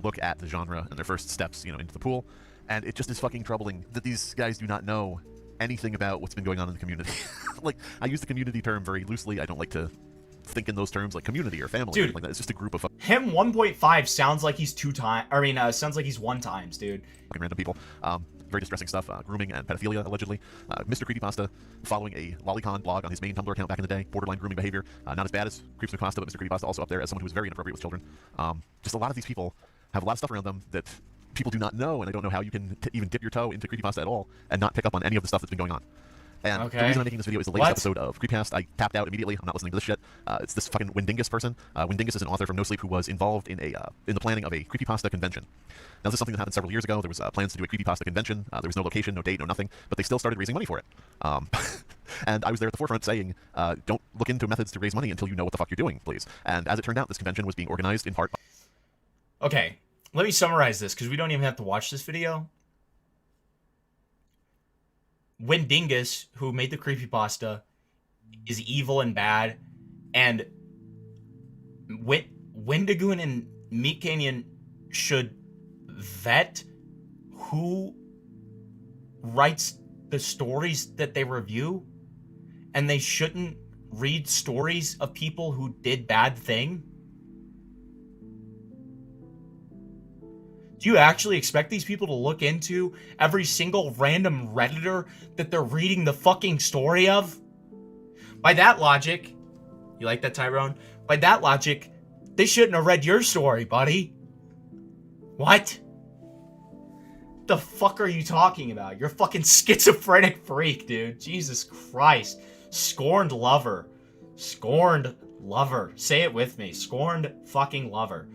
look at the genre and their first steps, into the pool. And it just is fucking troubling that these guys do not know anything about what's been going on in the community. Like, I use the community term very loosely. I don't like to think in those terms like community or family.
Dude,
like that. It's just a group of
him 1.5 sounds like he's 2 times. I mean, sounds like he's 1 times, dude.
Fucking random people. Very distressing stuff. Grooming and pedophilia, allegedly. Mr. Creepypasta following a lolicon blog on his main Tumblr account back in the day. Borderline grooming behavior. Not as bad as Creeps Creepypasta, but Mr. Creepypasta also up there as someone who was very inappropriate with children. Just a lot of these people have a lot of stuff around them that people do not know, and I don't know how you can even dip your toe into Creepypasta at all and not pick up on any of the stuff that's been going on. And the reason I'm making this video is the latest episode of Creepcast. I tapped out immediately. I'm not listening to this shit. It's this fucking Windingus person. Windingus is an author from No Sleep who was involved in the planning of a creepypasta convention. Now, this is something that happened several years ago. There was plans to do a creepypasta convention. There was no location, no date, no nothing, but they still started raising money for it. And I was there at the forefront saying, don't look into methods to raise money until you know what the fuck you're doing, please. And as it turned out, this convention was being organized in part by...
Okay, let me summarize this because we don't even have to watch this video. Windingus, who made the creepypasta, is evil and bad, and Wendigoon and Meat Canyon should vet who writes the stories that they review, and they shouldn't read stories of people who did bad things. Do you actually expect these people to look into every single random Redditor that they're reading the fucking story of? By that logic, you like that, Tyrone? By that logic, they shouldn't have read your story, buddy. What? The fuck are you talking about? You're a fucking schizophrenic freak, dude. Jesus Christ. Scorned lover. Scorned lover. Say it with me. Scorned fucking lover.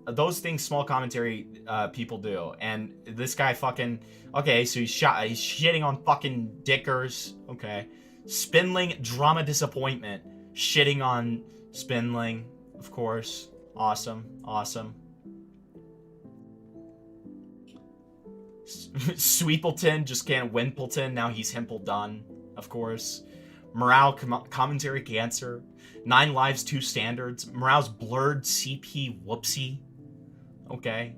Those things small commentary people do, and this guy fucking... Okay, so he's shitting on fucking dickers. Okay. Spindling, drama disappointment. Shitting on Spindling, of course. Awesome. Awesome. Sweepleton just can't Wimpleton. Now he's Himpledon, of course. Morale commentary cancer. 9 lives, 2 standards. Morale's blurred CP whoopsie. Okay.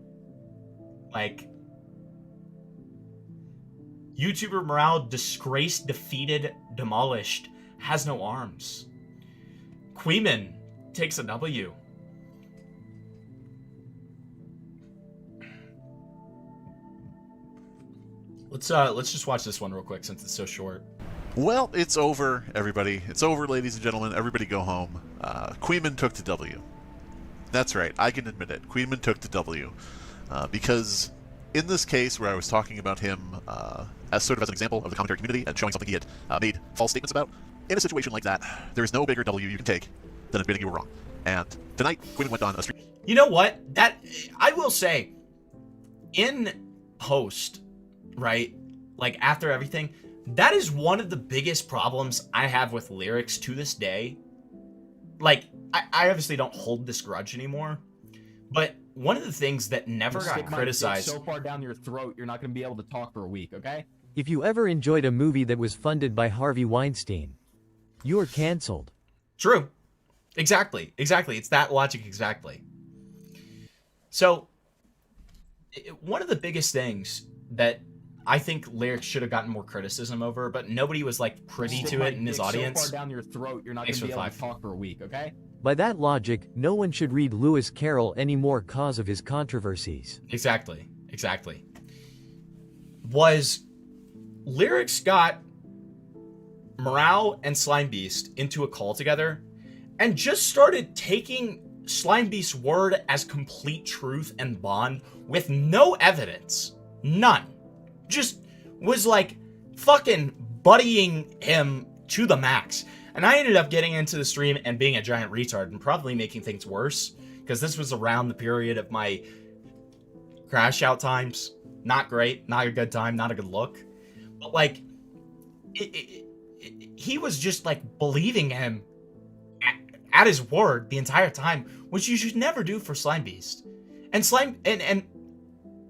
Like, YouTuber morale disgraced, defeated, demolished, has no arms. Queeman takes a W. Let's just watch this one real quick since it's so short.
Well, it's over, everybody. It's over, ladies and gentlemen. Everybody go home. Queeman took the W. That's right, I can admit it. Queeman took the W. Because in this case where I was talking about him as sort of as an example of the commentary community and showing something he had made false statements about, in a situation like that, there is no bigger W you can take than admitting you were wrong. And tonight, Queeman went on a stream.
You know what? That, I will say, in post, right? Like, after everything, that is one of the biggest problems I have with lyrics to this day. Like, I obviously don't hold this grudge anymore, But one of the things that never
I'm gonna
got
stick my
criticized.
dick so far down your throat, you're not gonna be able to talk for a week, okay?
If you ever enjoyed a movie that was funded by Harvey Weinstein, you're canceled.
True. Exactly. It's that logic exactly. So, one of the biggest things that I think Lyrics should have gotten more criticism over, but nobody was like privy to it in his audience.
So far down your throat, you're not gonna be able to talk for a week, okay?
By that logic, no one should read Lewis Carroll anymore cause of his controversies.
Exactly. Was Lyrics got Morale and Slimebeast into a call together and just started taking Slimebeast's word as complete truth and bond with no evidence. None. Just was like fucking buddying him to the max. And I ended up getting into the stream and being a giant retard and probably making things worse because this was around the period of my crash out times. Not great, not a good time, not a good look. But like, he was just like believing him at his word the entire time, which you should never do for Slimebeast. And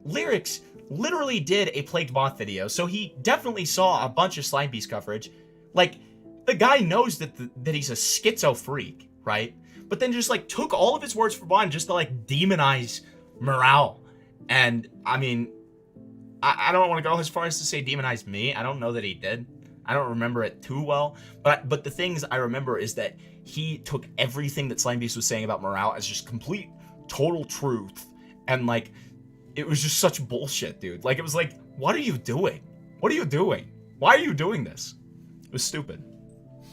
Lyrics literally did a Plagued Moth video, so he definitely saw a bunch of Slimebeast coverage. Like, the guy knows that he's a schizo freak, right? But then just like took all of his words for bond just to like demonize Morale. And I mean, I don't want to go as far as to say demonize me. I don't know that he did. I don't remember it too well. But the things I remember is that he took everything that Slimebeast was saying about Morale as just complete, total truth. And like, it was just such bullshit, dude. Like, it was like, what are you doing? What are you doing? Why are you doing this? It was stupid.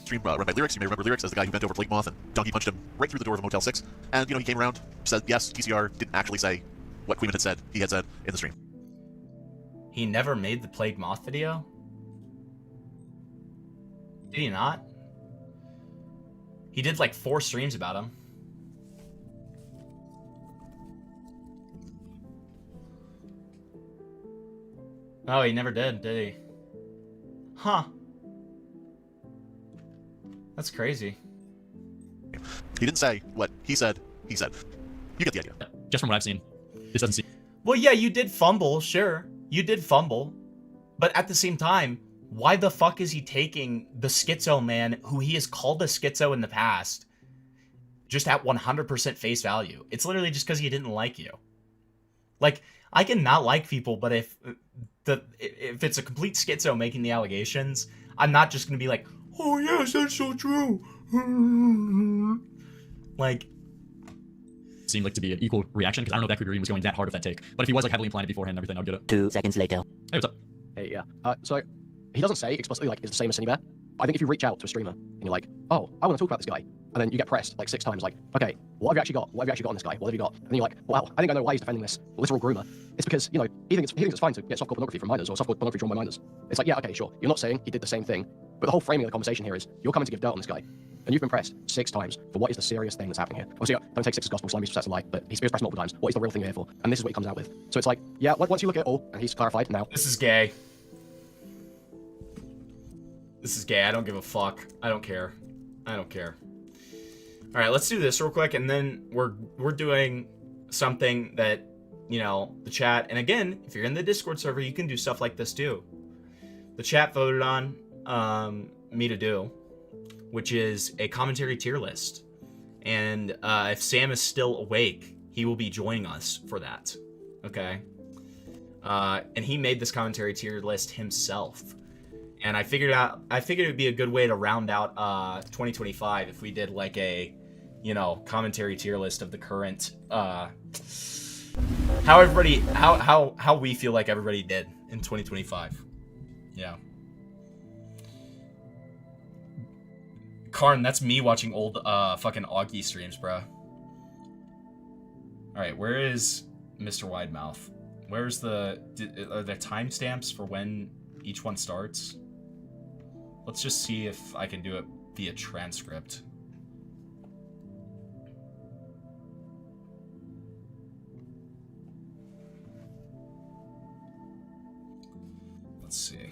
Stream run by Lyrics. You may remember Lyrics as the guy who bent over Plague Moth and Donkey punched him right through the door of a Motel 6. And, you know, he came around, said, yes, TCR didn't actually say what Queeman had said. He had said in the stream.
He never made the Plague Moth video? Did he not? He did like 4 streams about him. Oh, he never did he? Huh. That's crazy.
He didn't say what he said. He said. You get the idea.
Just from what I've seen, this doesn't seem...
Well, yeah, you did fumble, sure. You did fumble. But at the same time, why the fuck is he taking the schizo man, who he has called a schizo in the past, just at 100% face value? It's literally just because he didn't like you. Like, I can not like people, but if it's a complete schizo making the allegations, I'm not just going to be like, oh yes, that's so true. Like,
seemed like to be an equal reaction, because I don't know if that Green was going that hard with that take. But if he was like heavily implanted beforehand and everything, I'd get it.
2 seconds later.
Hey, what's up?
Hey, yeah. So he doesn't say explicitly like it's the same as Cinebear. I think if you reach out to a streamer and you're like, oh, I want to talk about this guy, and then you get pressed like 6 times, like, okay, what have you actually got? What have you actually got on this guy? What have you got? And then you're like, wow, I think I know why he's defending this literal groomer. It's because, you know, he thinks it's fine to get softcore pornography from minors or softcore pornography drawn by minors. It's like, yeah, okay, sure. You're not saying he did the same thing, but the whole framing of the conversation here is you're coming to give dirt on this guy, and you've been pressed 6 times for what is the serious thing that's happening here. Obviously, don't take 6 as gospel, Slimebeast that's a lie, but he's pressed multiple times. What is the real thing you're here for? And this is what he comes out with. So it's like, yeah, once you look at it all, and he's clarified now.
This is gay. This is gay. I don't give a fuck. I don't care. I don't care. All right, let's do this real quick, and then we're doing something that, you know, the chat. And again, if you're in the Discord server, you can do stuff like this too. The chat voted on me to do, which is a commentary tier list. And if Sam is still awake, he will be joining us for that. Okay. And he made this commentary tier list himself. And I figured it would be a good way to round out 2025 if we did like a, you know, commentary tier list of the current how we feel like everybody did in 2025. Yeah. Karn, that's me watching old fucking Augie streams, bro. All right, where is Mr. Widemouth? Where's are there timestamps for when each one starts? Let's just see if I can do it via transcript. Let's see.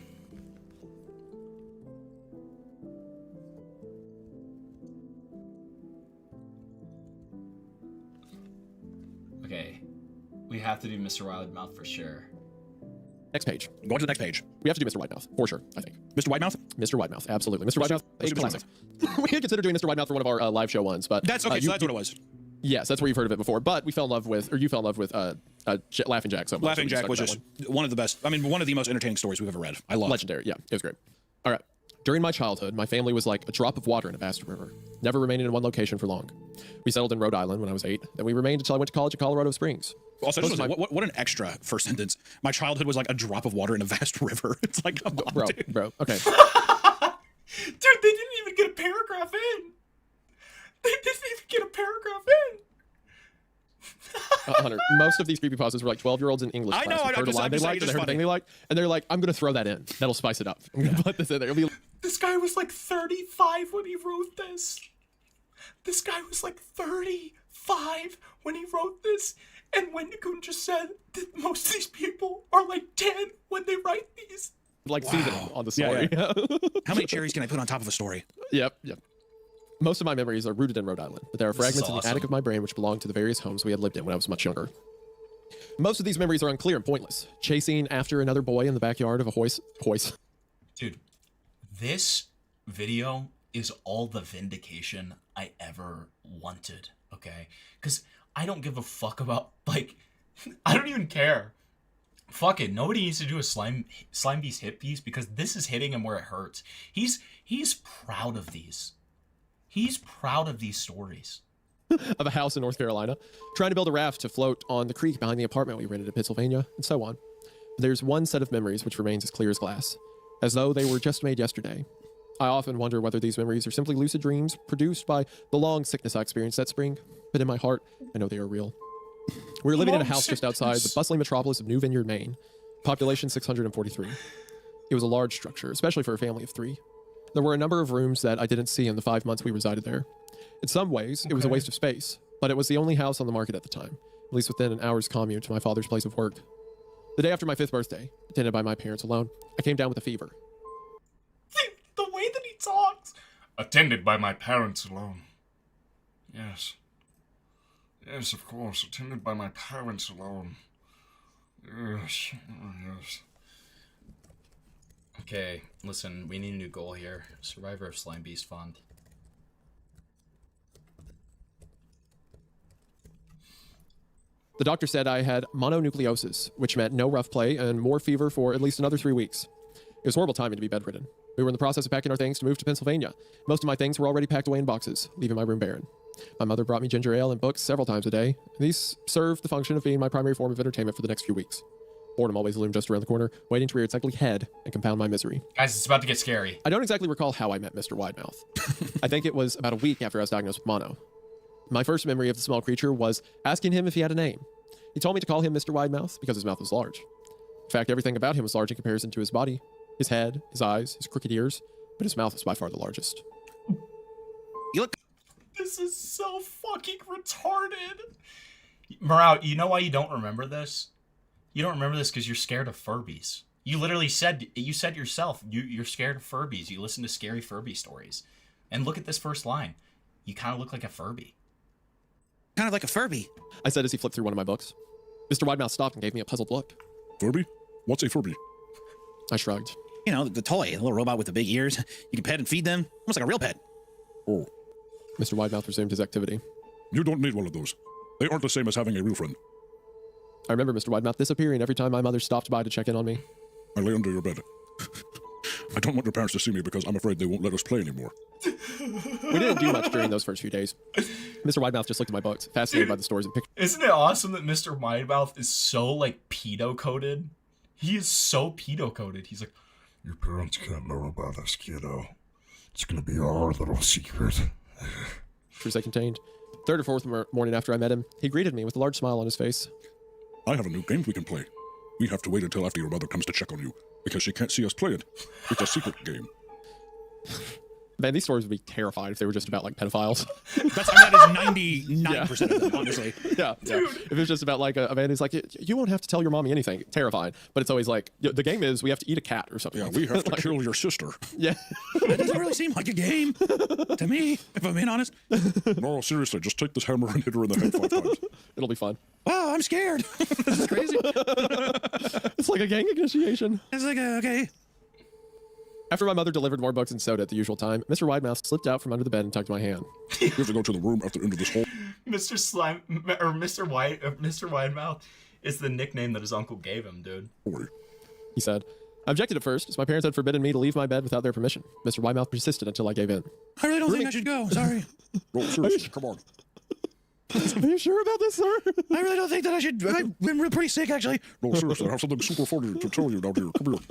have to do Mr. Wildmouth for sure.
Next page.
Go on to the next page.
We have to do Mr. Whitemouth, for sure, I think.
Mr. Whitemouth?
Mr. Whitemouth, absolutely. Mr. Whitemouth,
Mr.
a classic. We had considered doing Mr. Whitemouth for one of our live show ones, but...
That's okay, so that's what it was.
Yes, that's where you've heard of it before, but we fell in love with, or you fell in love with Laughing Jack so much.
Laughing Jack was just one of the best, I mean, one of the most entertaining stories we've ever read. I love it.
Legendary, yeah, it was great. All right. During my childhood, my family was like a drop of water in a vast river, never remaining in one location for long. We settled in Rhode Island when I was 8, then we remained until I went to college at Colorado Springs.
Also, what an extra first sentence. My childhood was like a drop of water in a vast river. It's like, come on,
bro, okay.
Dude, they didn't even get a paragraph in. They didn't even get a paragraph in.
Hunter, most of these creepypastas were like 12-year-olds in English class.
I know,
They heard a line they liked, and they heard a thing they liked, and they're like, I'm going to throw that in. That'll spice it up. I'm going to put this in there. It'll be...
This guy was like 35 when he wrote this. This guy was like 35 when he wrote this. And Wendigoon just said that most of these people are like 10 when they write these.
Like seasoning on the story.
Yeah. How many cherries can I put on top of a story?
Yep. Most of my memories are rooted in Rhode Island, but there are fragments in the attic of my brain which belong to the various homes we had lived in when I was much younger. Most of these memories are unclear and pointless. Chasing after another boy in the backyard of a hoist.
Dude, this video is all the vindication I ever wanted, okay? Because I don't give a fuck about, like, I don't even care. Fuck it, nobody needs to do a Slimebeast hit piece because this is hitting him where it hurts. He's proud of these. He's proud of these stories.
Of a house in North Carolina, trying to build a raft to float on the creek behind the apartment we rented in Pennsylvania, and so on. There's one set of memories which remains as clear as glass, as though they were just made yesterday. I often wonder whether these memories are simply lucid dreams produced by the long sickness I experienced that spring, but in my heart, I know they are real. We were living in a house just outside the bustling metropolis of New Vineyard, Maine, population 643. It was a large structure, especially for a family of 3. There were a number of rooms that I didn't see in the 5 months we resided there. In some ways, it was a waste of space, but it was the only house on the market at the time, at least within an hour's commute to my father's place of work. The day after my 5th birthday, attended by my parents alone, I came down with a fever.
The way that he talks. Attended by my parents alone. Yes. Yes, of course. Attended by my parents alone. Yes. Oh, yes. Okay, listen, we need a new goal here. Survivor of Slimebeast Fund.
The doctor said I had mononucleosis, which meant no rough play and more fever for at least another 3 weeks. It was horrible timing to be bedridden. We were in the process of packing our things to move to Pennsylvania. Most of my things were already packed away in boxes, leaving my room barren. My mother brought me ginger ale and books several times a day. These served the function of being my primary form of entertainment for the next few weeks. Boredom always loomed just around the corner, waiting to rear its ugly head and compound my misery.
Guys, it's about to get scary.
I don't exactly recall how I met Mr. Widemouth. I think it was about a week after I was diagnosed with mono. My first memory of the small creature was asking him if he had a name. He told me to call him Mr. Widemouth because his mouth was large. In fact, everything about him was large in comparison to his body, his head, his eyes, his crooked ears, but his mouth was by far the largest.
You look...
This is so fucking retarded. Morale, you know why you don't remember this? You don't remember this because you're scared of Furbies. You literally said, yourself, you're scared of Furbies. You listen to scary Furby stories. And look at this first line. You kind of look like a Furby.
Kind of like a Furby.
I said as he flipped through one of my books. Mr. Widemouth stopped and gave me a puzzled look.
Furby? What's a Furby?
I shrugged.
You know, the toy, a little robot with the big ears. You can pet and feed them, almost like a real pet.
Oh.
Mr. Widemouth resumed his activity.
You don't need one of those. They aren't the same as having a real friend.
I remember Mr. Widemouth disappearing every time my mother stopped by to check in on me.
I lay under your bed. I don't want your parents to see me because I'm afraid they won't let us play anymore.
We didn't do much during those first few days. Mr. Widemouth just looked at my books, fascinated by the stories and pictures.
Isn't it awesome that Mr. Widemouth is so, like, pedo-coded? He is so pedo-coded. He's like,
your parents can't know about us, kiddo. It's gonna be our little secret.
Truths I contained. Third or fourth morning after I met him, he greeted me with a large smile on his face.
I have a new game we can play. We have to wait until after your mother comes to check on you, because she can't see us play it. It's a secret game.
Man, these stories would be terrified if they were just about like pedophiles.
That is 99% of them, honestly.
Yeah. If it's just about like a man who's like, you won't have to tell your mommy anything. Terrifying. But it's always like, the game is we have to eat a cat or something.
Yeah, we have to kill your sister.
Yeah.
That doesn't really seem like a game to me, if I'm being honest.
No, seriously, just take this hammer and hit her in the head 5 times.
It'll be fun.
Wow, I'm scared. This is crazy.
It's like a gang initiation.
It's like, okay.
After my mother delivered more books and soda at the usual time, Mr. Widemouth slipped out from under the bed and tugged my hand.
You have to go to the room at the end of this hole.
Mr. Slime or Mr. Widemouth is the nickname that his uncle gave him, dude.
He said. I objected at first, as my parents had forbidden me to leave my bed without their permission. Mr. Widemouth persisted until I gave in.
I really don't think I should go. Sorry.
No, seriously, come on.
Are you sure about this, sir?
I really don't think that I should. I've been pretty sick, actually.
No, seriously, I have something super funny to tell you down here. Come here.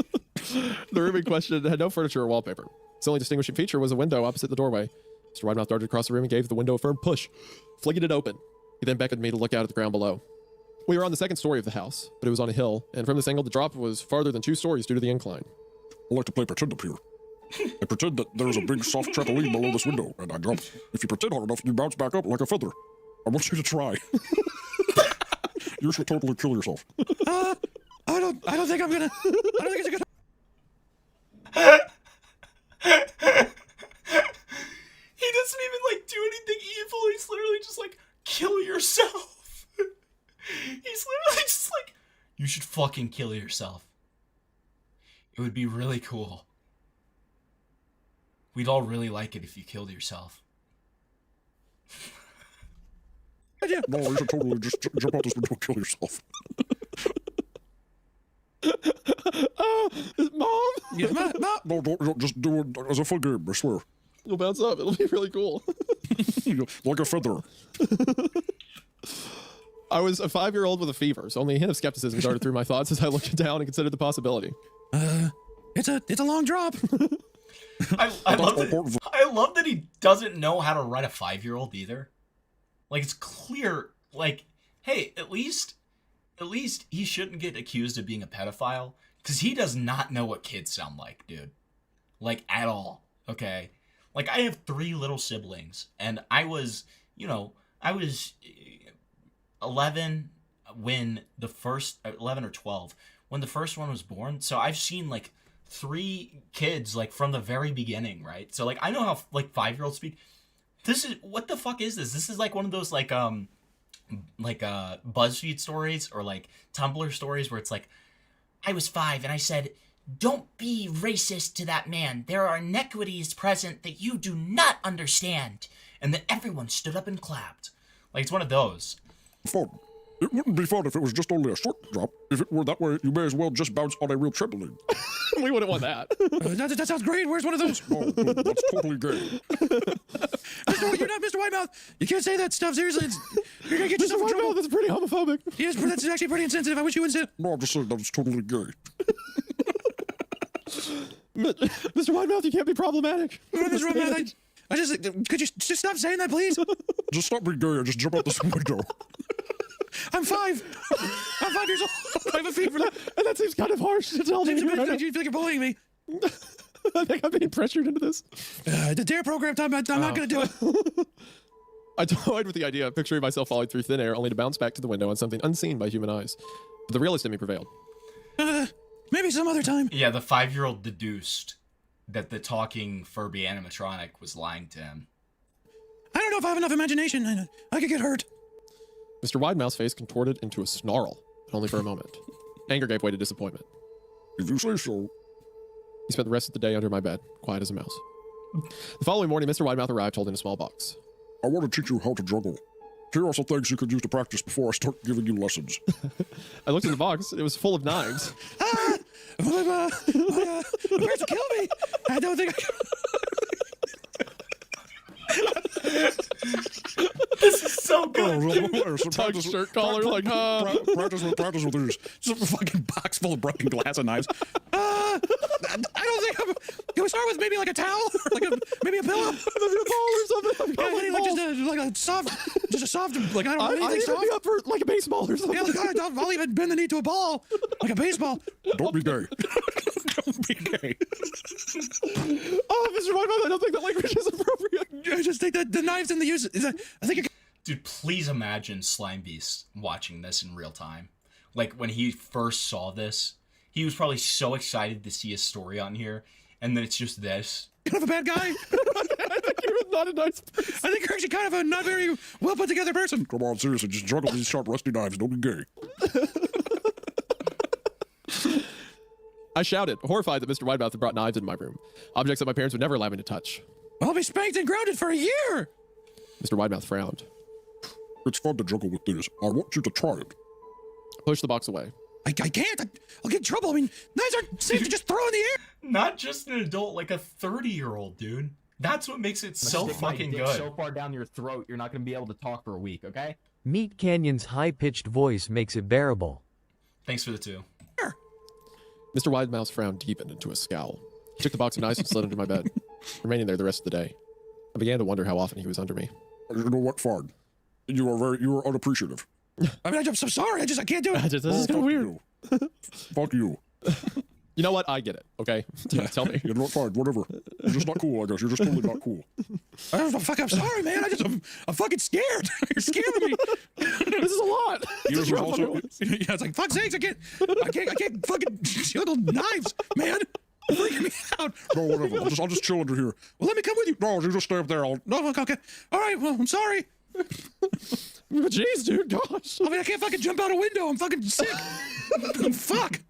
The room in question had no furniture or wallpaper. Its only distinguishing feature was a window opposite the doorway. Mr. Widemouth darted across the room and gave the window a firm push, flinging it open. He then beckoned me to look out at the ground below. We were on the second story of the house, but it was on a hill, and from this angle the drop was farther than 2 stories due to the incline.
I like to play pretend up here. I pretend that there's a big soft trampoline below this window, and I jump. If you pretend hard enough, you bounce back up like a feather. I want you to try. You should totally kill yourself.
I don't think I'm gonna. I don't think it's a good.
He doesn't even like do anything evil. He's literally just like, kill yourself. He's literally just like, you should fucking kill yourself. It would be really cool. We'd all really like it if you killed yourself.
No, you should totally just jump out this window and kill yourself.
Mom?
Yeah, Mom?
No, don't just do it as a fun game, I swear.
It'll bounce up. It'll be really cool.
Like a feather.
I was a 5-year-old with a fever, so only a hint of skepticism darted through my thoughts as I looked down and considered the possibility.
It's a long drop.
I love that he doesn't know how to run a 5-year-old either. Like, it's clear, like, hey, at least he shouldn't get accused of being a pedophile, because he does not know what kids sound like, dude. Like, at all, okay? Like, I have 3 little siblings, and I was 11 when the first, 11 or 12, when the first one was born, so I've seen, like, 3 kids, like, from the very beginning, right? So, like, I know how, like, 5-year-olds speak. This is, what the fuck is this? This is like one of those like BuzzFeed stories or like Tumblr stories where it's like, I was 5 and I said, don't be racist to that man. There are inequities present that you do not understand. And then everyone stood up and clapped. Like, it's one of those.
Fun. It wouldn't be fun if it was just only a short drop. If it were that way, you may as well just bounce on a real trampoline.
We wouldn't want that.
That sounds great. Where's one of those?
No, that's totally gay.
You're not Mr. Widemouth. You can't say that stuff. Seriously, you're gonna get yourself in trouble.
That's pretty homophobic.
Yes, that's actually pretty insensitive. I wish you wouldn't say it.
No, I'm just saying that's totally gay.
Mr. Widemouth, you can't be problematic.
Mr. Widemouth, I just could you just stop saying that, please?
Just stop being gay and just jump out this window.
I'm 5. I'm 5 years old. I have a fever.
And that seems kind of harsh to tell me.
Do you feel like you're bullying me?
I think I'm being pressured into this.
The DARE program, I'm not going to do it.
I toyed with the idea of picturing myself falling through thin air only to bounce back to the window on something unseen by human eyes. But the realist in me prevailed.
Maybe some other time.
Yeah, the 5-year-old deduced that the talking Furby animatronic was lying to him.
I don't know if I have enough imagination. I could get hurt.
Mr. Widemouth's face contorted into a snarl, but only for a moment. Anger gave way to disappointment.
If you say so.
He spent the rest of the day under my bed, quiet as a mouse. The following morning, Mr. Widemouth arrived holding a small box.
I want to teach you how to juggle. Here are some things you could use to practice before I start giving you lessons.
I looked in the box. It was full of knives.
My parents will kill me. I don't think I can.
This is so good.
Tug shirt collar, like,
practice with these.
Just a fucking box full of broken glass and knives. I don't think I'm. Can we start with maybe like a towel, or like maybe a pillow,
maybe a ball or something?
Yeah, like just a soft, like I don't know anything soft.
Be up for like a baseball or something.
Yeah, like, I'll even bend the knee to a ball, like a baseball.
Don't be gay.
Don't be gay.
Oh, Mr. Widemouth, I don't think that like
just take the knives and the use. I think.
Dude, please imagine Slimebeast watching this in real time. Like when he first saw this, he was probably so excited to see his story on here, and then it's just this.
Kind of a bad guy. I think you're not a nice person. I think you're actually kind of a not very well put together person. Come on, seriously, just juggle these sharp, rusty knives. Don't be gay.
I shouted, horrified that Mr. Widemouth had brought knives into my room, objects that my parents would never allow me to touch.
I'll be spanked and grounded for a year.
Mr. Widemouth frowned.
It's fun to juggle with this. I want you to try it.
Push the box away.
I can't. I'll get in trouble. I mean, knives aren't safe to just throw in the air.
Not just an adult, like a 30-year-old, dude. That's what makes it so fucking good.
So far down your throat, you're not going to be able to talk for a week, okay?
Meat Canyon's high-pitched voice makes it bearable.
Thanks for the 2.
Mr. Widemouth's frown deepened into a scowl. He took the box of knives and slid into my bed, remaining there the rest of the day. I began to wonder how often he was under me.
You know what, Fard? You are unappreciative.
I mean, I'm so sorry. I can't do it.
This is kind of weird.
Fuck you.
You know what? I get it. Okay, tell me.
You know what? Fine, whatever. You're just not cool. I guess you're just totally not cool.
I'm sorry, man. I'm fucking scared. You're scaring me.
This is a lot.
It's like fuck's sakes. I can't fucking juggle knives, man. Freaking me out.
No, whatever. I'll just chill under here.
Well, let me come with you.
No, you just stay up there.
No, okay. All right. Well, I'm sorry.
Jeez, dude. Gosh.
I mean, I can't fucking jump out a window. I'm fucking sick. Fuck.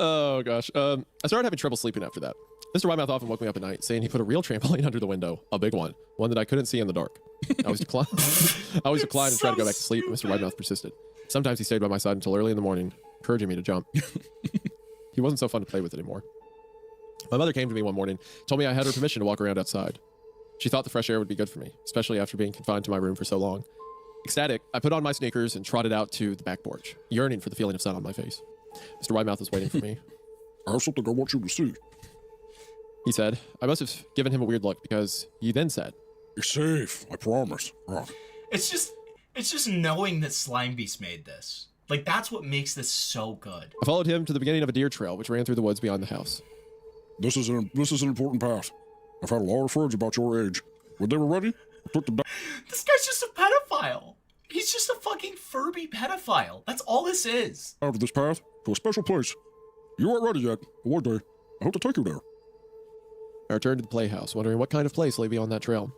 Oh, gosh. I started having trouble sleeping after that. Mr. Widemouth often woke me up at night, saying he put a real trampoline under the window, a big one that I couldn't see in the dark. I always declined and tried to go back to sleep, but Mr. Widemouth persisted. Sometimes he stayed by my side until early in the morning, encouraging me to jump. He wasn't so fun to play with anymore. My mother came to me one morning, told me I had her permission to walk around outside. She thought the fresh air would be good for me, especially after being confined to my room for so long. Ecstatic, I put on my sneakers and trotted out to the back porch, yearning for the feeling of sun on my face. Mr. Widemouth was waiting for me.
I have something I want you to see.
He said. I must have given him a weird look because he then said,
"You're safe, I promise." Right.
It's just knowing that Slimebeast made this. Like, that's what makes this so good.
I followed him to the beginning of a deer trail which ran through the woods beyond the house.
This is an important path. I've had a lot of friends about your age. When they were ready, I took them down.
This guy's just a pedophile. He's just a fucking Furby pedophile. That's all this is.
Out of this path to a special place. You aren't ready yet, but one day, I hope to take you there.
I returned to the playhouse, wondering what kind of place lay beyond that trail.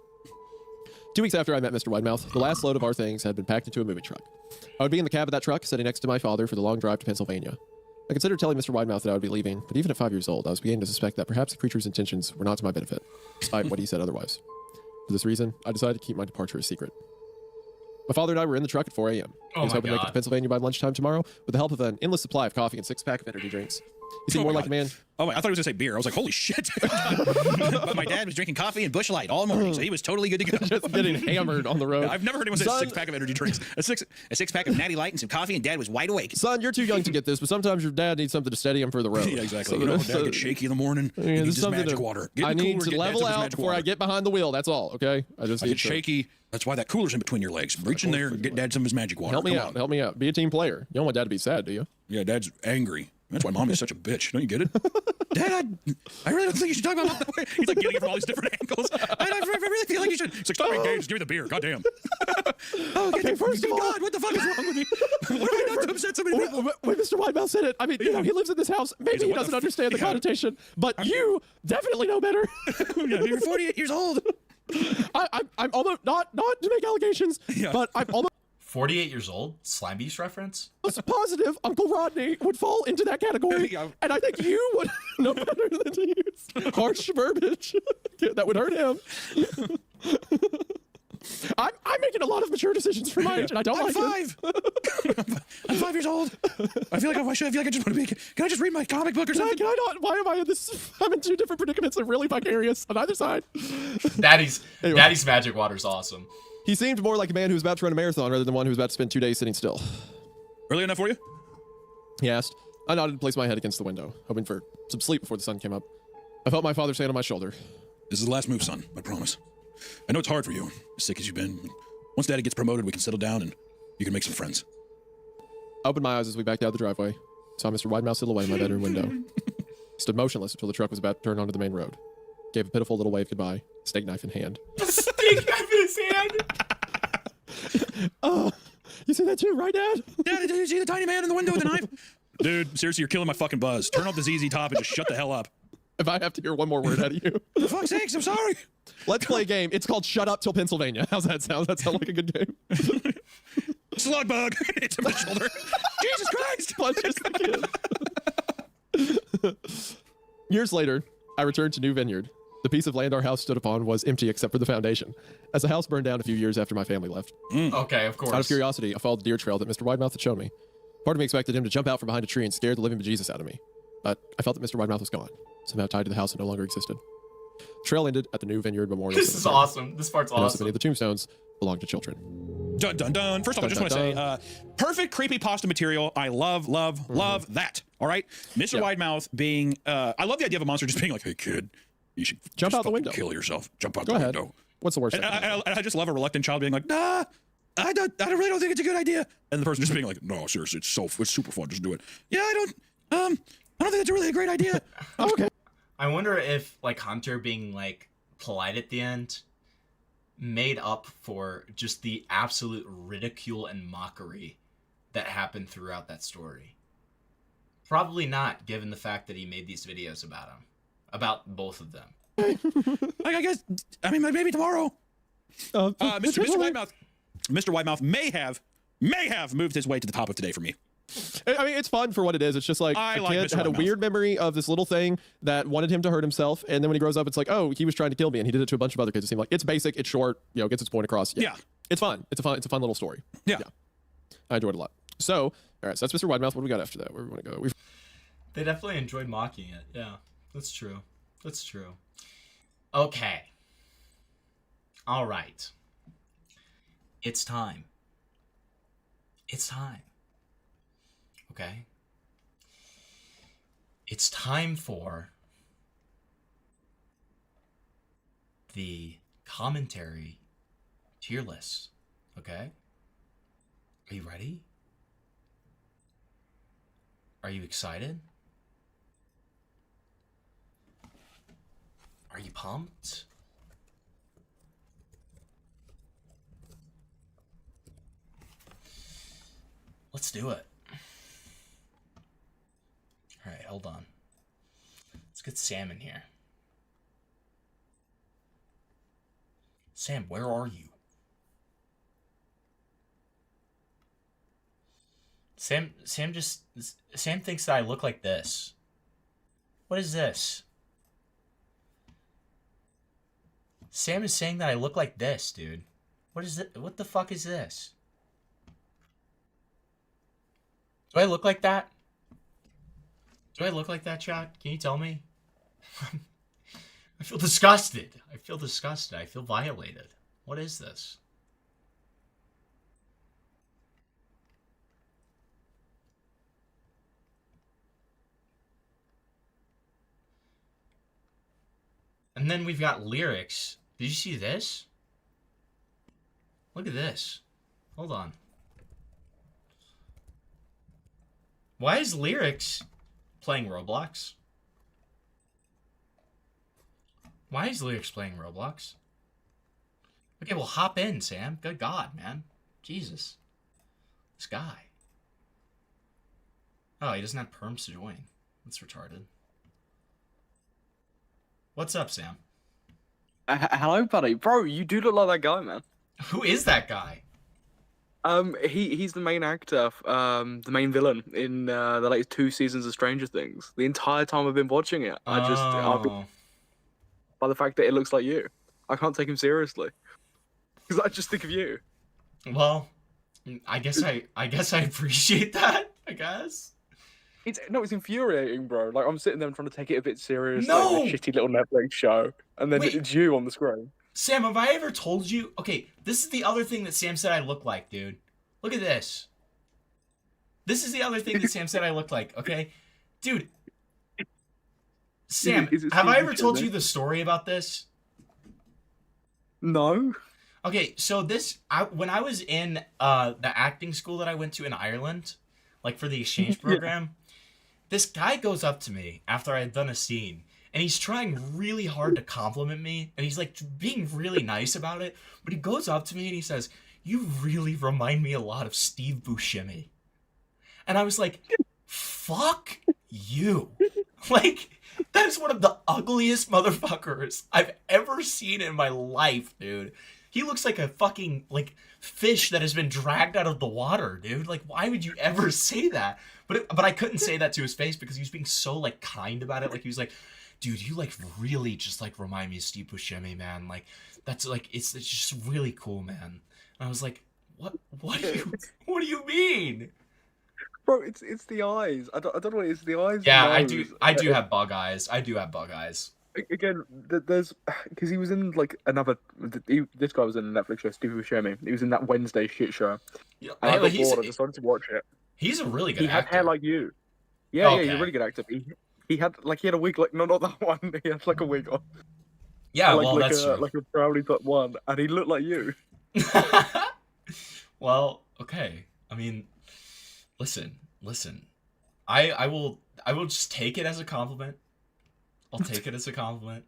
2 weeks after I met Mr. Widemouth, the last load of our things had been packed into a moving truck. I would be in the cab of that truck, sitting next to my father for the long drive to Pennsylvania. I considered telling Mr. Widemouth that I would be leaving, but even at 5 years old, I was beginning to suspect that perhaps the creature's intentions were not to my benefit, despite what he said otherwise. For this reason, I decided to keep my departure a secret. My father and I were in the truck at 4 a.m. He was hoping to make it to Pennsylvania by lunchtime tomorrow with the help of an endless supply of coffee and 6-pack of energy drinks. He seemed more like a man.
Oh, I thought he was going to say beer. I was like, holy shit. But my dad was drinking coffee and Busch Light all morning, so he was totally good to go.
Just getting hammered on the road.
I've never heard anyone say a 6-pack of energy drinks. A six-pack of Natty Light and some coffee, and dad was wide awake.
Son, you're too young to get this, but sometimes your dad needs something to steady him for the road.
Yeah, exactly. You know, dad gets shaky in the morning. He needs his magic water.
I need to level out before I get behind the wheel. That's all, okay? I
get shaky. That's why that cooler's in between your legs. Reach in there and get dad some of his magic water.
Help me out. Be a team player. You don't want dad to be sad, do you?
Yeah, dad's angry. That's why mom is such a bitch. Don't you get it? Dad, I really don't think you should talk about that way. He's like getting it from all these different angles. I really feel like you should. It's like, stop being gay. Just give me the beer. Goddamn.
Okay, first of all,
God, what the fuck is wrong with me? What have I done to upset so many people?
When Mr. Widemouth said it, I mean, you know, he lives in this house. Maybe he doesn't understand the connotation, but you definitely know better.
Yeah, you're 48 years old.
I'm almost not to make allegations, but I'm almost
48 years old? Slimebeast reference?
Positive Uncle Rodney would fall into that category, and I think you would know better than to use harsh verbiage that would hurt him. I'm making a lot of mature decisions for my age, and I don't like
it. I'm 5 years old. I feel like I just want to be. Can I just read my comic book or something?
Can I not? Why am I in this? I'm in 2 different predicaments. I'm really vicarious on either side.
Daddy's magic water's awesome.
He seemed more like a man who was about to run a marathon rather than one who was about to spend 2 days sitting still.
Early enough for you?
He asked. I nodded and placed my head against the window, hoping for some sleep before the sun came up. I felt my father's hand on my shoulder.
This is the last move, son. I promise. I know it's hard for you, as sick as you've been. Once Daddy gets promoted, we can settle down and you can make some friends.
I opened my eyes as we backed out the driveway. Saw Mr. Widemouth silhouette in my bedroom window. He stood motionless until the truck was about to turn onto the main road. gave a pitiful little wave goodbye, steak knife in hand.
Steak knife in his hand.
Oh, you see that too, right, Dad?
Dad, did you see the tiny man in the window with the knife? Dude, seriously, you're killing my fucking buzz. Turn off the ZZ Top and just shut the hell up.
If I have to hear one more word out of you.
For fuck's sakes, I'm sorry.
Let's play a game. It's called Shut Up Till Pennsylvania. How's that sound? Does that sound like a good game?
Slug bug. Hits him in the shoulder. Jesus Christ.
Punches the kid. Years later, I returned to New Vineyard. The piece of land our house stood upon was empty except for the foundation, as the house burned down a few years after my family left.
Okay, of course.
Out of curiosity, I followed the deer trail that Mr. Widemouth had shown me. Part of me expected him to jump out from behind a tree and scare the living bejesus out of me. But I felt that Mr. Widemouth was gone, somehow tied to the house and no longer existed. The trail ended at the New Vineyard Memorial
This is
Cemetery.
awesome. This part's
And also
awesome.
many of the tombstones belong to children.
Dun dun dun. First of all, I just want to say, perfect creepypasta material. I love that. All right, Mr. Widemouth being, I love the idea of a monster just being like, "Hey kid, you should
jump out the window,
kill yourself, jump out
Go
the
ahead.
window."
What's the worst?
And I just love a reluctant child being like, "Nah, I really don't think it's a good idea," and the person just being like, "No, seriously, it's super fun. Just do it." Yeah, I don't think it's really a great idea.
Okay.
I wonder if like Hunter being like polite at the end made up for just the absolute ridicule and mockery that happened throughout that story. Probably not, given the fact that he made these videos about him, about both of them.
I guess. I mean, maybe tomorrow. Mr. Widemouth may have moved his way to the top of today for me.
I mean, it's fun for what it is. It's just like
I
a
like
kid
Mr.
had a
Widemouth.
weird memory of this little thing that wanted him to hurt himself, and then when he grows up, it's like, oh, he was trying to kill me, and he did it to a bunch of other kids. It seemed like it's basic, it's short, gets its point across.
Yeah.
It's fun. It's a fun little story.
Yeah.
I enjoyed it a lot. So, all right, so that's Mr. Widemouth. What do we got after that? Where do we want to go?
They definitely enjoyed mocking it. Yeah, that's true. That's true. Okay. All right. It's time. It's time. Okay? It's time for the commentary tier list. Okay? Are you ready? Are you excited? Are you pumped? Let's do it. All right, hold on. Let's get Sam in here. Sam, where are you? Sam thinks that I look like this. What is this? Sam is saying that I look like this, dude. What is it? What the fuck is this? Do I look like that? Do I look like that, chat? Can you tell me? I feel disgusted. I feel disgusted. I feel violated. What is this? And then we've got lyrics. Did you see this? Look at this. Hold on. Why is lyrics playing Roblox? Why is lyrics playing Roblox? Okay, well, hop in, Sam. Good God, man. Jesus. This guy. Oh, he doesn't have perms to join. That's retarded. What's up, Sam?
Hello, buddy. Bro, you do look like that guy, man.
Who is that guy?
He's the main actor, the main villain in the latest 2 seasons of Stranger Things. The entire time I've been watching it, I've been by the fact that it looks like you. I can't take him seriously because I just think of you.
Well, I guess I appreciate that. I guess.
It's infuriating, bro. Like I'm sitting there trying to take it a bit serious,
No!
like a shitty little Netflix show, and then
Wait.
it's you on the screen.
Sam, have I ever told you? Okay, this is the other thing that Sam said I look like, dude. Look at this. This is the other thing that Sam said I look like, okay? Dude. Sam, have I ever told you the story about this?
No.
Okay, so when I was in the acting school that I went to in Ireland, like for the exchange program, this guy goes up to me after I had done a scene, and he's trying really hard to compliment me, and he's like being really nice about it, but he goes up to me and he says, "You really remind me a lot of Steve Buscemi." And I was like, fuck you. Like, that is one of the ugliest motherfuckers I've ever seen in my life, dude. He looks like a fucking, like, fish that has been dragged out of the water, dude. Like, why would you ever say that? But I couldn't say that to his face because he was being so, like, kind about it. Like, he was like, dude, you, like, really just, like, remind me of Steve Buscemi, man. Like, that's, like, it's just really cool, man. And I was like, what do you mean?
Bro, it's the eyes. I don't know what it is. The eyes.
Yeah,
nose.
I do have bug eyes. I do have bug eyes.
Again, there's because he was in like another. This guy was in a Netflix show. Steve Buscemi. He was in that Wednesday shit show.
Yeah,
and I got bored. I decided to watch it.
He's a really good
He
actor.
had hair like you. Yeah,
Okay.
yeah, he's a really good actor. He had a wig like no, not that one. He had like a wig on.
Yeah,
like,
well,
like
that's
a,
true.
like a brownie top one, and he looked like you.
Well, okay. I mean, listen. I will just take it as a compliment. I'll take it as a compliment.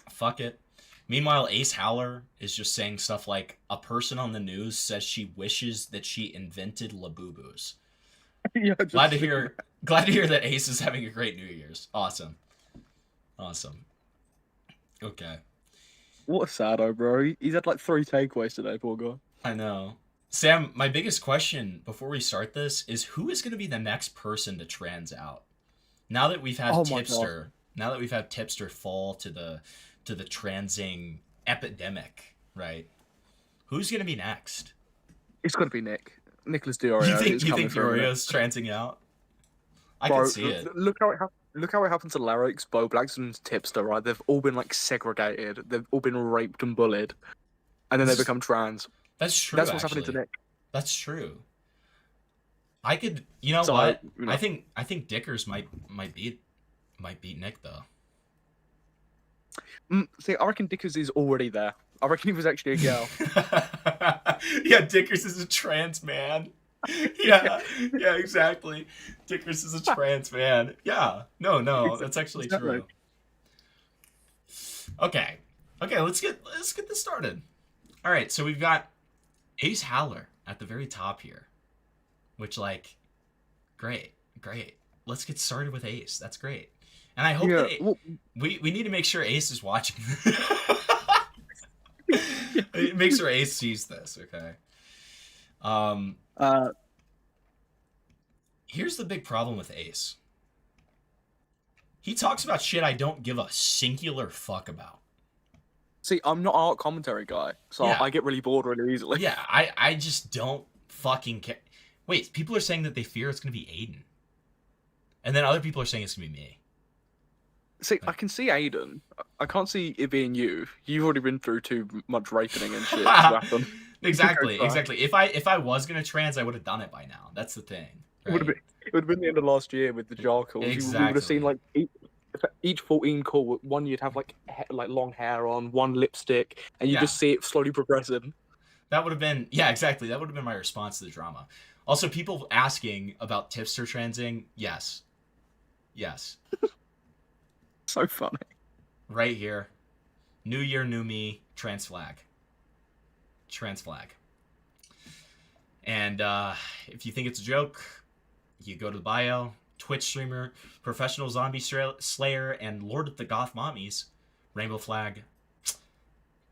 Fuck it. Meanwhile, Ace Howler is just saying stuff like, a person on the news says she wishes that she invented Labubus.
Yeah,
glad to hear that Ace is having a great New Year's. Awesome. Okay.
What a saddo, bro. He's had like 3 takeaways today, poor guy.
I know. Sam, my biggest question before we start this is who is going to be the next person to trans out? Now that we've had Tipster fall to the transing epidemic, right? Who's going to be next?
It's got to be Nick. Nicholas Diorio.
You think Diorio's transing out? I can see it.
Look how it happened to Larryx, Bo Blackson's Tipster, right? They've all been like segregated. They've all been raped and bullied, and then they become trans.
That's true.
That's what's happening to Nick.
That's true. I could, you know
So
what?
you know.
I think Dickers might beat Nick though.
See, I reckon Dickers is already there. I reckon he was actually a girl.
Yeah, Dickers is a trans man. Yeah, exactly. Dickers is a trans man. Yeah, no, that's actually true. Okay, let's get this started. All right, so we've got Ace Howler at the very top here, which, like, great. Let's get started with Ace. That's great, and I hope that we need to make sure Ace is watching. Make sure Ace sees this, okay? Here's the big problem with Ace. He talks about shit I don't give a singular fuck about.
See, I'm not an art commentary guy, so
Yeah.
I get really bored really easily.
Yeah, I just don't fucking care. Wait, people are saying that they fear it's going to be Aiden. And then other people are saying it's going to be me.
See, I can see Aiden. I can't see it being you. You've already been through too much raping and shit to happen.
Exactly. If I was going to trans, I would have done it by now. That's the thing. Right?
It would have been the end of last year with the jar calls.
Exactly.
You would have seen like each 14 call, one you'd have like long hair on, one lipstick, and you just see it slowly progressing.
That would have been, yeah, exactly. That would have been my response to the drama. Also, people asking about Tipster transing, yes.
So funny.
Right here. New year, new me, trans flag. And if you think it's a joke, you go to the bio, Twitch streamer, professional zombie slayer, and Lord of the Goth Mommies, rainbow flag,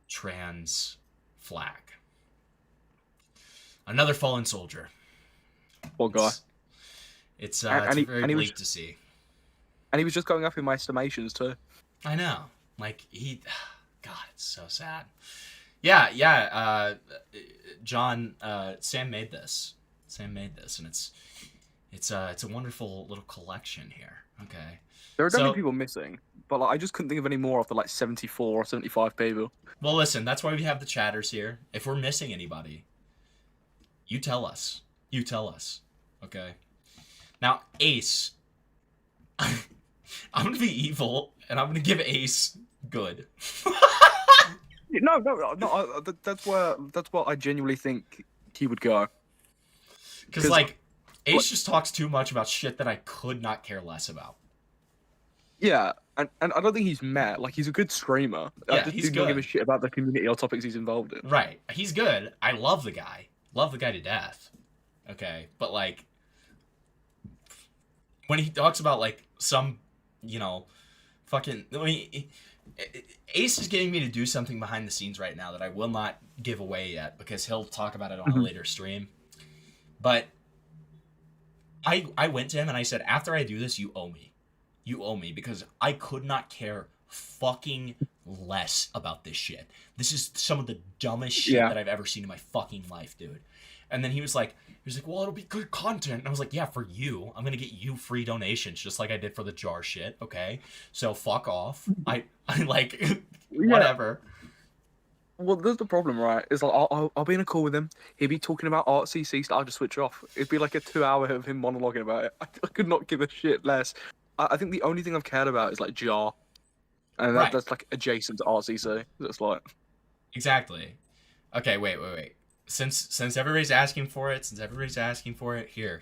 trans flag. Another fallen soldier.
Poor guy.
It's very bleak to see.
And he was just going up in my estimations too.
I know. Like, God, it's so sad. Yeah. John, Sam made this, and it's a wonderful little collection here. Okay.
There are definitely people missing, but like, I just couldn't think of any more of the like 74 or 75 people.
Well, listen, that's why we have the chatters here. If we're missing anybody, you tell us. Okay. Now, Ace. I'm gonna be evil, and I'm gonna give Ace good.
No. That's what I genuinely think he would go.
Because like, Ace just talks too much about shit that I could not care less about.
Yeah, and I don't think he's mad. Like, he's a good streamer. I
Yeah,
just
he's
do not give a
good.
shit about the community or topics he's involved in.
Right. He's good. I love the guy. Love the guy to death. Okay, but like when he talks about like some, fucking. Ace is getting me to do something behind the scenes right now that I will not give away yet because he'll talk about it on a later stream. But I went to him and I said, after I do this, you owe me. You owe me because I could not care fucking less about this shit. This is some of the dumbest shit that I've ever seen in my fucking life, dude. And then he was like, well, it'll be good content. And I was like, yeah, for you. I'm going to get you free donations just like I did for the jar shit, okay? So fuck off. I like, whatever.
Well, there's the problem, right? Is like I'll be in a call with him. He'd be talking about art CC stuff. I'll just switch off. It'd be like a 2 hour of him monologuing about it. I could not give a shit less. I think the only thing I've cared about is like jar, and that's like adjacent to art CC. That's like
exactly. Okay, wait. Since everybody's asking for it, here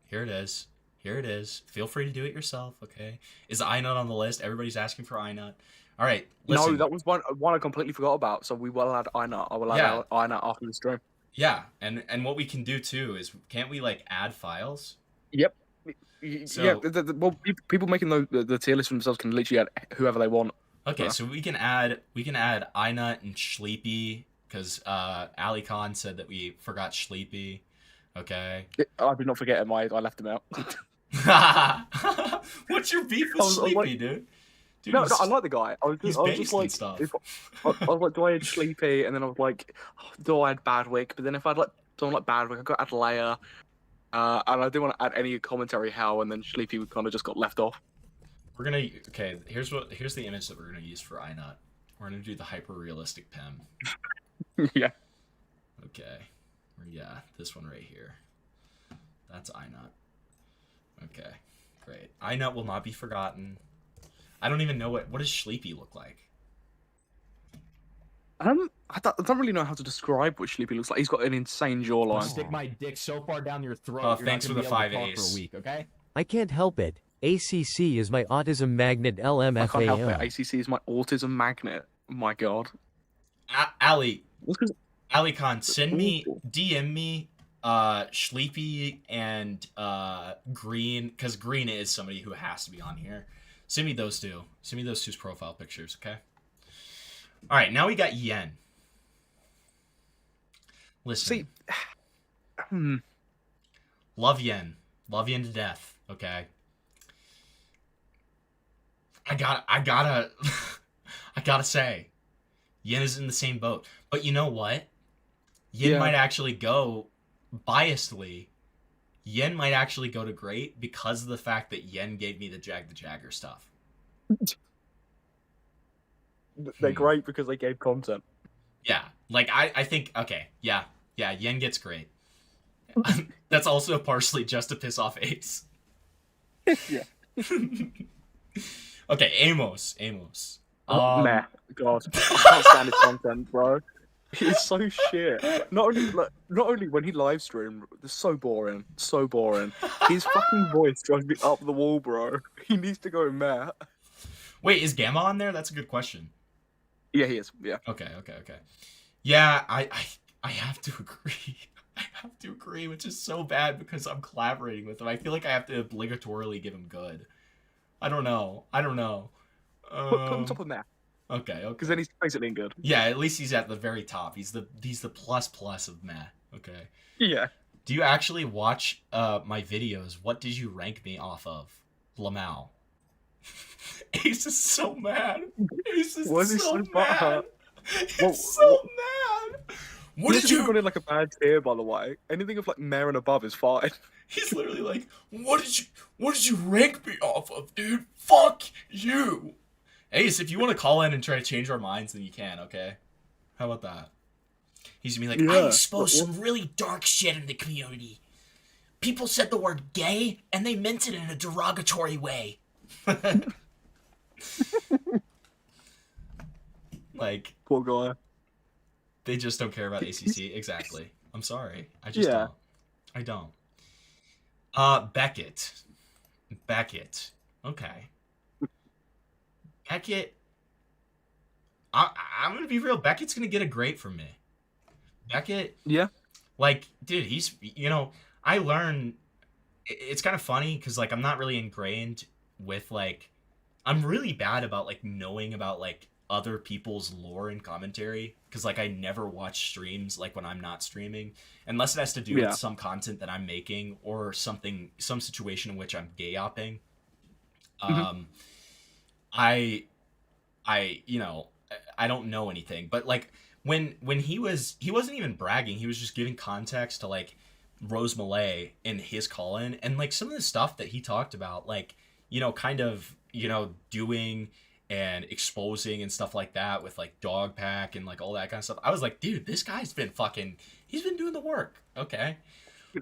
it is. Here it is. Feel free to do it yourself, okay? Is iNut on the list? Everybody's asking for iNut. All right, listen.
No, that was one I completely forgot about. So we will add iNut. I will add iNut after the stream.
Yeah, and what we can do too is, can't we like add files?
Yep.
So,
well, people making the tier list for themselves can literally add whoever they want.
Okay, so we can add iNut and Sleepy because Ali Khan said that we forgot Sleepy. Okay.
I did not forget him. I left him out.
What's your beef with Sleepy, dude? Dude,
no, I like the guy. I was just like,
stuff.
I was like, do I add Sleepy? And then I was like, do I add Badwick? But then if I'd like someone like Badwick, I got to add Leia. And I didn't want to add any commentary how, and then Sleepy kind of just got left off.
We're gonna here's the image that we're gonna use for iNut. We're gonna do the hyper realistic Pem.
Yeah.
Okay. Yeah, this one right here. That's iNut. Okay, great. iNut will not be forgotten. I don't even know what does Sleepy look like.
I don't really know how to describe what Sleepy looks like. He's got an insane jawline.
Stick my dick so far down your throat.
Oh,
you're
thanks
not
for
gonna
the
be able
5
to talk for a week, okay?
I can't help it. ACC is my autism magnet
I can't help
LMFAO.
it. ACC is my autism magnet. My God.
Ali Khan, DM me Sleepy and Green, because Green is somebody who has to be on here. Send me those two. Send me those two's profile pictures, okay? All right, now we got Yen. Listen.
See,
love Yen to death, okay? I gotta I gotta say, Yen is in the same boat. But you know what? Yen might actually go, biasedly, Yen might actually go to great because of the fact that Yen gave me the Jag the Jagger stuff.
They're great because they gave content.
Yeah, like I think, okay, yeah, Yen gets great. That's also partially just to piss off Ace.
Yeah.
Okay, Amos.
Meh. God, I can't stand his content, bro. He's so shit. Not only when he live stream, it's so boring. So boring. His fucking voice drives me up the wall, bro. He needs to go meh.
Wait, is Gamma on there? That's a good question.
Yeah, he is. Yeah.
Okay. Yeah, I have to agree. I have to agree, which is so bad because I'm collaborating with him. I feel like I have to obligatorily give him good. I don't know.
Put him top of meh.
Okay.
Because then he's basically good.
Yeah, at least he's at the very top. He's the plus of meh. Okay.
Yeah.
Do you actually watch my videos? What did you rank me off of? Lamau. Ace is so mad. Ace is so mad. He's so mad. What did you
got in like a bad tier, by the way? Anything of like meh and above is fine.
He's literally like, what did you rank me off of, dude? Fuck you. Ace, if you want to call in and try to change our minds, then you can, okay? How about that? He's gonna be like, I exposed some really dark shit in the community. People said the word gay, and they meant it in a derogatory way. Like,
poor guy.
They just don't care about ACC. Exactly. I'm sorry. I just don't. I don't. Beckett. Okay. Beckett, I'm gonna be real. Beckett's gonna get a great from me. Beckett,
Yeah.
like, dude, he's, I learn. It's kind of funny because like I'm not really ingrained with like, I'm really bad about like knowing about like other people's lore and commentary because like I never watch streams like when I'm not streaming unless it has to do
Yeah.
with some content that I'm making or some situation in which I'm gay opping. I I don't know anything, but like when he wasn't even bragging, he was just giving context to like Rose Malay and his call-in, and like some of the stuff that he talked about, like, kind of, doing and exposing and stuff like that with like Dog Pack and like all that kind of stuff. I was like, dude, this guy's been he's been doing the work. Okay.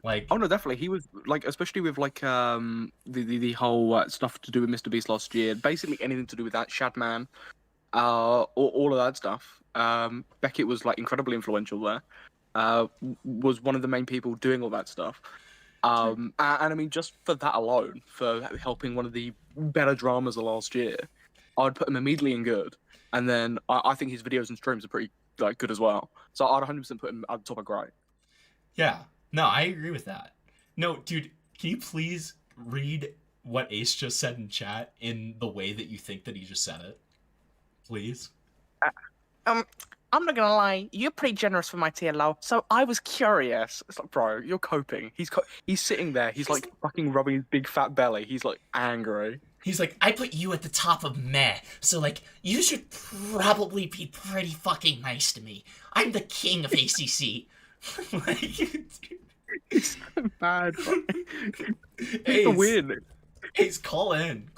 Like,
oh no, definitely. He was like, especially with like the whole stuff to do with Mr. Beast last year. Basically anything to do with that Shadman, all of that stuff. Beckett was like incredibly influential there. Was one of the main people doing all that stuff. And I mean, just for that alone, for helping one of the better dramas of last year, I'd put him immediately in good. And then I think his videos and streams are pretty like good as well. So I'd 100% put him at the top of great.
yeah, no, I agree with that. No, dude, can you please read what Ace just said in chat in the way that you think that he just said it? Please.
I'm not gonna lie, you're pretty generous for my tier, lol. So I was curious. It's like, bro, you're coping. He's sitting there. He's like fucking rubbing his big fat belly. He's like angry.
He's like, I put you at the top of meh, so like, you should probably be pretty fucking nice to me. I'm the king of ACC.
It's so bad.
Ace,
the win.
Ace, call in.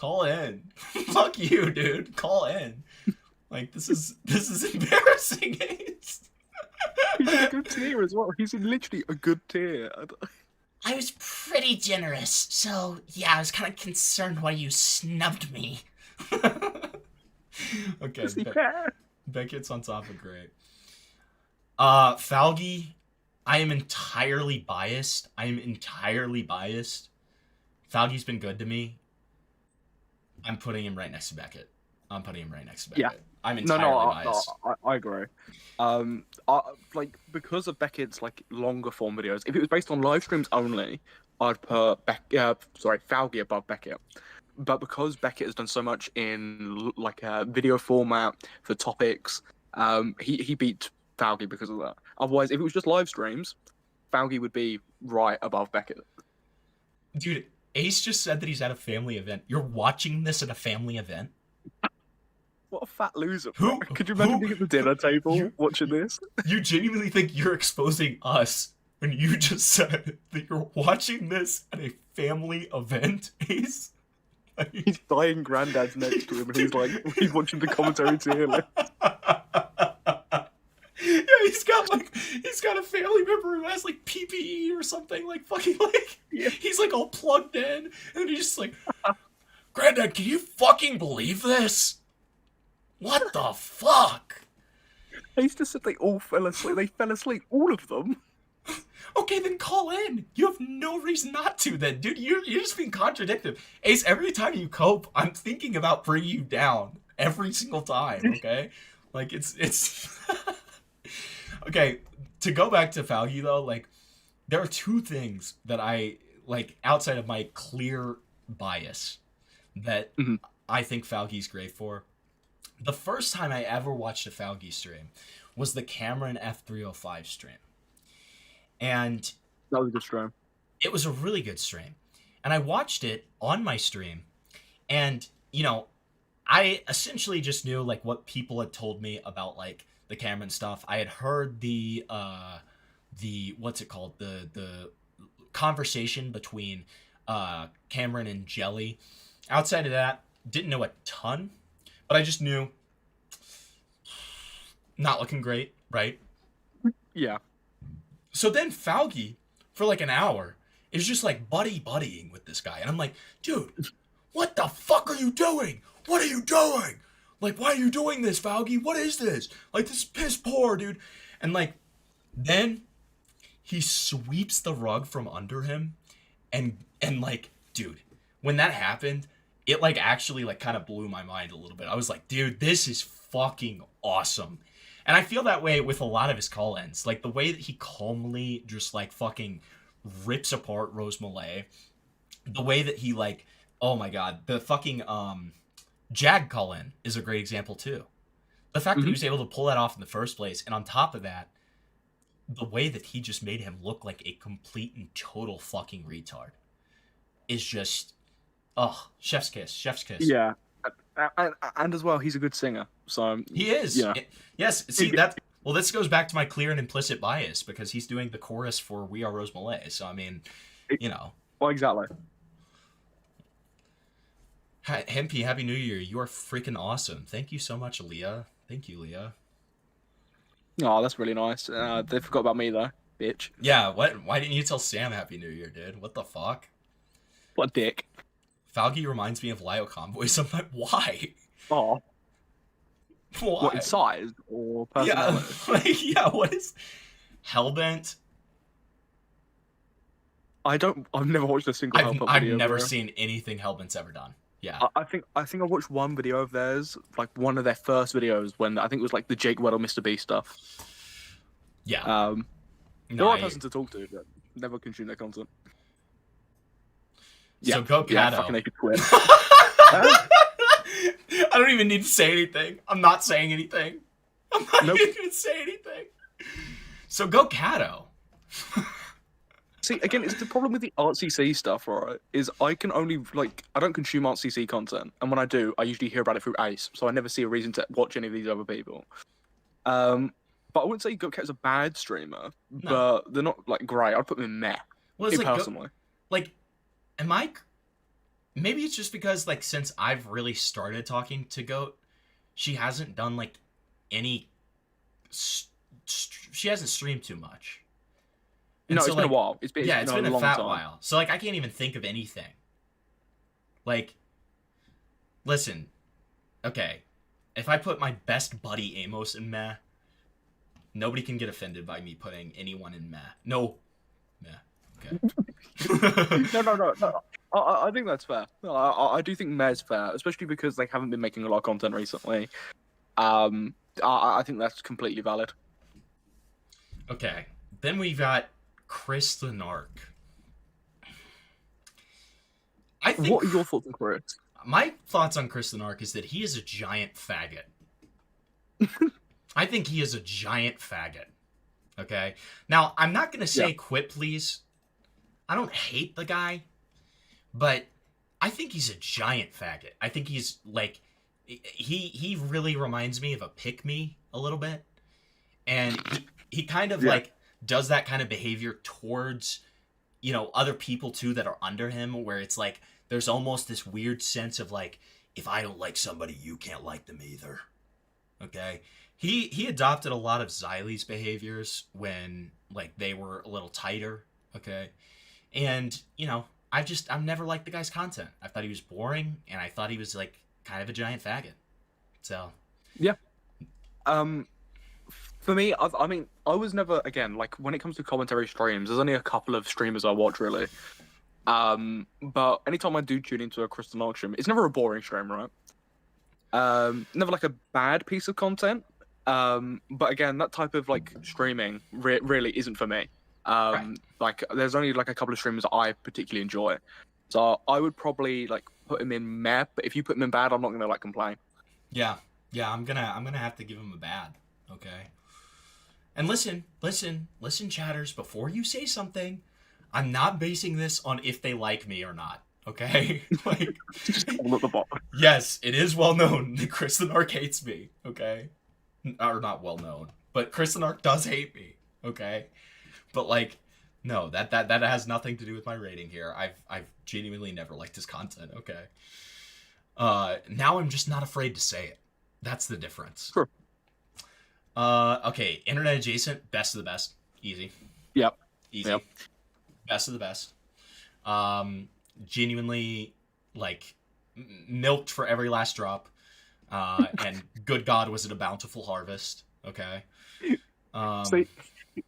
Fuck you, dude. Call in. Like, this is embarrassing, Ace.
He's in a good tier as well. He's in literally a good tier.
I was pretty generous, so yeah, I was kind of concerned why you snubbed me.
Okay, Beckett's on top of great. Falgi, I am entirely biased. Falgi's been good to me. I'm putting him right next to Beckett.
Yeah.
I'm entirely biased.
I agree. Like, because of Beckett's like longer form videos, if it was based on live streams only, I'd put Falgi above Beckett. But because Beckett has done so much in like a video format for topics, he beat Falgi because of that. Otherwise, if it was just live streams, Falgi would be right above Beckett.
Dude, Ace just said that he's at a family event. You're watching this at a family event?
What a fat loser. Could you imagine being at the dinner table watching this?
You genuinely think you're exposing us when you just said that you're watching this at a family event, Ace?
He's dying granddad's next to him and he's watching the commentary tier list.
Yeah, he's got a family member who has like PPE or something, like fucking like, yeah. He's like all plugged in and he's just like, Granddad, can you fucking believe this? What the fuck?
I used to say they all fell asleep. They fell asleep, all of them.
Okay, then call in. You have no reason not to then, dude. You're just being contradictive. Ace, every time you cope, I'm thinking about bringing you down. Every single time, okay? Like, it's... Okay, to go back to Falgi, though, like, there are two things that I, like, outside of my clear bias, that I think Falgi's great for. The first time I ever watched a Falgi stream was the Cameron F305 stream. And
that was a good stream.
It was a really good stream. And I watched it on my stream. And, I essentially just knew like what people had told me about like the Cameron stuff. I had heard the what's it called? The conversation between Cameron and Jelly. Outside of that, didn't know a ton. But I just knew not looking great, right?
Yeah.
So then Falgi, for like an hour, is just like buddying with this guy. And I'm like, dude, what the fuck are you doing? What are you doing? Like, why are you doing this, Falgi? What is this? Like, this is piss poor, dude. And like, then he sweeps the rug from under him. And like, dude, when that happened, it like actually like kind of blew my mind a little bit. I was like, dude, this is fucking awesome. And I feel that way with a lot of his call-ins. Like the way that he calmly just like fucking rips apart Rose Malay. The way that he like, oh my god, the fucking Jag call-in is a great example too. The fact that he was able to pull that off in the first place, and on top of that, the way that he just made him look like a complete and total fucking retard is just, chef's kiss, chef's kiss.
Yeah, and as well, he's a good singer. So
he is.
Yeah.
Yes. See that. Well, this goes back to my clear and implicit bias because he's doing the chorus for "We Are Rose Malay." So I mean, you know.
Well, exactly.
Hempy, Happy New Year! You are freaking awesome. Thank you so much, Leah. Thank you, Leah.
Oh, that's really nice. They forgot about me though, bitch.
Yeah. What? Why didn't you tell Sam Happy New Year, dude? What the fuck?
What a dick.
Falgy reminds me of Lio Convoy sometimes. Why?
Oh.
Why?
What, in size or personality?
Yeah, like, yeah, what is Hellbent?
I've never watched a single Hellbent video.
I've never seen anything Hellbent's ever done. Yeah.
I think I watched one video of theirs, like one of their first videos when I think it was like the Jake Weddle Mr. Beast stuff.
Yeah.
They're the right person to talk to, but never consume their content.
So go Kato.
Fucking naked quit.
I don't even need to say anything. I'm not saying anything. I'm not even going to say anything. So go Kato.
See, again, it's the problem with the ArtCC stuff, right? Is I can only, like, I don't consume ArtCC content. And when I do, I usually hear about it through Ace. So I never see a reason to watch any of these other people. But I wouldn't say GoatCat's a bad streamer.
No.
But they're not, like, great. I'd put them in meh.
Well, it's like,
personally.
Am I... Maybe it's just because, like, since I've really started talking to Goat, she hasn't done, like, any... she hasn't streamed too much. And
no,
so,
it's been a while. It's been
a
long
fat
time.
while. So, like, I can't even think of anything. Like, listen. Okay. If I put my best buddy Amos in meh, nobody can get offended by me putting anyone in meh. No. Meh. Okay.
No. I think that's fair. I do think meh's fair, especially because they haven't been making a lot of content recently. I think that's completely valid.
Okay. Then we've got Chris the Narc.
What are your thoughts on Chris?
My thoughts on Chris the Narc is that he is a giant faggot. I think he is a giant faggot. Okay? Now, I'm not going to say quit, please. I don't hate the guy, but I think he's a giant faggot. I think he's, like, he really reminds me of a pick-me a little bit. And he kind of, like, does that kind of behavior towards, you know, other people, too, that are under him, where it's, like, there's almost this weird sense of, like, if I don't like somebody, you can't like them either. Okay? He adopted a lot of Xylee's behaviors when, like, they were a little tighter, okay? And, you know, I've never liked the guy's content. I thought he was boring, and I thought he was, like, kind of a giant faggot. So.
Yeah. For me, I mean, I was never, again, like, when it comes to commentary streams, there's only a couple of streamers I watch, really. But anytime I do tune into a Chris the Narc stream, it's never a boring stream, right? Never, like, a bad piece of content. But again, that type of, like, streaming really isn't for me. Like, there's only, like, a couple of streamers I particularly enjoy. So I would probably, like, put him in meh, but if you put him in bad, I'm not gonna, like, complain.
Yeah, I'm gonna have to give him a bad, okay? And listen, chatters, before you say something, I'm not basing this on if they like me or not, okay? Like,
just all at the bottom.
Yes, it is well known that Chris the Narc hates me, okay? Or not well known, but Chris the Narc does hate me, okay? But, like, no, that has nothing to do with my rating here. I've genuinely never liked his content, okay? Now I'm just not afraid to say it. That's the difference.
Sure.
Okay, internet adjacent, best of the best. Easy.
Yep.
Easy.
Yep.
Best of the best. Genuinely, like, milked for every last drop. And good God, was it a bountiful harvest. Okay.
So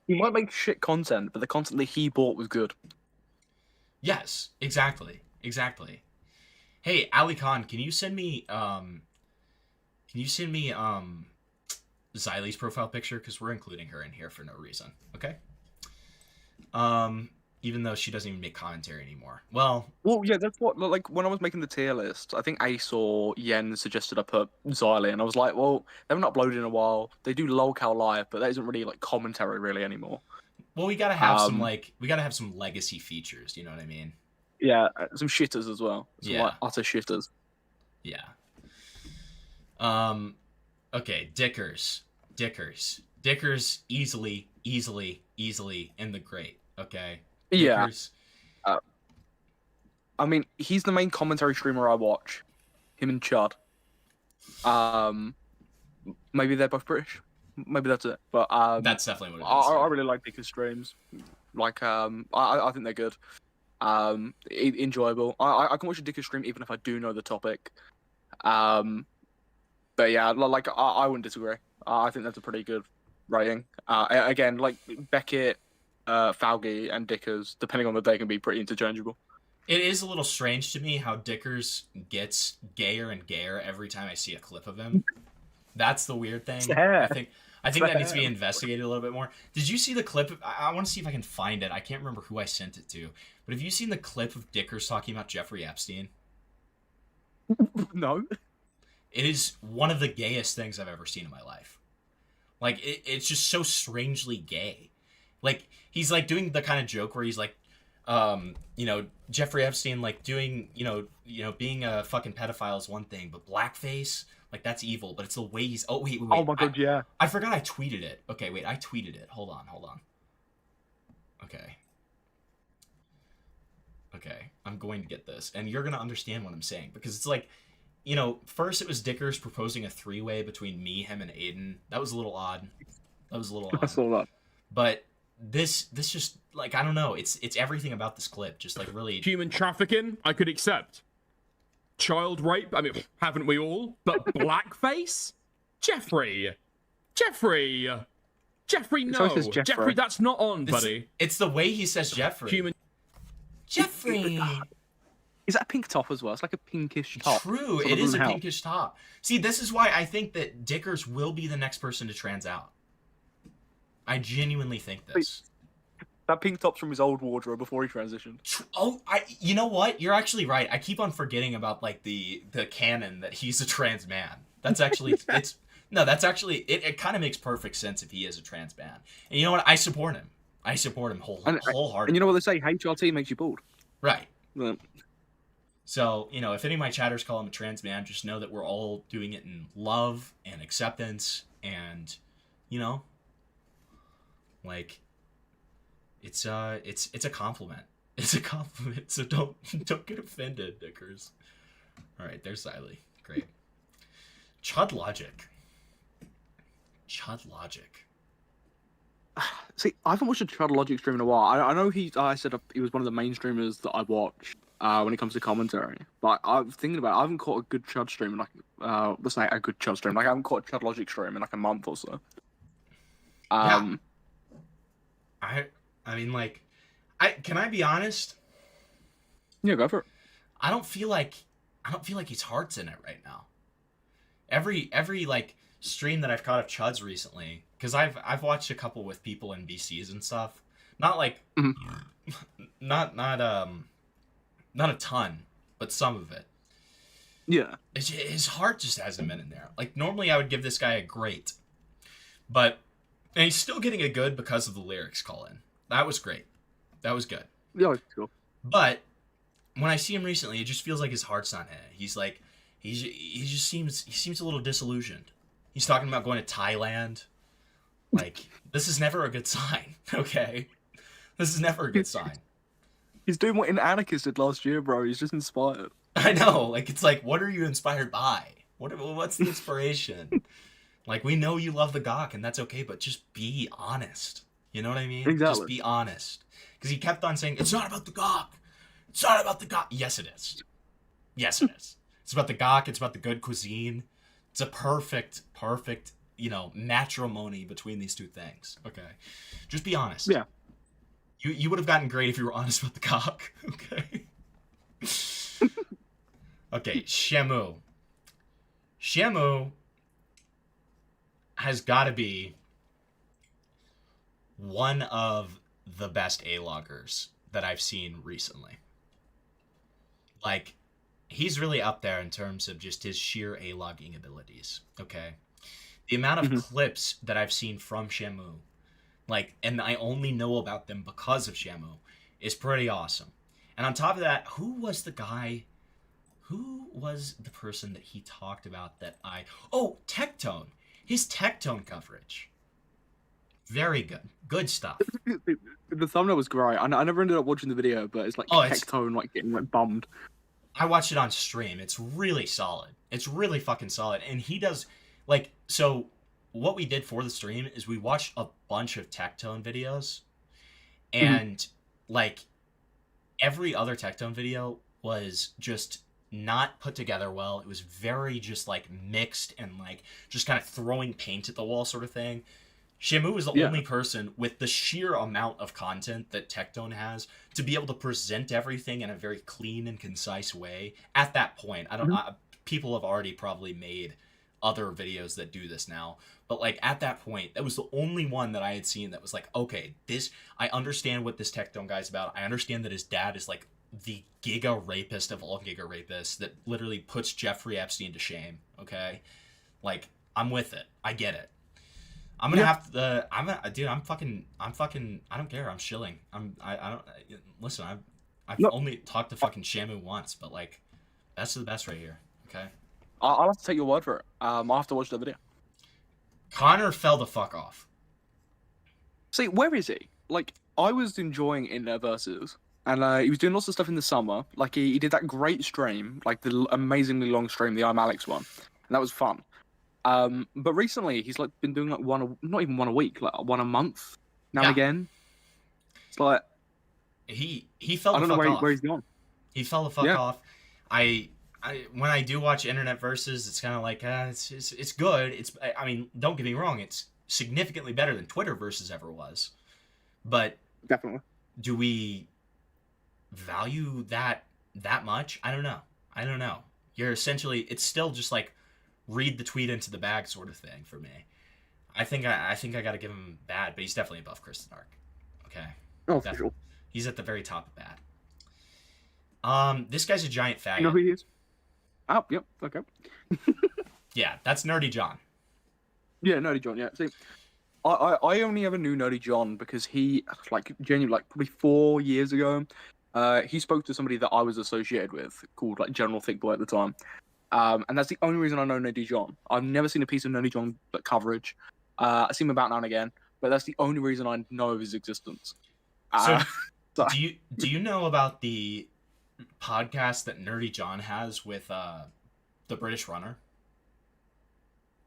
he might make shit content, but the content that he bought was good.
Yes, exactly. Hey, Ali Khan, can you send me Xylie's profile picture? Because we're including her in here for no reason. Okay. Even though she doesn't even make commentary anymore. Well,
yeah, that's what, like, when I was making the tier list, I think Ace or Yen suggested I put Xylee, and I was like, well, they haven't uploaded in a while. They do lolcow live, but that isn't really, like, commentary really anymore.
well, we gotta have some legacy features. You know what I mean?
Yeah, some shitters as well. Some,
Yeah.
like, utter shitters.
Yeah. Okay, Dickers, easily in the great. Okay.
Yeah.
Dickers.
I mean, he's the main commentary streamer I watch. Him and Chud. Maybe they're both British. Maybe that's it. But
that's definitely what it is.
I really like Dickers streams. Like I think they're good. Enjoyable. I can watch a Dickers stream even if I do know the topic. But yeah, like I wouldn't disagree. I think that's a pretty good rating. Again, like Beckett, Falgi, and Dickers, depending on the day, can be pretty interchangeable.
It is a little strange to me how Dickers gets gayer and gayer every time I see a clip of him. That's the weird thing. I think that needs to be investigated a little bit more. Did you see the clip? I want to see if I can find it. I can't remember who I sent it to. But have you seen the clip of Dickers talking about Jeffrey Epstein?
No.
It is one of the gayest things I've ever seen in my life. Like, it's just so strangely gay. Like, he's, like, doing the kind of joke where he's, like, Jeffrey Epstein, like, doing, being a fucking pedophile is one thing, but blackface, like, that's evil. But it's the way he's... Oh, wait.
Oh, my God, yeah.
I forgot I tweeted it. Okay, wait, I tweeted it. Hold on. Okay, I'm going to get this. And you're going to understand what I'm saying. Because it's like... first it was Dickers proposing a three-way between me, him, and Aiden. That was a little odd. That's a little odd. But this just, like, I don't know. It's everything about this clip. Just, like, really...
Human trafficking, I could accept. Child rape, I mean, haven't we all? But blackface? Jeffrey, no. Jeffrey, that's not on, buddy.
It's the way he says Jeffrey. Jeffrey!
Is that a pink top as well? It's like a pinkish top.
True, it is a pinkish top. See, this is why I think that Dickers will be the next person to trans out. I genuinely think this.
That pink top's from his old wardrobe before he transitioned.
Oh, you know what? You're actually right. I keep on forgetting about, like, the canon that he's a trans man. That's actually, it kind of makes perfect sense if he is a trans man. And you know what? I support him. Wholeheartedly.
And you know what they say? HRT makes you bald.
Right.
Yeah.
So, if any of my chatters call him a trans man, just know that we're all doing it in love and acceptance and, like, it's a compliment. It's a compliment, so don't get offended, Dickers. All right, there's Xylee. Great. Chud Logic.
See, I haven't watched a Chud Logic stream in a while. I know I said he was one of the main streamers that I watch when it comes to commentary. But I'm thinking about it, I haven't caught a good Chud stream in like, let's say a good Chud stream. Like, I haven't caught a Chud Logic stream in like a month or so.
Yeah. I mean, like, can I be honest?
Yeah, go for it.
I don't feel like his heart's in it right now. Every like stream that I've caught of Chud's recently, because I've watched a couple with people in VCs and stuff. Not like, not a ton, but some of it.
Yeah.
His heart just hasn't been in there. Like, normally I would give this guy a great, and he's still getting a good because of the lyrics call in. That was great. That was good.
Yeah, cool.
But when I see him recently, it just feels like his heart's not in it. He's like, he seems a little disillusioned. He's talking about going to Thailand. Like, this is never a good sign, okay? This is never a good sign.
He's doing what an Anarchist did last year, bro. He's just inspired.
I know. Like, it's like, what are you inspired by? What's the inspiration? Like, we know you love the Gawk, and that's okay, but just be honest. You know what I mean?
Exactly.
Just be honest. Because he kept on saying, it's not about the Gawk. It's not about the Gawk. Yes, it is. Yes, it is. It's about the Gawk. It's about the good cuisine. It's a perfect, matrimony between these two things. Okay? Just be honest.
Yeah.
You would have gotten great if you were honest about the Gawk. Okay? Okay, Shamu. Shamu has got to be one of the best A-loggers that I've seen recently. Like, he's really up there in terms of just his sheer A-logging abilities, okay? The amount of clips that I've seen from Shamu, like, and I only know about them because of Shamu, is pretty awesome. And on top of that, who was the person that he talked about that Oh, Tectone. His Tectone coverage. Very good. Good stuff.
The thumbnail was great. I never ended up watching the video, but it's like Tectone like getting like bummed.
I watched it on stream. It's really solid. It's really fucking solid. And he does like, so what we did for the stream is we watched a bunch of Tectone videos, and like every other Tectone video was just not put together well. It was very just like mixed and like just kind of throwing paint at the wall sort of thing. Shamu is the only person with the sheer amount of content that Tectone has to be able to present everything in a very clean and concise way. At that point, people have already probably made other videos that do this now, but like at that point, that was the only one that I had seen that was like, okay, I understand what this Tectone guy's about. I understand that his dad is like the giga rapist of all giga rapists that literally puts Jeffrey Epstein to shame. Okay, like I'm with it. I get it. I'm gonna have to. I'm fucking. I don't care. I'm shilling. I don't listen. I've only talked to fucking Shamu once, but like, that's the best right here. Okay.
I'll have to take your word for it. I'll have to watch the video.
Connor fell the fuck off.
See, where is he? Like, I was enjoying in their verses, and he was doing lots of stuff in the summer. Like, he did that great stream, like the amazingly long stream, the I'm Alex one, and that was fun. But recently he's like been doing like not even one a week, like one a month now and again. It's like
he fell. I don't know
where he's gone.
He fell the fuck off. I when I do watch internet versus, it's kind of like it's good. I mean, don't get me wrong, it's significantly better than Twitter versus ever was. But
definitely,
do we value that much? I don't know. You're essentially, it's still just like read the tweet into the bag sort of thing for me. I think I got to give him bad, but he's definitely above Kristen Ark. Okay.
Oh, for sure.
He's at the very top of bad. This guy's a giant faggot.
You know who he is? Oh, yep. Okay.
Yeah, that's Nerdy John.
Yeah, Nerdy John. Yeah. See, I only ever knew Nerdy John because he, like, genuinely, like, probably 4 years ago, he spoke to somebody that I was associated with called, like, General Thick Boy at the time. And that's the only reason I know Nerdy John. I've never seen a piece of Nerdy John coverage. I see him about now and again, but that's the only reason I know of his existence.
So, do you know about the podcast that Nerdy John has with the British Runner?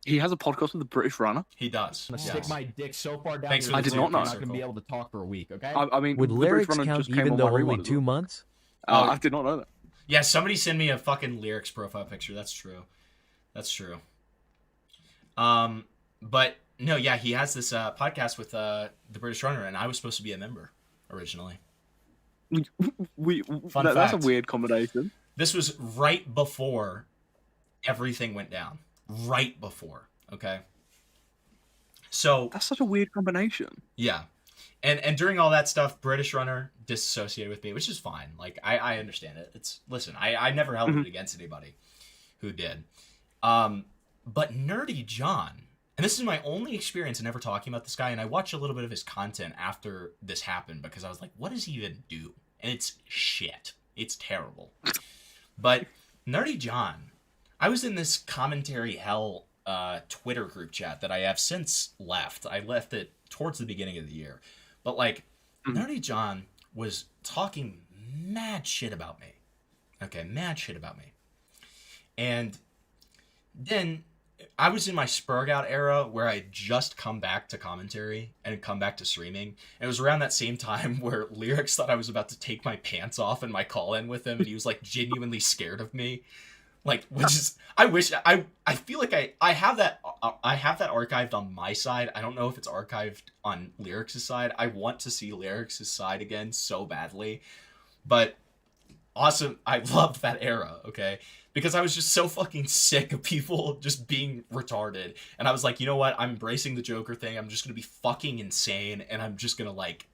He has a podcast with the British Runner?
He does.
I'm gonna stick my dick so far down
I did not know.
I'm not gonna be able to talk for a week, okay?
I mean,
would lyrics count even though only 2 months?
I did not know that.
Yeah, somebody send me a fucking lyrics profile picture. That's true. But no, yeah, he has this podcast with the British Runner, and I was supposed to be a member originally.
That's a weird combination.
This was right before everything went down. Right before, okay? So
that's such a weird combination.
Yeah. And during all that stuff, British Runner disassociated with me, which is fine. Like, I understand it. Listen, I never held it against anybody who did. But Nerdy John, and this is my only experience in ever talking about this guy, and I watched a little bit of his content after this happened because I was like, what does he even do? And it's shit. It's terrible. But Nerdy John, I was in this commentary hell Twitter group chat that I have since left. I left it towards the beginning of the year. But, like, Nerdy John was talking mad shit about me. Okay, mad shit about me. And then I was in my Spurg Out era where I had just come back to commentary and had come back to streaming. And it was around that same time where Lyrics thought I was about to take my pants off in my call-in with him, and he was, like, genuinely scared of me. Like, which is, I feel like I have that archived on my side. I don't know if it's archived on Lyrics' side. I want to see Lyrics' side again so badly. But awesome. I loved that era, okay? Because I was just so fucking sick of people just being retarded. And I was like, you know what? I'm embracing the Joker thing. I'm just going to be fucking insane. And I'm just going to, like,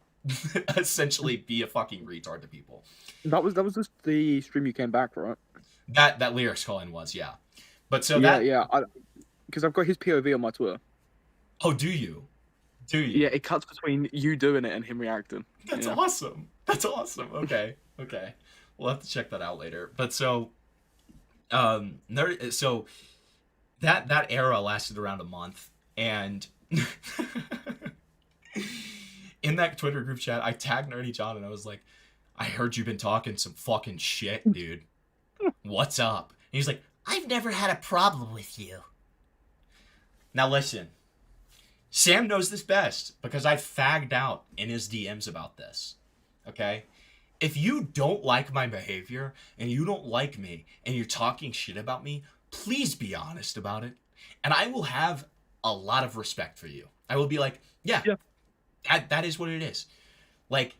essentially be a fucking retard to people.
That was just the stream you came back, right?
That lyrics call-in was, yeah. But so
because I've got his POV on my Twitter.
Oh, do you? Do you?
Yeah, it cuts between you doing it and him reacting.
That's awesome. That's awesome. Okay. We'll have to check that out later. But so, so that era lasted around a month, and in that Twitter group chat, I tagged Nerdy John, and I was like, "I heard you've been talking some fucking shit, dude. What's up?" And he's like,
"I've never had a problem with you."
Now listen, Sam knows this best because I fagged out in his DMs about this. Okay? If you don't like my behavior and you don't like me and you're talking shit about me, please be honest about it. And I will have a lot of respect for you. I will be like, yeah. That is what it is. Like,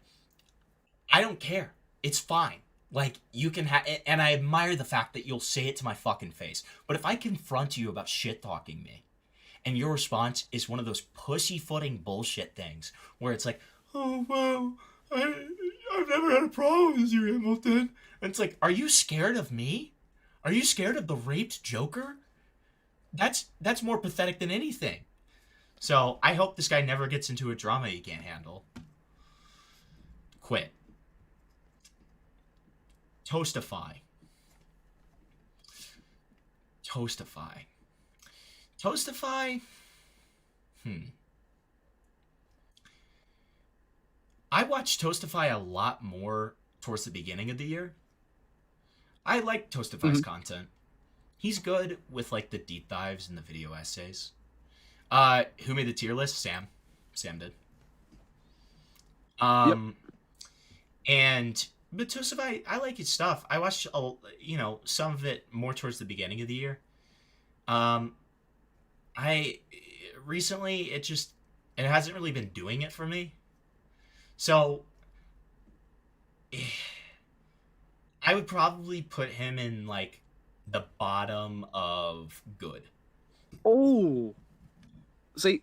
I don't care. It's fine. Like, you can have, and I admire the fact that you'll say it to my fucking face. But if I confront you about shit talking me, and your response is one of those pussyfooting bullshit things where it's like, oh, wow, I've never had a problem with you, Hamilton. And it's like, are you scared of me? Are you scared of the raped Joker? That's more pathetic than anything. So I hope this guy never gets into a drama he can't handle. Quit. Toastify. Toastify. I watched Toastify a lot more towards the beginning of the year. I like Toastify's content. He's good with like the deep dives and the video essays. Who made the tier list? Sam. Sam did. But Toastify, I like his stuff. I watched some of it more towards the beginning of the year. I recently it hasn't really been doing it for me. So I would probably put him in like the bottom of good.
Oh, see,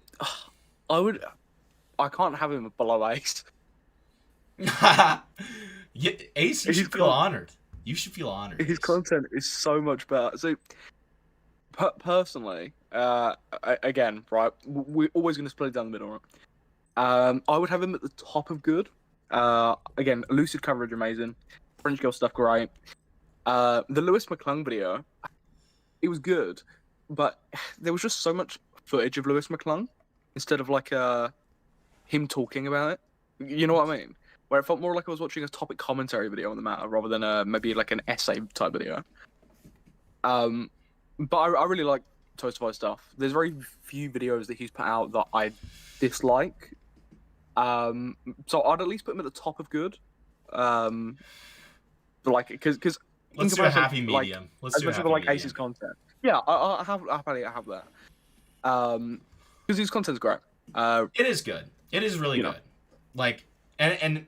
I can't have him below Ace.
Yeah, Ace, you should feel honored. You should feel honored.
His content is so much better. So, personally, again, right, we're always going to split it down the middle, right? I would have him at the top of good. Again, lucid coverage, amazing. French girl stuff, great. The Lewis McClung video, it was good, but there was just so much footage of Lewis McClung instead of like him talking about it. You know what I mean? Where it felt more like I was watching a topic commentary video on the matter rather than maybe like an essay type video. But I really like Toastify stuff. There's very few videos that he's put out that I dislike. So I'd at least put him at the top of good. But like, because
let's do a happy medium. Let's do a happy medium.
Ace's content. Yeah, I have that. Because his content's great.
It is good. It is really good. Like, and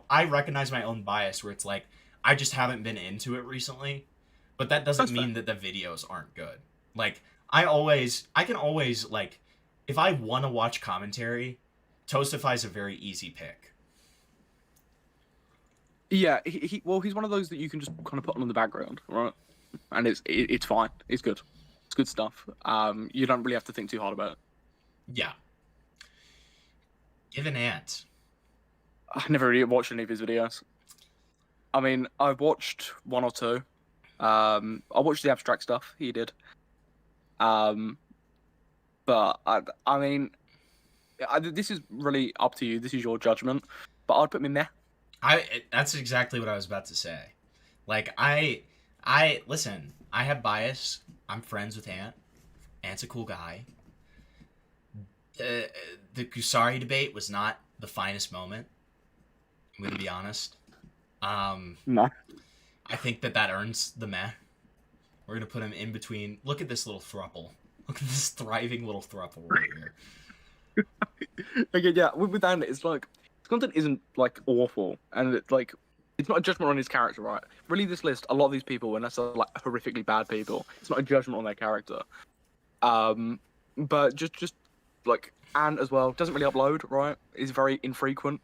I recognize my own bias where it's like I just haven't been into it recently, but that doesn't mean that the videos aren't good. Like I can always like, if I want to watch commentary, Toastify is a very easy pick.
Yeah, he's one of those that you can just kind of put on in the background, right? And it's fine. It's good. It's good stuff. You don't really have to think too hard about it.
Yeah. Give an ant.
I never really watched any of his videos. I mean, I've watched one or two. I watched the abstract stuff he did. But I mean, this is really up to you. This is your judgment. But I'd put him in there.
That's exactly what I was about to say. Like listen, I have bias. I'm friends with Ant. Ant's a cool guy. The Kusari debate was not the finest moment. I'm gonna be honest.
No.
I think that earns the meh. We're gonna put him in between. Look at this little throuple. Look at this thriving little throuple right here.
Okay, yeah. With Ant, it's like his content isn't like awful, and it's like it's not a judgment on his character, right? Really, this list, a lot of these people, unless they're like horrifically bad people, it's not a judgment on their character. But just like Ant as well doesn't really upload, right? He's very infrequent.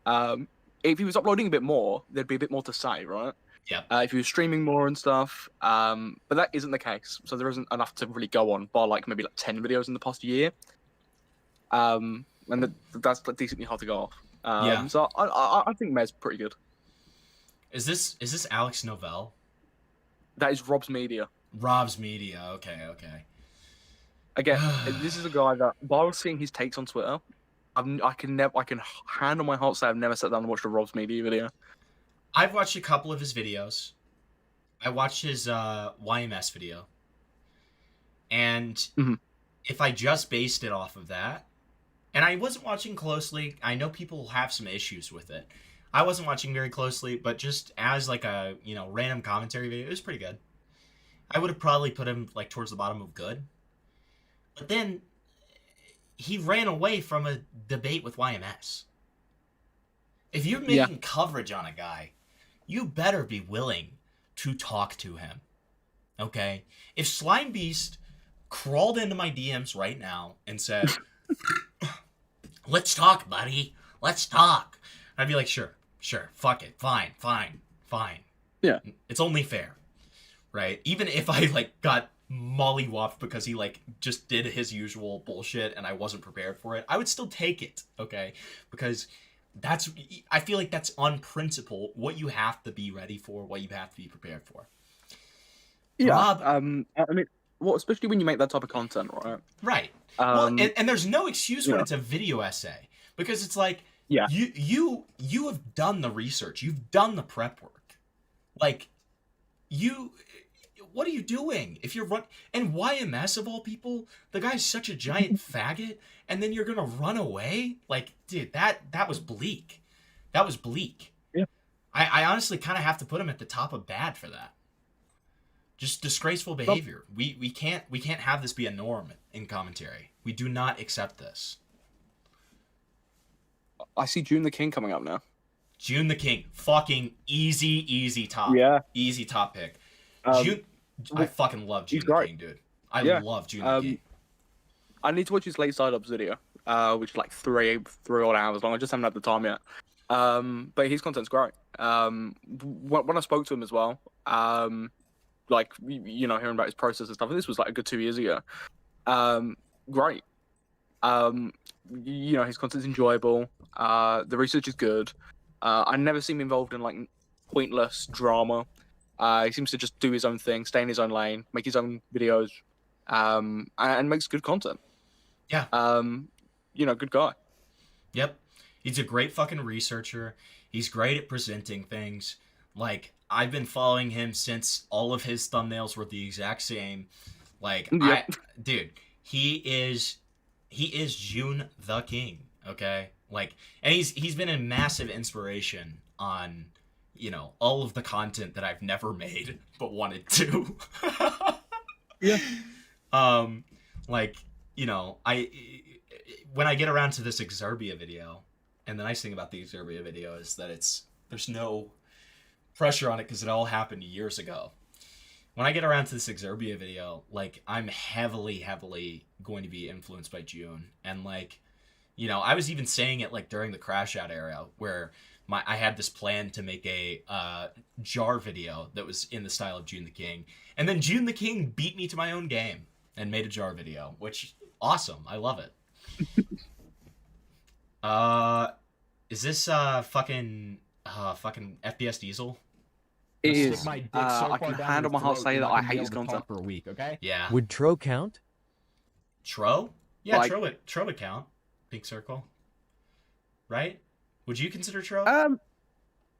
If he was uploading a bit more, there'd be a bit more to say, right?
Yeah.
If he was streaming more and stuff, but that isn't the case. So there isn't enough to really go on, bar like maybe like 10 videos in the past year. And that's like decently hard to go off.
Yeah.
So I think Mez pretty good.
Is this Alex Novell?
That is Rob's Media.
Rob's Media. Okay.
Again, this is a guy that while seeing his takes on Twitter, I can hand on my heart say I've never sat down and watched a Rob's Media video.
I've watched a couple of his videos. I watched his YMS video. And if I just based it off of that, and I wasn't watching closely, I know people have some issues with it. I wasn't watching very closely, but just as like a, random commentary video, it was pretty good. I would have probably put him like towards the bottom of good. But then he ran away from a debate with YMS. If you're making coverage on a guy, you better be willing to talk to him. Okay? If Slimebeast crawled into my DMs right now and said, let's talk, buddy. Let's talk. I'd be like, sure, fuck it. Fine.
Yeah.
It's only fair. Right? Even if I got mollywopped because he just did his usual bullshit and I wasn't prepared for it, I would still take it. Okay? Because I feel like that's on principle what you have to be ready for, what you have to be prepared for.
Yeah.
Rob,
I mean, especially when you make that type of content, right?
Right. Well, and there's no excuse when it's a video essay, because it's like, you have done the research, you've done the prep work. What are you doing? If you're and YMS of all people, the guy's such a giant faggot, and then you're gonna run away? Dude, that was bleak. That was bleak.
Yeah.
I honestly kind of have to put him at the top of bad for that. Just disgraceful behavior. We can't have this be a norm in commentary. We do not accept this.
I see June the King coming up now.
June the King, fucking easy top.
Yeah.
Easy top pick. I fucking love June the King, dude. I love June the King.
I need to watch his late side ups video, which is like three odd hours long. I just haven't had the time yet. But his content's great. When I spoke to him as well, hearing about his process and stuff, and this was like a good 2 years ago. Great. His content's enjoyable. The research is good. I never see him involved in pointless drama. He seems to just do his own thing, stay in his own lane, make his own videos, and makes good content.
Yeah.
Good guy.
Yep. He's a great fucking researcher. He's great at presenting things. I've been following him since all of his thumbnails were the exact same. Dude, he is June the King, okay? And he's been a massive inspiration on, all of the content that I've never made but wanted to.
Yeah.
When I get around to this Exerbia video, and the nice thing about the Exerbia video is that there's no pressure on it because it all happened years ago. When I get around to this Exerbia video, I'm heavily going to be influenced by June. And I was even saying it during the Crash Out era where I had this plan to make a jar video that was in the style of June the King. And then June the King beat me to my own game and made a jar video, which awesome. I love it. Is this fucking FPS Diesel?
It is. I can hand on my heart say that I hate his content
for a week. Okay.
Yeah.
Would Tro count?
Tro? Yeah, Tro would count. Pink circle. Right? Would you consider Tro?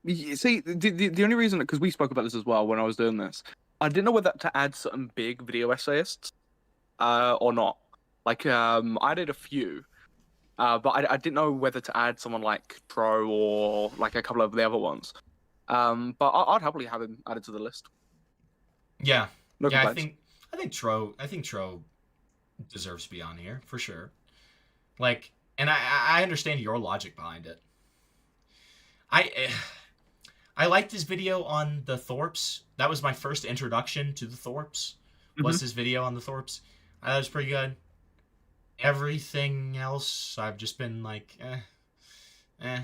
See, the only reason, because we spoke about this as well when I was doing this, I didn't know whether to add certain big video essayists or not. I did a few, but I didn't know whether to add someone like Tro or a couple of the other ones. But I'd happily have him added to the list.
Yeah.
No
yeah,
complaints.
I think Tro deserves to be on here for sure. And I understand your logic behind it. I liked his video on the Thorpes. That was my first introduction to the Thorpes. Was his video on the Thorpes? I thought it was pretty good. Everything else, I've just been like, I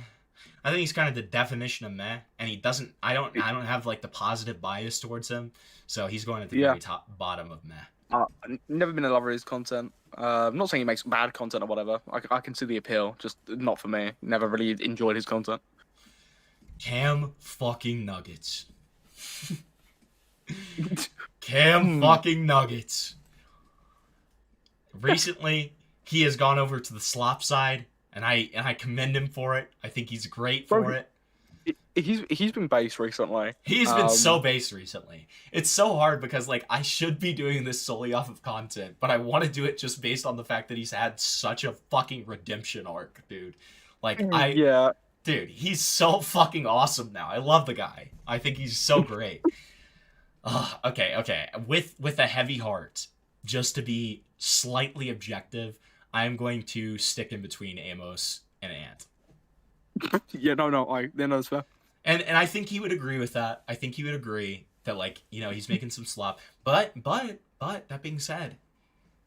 think he's kind of the definition of meh, and he doesn't. I don't have like the positive bias towards him, so he's going at the very bottom of meh.
Never been a lover of his content. I'm not saying he makes bad content or whatever. I can see the appeal, just not for me. Never really enjoyed his content.
Cam fucking Nuggets. Cam fucking Nuggets. Recently, he has gone over to the slop side, and I commend him for it. I think he's great for it.
He's been based recently.
He's been so based recently. It's so hard because like I should be doing this solely off of content, but I want to do it just based on the fact that he's had such a fucking redemption arc, dude. Like dude, he's so fucking awesome now. I love the guy. I think he's so great. Okay. With a heavy heart, just to be slightly objective, I'm going to stick in between Amos and Ant.
That's fair.
And I think he would agree with that. I think he would agree that like, you know, he's making some slop. But that being said,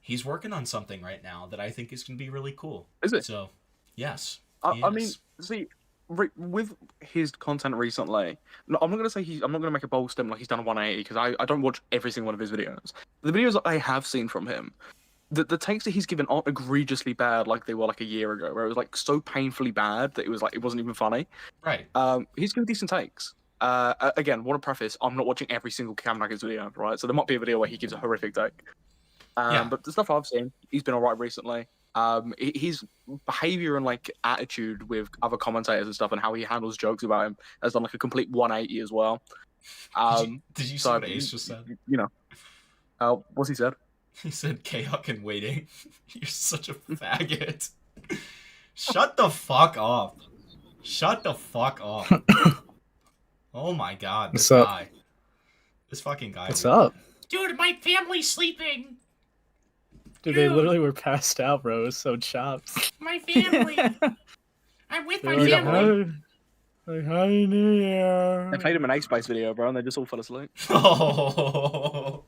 he's working on something right now that I think is going to be really cool.
Is it?
So, yes.
I mean, see, with his content recently, I'm not going to make a bold statement like he's done a 180 because I don't watch every single one of his videos. The videos that I have seen from him, the takes that he's given aren't egregiously bad like they were like a year ago, where it was like so painfully bad that it was like it wasn't even funny.
Right.
He's given decent takes. Again, want to preface, I'm not watching every single Cam Nuggets video, right? So there might be a video where he gives a horrific take. But the stuff I've seen, he's been alright recently. His behavior and like attitude with other commentators and stuff, and how he handles jokes about him, has done like a complete 180 as well.
Did you see what Ace just said?
You know, what's he said?
He said, "Chaotic and waiting." You're such a faggot. Shut the fuck up. Shut the fuck up. Oh my god, this guy. This fucking guy.
What's up?
Dude, my family's sleeping.
Dude, they literally were passed out, bro. It was so chopped.
My family. I'm with my family.
Like, Happy New Year.
They played him an Ace Spice video, bro, and they just all fell asleep.
Oh.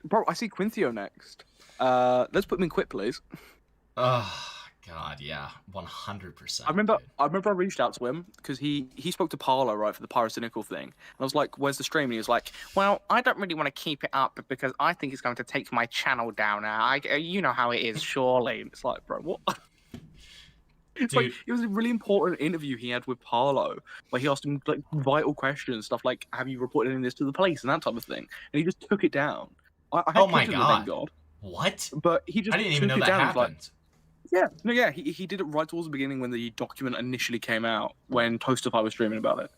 Bro, I see Quinthio next. Let's put him in quit, please.
Oh god, yeah, 100%.
I remember I reached out to him because he spoke to Parlo, right, for the Pyrocynical thing. And I was like, "Where's the stream?" And he was like, "Well, I don't really want to keep it up because I think it's going to take my channel down. You know how it is, surely." And it's like, bro, what? It's like it was a really important interview he had with Parlo, where he asked him like vital questions, stuff like, "Have you reported any of this to the police?" and that type of thing. And he just took it down. I
oh my
god!
God.
Thank God.
What?
But he just
I didn't even know
took
that
it down.
happened.
Like, he did it right towards the beginning when the document initially came out, when Toastify was streaming about it.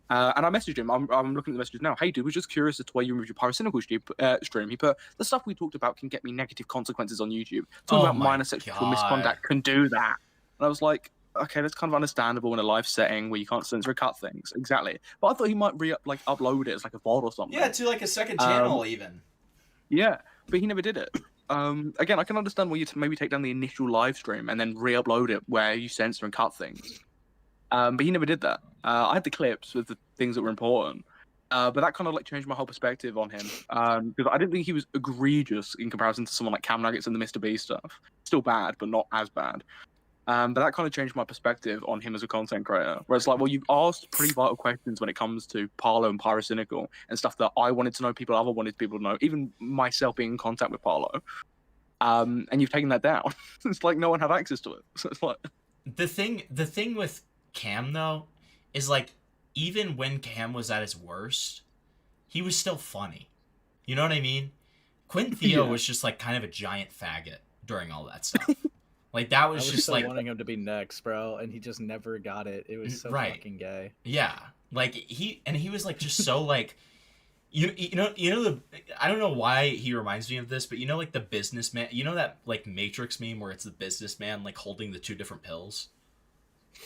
And I messaged him. I'm looking at the messages now. "Hey, dude, was just curious as to why you removed your Pyrocynical stream." He put, "The stuff we talked about can get me negative consequences on YouTube. Talking about minor sexual misconduct can do that." And I was like, okay, that's kind of understandable in a live setting where you can't censor or cut things. Exactly. But I thought he might upload it as like a VOD or something.
Yeah, to like a second channel even.
Yeah, but he never did it. Again, I can understand why you maybe take down the initial live stream and then re-upload it where you censor and cut things. But he never did that. I had the clips with the things that were important. But that kind of like changed my whole perspective on him. Because I didn't think he was egregious in comparison to someone like Cam Nuggets and the Mr. B stuff. Still bad, but not as bad. But that kind of changed my perspective on him as a content creator. Where it's like, well, you've asked pretty vital questions when it comes to Parlo and Pyrocynical and stuff that I wanted to know, other wanted people to know, even myself being in contact with Parlo. And you've taken that down. It's like no one had access to it. So it's like
the thing with Cam though is like even when Cam was at his worst, he was still funny. You know what I mean? Quinthio was just like kind of a giant faggot during all that stuff. Like that was just like
wanting him to be next, bro, and he just never got it. It was so fucking gay.
Yeah, like he was like just so like, you know the I don't know why he reminds me of this, but you know like the businessman, you know that like Matrix meme where it's the businessman like holding the two different pills.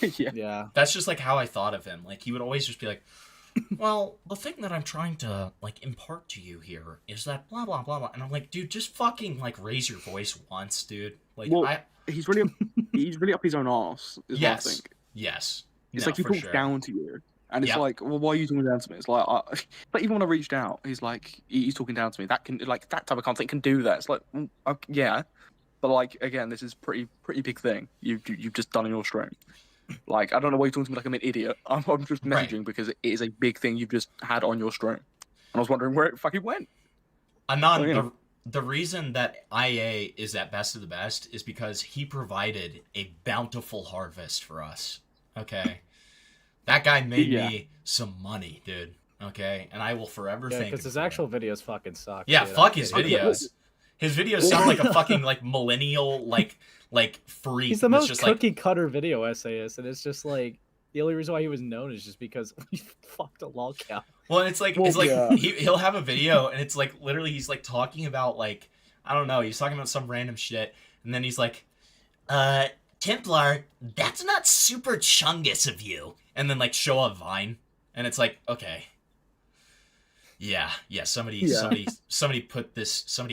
Yeah.
That's just like how I thought of him. Like he would always just be like, well, the thing that I'm trying to like impart to you here is that blah blah blah blah, and I'm like, dude, just fucking like raise your voice once, dude. Like
he's really up his own arse. Is what I think.
Yes.
It's
No,
like he
for
talks
sure.
down to you. And it's like, well, why are you talking down to me? It's like, but even when I reached out, he's talking down to me. That type of content can do that. It's like, yeah, but like again, this is pretty big thing you've just done in your stream. Like, I don't know why you're talking to me like I'm an idiot. I'm just messaging because it is a big thing you've just had on your stream. And I was wondering where it fucking went.
Anon, the reason that IA is at best of the best is because he provided a bountiful harvest for us. Okay. That guy made me some money, dude. Okay, and I will forever thank him.
Because his actual videos fucking suck.
Yeah,
dude.
fuck his videos. His videos sound like a fucking like millennial like freak.
He's the most
just
cookie cutter video essayist, and it's just like the only reason why he was known is just because we fucked a lolcow.
Well, it's like he'll have a video, and it's like literally he's like talking about like I don't know, he's talking about some random shit, and then he's like, Templar, that's not super chungus of you. And then like show a vine, and it's like, okay, yeah, somebody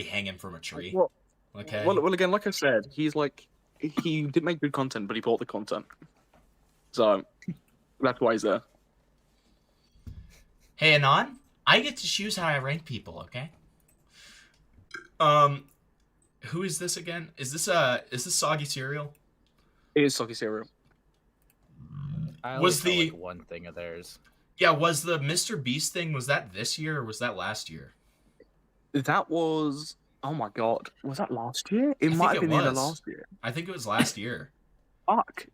hang him from a tree.
Well,
okay.
Well, again, like I said, he did make good content, but he bought the content, so that's why he's there.
Hey, Anon, I get to choose how I rank people. Okay. Who is this again? Is this Soggy Cereal?
It is Soggy Cereal.
I was like one thing of theirs.
Yeah, was the Mr. Beast thing, was that this year or was that last year?
That was, oh my god, was that last year? It might have been the end of last year.
I think it was last year.
Fuck.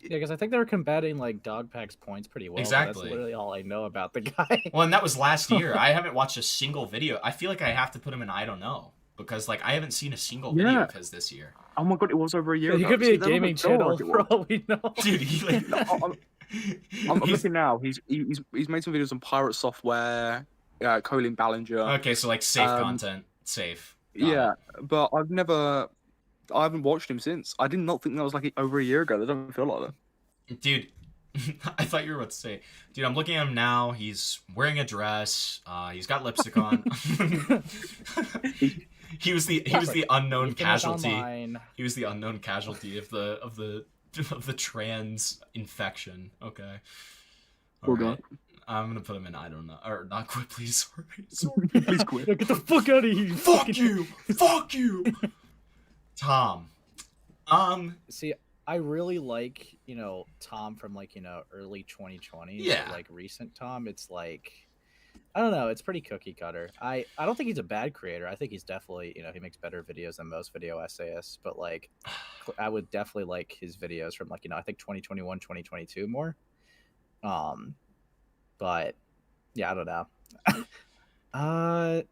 Yeah, because I think they were combating like Dogpack's points pretty well.
Exactly.
That's literally all I know about the guy.
Well, and that was last year. I haven't watched a single video. I feel like I have to put him in I don't know. Because like I haven't seen a single video of his this year.
Oh my god, it was over a year
He
ago.
could be a gaming channel for all we know.
Dude, he like...
I'm looking now. He's made some videos on Pirate Software, Colin Ballinger.
Okay, so like safe content. Safe.
Yeah, but I haven't watched him since. I did not think that was like over a year ago. That doesn't feel like that.
Dude, I thought you were about to say, dude, I'm looking at him now. He's wearing a dress. He's got lipstick on. He was the unknown casualty. He was the unknown casualty of the trans infection. Okay. All right. I'm gonna put him in I don't know, or not quit, please. Sorry.
Please quit.
Get the fuck out of here.
Fuck you. Fuck you. Tom.
See, I really like, Tom from like, early 2020s.
Yeah.
Like recent Tom, it's like, I don't know, it's pretty cookie cutter. I don't think he's a bad creator. I think he's definitely, he makes better videos than most video essayists, but like I would definitely like his videos from like, I think 2021, 2022 more. But yeah, I don't know.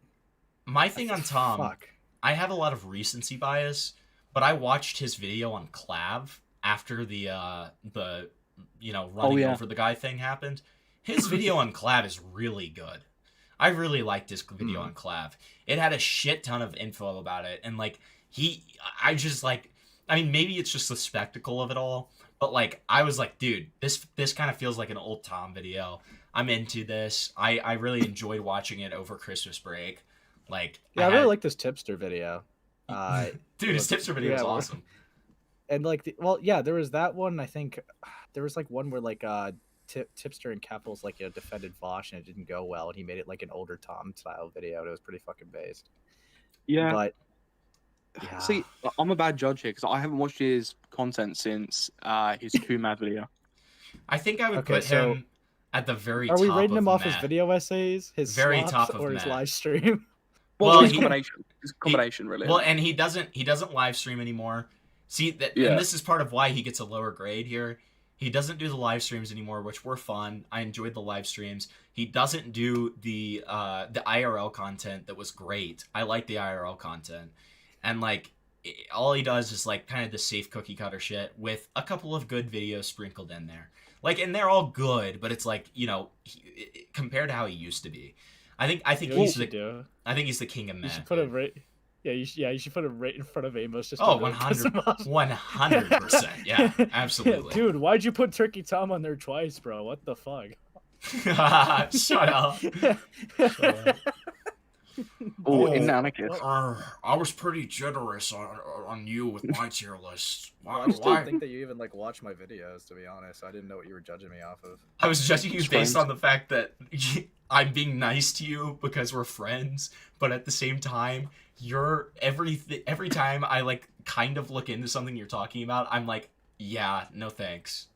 My thing on Tom, I have a lot of recency bias, but I watched his video on Clav after the running over the guy thing happened. His video on Clav is really good. I really liked his video on Clav. It had a shit ton of info about it, and like maybe it's just the spectacle of it all, but like I was like, dude, this kind of feels like an old Tom video. I'm into this. I really enjoyed watching it over Christmas break. Like,
yeah, I really like this tipster video.
Dude, his tipster video is awesome.
And like, there was that one. I think there was like one where like tipster and Capitals like defended Vosh and it didn't go well, and he made it like an older Tom style video, and it was pretty fucking based.
Yeah,
but yeah.
See, I'm a bad judge here because I haven't watched his content since his Too Mad video.
I think I would put him at the very top.
Are we rating him off
Matt.
his video essays, his
very
swaps,
top of
or his
Matt.
live stream?
Well, it's a combination, really.
Well, and he doesn't live stream anymore. See that, and this is part of why he gets a lower grade here. He doesn't do the live streams anymore, which were fun. I enjoyed the live streams. He doesn't do the IRL content that was great. I like the IRL content, and like all he does is like kind of the safe cookie cutter shit with a couple of good videos sprinkled in there. Like, and they're all good, but it's like compared to how he used to be. I think he's the king of meth.
You should put him right. Yeah, you should put him right in front of Amos. Just
100%. Yeah, absolutely.
Dude, why'd you put Turkey Tom on there twice, bro? What the fuck?
Shut up.
In Anarchist.
I was pretty generous on you with my tier list.
I just don't think that you even like watch my videos, to be honest. I didn't know what you were judging me off of.
I was judging you based on the fact that I'm being nice to you because we're friends, but at the same time, you're every time I like kind of look into something you're talking about, I'm like, yeah, no thanks.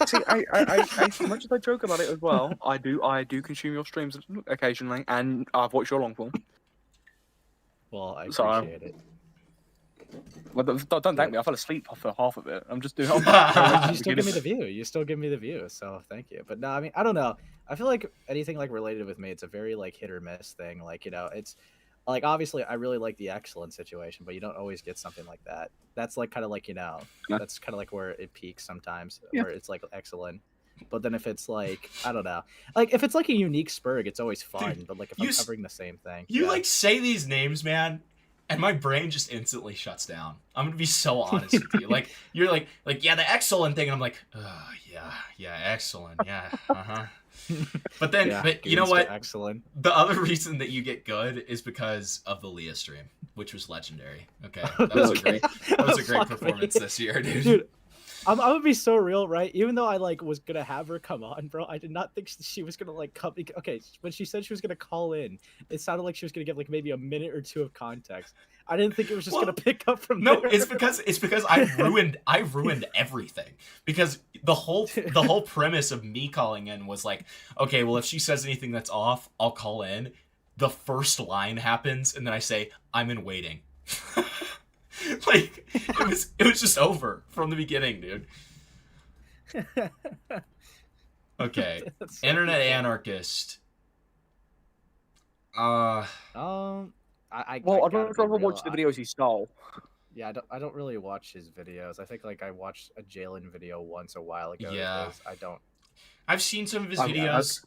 See, as much as I joke about it as well, I do consume your streams occasionally, and I've watched your long form.
Well, I appreciate it.
Well, don't thank me. I fell asleep for half of it. I'm just doing.
You still give me the view. You still give me the view. So thank you. But no, I mean, I don't know. I feel like anything like related with me, it's a very like hit or miss thing. Like, you know, it's like obviously I really like the excellent situation, but you don't always get something like that. That's like kind of like, you know, that's kind of like where it peaks sometimes, where it's like excellent. But then if it's like, I don't know, like if it's like a unique Spurg, it's always fun.
Dude,
but like if I'm covering the same thing,
you like say these names, man, and my brain just instantly shuts down. I'm gonna be so honest with you. Like you're like yeah, the excellent thing, and I'm like, oh yeah, excellent, yeah, But then,
Yeah,
but you know
goons
what?
to excellent.
The other reason that you get good is because of the Leah stream, which was legendary. Okay, that was a great performance this year, dude.
Dude, I'm gonna be so real, right? Even though I like was gonna have her come on, bro, I did not think she was gonna like come. Okay, when she said she was gonna call in, it sounded like she was gonna give like maybe a minute or two of context. I didn't think it was just gonna pick up from
No,
there.
it's because I ruined everything. Because the whole premise of me calling in was like, okay, well if she says anything that's off, I'll call in. The first line happens, and then I say, I'm in waiting. Like it was just over from the beginning, dude. Okay.
That's so
Internet
cool.
Anarchist.
I
I'd
gotta
rather
be real,
watch the videos he stole.
Yeah, I don't really watch his videos. I think like I watched a Jalen video once a while ago.
Yeah.
because I don't.
I've seen some of his videos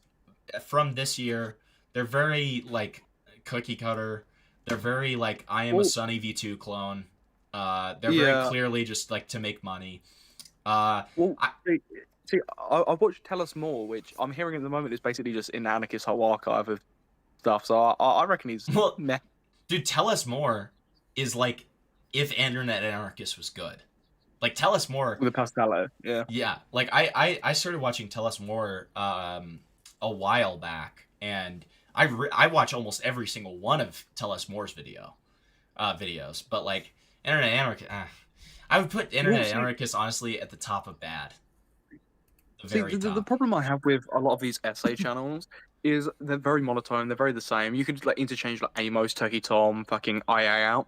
from this year. They're very like cookie cutter. They're very like I am a Sunny V2 clone. They're very clearly just like to make money.
I watched Tell Us More, which I'm hearing at the moment is basically just an anarchist whole archive of stuff. So I reckon he's meh.
Dude, Tell Us More is like if Internet Anarchist was good. Like Tell Us More
with a Pastello, yeah.
Yeah, like I started watching Tell Us More a while back, and I watch almost every single one of Tell Us More's videos, but like Internet Anarchist, I would put Internet Anarchist honestly at the top of bad.
The problem I have with a lot of these essay channels is they're very monotone. They're very the same. You could like interchange like Amos, Turkey Tom, fucking IA out,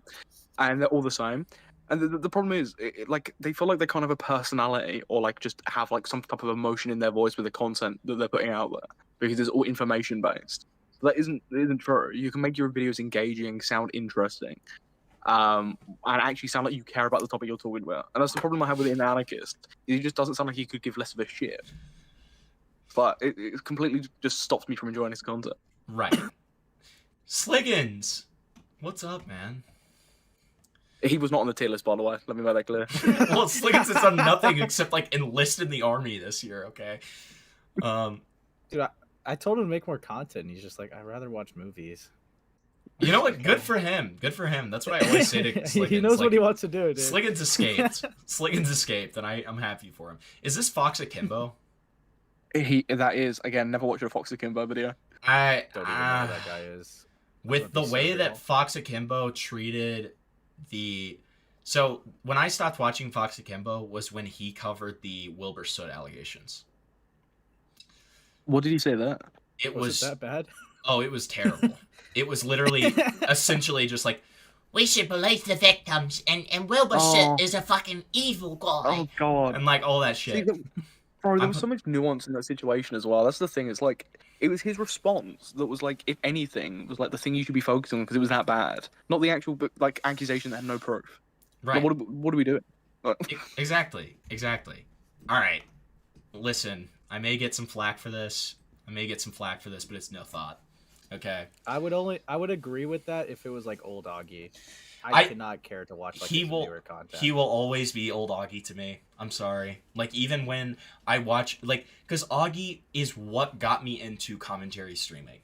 and they're all the same. And the problem is, like, they feel like they can't have a personality or like just have like some type of emotion in their voice with the content that they're putting out there because it's all information based. That isn't true. You can make your videos engaging, sound interesting, and actually sound like you care about the topic you're talking about. And that's the problem I have with an anarchist. He just doesn't sound like he could give less of a shit. But it completely just stops me from enjoying his content.
Right. Sliggins, what's up, man?
He was not on the tier list, by the way. Let me make that clear.
Well, Sliggins has done nothing except like enlist in the army this year. Okay.
Dude, I told him to make more content. And he's just like, I'd rather watch movies.
You know what? Good for him. Good for him. That's what I always say to Sliggins.
He knows what he wants to do, dude.
Sliggins escaped. Sliggins escaped, and I'm happy for him. Is this Fox Akimbo?
That is, again, never watched a Fox Akimbo video.
I
don't even know who that guy is.
With the way that Fox Akimbo treated so when I stopped watching Fox Akimbo was when he covered the Wilbur Soot allegations.
What did he say there?
It
was it that bad?
Oh, it was terrible. It was literally essentially just like,
we should believe the victims, and Wilbur Soot is a fucking evil guy.
Oh god.
And like all that shit.
Bro, there was so much nuance in that situation as well. That's the thing. It's like it was his response that was like, if anything, was like the thing you should be focusing on because it was that bad, not the actual like accusation that had no proof.
Right.
Like, what are we doing?
Exactly. All right. Listen, I may get some flack for this. but it's no thought. Okay.
I would agree with that if it was like old Augie. I cannot care to watch like his newer content.
He will always be old Augie to me. I'm sorry. Like even when I watch because Augie is what got me into commentary streaming.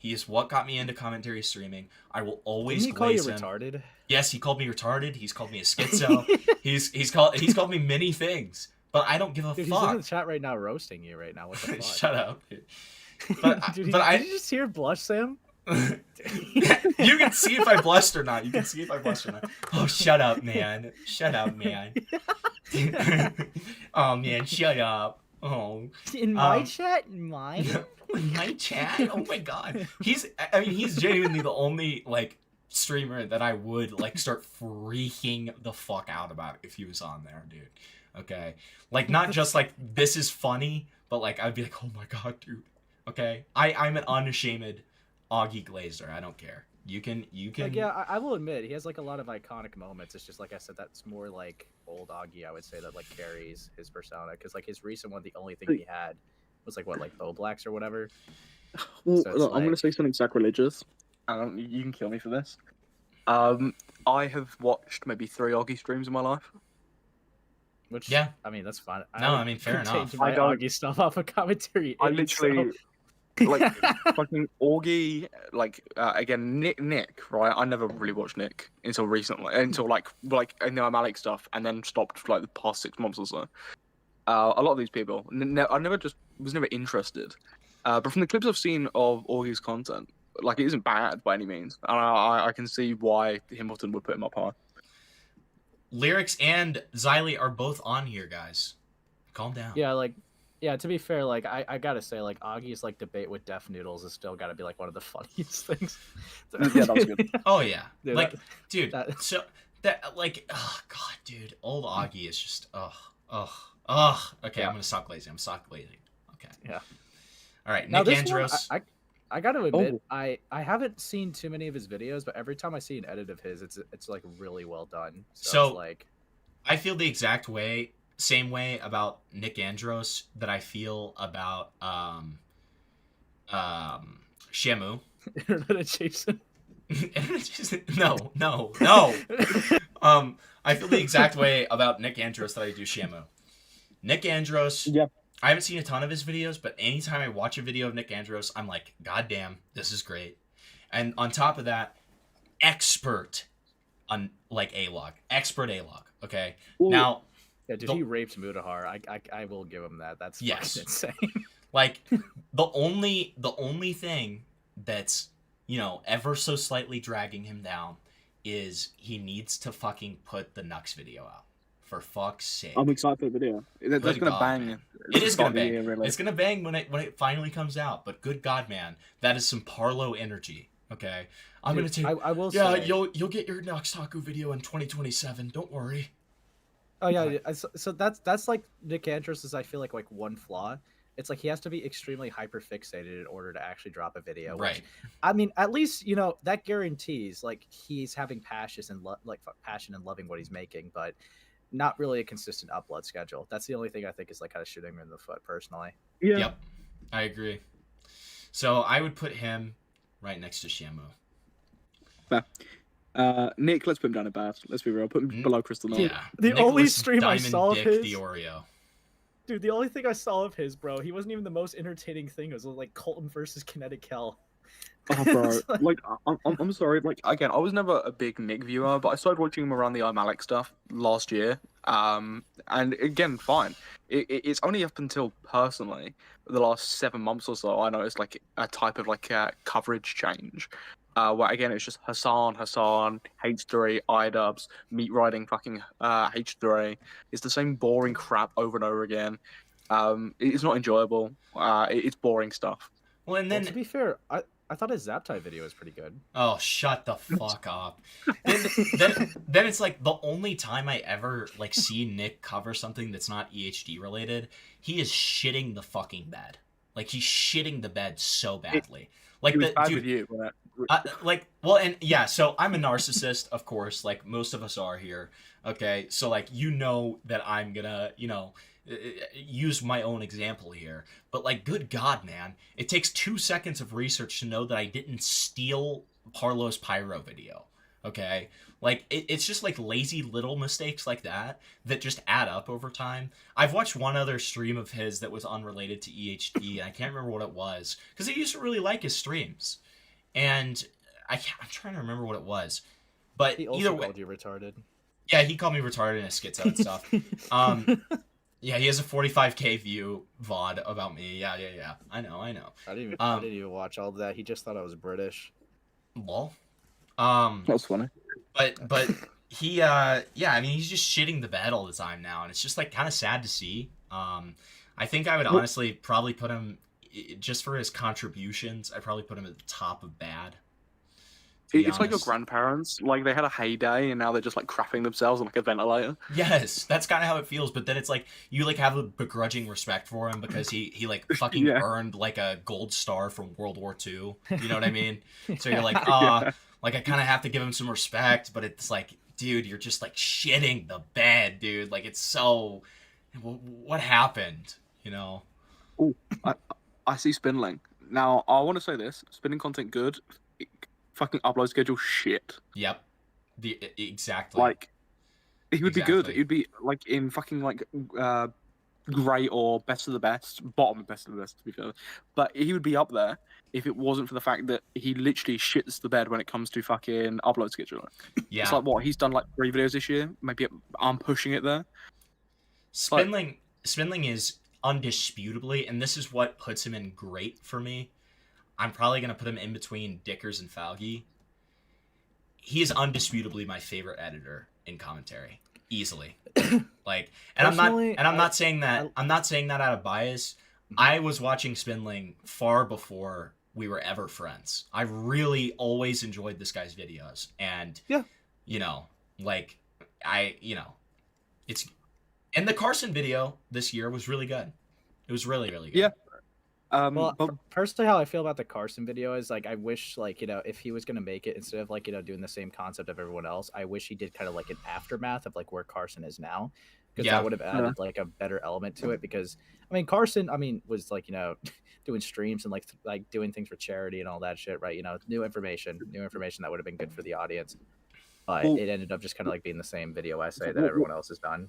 He is what got me into commentary streaming. I will always
Didn't he call you
glaze him.
retarded?
Yes, he called me retarded. He's called me a schizo. he's called me many things. But I don't give a
Dude, he's in
fuck.
the chat right now roasting you right now. What the fuck?
Shut up. Dude.
Dude,
But
did you just hear blush, Sam?
You can see if I blushed or not. You can see if I blushed or not. Oh, shut up, man. Shut up, man. Oh, man, shut up. Oh.
In my chat? In mine?
In my chat? Oh my god. He's genuinely the only, like, streamer that I would, like, start freaking the fuck out about if he was on there, dude. Okay? Like, not just, like, this is funny, but, like, I'd be like, oh my god, dude. Okay? I'm an unashamed Augie Glazer. I don't care. You can.
Like, yeah, I will admit he has like a lot of iconic moments. It's just like I said, that's more like old Augie. I would say that like carries his persona because like his recent one, the only thing he had was like what like Bo Blacks or whatever.
Well,
So
look,
like...
I'm gonna say something sacrilegious. You can kill me for this. I have watched maybe 3 Augie streams in my life.
Which
yeah,
I mean that's fine.
No, I mean fair enough.
I don't Augie stuff off of commentary.
I literally. Like fucking Augie, like again Nick, right? I never really watched Nick until recently, until like in the Malik stuff, and then stopped for like the past 6 months or so. A lot of these people, I was never interested. But from the clips I've seen of Augie's content, like it isn't bad by any means, and I can see why Hamilton would put him up high.
Lyrics and Xylee are both on here, guys. Calm down.
Yeah, like. Yeah, to be fair, like I gotta say, like Augie's like debate with Def Noodles is still gotta be like one of the funniest things.
Yeah, that was good.
Oh yeah,
Dude,
like dude, so that like oh god, dude, old Augie is just Okay,
Yeah.
I'm gonna stop glazing. I'm stop glazing. Okay.
Yeah.
All right,
Now,
Nick
this
Andros.
one, I gotta admit, I haven't seen too many of his videos, but every time I see an edit of his, it's like really well done. So it's like,
I feel the exact same way about Nick Andros that I feel about Shamu.
Internet Jason.
No. I feel the exact way about Nick Andros that I do Shamu. Nick Andros.
Yeah.
I haven't seen a ton of his videos, but anytime I watch a video of Nick Andros, I'm like, God damn, this is great. And on top of that, expert on like A-Log. Expert A-Log. Okay.
Ooh.
Now.
Yeah, dude, he raped Mutahar. I will give him that. That's
yes,
insane.
Like the only thing that's ever so slightly dragging him down is he needs to fucking put the Nux video out. For fuck's sake.
I'm excited for the video. That's gonna bang.
Man. It is gonna bang.
Really.
It's gonna bang when it finally comes out. But good God, man, that is some Parlo energy. Okay, I'm
Dude,
gonna take.
I will
yeah,
say.
you'll get your Nux Taku video in 2027. Don't worry.
Oh yeah, so that's like Nick Andros is I feel like one flaw. It's like he has to be extremely hyper fixated in order to actually drop a video.
Right.
Which, I mean, at least that guarantees like he's having passion and loving what he's making, but not really a consistent upload schedule. That's the only thing I think is like kind of shooting him in the foot personally.
Yeah.
Yep, I agree. So I would put him right next to Shamu.
Nick, let's put him down at bad. Let's be real. Put him below Crystal Knight.
Yeah.
The
Nicholas
only stream I
Diamond
saw of
Dick
his,
the Oreo.
dude, the only thing I saw of his, bro, he wasn't even the most entertaining thing. It was like Colton versus Kinetic Hell.
Oh, bro. Like, I'm sorry. Like, again, I was never a big Nick viewer, but I started watching him around the iMalik stuff last year. And again, fine. It's only up until personally the last 7 months or so I noticed like a type of like coverage change. Where again it's just Hassan, H3, iDubbbz, meat riding fucking H3. It's the same boring crap over and over again. It's not enjoyable. It's boring stuff.
Well, and then
to be fair, I thought his Zaptai video was pretty good.
Oh, shut the fuck up. Then it's like the only time I ever like see Nick cover something that's not EHD related, he is shitting the fucking bed. Like he's shitting the bed so badly. Like
was
the
bad
dude,
with you,
so I'm a narcissist, of course, like most of us are here. Okay, so like that I'm gonna use my own example here, but like good God, man, it takes 2 seconds of research to know that I didn't steal Parlo's Pyro video. Okay, like it's just like lazy little mistakes like that just add up over time. I've watched one other stream of his that was unrelated to EHD, and I can't remember what it was because I used to really like his streams. and I'm trying to remember what it was, but
He also
either way,
called you retarded.
yeah, he called me retarded in a schizo and stuff. Yeah, he has a 45K view VOD about me. Yeah. I know.
I didn't even watch all of that. He just thought I was British.
Lol.
That's funny.
But he yeah, I mean he's just shitting the bed all the time now, and it's just like kind of sad to see. I think I would honestly probably put him, just for his contributions, I'd probably put him at the top of bad.
It's like your grandparents, like they had a heyday and now they're just like crapping themselves on like a ventilator.
Yes, that's kind of how it feels. But then it's like you like have a begrudging respect for him because he like fucking earned like a gold star from World War II. You know what I mean? So you're like, like I kind of have to give him some respect, but it's like, dude, you're just like shitting the bed, dude. Like it's so, what happened? You know?
Oh, I see Spinling. Now I want to say this: spinning content good. Fucking upload schedule shit.
Yep. Exactly.
Like, he would be good. He'd be like in fucking like great or best of the best, bottom of best of the best to be fair. But he would be up there if it wasn't for the fact that he literally shits the bed when it comes to fucking upload schedule.
Yeah.
It's like what he's done like 3 videos this year. Maybe I'm pushing it there.
Spinling is undisputably, and this is what puts him in great for me. I'm probably going to put him in between Dickers and Falgi. He is undisputably my favorite editor in commentary, easily. Like, and I'm not saying that out of bias. I was watching Spinling far before we were ever friends. I really always enjoyed this guy's videos, and you know, like it's, and the Carson video this year was really good. It was really good.
Yeah.
Well, personally, how I feel about the Carson video is like I wish, like, you know, if he was gonna make it, instead of like, you know, doing the same concept of everyone else, I wish he did kind of like an aftermath of like where Carson is now, because that would have added like a better element to it. Because I mean, Carson, was like, you know, doing streams and like doing things for charity and all that shit, right? You know, new information that would have been good for the audience, but it ended up just kind of like being the same video essay that everyone else has done.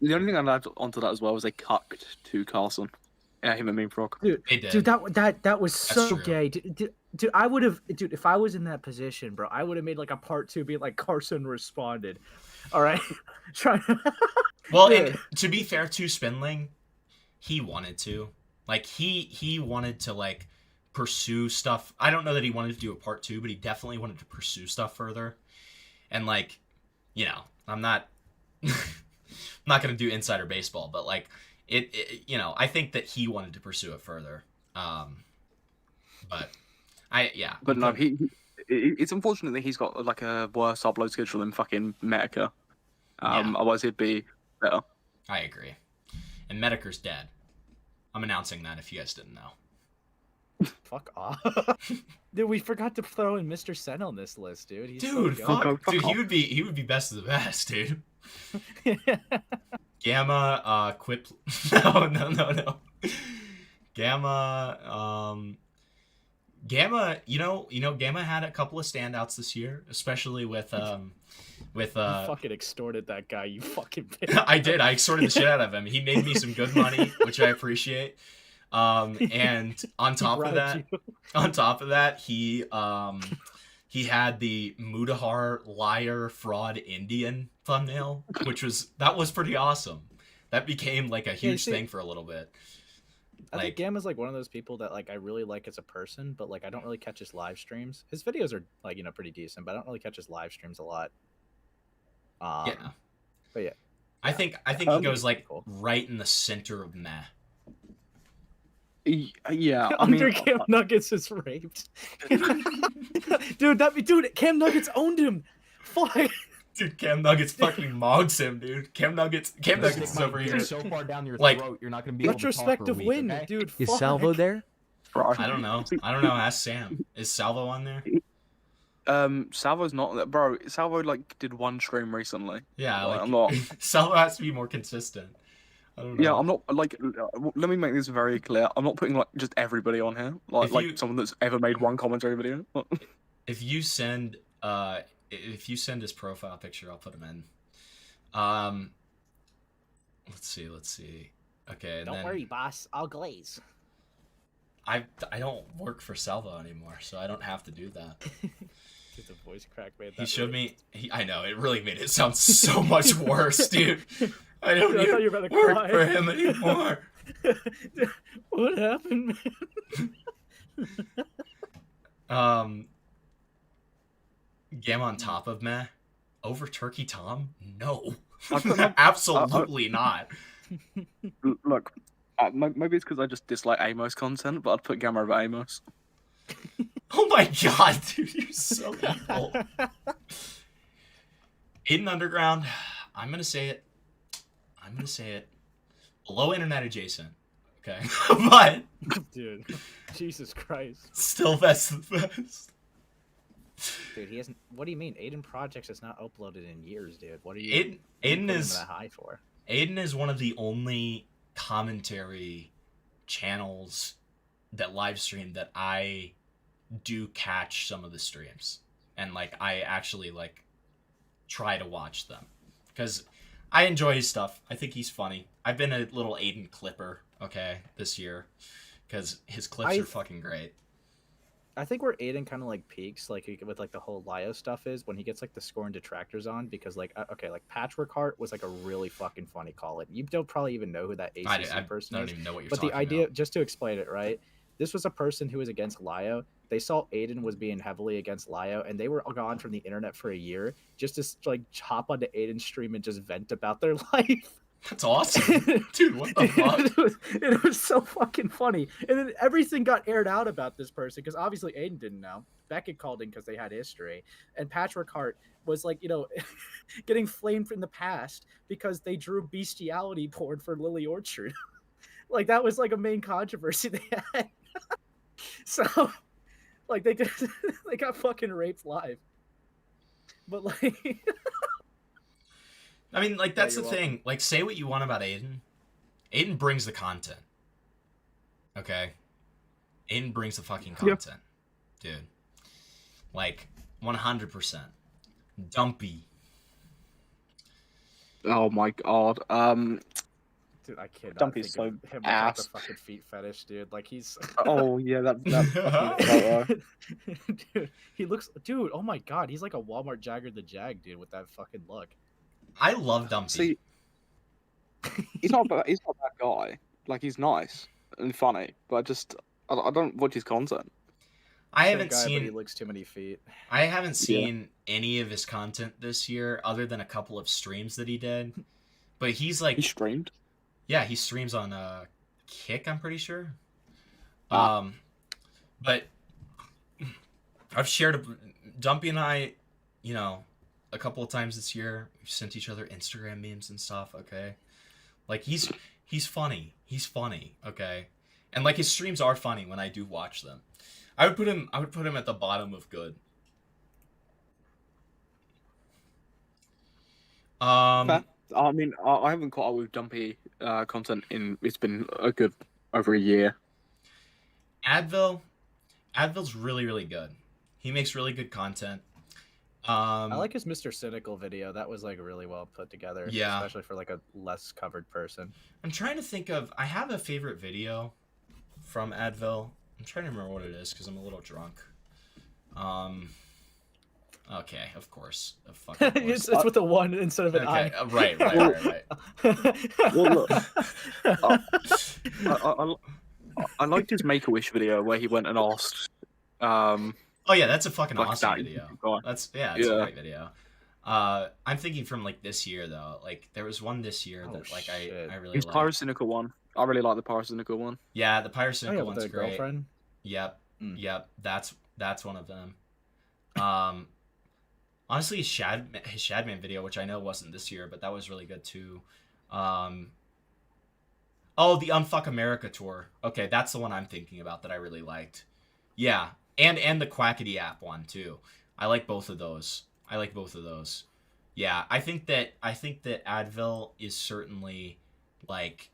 The only thing I'd add onto that as well was they cucked to Carson. Yeah, him and Mean Frog.
Dude, that was so gay. Dude, I would have, if I was in that position, bro, I would have made like a part 2 being like Carson responded. All right.
Well, and to be fair to Spinling, he wanted to. Like he wanted to like pursue stuff. I don't know that he wanted to do a part 2, but he definitely wanted to pursue stuff further. And like, you know, I'm not gonna do insider baseball, but like it you know, I think that he wanted to pursue it further. But no,
it's unfortunate that he's got like a worse upload schedule than fucking Medica. Otherwise he'd be better.
I agree. And Medica's dead. I'm announcing that if you guys didn't know.
Fuck off. Dude, we forgot to throw in Mr. Sen on this list, dude. He's
dude,
so
fuck, dude, he would be best of the best, dude. Gamma, quit. No. Gamma, you know, Gamma had a couple of standouts this year, especially with
You fucking extorted that guy, you fucking bitch.
I did. I extorted the shit out of him. He made me some good money, which I appreciate. And on top of that, he had the Mudahar liar fraud Indian thumbnail, that was pretty awesome. That became like a huge thing for a little bit.
I think Gamma's like one of those people that like I really like as a person, but like I don't really catch his live streams. His videos are like, you know, pretty decent, but I don't really catch his live streams a lot. But yeah.
I think he goes like right in the center of meh.
Yeah, I
Under
mean,
Cam Nuggets is raped. dude, Cam Nuggets owned him. Fuck.
Dude, Cam Nuggets fucking mogs him, dude. Cam Nuggets is over here.
So far down your
like,
throat, you're not gonna be able to talk for a
retrospective
week,
win,
okay?
dude.
Is
fuck.
Salvo there?
I don't know. Ask Sam. Is Salvo on there?
Salvo's not there, bro. Salvo like did one stream recently.
Yeah, like
I'm not.
Salvo has to be more consistent. I don't know.
Yeah, I'm not like. Let me make this very clear. I'm not putting like just everybody on here, like someone that's ever made one commentary video.
If you send his profile picture, I'll put him in. Let's see. Okay.
Don't worry, boss. I'll glaze.
I don't work for Salvo anymore, so I don't have to do that.
Get the voice crack made.
He showed me. I know it really made it sound so much worse, dude. I don't
Dude, I thought you were
even
about to
work
cry.
for him anymore.
What happened, man?
Gam on top of meh over Turkey Tom? No, absolutely not.
Look, maybe it's because I just dislike Amos content, but I'd put Gamma over Amos.
Oh my god, dude, you're so evil. Aiden Underground, I'm gonna say it. Below internet adjacent. Okay. But
dude, Jesus Christ.
Still best of the best.
Dude, he hasn't. What do you mean? Aiden Projects has not uploaded in years, dude. What are you?
Aiden
putting
is
that high for?
Aiden is one of the only commentary channels that live stream that I do catch some of the streams, and like I actually like try to watch them because I enjoy his stuff. I think he's funny. I've been a little Aiden clipper, okay, this year because his clips are fucking great.
I think where Aiden kind of like peaks, like with like the whole Lio stuff, is when he gets like the score and detractors on, because like okay, like Patchwork Heart was like a really fucking funny call. You don't probably even know who that ACC person is.
I don't even know what you're
but
talking
the idea,
about.
just to explain it, right? This was a person who was against Lio. They saw Aiden was being heavily against Lio, and they were gone from the internet for a year just to like hop onto Aiden's stream and just vent about their life.
That's awesome. Dude, what the fuck?
It was so fucking funny. And then everything got aired out about this person because obviously Aiden didn't know. Beckett called in because they had history. And Patchwork Heart was like, you know, getting flamed from the past because they drew bestiality porn for Lily Orchard. Like, that was like a main controversy they had. So, like, they got fucking raped live. But, like...
I mean, like, that's the thing. Like, say what you want about Aiden. Aiden brings the content. Okay? Aiden brings the fucking content. Dude. Like, 100%. Dumpy.
Oh my god.
Dude, I cannot
Dumpy's
think
so
of him
ass.
without the fucking feet fetish, dude. Like, he's...
Oh, yeah, that
Dude, he looks... Dude, oh my god, he's like a Walmart Jagger the Jag, dude, with that fucking look.
I love Dumpy.
See, he's not a bad guy. Like, he's nice and funny, but I don't watch his content.
I haven't
But
seen...
he licks too many feet.
I haven't seen any of his content this year, other than a couple of streams that he did. But he's like...
He streamed?
Yeah, he streams on Kick, I'm pretty sure. But I've shared... Dumpy and I, you know, a couple of times this year, we've sent each other Instagram memes and stuff, okay? Like, he's funny. He's funny, okay? And, like, his streams are funny when I do watch them. I would put him at the bottom of good.
Fair. I mean, I haven't caught up with Dumpy content it's been a good over a year.
Advil's really, really good. He makes really good content.
I like his Mr. Cynical video. That was like really well put together.
Yeah.
Especially for like a less covered person.
I'm trying to think of... I have a favorite video from Advil. I'm trying to remember what it is because I'm a little drunk. Okay, of course.
It's with a 1 instead of an I.
Right.
Well, look. I liked his Make-A-Wish video where he went and asked...
Oh yeah, that's a fucking
like
awesome
that.
video. It's a great video. I'm thinking from like this year though. Like there was one this year that like I really
his
liked.
Pyrocynical one. I really like the Pyrocynical one.
Yeah, the Pyrocynical one's
with the
great.
Girlfriend?
Yep. That's one of them. Honestly, his Shadman video, which I know wasn't this year, but that was really good too. Oh, the Unfuck America tour. Okay, that's the one I'm thinking about that I really liked. Yeah. And the Quackity app one too. I like both of those. Yeah, I think that Advil is certainly like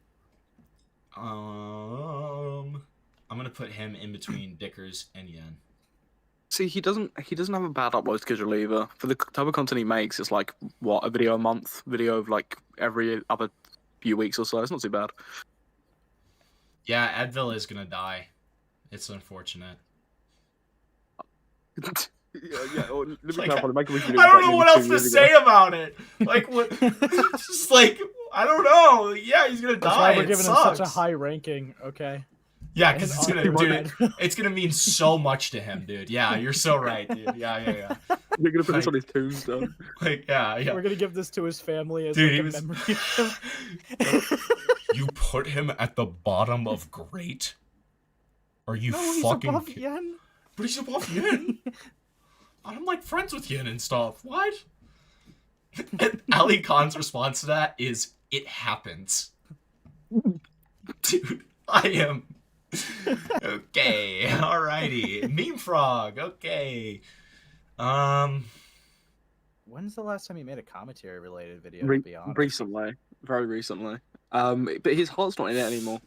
I'm gonna put him in between Dickers and Yen.
See, he doesn't have a bad upload schedule either. For the type of content he makes, it's like a video a month, video of like every other few weeks or so. It's not too bad.
Yeah, Advil is gonna die. It's unfortunate.
Yeah. Let me
Like,
clarify. The Make-A-Wish video
I
was
don't
like
know what
nearly
else
2
to
years
say
ago.
about it. Like, what? Just like, I don't know. Yeah, he's gonna
That's
die.
why we're
It
giving him
sucks.
such a high ranking. Okay.
Yeah, because
And
it's gonna mean so much to him, dude. Yeah, you're so right, dude. Yeah.
They're gonna put this on his tombstone.
Like, yeah.
We're gonna give this to his family as
Dude,
like
he
a
was-
memory of him.
You put him at the bottom of great? Are you
No, he's
fucking
above
ki-
Yen.
But he's above Yin. I'm like friends with Yin and stuff. What? And Ali Khan's response to that is, "It happens." Dude, I am. Okay, alrighty. Meme Frog, okay.
When's the last time you made a commentary related video? To be honest,
Recently, very recently. But his heart's not in it anymore.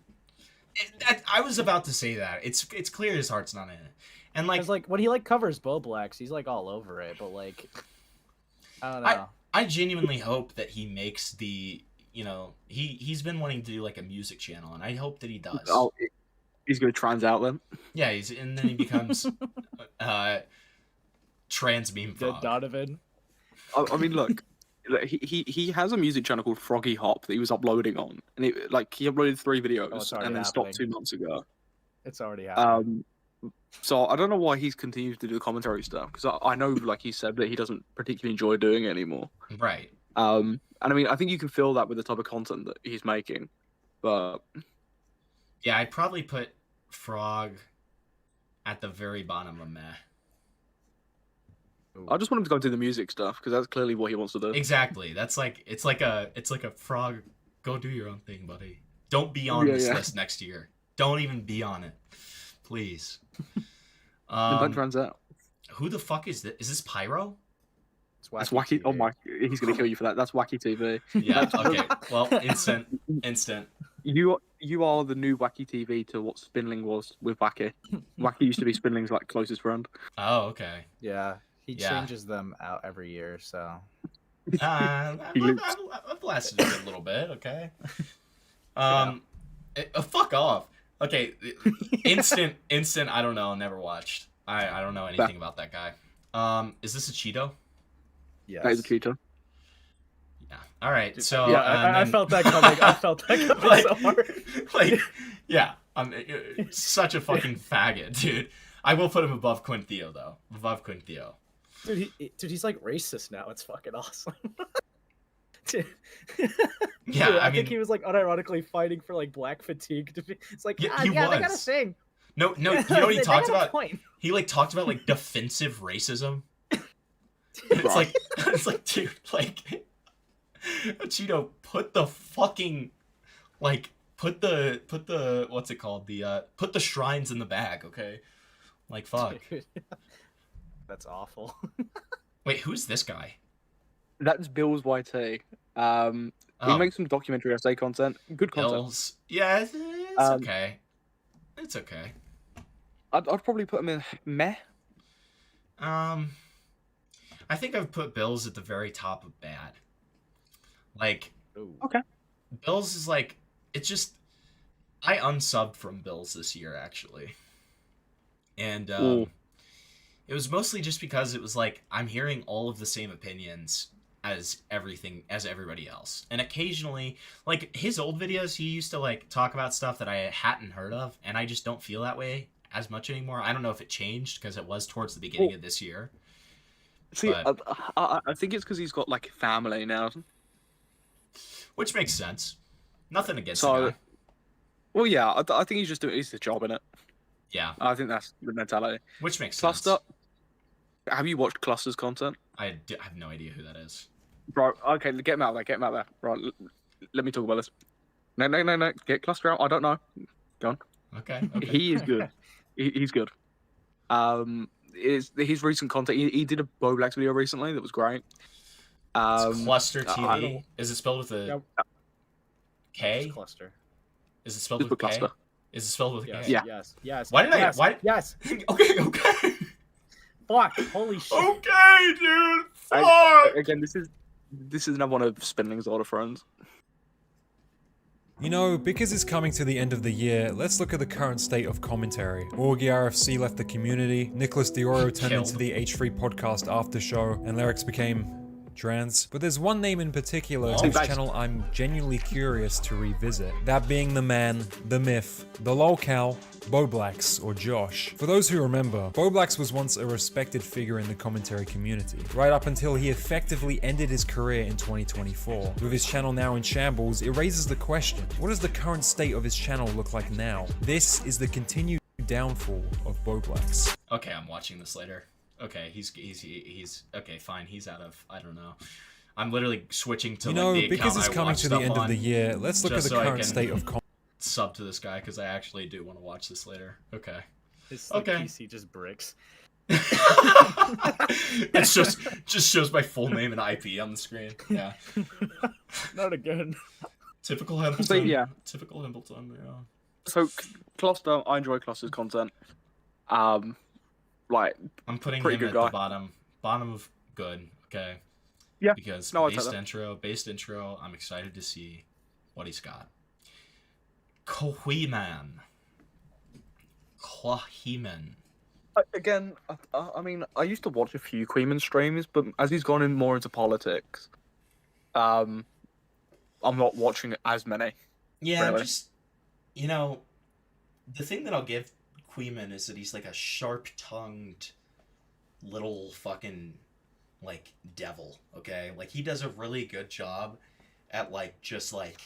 I was about to say that. It's clear his heart's not in it. And
like when he like covers Bo Blacks, he's like all over it. But like, I don't know.
I genuinely hope that he makes the, he's been wanting to do like a music channel, and I hope that he does.
Oh, he's gonna trans out then.
Yeah, and then he becomes trans meme frog.
Donovan.
I mean, look, he has a music channel called Froggy Hop that he was uploading on, and he uploaded 3 videos and then stopped 2 months ago.
It's already happening.
So I don't know why he's continued to do the commentary stuff, because I know, like he said, that he doesn't particularly enjoy doing it anymore.
Right.
And I mean, I think you can feel that with the type of content that he's making, but
yeah, I'd probably put Frog at the very bottom of meh.
I just want him to go do the music stuff, because that's clearly what he wants to do.
Exactly. It's like a Frog. Go do your own thing, buddy. Don't be on this list next year. Don't even be on it, please.
Don't trans out.
Who the fuck is this? Is this Pyro?
That's wacky. Oh my! He's gonna kill you for that. That's Wacky TV.
Yeah. Okay. Well, instant.
You are the new Wacky TV to what Spinling was with Wacky. Wacky used to be Spinling's like closest friend.
Oh, okay.
Yeah, he changes them out every year. So
I've lasted a little bit. Okay. Fuck off. Okay. Instant. I don't know. Never watched. I don't know anything about that guy. Is this a Cheeto?
Yes.
That is a Cheeto.
Yeah. All right. So
yeah, I felt that coming. I felt that coming so hard.
Like, yeah, I'm such a fucking faggot, dude. I will put him above Quinteo though. Above Quinteo.
Dude, he's like racist now. It's fucking awesome.
Yeah,
dude, I
mean,
think he was like unironically fighting for like black fatigue to be. It's like,
Yeah,
yeah,
he
they
was.
gotta sing.
No, you know what he
They
talked
got a
about?
point.
He like talked about like defensive racism. And it's like, dude, like, Cheeto, put the fucking, like, put the what's it called? Put the shrines in the bag, okay? Like, fuck.
Dude, that's awful.
Wait, who's this guy?
That's Bill's YT. He makes some documentary essay content. Good content.
Bills. Yeah, it's okay. It's okay.
I'd probably put him in meh.
I think I've put Bills at the very top of bad. Like,
okay.
Bills is like, it's just, I unsubbed from Bills this year actually, and it was mostly just because it was like I'm hearing all of the same opinions as everybody else, and occasionally, like his old videos, he used to like talk about stuff that I hadn't heard of, and I just don't feel that way as much anymore. I don't know if it changed because it was towards the beginning of this year.
See,
but,
I think it's because he's got like family now.
which makes sense. Nothing against
So,
the guy.
well, yeah, I think he's just doing the job in it.
Yeah,
I think that's the mentality.
which makes
Cluster.
sense.
Have you watched Cluster's content?
I have no idea who that is.
Bro, okay, get him out there. Get him out there. Right, let me talk about this. No. Get Cluster out. I don't know. Go on.
Okay.
He is good. He's good. His recent content. He did a Bo Blacks video recently that was great.
It's Cluster TV. Is it spelled with a K?
It's Cluster.
Is it spelled
Just
with
put
a K?
Cluster.
Is it spelled with a K?
Yeah.
Yes.
Why did I?
Yes.
Why?
Yes.
Okay.
Fuck! Holy shit!
Okay, dude. Fuck.
Again, this is another one of Spinling's older friends.
You know, because it's coming to the end of the year, let's look at the current state of commentary. Augie RFC left the community, Nicholas Dioro turned into the H3 podcast after show, and Lyrics became trans. But there's one name in particular whose channel I'm genuinely curious to revisit. That being the man, the myth, the lolcow, Boblax, or Josh. For those who remember, Boblax was once a respected figure in the commentary community, right up until he effectively ended his career in 2024. With his channel now in shambles, it raises the question, what does the current state of his channel look like now? This is the continued downfall of Boblax.
Okay, I'm watching this later. Okay, he's okay, fine, he's out of, I don't know. I'm literally switching to,
you know,
like, the
because it's
account I
coming
watch
to the
stuff
end of
on,
the year, let's look at
just
the
so I
current
can
state of
sub to this guy, because I actually do want to watch this later. Okay.
His
Okay.
PC just bricks.
It's just shows my full name and IP on the screen. Yeah.
Not again.
Typical Hambleton.
So, yeah.
Typical Hambleton, yeah.
So, Cluster, I enjoy Cluster's content. Like,
I'm putting
pretty
him
good
at
guy.
the bottom of good, okay?
Yeah.
Because
No, I'll take
based intro, I'm excited to see what he's got. Kohiman.
Again, I mean, I used to watch a few Queeman streams, but as he's gone in more into politics, I'm not watching as many.
Yeah,
really.
just, you know, the thing that I'll give Queeman is that he's like a sharp-tongued little fucking, like, devil, okay? Like, he does a really good job at, like, just, like,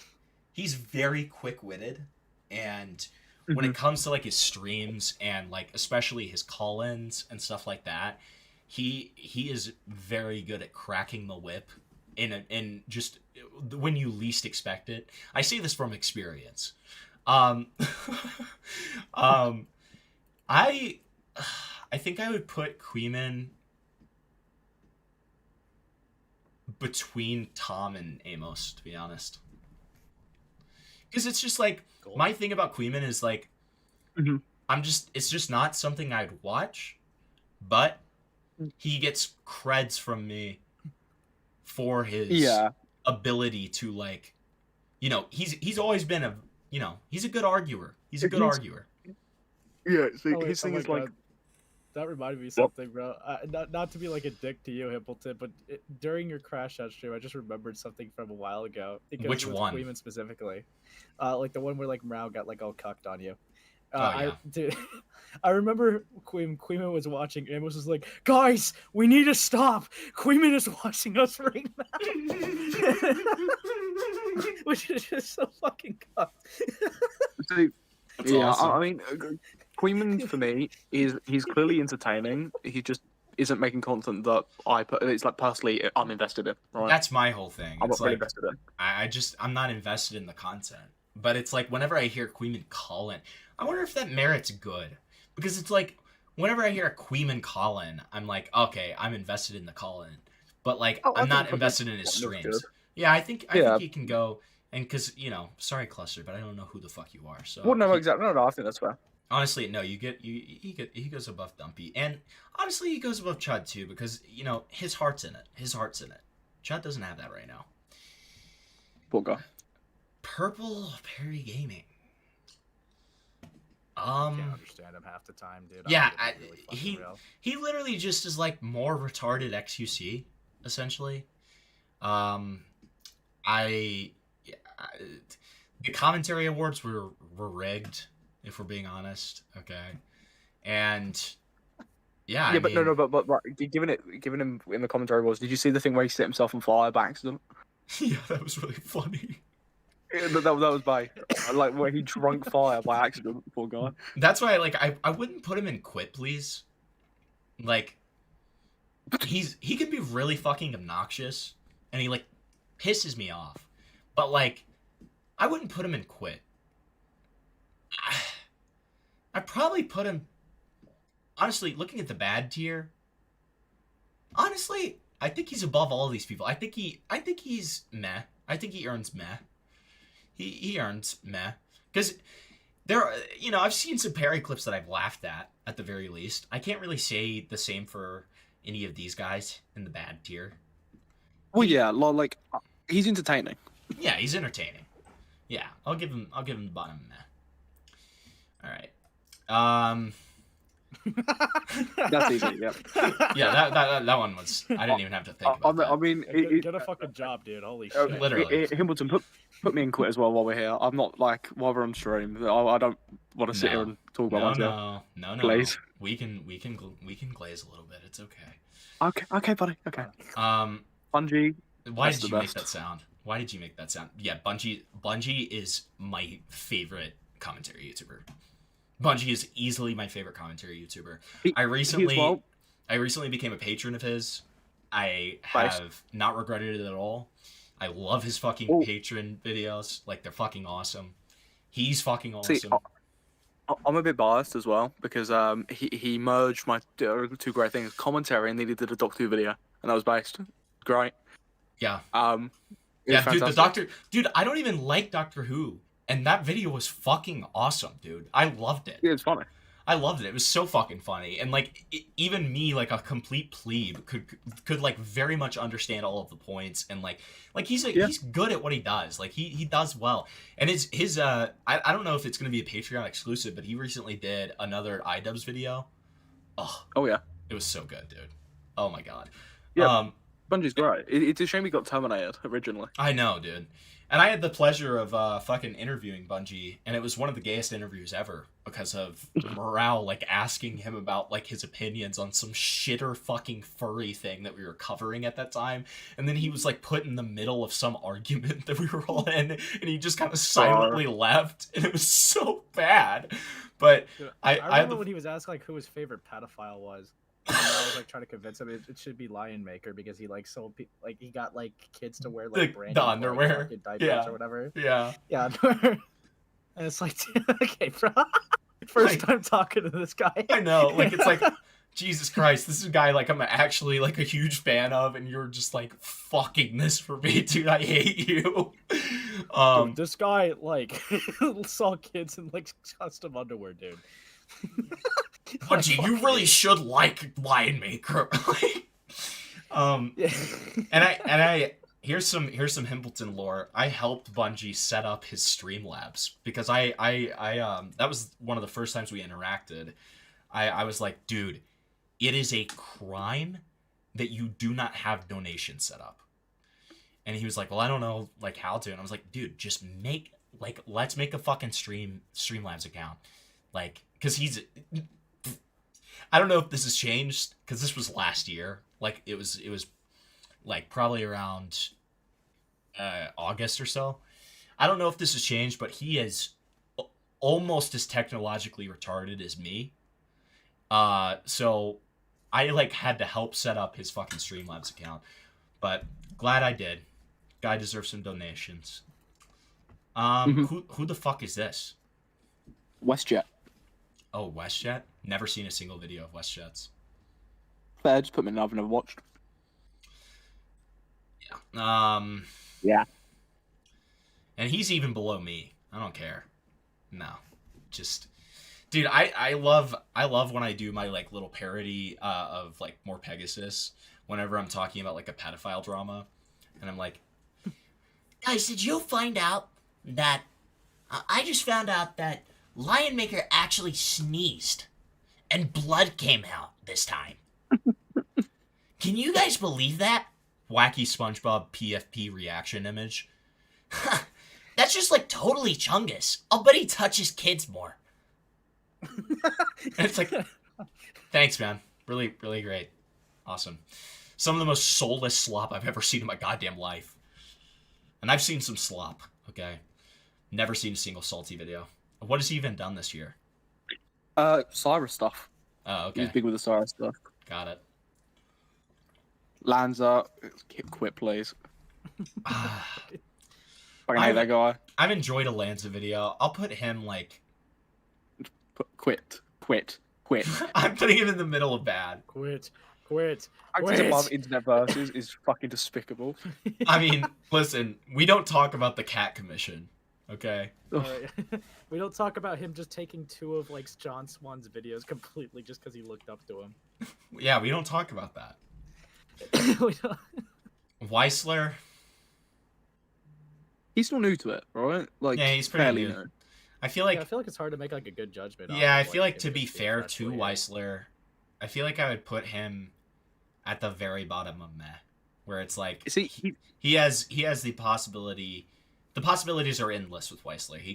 he's very quick-witted, and when it comes to, like, his streams and, like, especially his call-ins and stuff like that, he is very good at cracking the whip in just when you least expect it. I say this from experience. I think I would put Queeman between Tom and Amos, to be honest. Because it's just like, my thing about Queeman is like, it's just not something I'd watch, but he gets creds from me for his ability to, like, you know, he's always been he's a good arguer. He's a good arguer.
Yeah, so
Oh,
his thing is like,
that reminded me of something, bro. Not to be like a dick to you, Himpleton, but during your Crash Out stream, I just remembered something from a while ago.
Which one?
Queeman specifically, like the one where like Mrao got like all cucked on you.
Yeah.
I remember Queeman was watching. Amos was like, "Guys, we need to stop. Queeman is watching us right now," which is just so fucking cucked.
So,
That's
yeah,
awesome.
I mean, Queeman for me he's clearly entertaining. He just isn't making content that it's like personally I'm invested in. Right?
That's my whole thing.
I'm
It's
not really
like,
invested in.
I'm not invested in the content. But it's like, whenever I hear Queeman call in, I wonder if that merit's good. Because it's like, whenever I hear a Queeman call in, I'm like, okay, I'm invested in the call in. But like, I'm not invested in his streams. Yeah, I think he can go, and because, you know, sorry Cluster, but I don't know who the fuck you are. So
Well, no, exactly. No, I think that's fair.
honestly, no, he goes above Dumpy, and honestly, he goes above Chud too, because, you know, his heart's in it. Chud doesn't have that right now.
Poor guy.
Purple Perry Gaming.
I can't understand him half the time, dude.
Yeah,
Really
he literally just is like more retarded XUC, essentially. The commentary awards were rigged, if we're being honest. Okay, and yeah,
but given him in the commentary was, did you see the thing where he set himself on fire by accident?
Yeah, that was really funny.
Yeah, that was by like where he drunk fire by accident. Poor guy.
That's why, like, I wouldn't put him in Quit, please. Like, he can be really fucking obnoxious, and he like pisses me off. But like, I wouldn't put him in Quit. I'd probably put him. Honestly, looking at the bad tier. Honestly, I think he's above all these people. I think he's meh. I think he earns meh. He earns meh. Because there, you know, I've seen some Perry clips that I've laughed at the very least. I can't really say the same for any of these guys in the bad tier.
Well, yeah, like he's entertaining.
Yeah, he's entertaining. Yeah, I'll give him the bottom meh. All right.
That's easy. Yeah.
Yeah, that one was. I didn't even have to think about that.
I mean,
Get a fucking job, dude. Holy shit.
Literally.
Hamilton, put me in quit as well while we're here. I'm not like while we're on stream. I don't want to sit here and talk about myself.
No.
Glaze.
We can glaze a little bit. It's okay.
Okay, buddy. Okay. Bungie.
Why did you make that sound? Why did you make that sound? Yeah, Bungie is my favorite commentary YouTuber. Bungie is easily my favorite commentary YouTuber. I recently became a patron of his. I have not regretted it at all. I love his fucking patron videos. Like, they're fucking awesome. He's fucking awesome.
See, I'm a bit biased as well because he merged my two great things, commentary, and then he did a Doctor Who video, and that was based. Great.
Yeah.
Yeah,
dude, the Doctor... Dude, I don't even like Doctor Who. And that video was fucking awesome, dude. I loved it.
Yeah, it's funny.
I loved it. It was so fucking funny. And, like, even me, like, a complete plebe, could like, very much understand all of the points. And, like he's good at what he does. Like, he does well. And his I don't know if it's going to be a Patreon exclusive, but he recently did another iDubbbz video.
Oh, yeah.
It was so good, dude. Oh, my God.
Yeah, Bungie's great. It's a shame he got terminated originally.
I know, dude. And I had the pleasure of fucking interviewing Bungie, and it was one of the gayest interviews ever because of Morale, like, asking him about, like, his opinions on some shitter fucking furry thing that we were covering at that time. And then he was, like, put in the middle of some argument that we were all in, and he just kind of silently left, and it was so bad. But
dude, I remember when he was asked, like, who his favorite pedophile was. And I was like trying to convince him it should be Lion Maker because he like sold people, like he got like kids to wear like brand
the underwear,
diapers or whatever.
Yeah.
And it's like, okay, bro, first time talking to this guy.
I know, like it's like, Jesus Christ, this is a guy like I'm actually like a huge fan of, and you're just like fucking this for me, dude. I hate you.
Dude, this guy like saw kids in like custom underwear, dude.
Bungie, you really should like Lion Maker. And I here's some Himpleton lore. I helped Bungie set up his Streamlabs because I that was one of the first times we interacted. I was like, dude, it is a crime that you do not have donations set up. And he was like, well, I don't know like how to. And I was like, dude, just let's make a fucking Streamlabs account. Like, because he's... I don't know if this has changed, because this was last year. Like, it was like, probably around August or so. I don't know if this has changed, but he is almost as technologically retarded as me. So I, like, had to help set up his fucking Streamlabs account. But glad I did. Guy deserves some donations. Who the fuck is this?
WestJet.
Oh, WestJet? Never seen a single video of WestJet's.
Fair, just put me in. I've never watched.
Yeah.
Yeah.
And he's even below me. I don't care. No. Just... Dude, I love when I do my, like, little parody of, like, More Pegasus whenever I'm talking about, like, a pedophile drama. And I'm like...
Guys, did you find out that... I just found out that Lion Maker actually sneezed and blood came out this time. Can you guys believe that?
Wacky SpongeBob PFP reaction image.
That's just like totally Chungus. I'll bet he touches kids more.
It's like, thanks, man. Really, really great. Awesome. Some of the most soulless slop I've ever seen in my goddamn life. And I've seen some slop, okay? Never seen a single salty video. What has he even done this year?
Cyrus stuff.
Oh, okay.
He's big with the Cyrus stuff.
Got it.
Lanza, quit, please. Fucking hate that guy.
I've enjoyed a Lanza video. I'll put him, like...
Quit.
I'm putting him in the middle of bad.
Quit.
Acting above internet versus is fucking despicable.
I mean, listen, we don't talk about the Cat Commission, okay?
We don't talk about him just taking 2 of like John Swan's videos completely just because he looked up to him.
Yeah, we don't talk about that. Weisler.
he's still new to it, right? Like,
yeah, he's pretty
fairly
new. I feel like
it's hard to make like a good judgment.
Yeah, I
off of,
feel like
if
to be
it's being
fair
fresh
to
for you.
Weisler, I feel like I would put him at the very bottom of meh, where it's like he has the possibility. The possibilities are endless with Weisler. He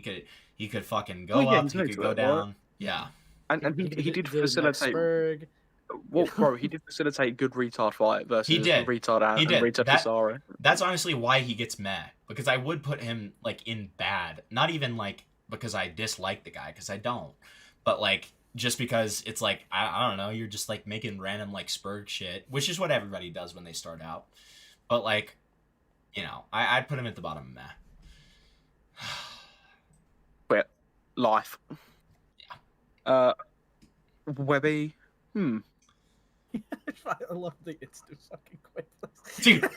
could fucking go up. He could go down.
Right?
Yeah.
And he did facilitate.
Nextberg.
Well, bro, he did facilitate good retard fight versus
He did.
retard out
He
and
did.
retard Cesaro.
That's honestly why he gets meh, because I would put him like in bad, not even like because I dislike the guy, because I don't, but like just because it's like I don't know, you're just like making random like Spurg shit, which is what everybody does when they start out, but like, you know, I'd put him at the bottom of meh.
Quit life. Yeah. Webby.
I love the instant fucking quit.
Dude,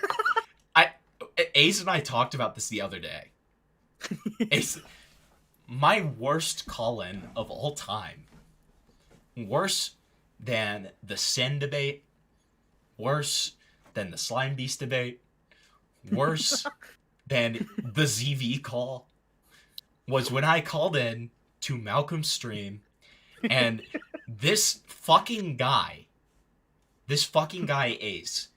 Ace and I talked about this the other day. Ace, my worst call-in of all time, worse than the Sin debate, worse than the Slimebeast debate, worse than the ZV call, was when I called in to Malcolm's stream, and this fucking guy Ace,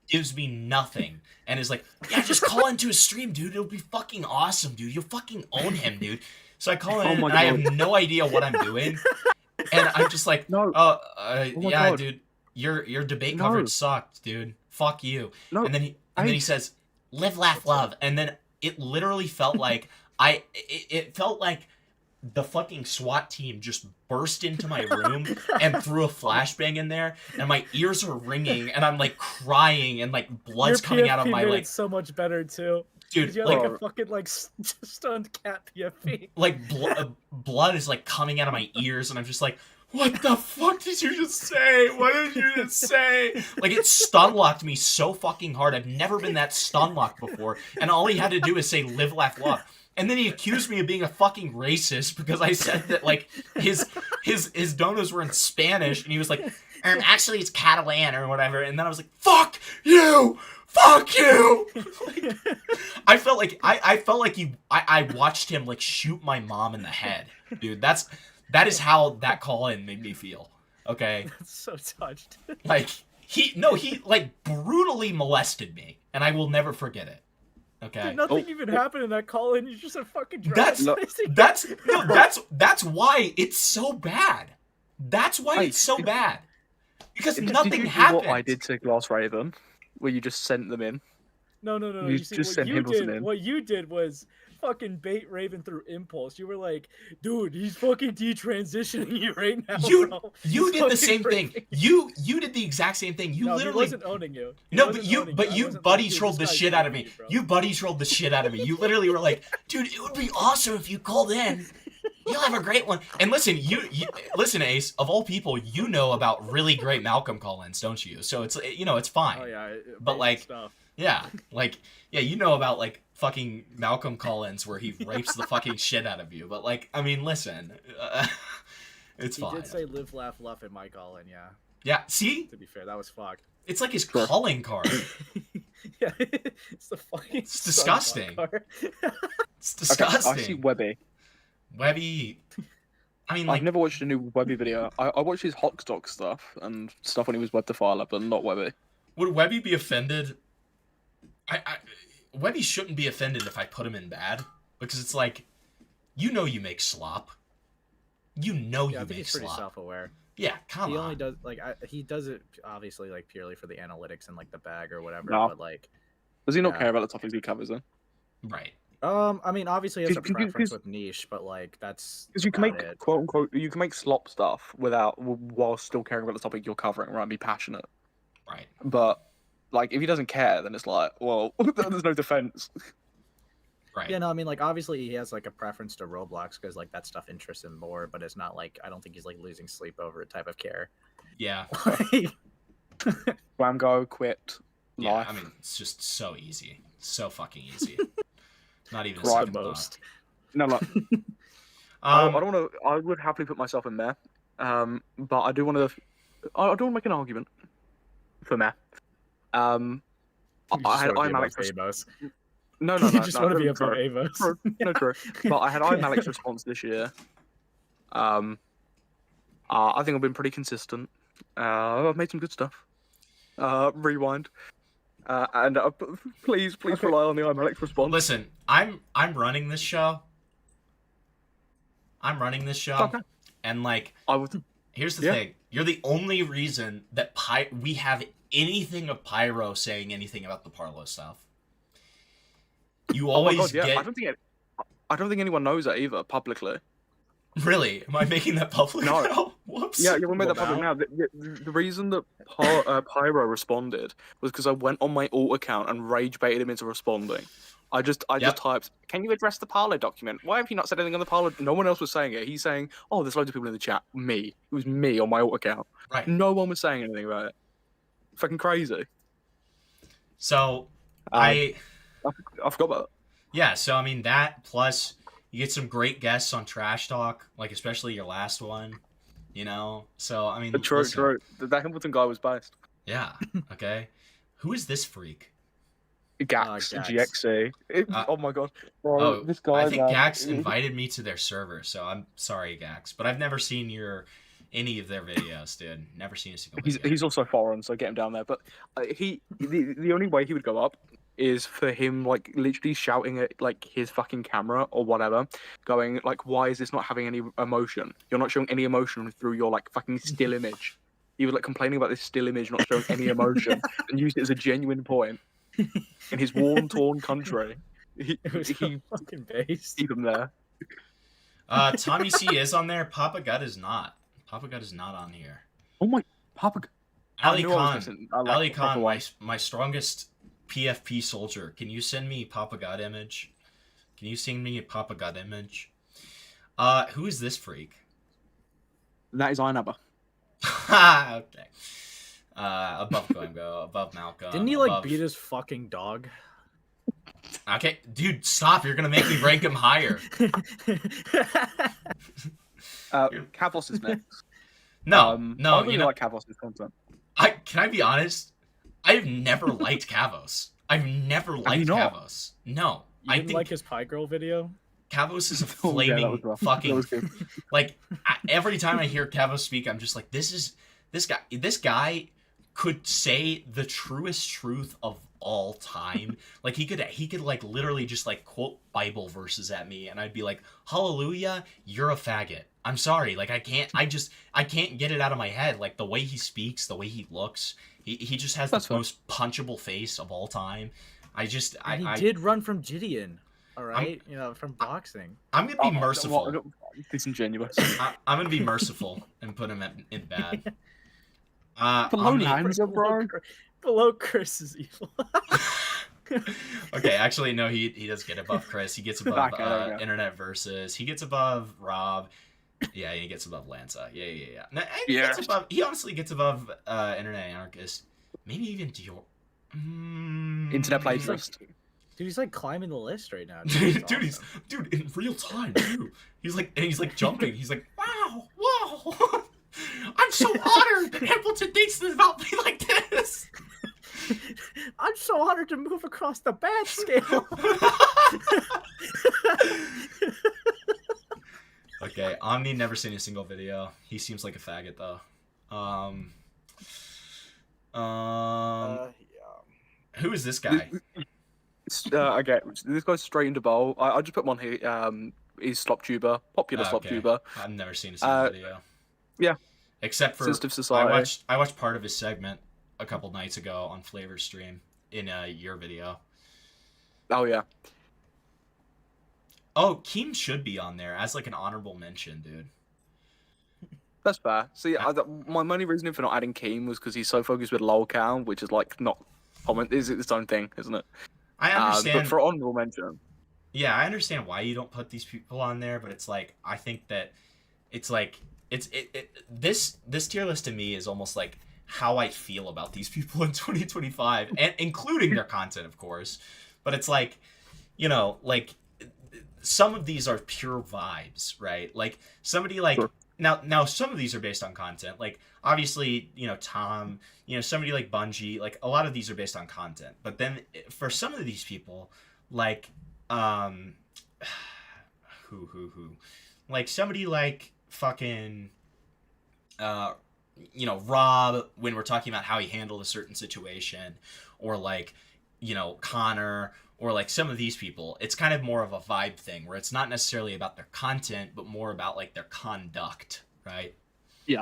gives me nothing and is like, yeah, just call into a stream, dude. It'll be fucking awesome, dude. You'll fucking own him, dude. So I call in and I have no idea what I'm doing. And I'm just like, yeah, dude, your debate coverage sucked, dude. Fuck you. And then he says, live, laugh, love. And then it literally felt like it felt like the fucking SWAT team just burst into my room and threw a flashbang in there, and my ears are ringing, and I'm like crying, and like blood's coming out of my like.
So much better too,
dude.
You had like a fucking like stunned cat PFP.
Like blood is like coming out of my ears, and I'm just like, what the fuck did you just say? What did you just say? Like, it stun locked me so fucking hard. I've never been that stun locked before, and all he had to do is say live, laugh, love. And then he accused me of being a fucking racist because I said that like his donos were in Spanish, and he was like, actually it's Catalan or whatever. And then I was like, fuck you, Like, I felt like I watched him like shoot my mom in the head, dude. That is how that call in made me feel. Okay.
That's so touched.
Like he like brutally molested me, and I will never forget it. Okay.
Dude, nothing even happened in that call in. You just a fucking
that's why it's so bad. That's why it's so bad. Because nothing happened.
What I did to Glass Raven, where you just sent them in.
No.
You
see,
just sent him in.
What you did was fucking bait Raven through impulse. You were like, dude, he's fucking detransitioning you right now.
You did the same thing. You did the exact same thing. You literally
he wasn't owning you.
You buddy trolled the shit out of me. You buddy trolled the shit out of me. You literally were like, dude, it would be awesome if you called in. You'll have a great one. And listen, listen, Ace, of all people, you know about really great Malcolm call-ins, don't you? So it's it's fine.
Oh yeah,
but like
stuff.
Yeah, you know about like fucking Malcolm call-ins where he rapes the fucking shit out of you. But like, I mean, listen, it's fine.
He did say live, laugh, love in my call-in, yeah.
Yeah, see?
To be fair, that was fucked.
It's like his calling card.
Yeah, it's the fucking.
It's disgusting. It's disgusting.
Okay, I see Webby.
I mean,
I've never watched a new Webby video. I watched his Hockstock stuff and stuff when he was Web Defiler, but not Webby.
Would Webby be offended? Webby shouldn't be offended if I put him in bad, because it's like, you make slop. You know you
I think
make
he's
slop.
pretty self-aware.
Yeah, come on.
He only does he does it obviously like purely for the analytics and like the bag or whatever.
No.
But like,
does he not care about the topics he covers then?
Right.
I mean, obviously, he has a preference with niche, but like that's
because you can make quote unquote you can make slop stuff while still caring about the topic you're covering, right? And be passionate.
Right.
But like, if he doesn't care, then it's like, well, there's no defense.
Right.
Yeah, no, I mean, like, obviously he has like a preference to Roblox because like that stuff interests him more, but it's not like I don't think he's like losing sleep over it type of care.
Yeah.
Whamgo quit.
Yeah,
life.
I mean, it's just so easy, so fucking easy. Not even
Right,
second
most.
thought.
No, like, I don't want to. I would happily put myself in there, but I do want to. I don't want to make an argument for meh. I'm Alex. No,
You just want to be
no,
above
true.
Avos.
True. No, true. But I had Iron Malik's response this year. I think I've been pretty consistent. I've made some good stuff. Rewind. And please rely on the Iron Malik's response.
Listen, I'm running this show.
Okay.
And like, here's the
Yeah.
thing: you're the only reason that we have anything of Pyro saying anything about the Parlo stuff. You always
Oh my God, yeah.
get.
I don't think anyone knows that either publicly.
Really? Am I making that public
No.
now? Whoops.
Yeah, we made that
Well,
public now. The reason that Pyro responded was because I went on my alt account and rage baited him into responding. I just typed, "Can you address the Parlo document? Why have you not said anything on the Parlo?" No one else was saying it. He's saying, "Oh, there's loads of people in the chat." Me. It was me on my alt account.
Right.
No one was saying anything about it. Fucking crazy.
So
I forgot about that.
Yeah, so I mean that plus you get some great guests on Trash Talk, like especially your last one, you know. So I mean,
True.
listen.
That Hamilton guy was based.
Yeah. Okay. Who is this freak?
Gax, GXC. Oh my God. Bro,
Oh,
this guy.
I think
man,
Gax invited me to their server, so I'm sorry, Gax, but I've never seen any of their videos, dude. Never seen a single video.
He's also foreign, so get him down there. But the only way he would go up is for him like literally shouting at like his fucking camera or whatever, going like, "Why is this not having any emotion? You're not showing any emotion through your like fucking still image." He was like complaining about this still image not showing any emotion and used it as a genuine point in his war torn country. He
fucking based.
Keep him there.
Tommy C is on there. Papa Gut is not. Papa Gut is not on here.
Oh my, Papa.
Ali Khan, my strongest PFP soldier. Can you send me Papa Gut image? Can you send me a Papa Gut image? Who is this freak?
That is Ironabber.
Okay. Above Goemgo, above Malcolm.
Didn't he like beat his fucking dog?
Okay, dude, stop! You're gonna make me rank him higher.
Kavos is next.
No,
I really like Kavos' content.
Can I be honest? I've never liked Kavos. I've never liked Kavos. No,
I didn't like his Pie Girl video.
Kavos is a flaming fucking like. Every time I hear Kavos speak, I'm just like, this guy could say the truest truth of all time. Like he could like literally just like quote Bible verses at me, and I'd be like, "Hallelujah, you're a faggot." I'm sorry, like I can't get it out of my head. Like the way he speaks, the way he looks, he just has the most punchable face of all time. He
did run from Gideon. All right, from boxing.
I'm gonna be merciful.
Disingenuous.
I'm gonna be merciful and put him in bad.
Below Lanza, bro.
Below Chris is evil.
Okay, actually, no, he does get above Chris. He gets above Internet Versus. He gets above Rob. Yeah, he gets above Lanza. Yeah. No, he honestly gets above Internet Anarchist. Maybe even Dior.
Internet playlist.
Dude, he's like climbing the list right now.
Dude, dude, in real time, too. He's like jumping. He's like, wow. I'm so honored that Hamilton thinks about me like this.
I'm so honored to move across the bad scale.
Okay, Omni never seen a single video. He seems like a faggot though. Who is this guy?
Okay, this guy's straight into bowl. I just put him on here. He's SlopTuber, popular SlopTuber.
I've never seen a single video.
Yeah.
Except for
Sensitive Society.
I watched part of his segment a couple nights ago on Flavor's stream in your video.
Oh yeah.
Oh, Keem should be on there as like an honorable mention, dude.
That's fair. See, my only reasoning for not adding Keem was because he's so focused with lolcow, which is like not comment is its own thing, isn't it?
I understand.
But for honorable mention.
Yeah, I understand why you don't put these people on there, but it's like I think that it's like this tier list to me is almost like how I feel about these people in 2025, and including their content, of course. But it's like, like some of these are pure vibes, right? Like somebody like now some of these are based on content. Like obviously, Tom, somebody like Bungie, like a lot of these are based on content. But then for some of these people, like who like somebody like fucking you know, Rob, when we're talking about how he handled a certain situation, or like, you know, Connor, or like some of these people, it's kind of more of a vibe thing where it's not necessarily about their content, but more about like their conduct, right?
Yeah.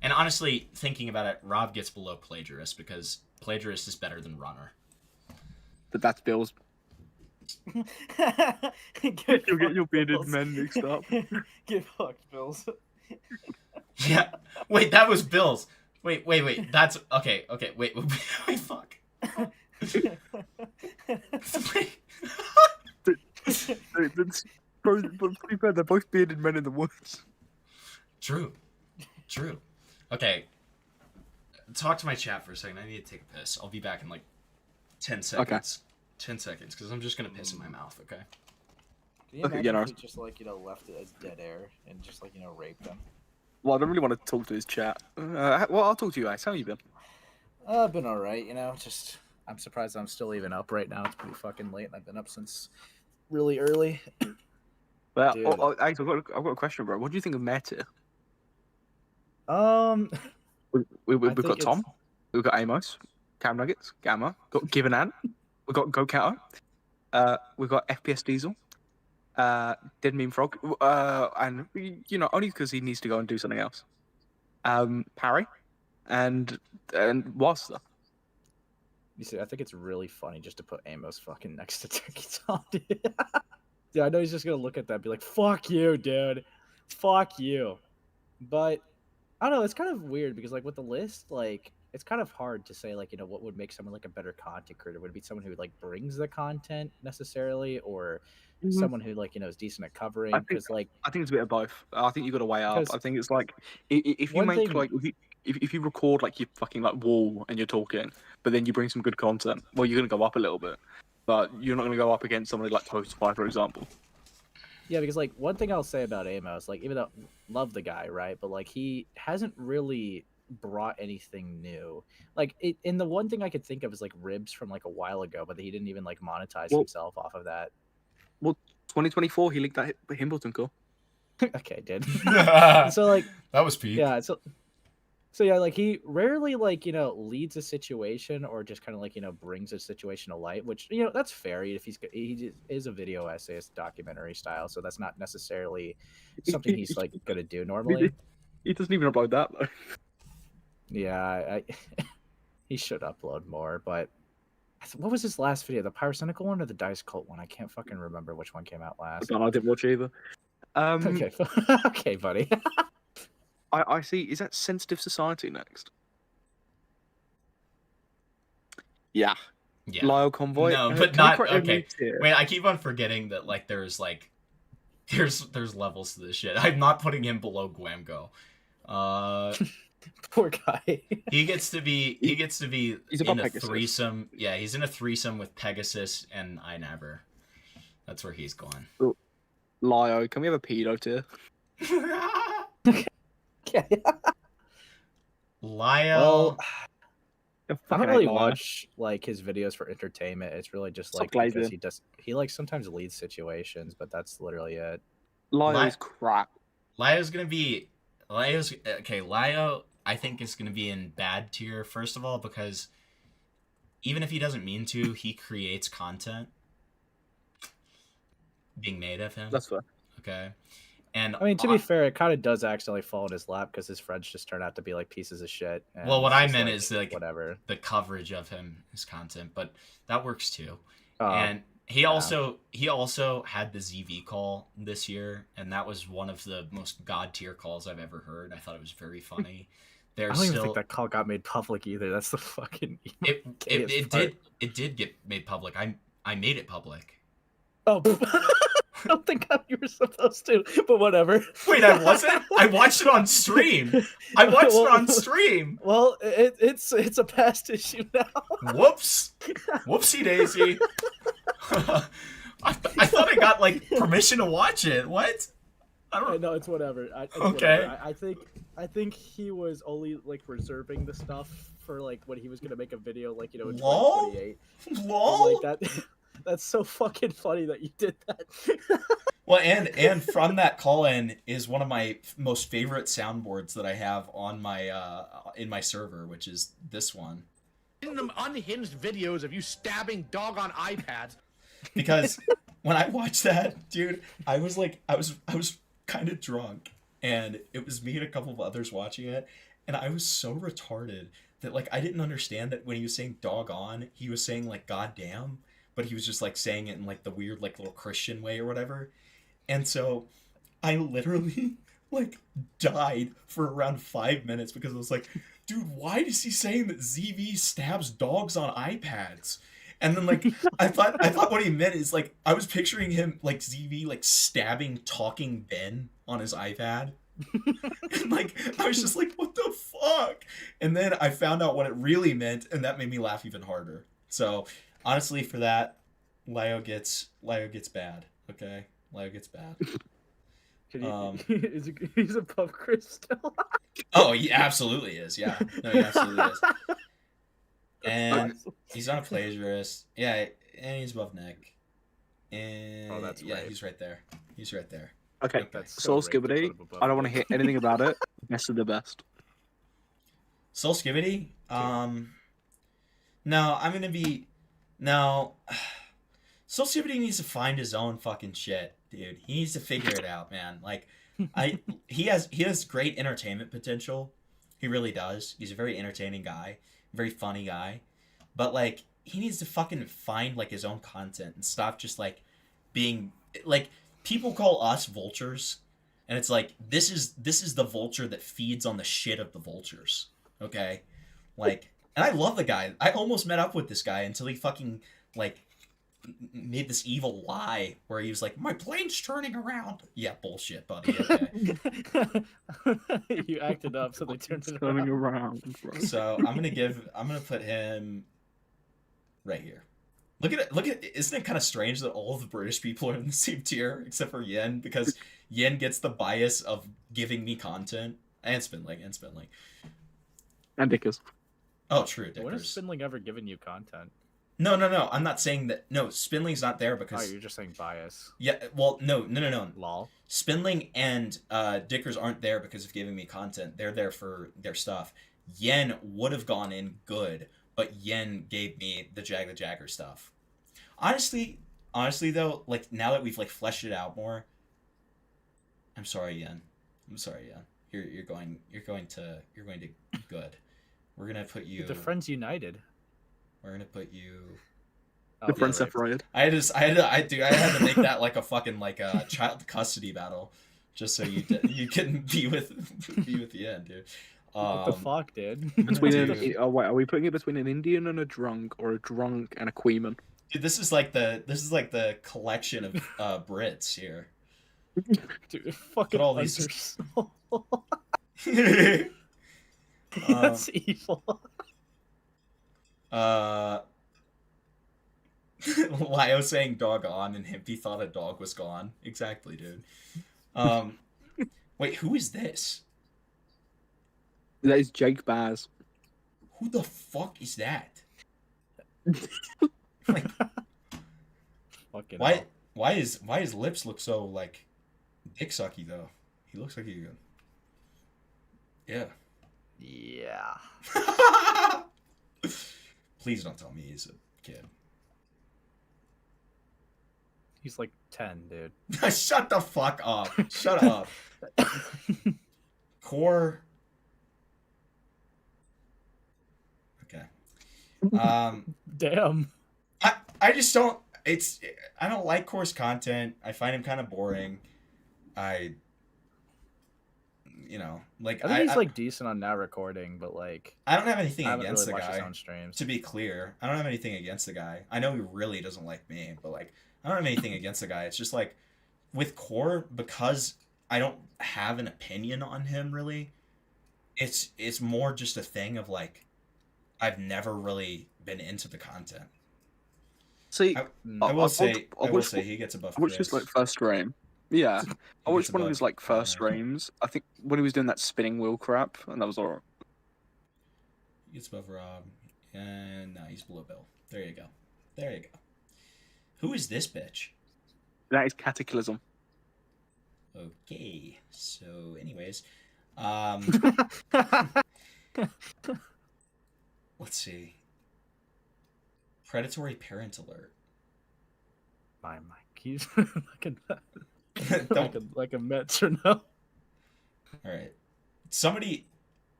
And honestly, thinking about it, Rob gets below Plagiarist because Plagiarist is better than Runner.
But that's Bill's. You'll get your bearded men mixed up.
Get fucked, Bills.
Yeah. Wait, that was Bill's. Wait. That's okay. Wait, fuck.
But to be fair, they're both bearded men in the woods.
True. Okay. Talk to my chat for a second. I need to take a piss. I'll be back in like 10 seconds. 10 seconds, because I'm just gonna piss in my mouth, okay?
Can you imagine if he just, like, you know, left it as dead air and just, like, you know, raped them?
Well, I don't really want to talk to his chat. Well, I'll talk to you guys. How you been?
I've been alright, you know, just... I'm surprised I'm still even up right now. It's pretty fucking late, and I've been up since really early.
Well,
Dude.
I've got a question, bro. What do you think of Meta? We've got Tom. We've got Amos. Cam Nuggets. Gamma. Got Given Ant. We've got Go Cato. We've got FPS Diesel. Dead Meme Frog. And, you know, only because he needs to go and do something else. Parry. And Wasta.
You see, I think it's really funny just to put Amos fucking next to Turkey Tom, dude. Dude, I know he's just gonna look at that and be like, fuck you, dude. Fuck you. But, I don't know, it's kind of weird because, like, with the list, like, it's kind of hard to say, like, you know, what would make someone, like, a better content creator. Would it be someone who, like, brings the content, necessarily, or someone who, like, you know, is decent at covering? Because, like...
I think it's a bit of both. I think you've got to weigh up. I think it's like, if you
One
make,
thing-
like, if you record, like, your fucking, like, wall and you're talking, but then you bring some good content, well, you're going to go up a little bit. But you're not going to go up against somebody like Toastify, for example.
Yeah, because, like, one thing I'll say about Amos, like, even though love the guy, right? But, like, he hasn't really brought anything new. Like, and the one thing I could think of is, like, Ribs from, like, a while ago, but he didn't even, like, monetize himself off of that.
Well, 2024, he linked that Himbleton call.
Okay, did. So, like...
That was Pete.
Yeah, so yeah, like, he rarely, like, you know, leads a situation or just kind of, like, you know, brings a situation to light, which, you know, that's fair if he is a video essayist documentary style, so that's not necessarily something he's, like, gonna do normally.
He doesn't even upload that, though.
Yeah, he should upload more, but what was his last video? The Pyrocynical one or the Dice Cult one? I can't fucking remember which one came out last.
I didn't watch either.
Okay, okay, buddy.
I see. Is that Sensitive Society next? Yeah. Lyle Convoy.
No,
Can
but
we
not
correct the
okay.
names here?
Wait, I keep on forgetting that like there's levels to this shit. I'm not putting him below Guamgo.
Poor guy.
He gets to be
He's
in
above
a
Pegasus.
threesome. Yeah, he's in a threesome with Pegasus and Inaber. That's where he's going.
Lyle, can we have a pedo tier?
Lyle.
Well, I don't really watch like his videos for entertainment. It's really just like because he like sometimes leads situations, but that's literally it.
Lyle's crap.
Lyo's okay. Lyo, I think is gonna be in bad tier first of all because even if he doesn't mean to, he creates content being made of him.
That's fair.
Okay. And
I mean, to be fair, it kind of does accidentally fall in his lap because his friends just turn out to be like pieces of shit.
Well, what I meant
like,
is like
whatever
the coverage of him, his content, but that works too.
Oh,
And he also had the ZV call this year, and that was one of the most god tier calls I've ever heard. I thought it was very funny.
I don't even think that call got made public either. That's the fucking
it did get made public. I made it public.
Oh, I don't think you were supposed to, but whatever.
Wait, I wasn't? I watched it on stream. I watched it on stream.
Well, it's a past issue now.
Whoops. Whoopsie daisy. I thought I got like permission to watch it. What? I don't
know. It's whatever. It's
okay.
Whatever. I think he was only like reserving the stuff for like when he was gonna make a video, like in 2028.
Lol.
Like
That's so fucking funny that you did that.
Well, and from that call-in is one of my most favorite soundboards that I have on my in my server, which is this one.
Them unhinged videos of you stabbing dog on iPads.
Because when I watched that, dude, I was kind of drunk, and it was me and a couple of others watching it, and I was so retarded that like I didn't understand that when he was saying dog on, he was saying like goddamn, but he was just like saying it in like the weird like little Christian way or whatever. And so I literally like died for around 5 minutes because I was like, dude, why is he saying that ZV stabs dogs on iPads? And then like I thought what he meant is like I was picturing him like ZV like stabbing talking Ben on his iPad. And like I was just like, what the fuck? And then I found out what it really meant, and that made me laugh even harder. So honestly, for that, Lio gets bad. Okay, Lio gets bad.
He's above Chris still.
Oh, he absolutely is. Yeah, no, he absolutely is. And he's not a plagiarist. Yeah, and he's above Nick. And
that's
yeah,
right.
He's right there. He's right there.
Okay, Soul Skibbity. I don't want to hear anything about it. Best of the best.
Soul Skibbity? No, I'm gonna be Soul Skibbity needs to find his own fucking shit, dude. He needs to figure it out, man. Like he has great entertainment potential. He really does. He's a very entertaining guy, very funny guy. But like he needs to fucking find like his own content and stop just like being like people call us vultures, and it's like this is the vulture that feeds on the shit of the vultures. Okay? Like, and I love the guy. I almost met up with this guy until he fucking like made this evil lie where he was like, my plane's turning around. Yeah, bullshit, buddy. Okay.
You acted up, so they turned it
Turning
around.
around.
So I'm gonna put him right here. Look at isn't it kind of strange that all of the British people are in the same tier except for Yen, because Yen gets the bias of giving me content, and Spinling.
And Dickers.
Oh, true,
When has
Dickers.
Spindling ever given you content?
No. I'm not saying that. No, Spinling's not there because.
Oh, you're just saying bias.
Yeah, well, no.
Lol.
Spinling and Dickers aren't there because of giving me content. They're there for their stuff. Yen would have gone in good, but Yen gave me the Jag the Jagger stuff. Honestly though, like now that we've like fleshed it out more, I'm sorry, Yen. You're going to good. We're gonna put you.
The Friends United.
We're gonna put you.
The friends separated.
I had to make that like a fucking like a child custody battle, just so you couldn't be with the end, dude.
What the fuck, dude?
Are we putting it between an Indian and a drunk, or a drunk and a Queeman?
Dude, this is like the collection of Brits here.
Dude, fucking
all these.
That's evil.
Lio saying dog on, and Himpy thought a dog was gone. Exactly, dude. Wait, who is this?
That is Jake Baz.
Who the fuck is that? Like,
fucking
why his lips look so like dick sucky though? He looks like yeah. Please don't tell me he's a kid.
He's like 10, dude.
Shut the fuck up. Shut up. Core. Okay.
Damn.
I just don't. I don't like Core's content. I find him kind of boring. I think
he's like decent on now recording, but like
I don't have anything
I haven't
against
really
the
watched his
guy.
own streams.
To be clear, I don't have anything against the guy. I know he really doesn't like me, but like I don't have anything against the guy. It's just like with Core, because I don't have an opinion on him really. It's more just a thing of like I've never really been into the content.
See,
I will say he gets above.
I watched his like first stream. Yeah, I watched one of his like first streams. I think when he was doing that spinning wheel crap, and that was alright.
He gets above Rob, and no, he's below Bill. There you go. Who is this bitch?
That is Cataclysm.
Okay. So, anyways, let's see. Predatory parent alert.
My mic. He's like a Mets or no.
All right. Somebody,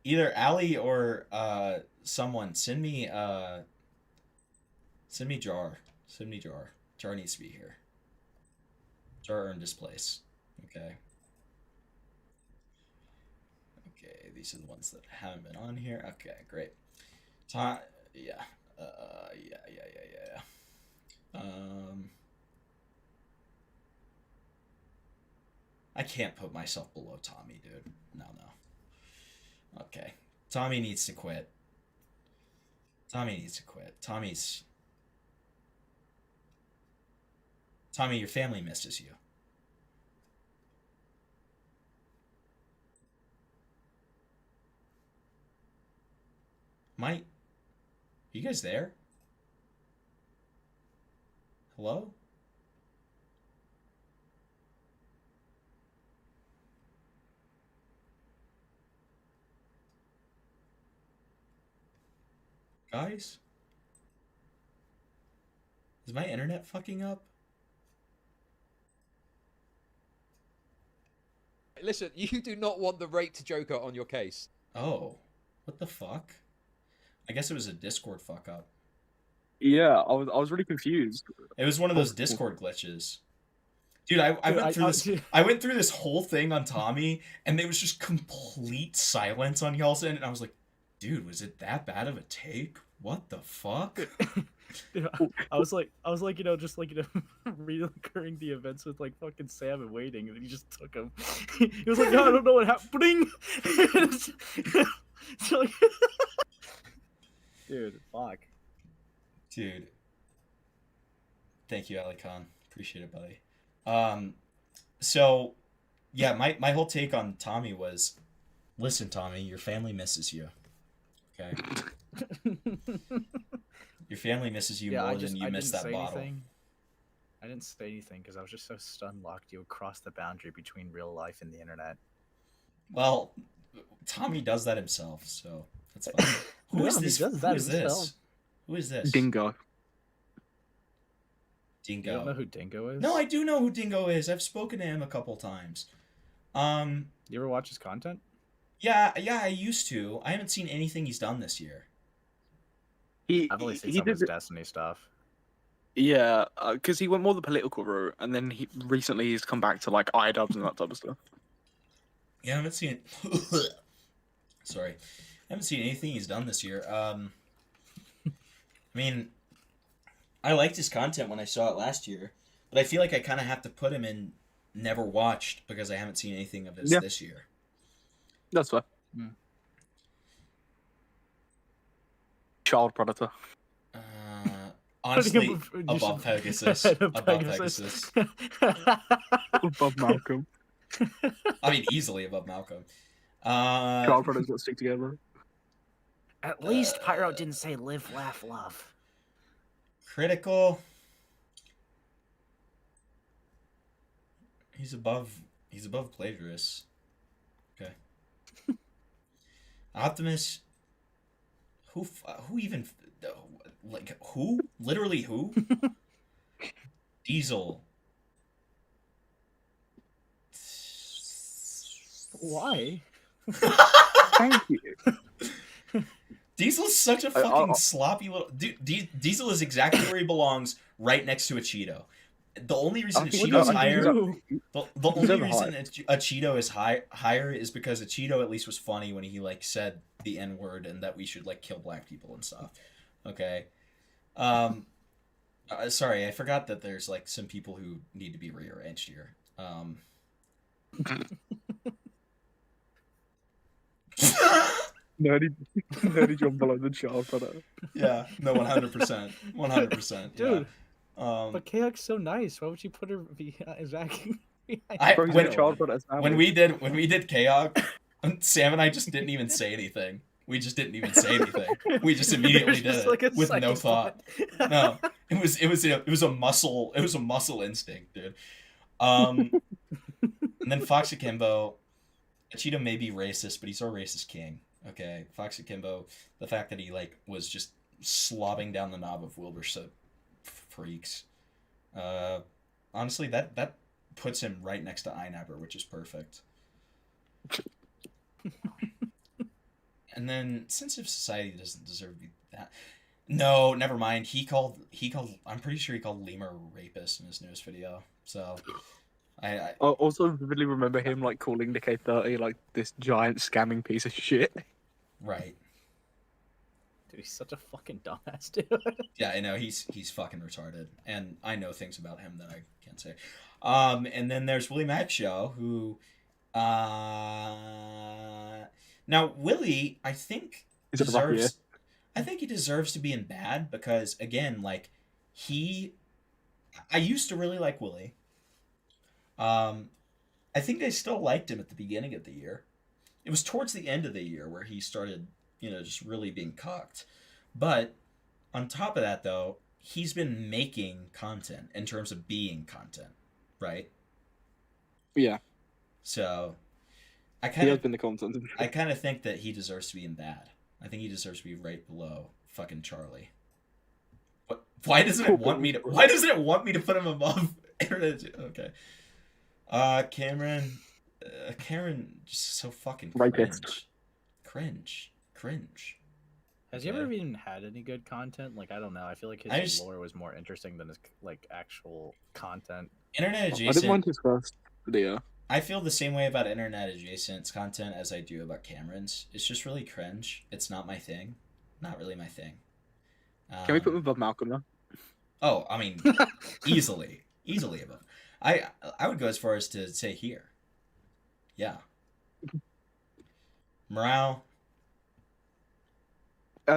either Ali or someone, send me Jar. Send me Jar. Jar needs to be here. Jar earned his place. Okay. Okay, these are the ones that haven't been on here. Okay, great. Yeah. Yeah. I can't put myself below Tommy, dude. No. Okay. Tommy needs to quit. Tommy, your family misses you. Are you guys there? Hello? Guys? Is my internet fucking up?
Listen, you do not want the raped Joker on your case.
Oh. What the fuck? I guess it was a Discord fuck up.
Yeah, I was really confused.
It was one of those Discord glitches. Dude, I went through this whole thing on Tommy, and there was just complete silence on y'all's end, and I was like, dude, was it that bad of a take? What the fuck?
Dude, I was like, just reoccurring the events with like fucking Sam and waiting, and then he just took him. He was like, no, I don't know what happened. So, like, dude, fuck.
Dude. Thank you, Ali Khan. Appreciate it, buddy. So, yeah, my whole take on Tommy was, listen, Tommy, your family misses you. Okay? Your family misses you more than you miss that bottle.
I didn't say anything because I was just so stun-locked you would cross the boundary between real life and the internet.
Well, Tommy does that himself, so that's fine. Who is this? Who is this?
Dingo.
You don't know who Dingo is?
No, I do know who Dingo is. I've spoken to him a couple times.
You ever watch his content?
Yeah, I used to. I haven't seen anything he's done this year.
I've only seen some of his Destiny stuff.
Yeah, because he went more the political route, and then he's come back to like iDubbbz and that type of stuff.
Yeah, I haven't seen. Sorry, I haven't seen anything he's done this year. I mean, I liked his content when I saw it last year, but I feel like I kind of have to put him in never watched because I haven't seen anything of his this year.
That's fine. Child predator.
Honestly, above Pegasus.
Above Malcolm.
I mean, easily above Malcolm.
Child predators got stick together.
At least Pyro didn't say live, laugh, love.
Critical. He's above Plagiarist. Okay. Optimus. Who even, like, who? Literally who? Diesel.
Why?
Thank you.
Diesel's such a fucking sloppy little... Diesel is exactly where he belongs, right next to a Cheeto. The only reason a Cheeto's higher... The only reason a Cheeto is higher is because a Cheeto at least was funny when he, like, said the N-word and that we should, like, kill black people and stuff. Okay? Sorry, I forgot that there's, like, some people who need to be rearranged here.
Nerdy jump below the child predator.
Yeah, no, 100%. 100%.
Dude.
Yeah.
But Chaos so nice. Why would you put her Zach?
When we did Chaos, Sam and I just didn't even say anything. We just didn't even say anything. We just immediately did it with no thought. No, It was a muscle instinct, dude. And then Fox Akimbo, Cheeto may be racist, but he's our racist king. Okay, Fox Akimbo, the fact that he like was just slobbing down the knob of Wilbur Soap freaks. Honestly, that puts him right next to Einapper, which is perfect. And then Sensitive Society doesn't deserve to be that. No, never mind. He called. I'm pretty sure he called Lemur a rapist in his newest video. So, I
also vividly remember him like calling the K30 like this giant scamming piece of shit.
Right.
Dude, he's such a fucking dumbass, dude.
Yeah, I know he's fucking retarded, and I know things about him that I can't say. And then there's Willie Mac Show, who, now Willie, I think deserves. I think he deserves to be in bad because again, like I used to really like Willie. I think I still liked him at the beginning of the year. It was towards the end of the year where he started, just really being cocked. But on top of that, though, he's been making content in terms of being content, right?
Yeah.
So I
He has been the content.
I kind of think that he deserves to be in bad. I think he deserves to be right below fucking Charlie. What? Why doesn't it want me to? Why doesn't it want me to put him above Internet? Okay. Cameron just so fucking cringe.
Has he ever even had any good content? Like, I don't know. I feel like his lore was more interesting than his like actual content.
Internet adjacent.
I didn't mind his first video.
I feel the same way about Internet Adjacent's content as I do about Cameron's. It's just really cringe. It's not my thing. Not really my thing.
Can we put him above Malcolm though?
Oh, I mean, easily above. I would go as far as to say here. Yeah. Morale.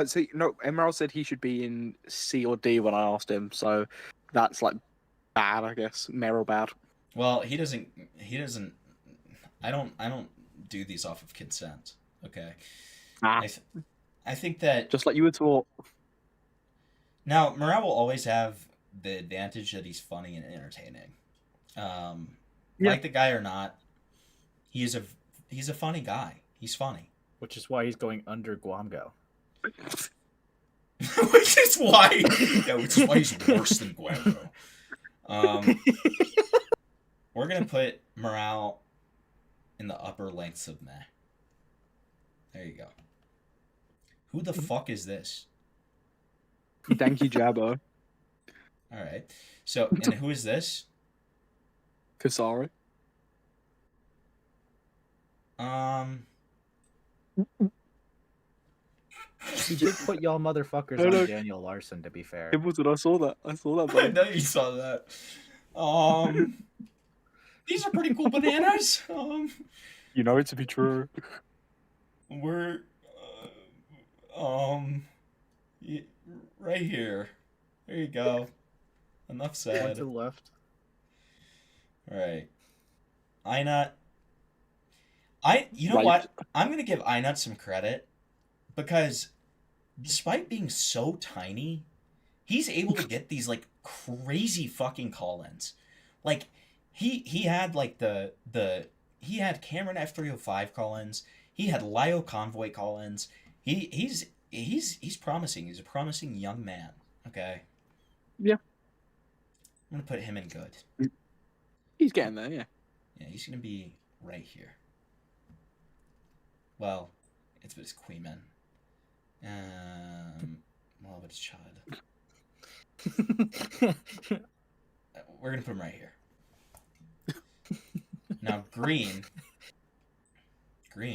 See, no, Emerald said he should be in C or D when I asked him, so that's like bad, I guess. Meryl bad.
Well, he doesn't. I don't do these off of consent. Okay. I think that
just like you were taught.
Now, Morale will always have the advantage that he's funny and entertaining. Like the guy or not, he's a funny guy. He's funny.
Which is why he's going under Guamgo.
which is why he's worse than Guamgo. We're gonna put Morale in the upper lengths of meh. There you go. Who the fuck is this?
Danky Jabbo.
All right. So, and who is this?
Kasari.
He did put y'all motherfuckers on Daniel Larson, to be fair.
It wasn't. I saw that.
I know you saw that. These are pretty cool bananas.
You know it to be true.
We're right here. There you go. Enough said.
One to the left.
All right. You know what? I'm gonna give Inut some credit because despite being so tiny, he's able to get these like crazy fucking call-ins. Like he had like he had Cameron F305 call-ins. He had Lio Convoy call-ins. He's promising. He's a promising young man. Okay.
Yeah.
I'm gonna put him in good.
He's getting there, yeah.
Yeah, he's gonna be right here. Well, it's Queeman. Well, but it's Chad. We're gonna put him right here. Now, Green.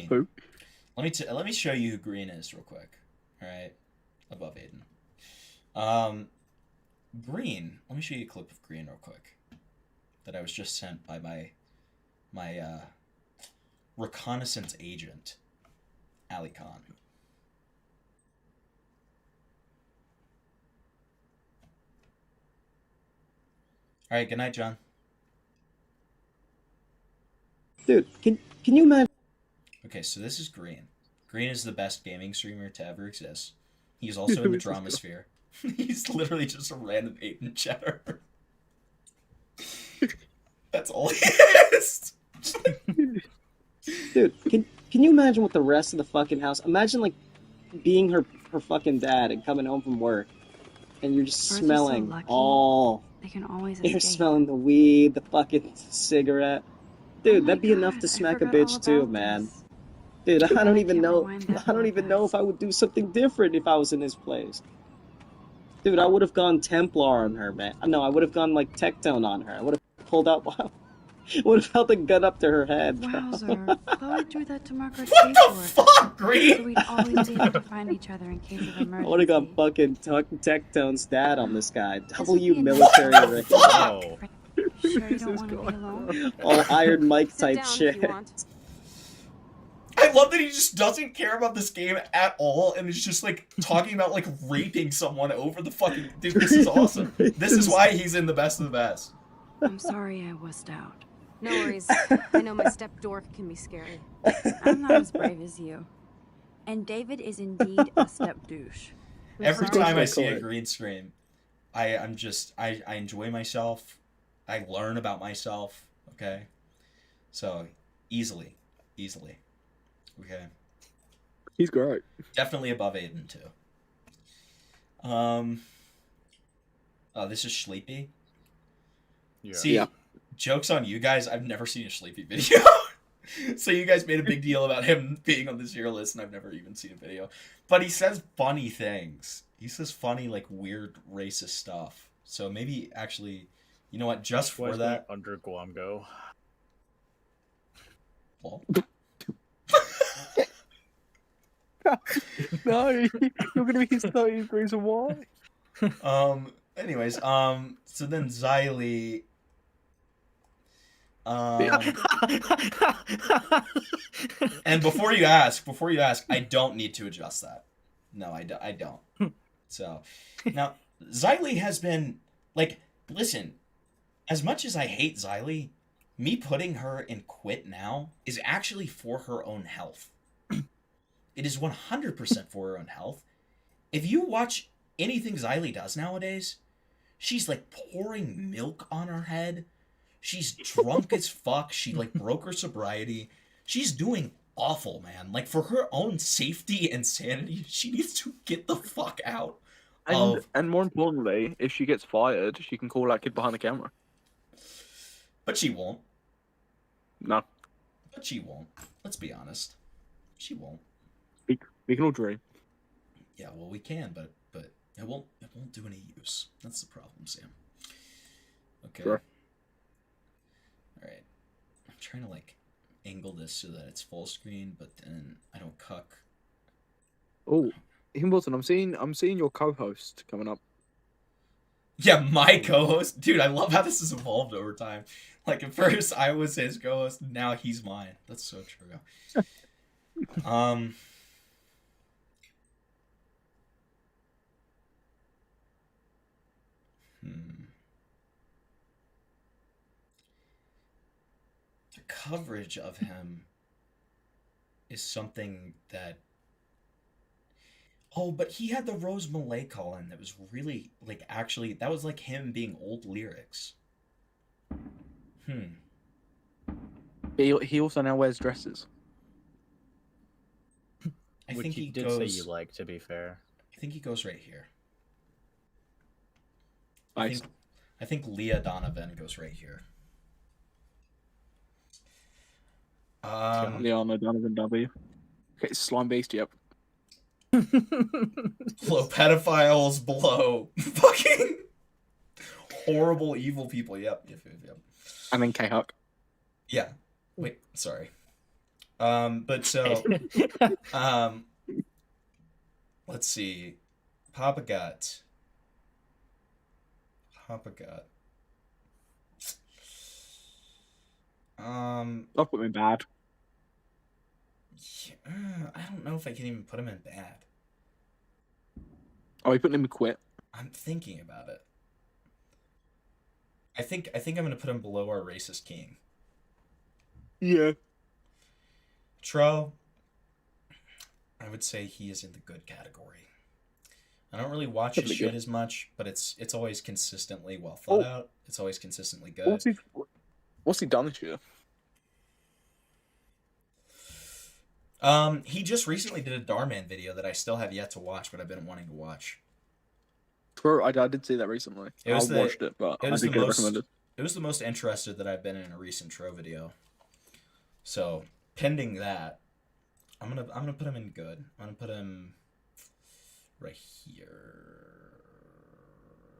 Who?
Let me show you who Green is real quick. All right, above Aiden. Green. Let me show you a clip of Green real quick that I was just sent by my reconnaissance agent, Ali Khan. All right, good night, John.
Dude, can you imagine?
Okay, so this is Green. Green is the best gaming streamer to ever exist. He's also in the Drama Sphere. He's literally just a random Aiden cheddar. That's all he is.
Dude, can you imagine what the rest of the fucking house? Imagine like being her fucking dad and coming home from work, and you're just
Birds are so
smelling
lucky.
all.
They can always
You're
escape.
smelling the weed, the fucking cigarette. Dude,
my
that'd be enough to
God, I
smack a
forgot
bitch
all
too,
about
man.
this.
Dude, I
Too bad
don't
I
even
can't
know.
rewind that
I don't even know if I would do something different if I was in his place. Dude, I would have gone Templar on her, man. No, I would have gone like Tectone on her. I would have pulled out. Would have held a gun up to her head. Bro.
Wowzer. Chloe drew that to mark our
What the
skateboard.
fuck, Green?
So we'd always be able to find each other in case of
I
emergency.
would have gone fucking Tectone's dad on this guy.
This would be
W
a
military
nice-
Rick.
Whoa. Sure you don't want to be alone?
All Iron Mike
Sit
type
down if
shit.
you want.
I love that he just doesn't care about this game at all and is just like talking about like raping someone over the fucking. Dude, this is awesome. This is why he's in the best of the best.
I'm sorry I wussed out.
No worries. I know my step dwarf can be scary.
I'm not as brave as you. And David is indeed a step douche.
Every time I see a green screen, I enjoy myself. I learn about myself. Okay, so easily. Okay,
he's great.
Definitely above Aiden too. Oh, this is Sleepy.
Yeah.
See, joke's on you guys. I've never seen a Sleepy video. So you guys made a big deal about him being on this tier list, and I've never even seen a video. But he says funny things. He says funny, like, weird, racist stuff. So maybe, actually, you know what, just for that...
Under Guamgo.
Well.
No, you're gonna be 30 degrees of why?
Anyways, so then Xylee... and before you ask, I don't need to adjust that. No, I don't. So, now, Xylee has been, like, listen, as much as I hate Xylee, me putting her in quit now is actually for her own health. It is 100% for her own health. If you watch anything Xylee does nowadays, she's, like, pouring milk on her head. She's drunk as fuck. She, like, broke her sobriety. She's doing awful, man. Like, for her own safety and sanity, she needs to get the fuck out.
And more importantly, if she gets fired, she can call that kid behind the camera.
But she won't.
No.
But she won't. Let's be honest. She won't.
We can all dream.
Yeah, well, we can, but it won't do any use. That's the problem, Sam. Okay.
Sure.
Alright. I'm trying to, like, angle this so that it's full screen, but then I don't cuck.
Oh, Himbolton, I'm seeing your co-host coming up.
Yeah, my co-host? Dude, I love how this has evolved over time. Like, at first, I was his co-host, now he's mine. That's so true. The coverage of him is something that... Oh, but he had the Rose Malay call in that was really, like, actually, that was like him being old lyrics.
He also now wears dresses.
I
Which
think
you
he
did
goes...
say you like, to be fair.
I think he goes right here.
Nice.
I think Leah Donovan goes right here.
Liana Donovan W. Okay, Slimebeast, yep.
Below pedophiles, below fucking horrible evil people. Yep.
And then K-Huck.
Yeah. Wait, sorry. But so let's see. Papa Gut.
I'll put him in bad.
I don't know if I can even put him in bad.
Oh, you putting him in quit?
I'm thinking about it. I think I'm gonna put him below our racist king.
Yeah.
Tro, I would say he is in the good category. I don't really watch his shit as much, but it's always consistently well thought out. It's always consistently good.
What's he done this year?
He just recently did a Darman video that I still have yet to watch, but I've been wanting to watch.
I did see that recently. I watched it, but I did get it recommended.
It was the most interested that I've been in a recent Tro video. So, pending that, I'm gonna put him in good. I'm gonna put him right here.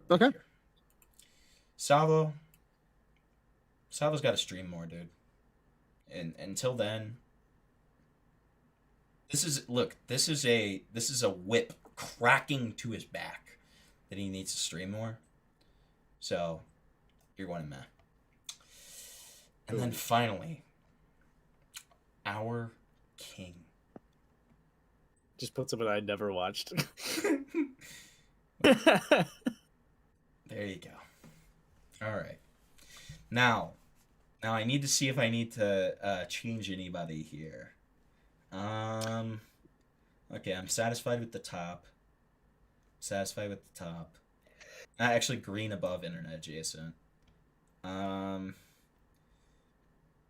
Okay.
Here. Salvo's got to stream more, dude. And until then, this is a whip cracking to his back that he needs to stream more. So, you're one of meh. And then finally, our king.
Just put something I never watched.
There you go. All right. Now I need to see if I need to change anybody here. Okay, I'm satisfied with the top. Actually, green above internet adjacent.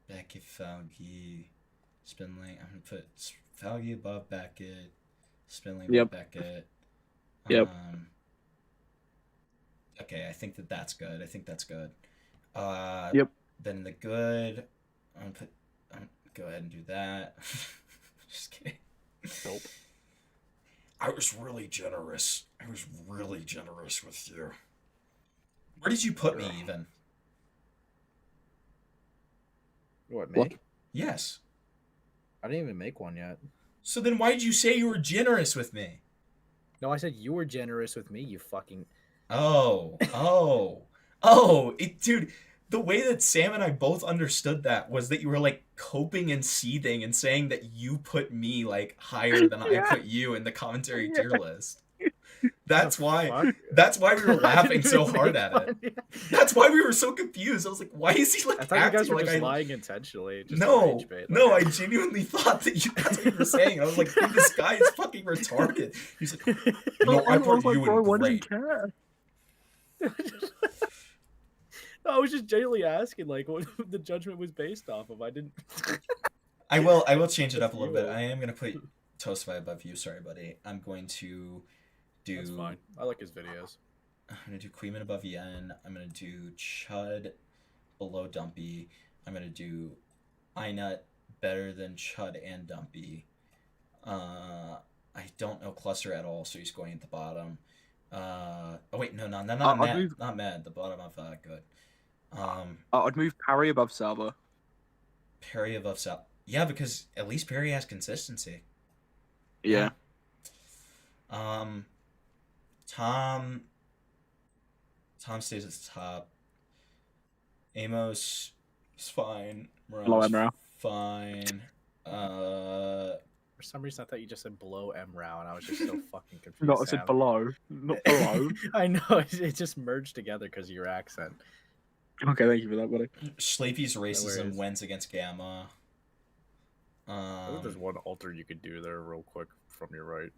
Beckett, Falgi, Spinley. I'm gonna put Falgi above Beckett, Spinley above Beckett.
Yep.
Okay, I think that's good.
Yep.
Then the good, I'm go ahead and do that. Just kidding.
Nope.
I was really generous with you. Where did you put me even?
What, me?
Yes.
I didn't even make one yet.
So then why did you say you were generous with me?
No, I said you were generous with me, you fucking...
Dude, the way that Sam and I both understood that was that you were like coping and seething and saying that you put me like higher than I put you in the commentary tier list. That's why we were laughing so hard at it. That's why we were so confused. I was like, why is he like
I thought you guys were
like
just lying intentionally. Just
No, I genuinely thought that that's what you were saying. I was like, dude, this guy is fucking retarded. He's like, no, I put you in great.
I was just genuinely asking, like, what the judgment was based off of. I didn't.
I will change it up a little bit. I am gonna put Toastify above you. Sorry, buddy. I'm going to do.
That's fine. I like his videos.
I'm gonna do Queeman above Yen. I'm gonna do Chud below Dumpy. I'm gonna do Inut better than Chud and Dumpy. I don't know Cluster at all, so he's going at the bottom. Oh wait, no, not Mad. Not Mad. The bottom of good.
I'd move Parry above Salva.
Perry above Salva. Yeah, because at least Perry has consistency.
Yeah.
Tom stays at the top. Amos is fine.
Below Emrao.
Fine.
For some reason, I thought you just said below Emrao, and I was just so fucking confused.
No, I said below, not below.
I know, it just merged together because of your accent.
Okay, thank you for that, buddy.
Sleepy's racism wins against Gamma.
I think there's one alter you could do there real quick from your right.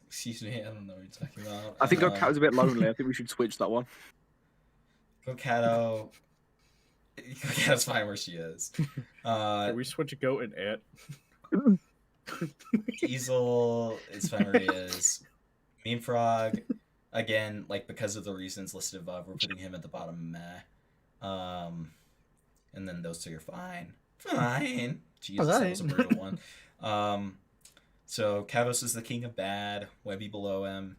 Excuse me, I don't know what you're talking about.
I think Gokato's a bit lonely. I think we should switch that one.
Gokato's fine where she is.
Can we switch Goat and Ant?
Easel is fine where he is. Meme Frog, again, like because of the reasons listed above, we're putting him at the bottom. Meh. And then those two are fine. Fine. Jesus, that was a brutal one. So Kavos is the king of bad. Webby below him.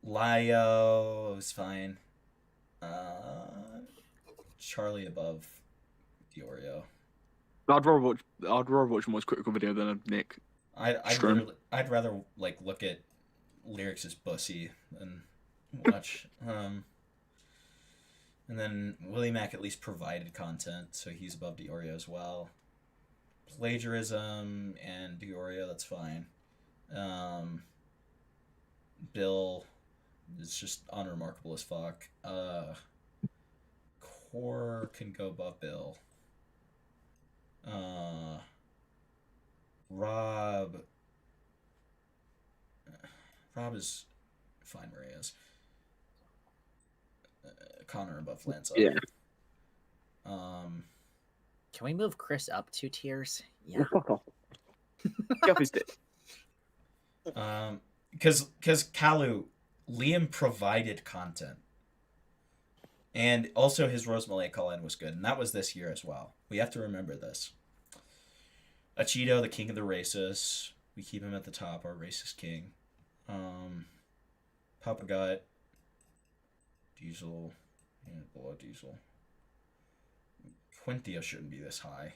Lio is fine. Charlie above Diorio.
I'd rather watch a more critical video than a Nick.
I'd rather like look at lyrics as bussy than watch. And then Willie Mac at least provided content, so he's above Diorio as well. Plagiarism and Diorio, that's fine. Bill is just unremarkable as fuck. Core can go above Bill. Rob, Rob is fine where he is. Connor above Lanza.
Yeah.
Can we move Chris up 2 tiers? Yeah.
Get off his dick.
Because Kalu, Liam provided content. And also his Rose Malay call-in was good. And that was this year as well. We have to remember this. Achido, the king of the racists. We keep him at the top, our racist king. Papa Gut. Diesel. Yeah, below Diesel. Quintia shouldn't be this high.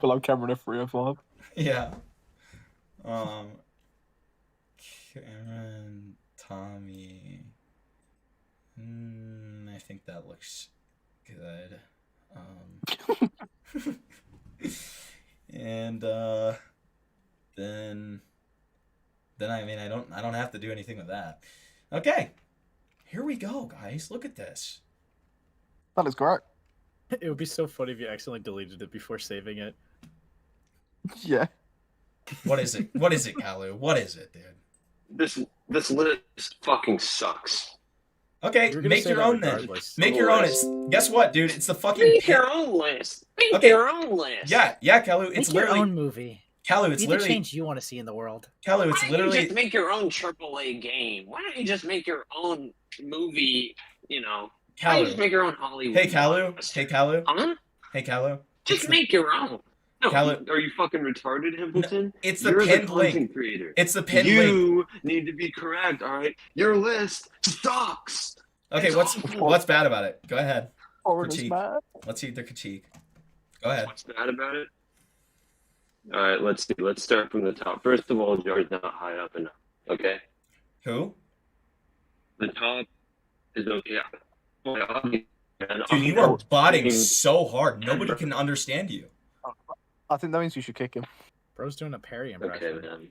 Below Cameron at 3 or 5.
Yeah. Cameron, Tommy. I think that looks good. And then I mean I don't have to do anything with that. Okay. Here we go, guys. Look at this.
That is great.
It would be so funny if you accidentally deleted it before saving it.
Yeah.
What is it? What is it, Kalu? What is it, dude?
This list fucking sucks.
Okay, make your own then. Make your own. It's guess what, dude? It's the fucking
Make your own list. Make your own list.
Yeah, Kalu. It's
Make
literally
your own movie.
Kalu, it's
Be
literally
the change you want to see in the world.
Kalu, it's
Why don't
literally
you just make your own AAA game? Why don't you just make your own movie? You know, why don't you just make your own Hollywood?
Hey, Kalu. Hey, Kalu.
Huh?
Hey, Kalu.
Just make your own. No,
Kalu-
are you fucking retarded, Himpleton?
it's the
You're
pinned
content
link.
creator.
It's the pinned
You need to be correct, all right? Your list sucks.
Okay,
It's
what's
awful.
bad about it? Go ahead.
Foreigners
Critique.
bad.
Let's see the critique. Go ahead.
What's bad about it? All right, let's see. Let's start from the top. First of all, Jared's not high up enough. Okay.
Who?
The top is okay.
Dude, you are botting so hard. Nobody can understand you.
I think that means you should kick him.
Bro's doing a parry impression.
Okay, man.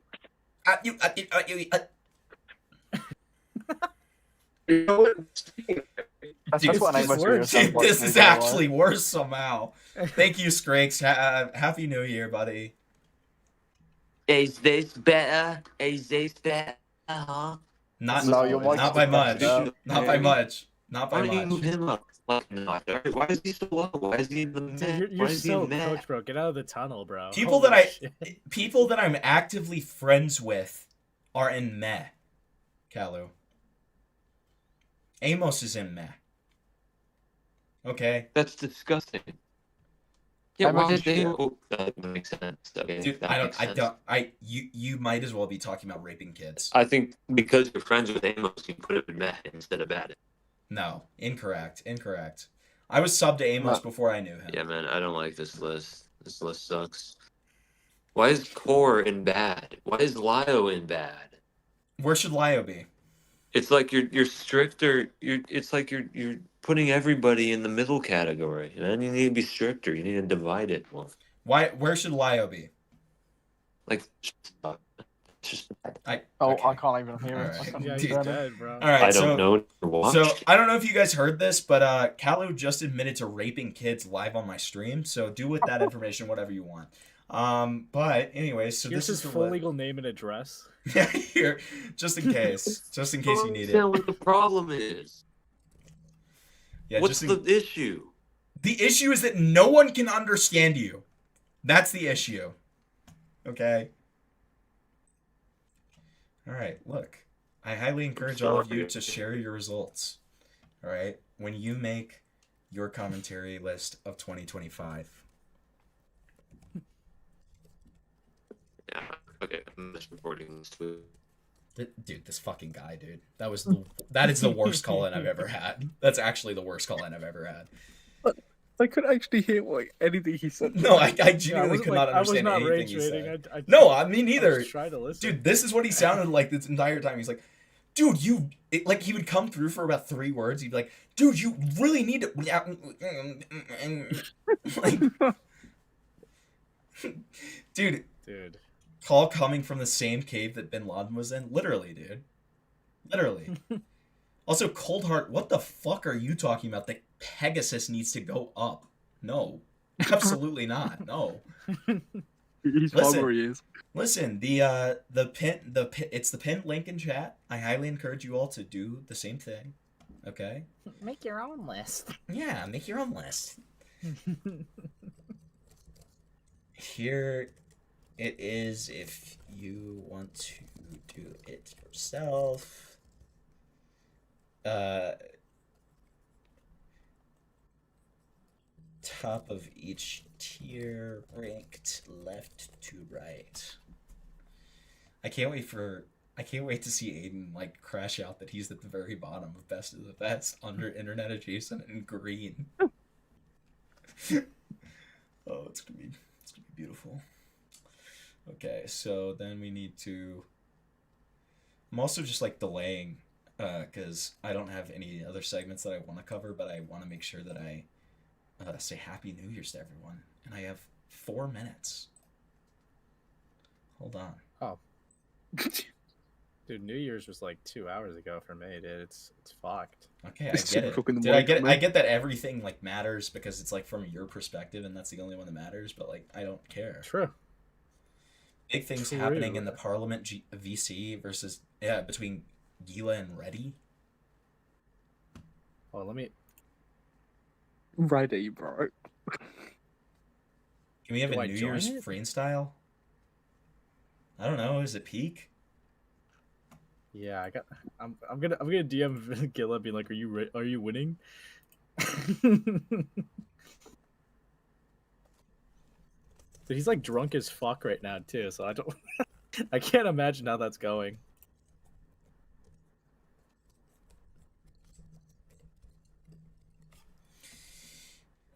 That's what I
Dude, this is actually worse somehow. Thank you, Skrakes. Happy New Year, buddy.
Is this better? Is this better? Huh?
Not
No,
not by much.
No.
Not by much. Not by
Why do you
much.
move him up? Like, not. Why is he so low? Why is he in the mid?
You're
Why is he
so
in mid?
coach, bro. Get out of the tunnel, bro.
People
Holy
that
shit.
people that I'm actively friends with are in meh. Kalu. Amos is in meh. Okay.
That's disgusting. Yeah,
I'm
why
on
did they?
shit.
Oh, that makes sense. Okay,
Dude,
that makes sense.
You might as well be talking about raping kids.
I think because you're friends with Amos, you put him in meh instead of bad.
No, incorrect. I was subbed to Amos before I knew him.
Yeah, man, I don't like this list. This list sucks. Why is Core in bad? Why is Lio in bad?
Where should Lio be?
It's like you're stricter. It's like you're putting everybody in the middle category, man. You need to be stricter. You need to divide it more.
Where should Lio be?
Like,
I
can't even hear it.
Alright.
Yeah, he's
Dude.
dead, bro.
All right,
I don't know.
So I don't know if you guys heard this, but Kalu just admitted to raping kids live on my stream. So do with that information whatever you want. But anyways, so
Here's
this is
his
the
full legal name and address.
Yeah, here, just in case you need it.
What the problem is?
Yeah,
What's the issue?
The issue is that no one can understand you. That's the issue. Okay. All right. Look, I highly encourage all of you to share your results. All right, when you make your commentary list of 2025.
Yeah. Okay, I'm misreporting this too.
Dude, this fucking guy, dude. That is the worst call-in I've ever had. That's actually the worst call-in I've ever had.
I couldn't actually hear anything he said.
No, I genuinely could not understand anything he said. Me neither.
Try to listen.
Dude, this is what he sounded like this entire time. He's like, dude, like he would come through for about 3 words. He'd be like, dude, you really need to. Like, dude. Call coming from the same cave that Bin Laden was in. Literally, dude. Literally. Also, Cold Heart, what the fuck are you talking about? That Pegasus needs to go up. No. Absolutely not. No.
He's fine where he is.
Listen, it's the pinned link in chat. I highly encourage you all to do the same thing. Okay?
Make your own list.
Yeah, make your own list. Here it is if you want to do it yourself. Top of each tier, ranked left to right. I can't wait to see Aiden like crash out that he's at the very bottom of best of the best under internet adjacent in green. Oh, it's gonna be beautiful. Okay, so then we need to. I'm also just like delaying because I don't have any other segments that I want to cover, but I want to make sure that I say Happy New Year's to everyone, and I have 4 minutes. Hold on.
Oh. Dude, New Year's was like 2 hours ago for me, dude. It's fucked.
Okay, I get it. Dude, I get that everything like matters because it's like from your perspective, and that's the only one that matters. But like, I don't care.
True.
Big things happening in the Parliament VC versus between Gila and Reddy.
Oh, let me.
Ready, bro.
Can we have a New Year's freestyle? I don't know. Is it peak?
Yeah, I'm gonna DM Gilla being like, are you winning? But he's like drunk as fuck right now too, so I can't imagine how that's going.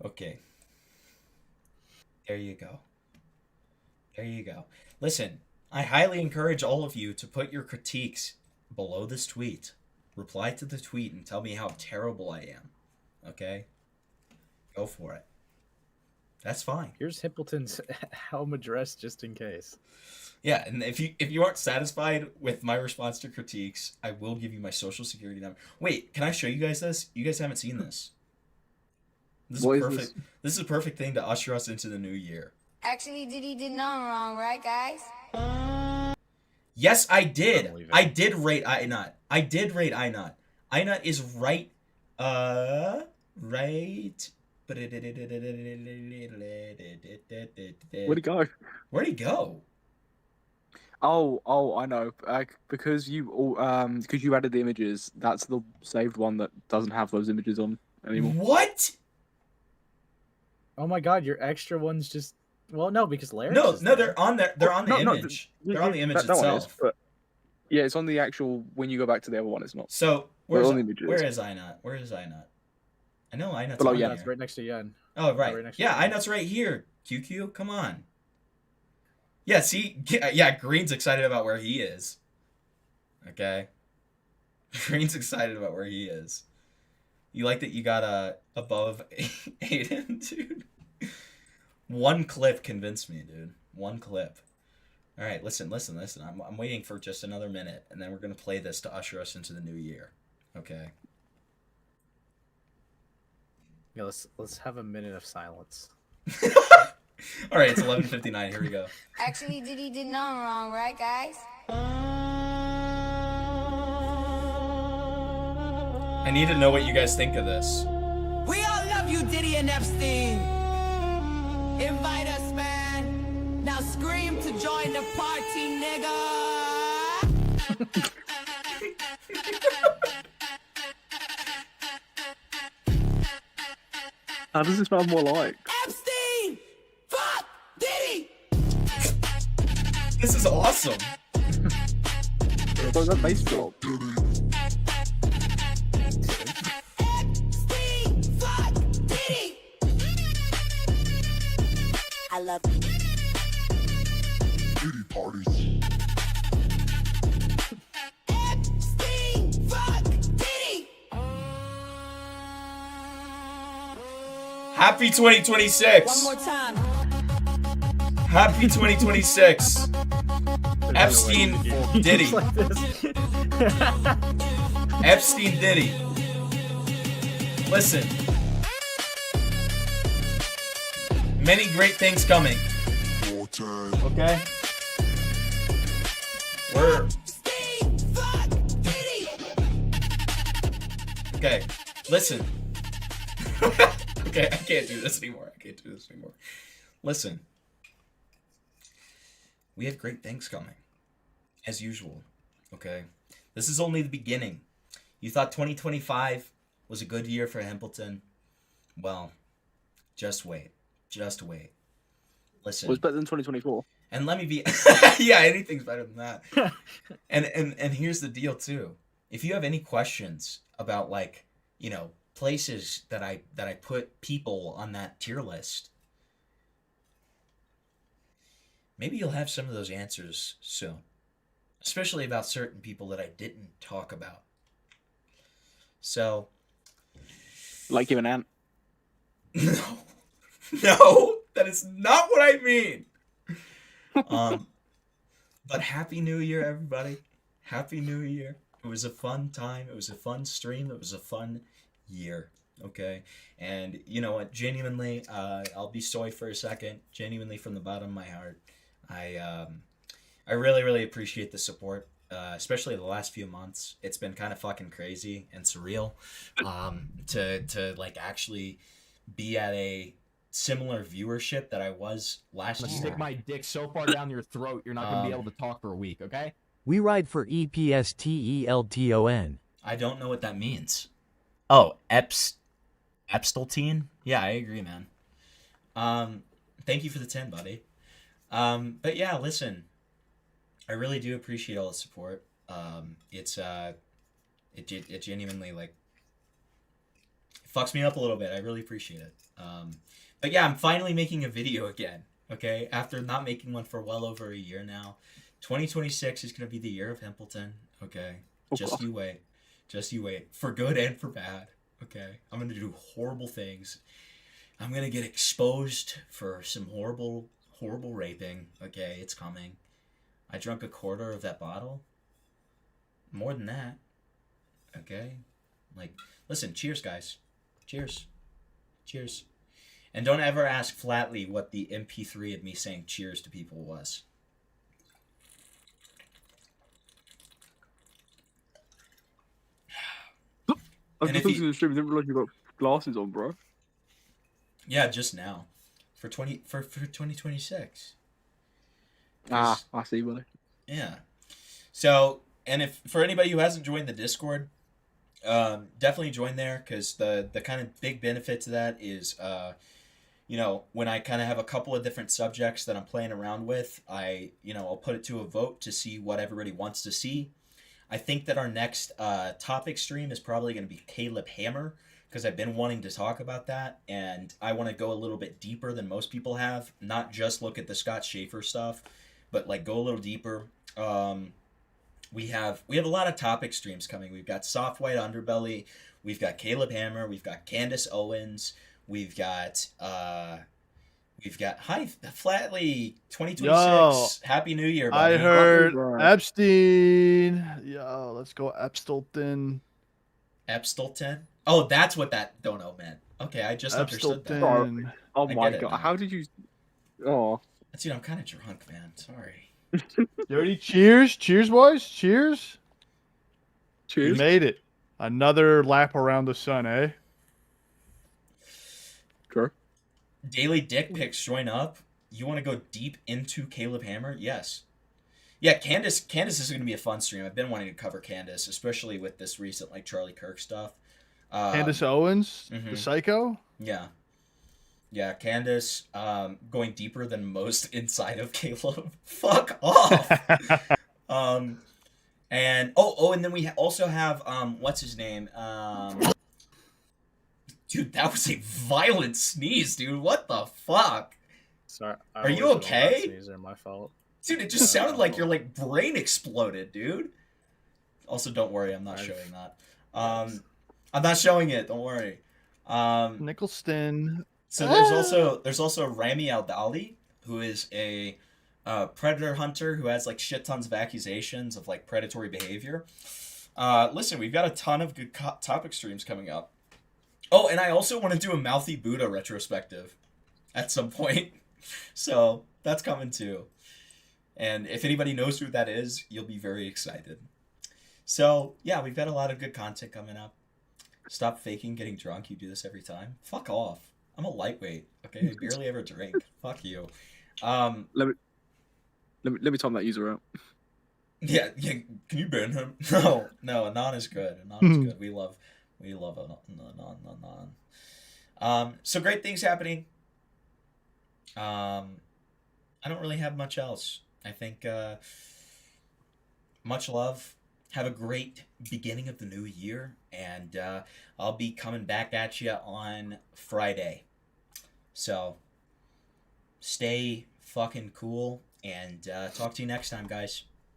Okay. There you go. There you go. Listen, I highly encourage all of you to put your critiques below this tweet. Reply to the tweet and tell me how terrible I am. Okay? Go for it. That's fine.
Here's Hippleton's helm address just in case.
Yeah, and if you aren't satisfied with my response to critiques, I will give you my social security number. Wait, can I show you guys this? You guys haven't seen this. This is perfect. This is a perfect thing to usher us into the new year.
Actually, Diddy did nothing wrong, right, guys?
Yes, I did. I did rate INOT. I did rate INOT. INOT is right. Right.
Where'd he go?
Where'd he go?
Oh, I know. Because you added the images. That's the saved one that doesn't have those images on anymore.
What?
Oh my god, your extra ones just. Well, no, because Larry.
No, they're on there. They're on the image. They're on the image
that one
itself.
is, but yeah, it's on the actual. When you go back to the other one, it's not.
So where is
images.
INOT? Where is INOT? I know INOT's
Below
on
Yen.
here.
It's right next to Yen.
Oh, right.
Right next to
Yeah,
Yen.
INOT's right here. QQ, come on. Yeah, see? Yeah, Green's excited about where he is. Okay? Green's excited about where he is. You like that you got above Aiden, dude? One clip convinced me, dude. One clip. All right, listen. I'm waiting for just another minute, and then we're going to play this to usher us into the new year. Okay?
Yeah, let's have a minute of silence.
All right, it's 11:59. Here we go.
Actually, Diddy did nothing wrong, right, guys?
I need to know what you guys think of this.
We all love you, Diddy and Epstein. Invite us, man. Now scream to join the party, nigga.
How does this sound more like?
Epstein! Fuck Diddy!
This is awesome.
What's that bass drop?
Epstein! Fuck Diddy! I love you.
Diddy parties.
Epstein! Fuck Diddy!
Happy 2026.
One more time.
Happy 2026. Epstein Diddy. Epstein Diddy. Listen. Many great things coming. Okay. We're okay. Listen. Okay, I can't do this anymore. Listen. We have great things coming, as usual. Okay, this is only the beginning. You thought 2025 was a good year for Hempleton? Well, just wait. Just wait. Listen.
It was better than 2024.
And let me be yeah, anything's better than that. And here's the deal too. If you have any questions about, like, you know, places that I put people on that tier list, maybe you'll have some of those answers soon. Especially about certain people that I didn't talk about. So,
like you and Ant.
No, that is not what I mean. But Happy New Year, everybody. Happy New Year. It was a fun time. It was a fun stream. It was a fun year. Okay. And you know what? Genuinely, I'll be soy for a second. Genuinely, from the bottom of my heart, I really, really appreciate the support. Especially the last few months. It's been kind of fucking crazy and surreal. To like actually be at a similar viewership that I was last year.
Stick my dick so far down your throat, you're not gonna be able to talk for a week. Okay.
We ride for EPSTELTON.
I don't know what that means. Oh, Epstelteen? Yeah, I agree, man. Thank you for the 10, buddy. But yeah, listen. I really do appreciate all the support. It genuinely, like, fucks me up a little bit. I really appreciate it. But yeah, I'm finally making a video again. Okay, after not making one for well over a year now. 2026 is gonna be the year of Hempleton. Okay, just you wait. Just you wait. For good and for bad. Okay, I'm gonna do horrible things. I'm gonna get exposed for some horrible raping. Okay, it's coming. I drank a quarter of that bottle. More than that. Okay, like, listen. Cheers, guys. Cheers. Cheers. And don't ever ask flatly what the MP3 of me saying cheers to people was.
I just looked at the stream and didn't realize you got glasses on, bro.
Yeah, just now. For 2026.
Ah, I see, buddy.
Yeah. So, and if for anybody who hasn't joined the Discord, definitely join there, because the kind of big benefit to that is, you know, when I kind of have a couple of different subjects that I'm playing around with, I'll put it to a vote to see what everybody wants to see. I think that our next topic stream is probably going to be Caleb Hammer, because I've been wanting to talk about that, and I want to go a little bit deeper than most people have, not just look at the Scott Schaefer stuff, but like go a little deeper. We have a lot of topic streams coming. We've got Soft White Underbelly, we've got Caleb Hammer, we've got Candace Owens, we've got Hi Flatly 2026.
Yo,
Happy New Year, buddy.
I heard Epstein. Yo, let's go Epstelton.
Epstelton? Oh, that's what that dono meant. Okay, I just understood that.
Oh my god, how did you? Oh,
dude, I'm kind of drunk, man. Sorry.
Dirty cheers, cheers, boys, cheers.
Cheers.
You made it. Another lap around the sun, eh?
Sure.
Daily dick pics join up. You want to go deep into Caleb Hammer? Yes. Yeah, Candace is going to be a fun stream. I've been wanting to cover Candace, especially with this recent like Charlie Kirk stuff.
Candace Owens, the psycho.
Yeah, Candace going deeper than most inside of Caleb. Fuck off. And then we also have what's his name? Dude, that was a violent sneeze, dude. What the fuck?
Sorry.
Are you okay?
Sneezer, my fault.
Dude, it just sounded like your like brain exploded, dude. Also, don't worry, I'm not showing that. I'm not showing it. Don't worry.
Nicholston.
So there's also Rami Al-Dali, who is a predator hunter who has like shit tons of accusations of like predatory behavior. Listen, we've got a ton of good topic streams coming up. Oh, and I also want to do a Mouthy Buddha retrospective at some point. So that's coming too. And if anybody knows who that is, you'll be very excited. So, yeah, we've got a lot of good content coming up. Stop faking getting drunk. You do this every time. Fuck off. I'm a lightweight, okay? I barely ever drink. Fuck you.
Let me time that user out.
Yeah. Can you ban him? No, Anon is good. Anon is good. We love Anon. So great things happening. I don't really have much else. I think much love. Have a great beginning of the new year, and I'll be coming back at you on Friday. So stay fucking cool, and talk to you next time, guys.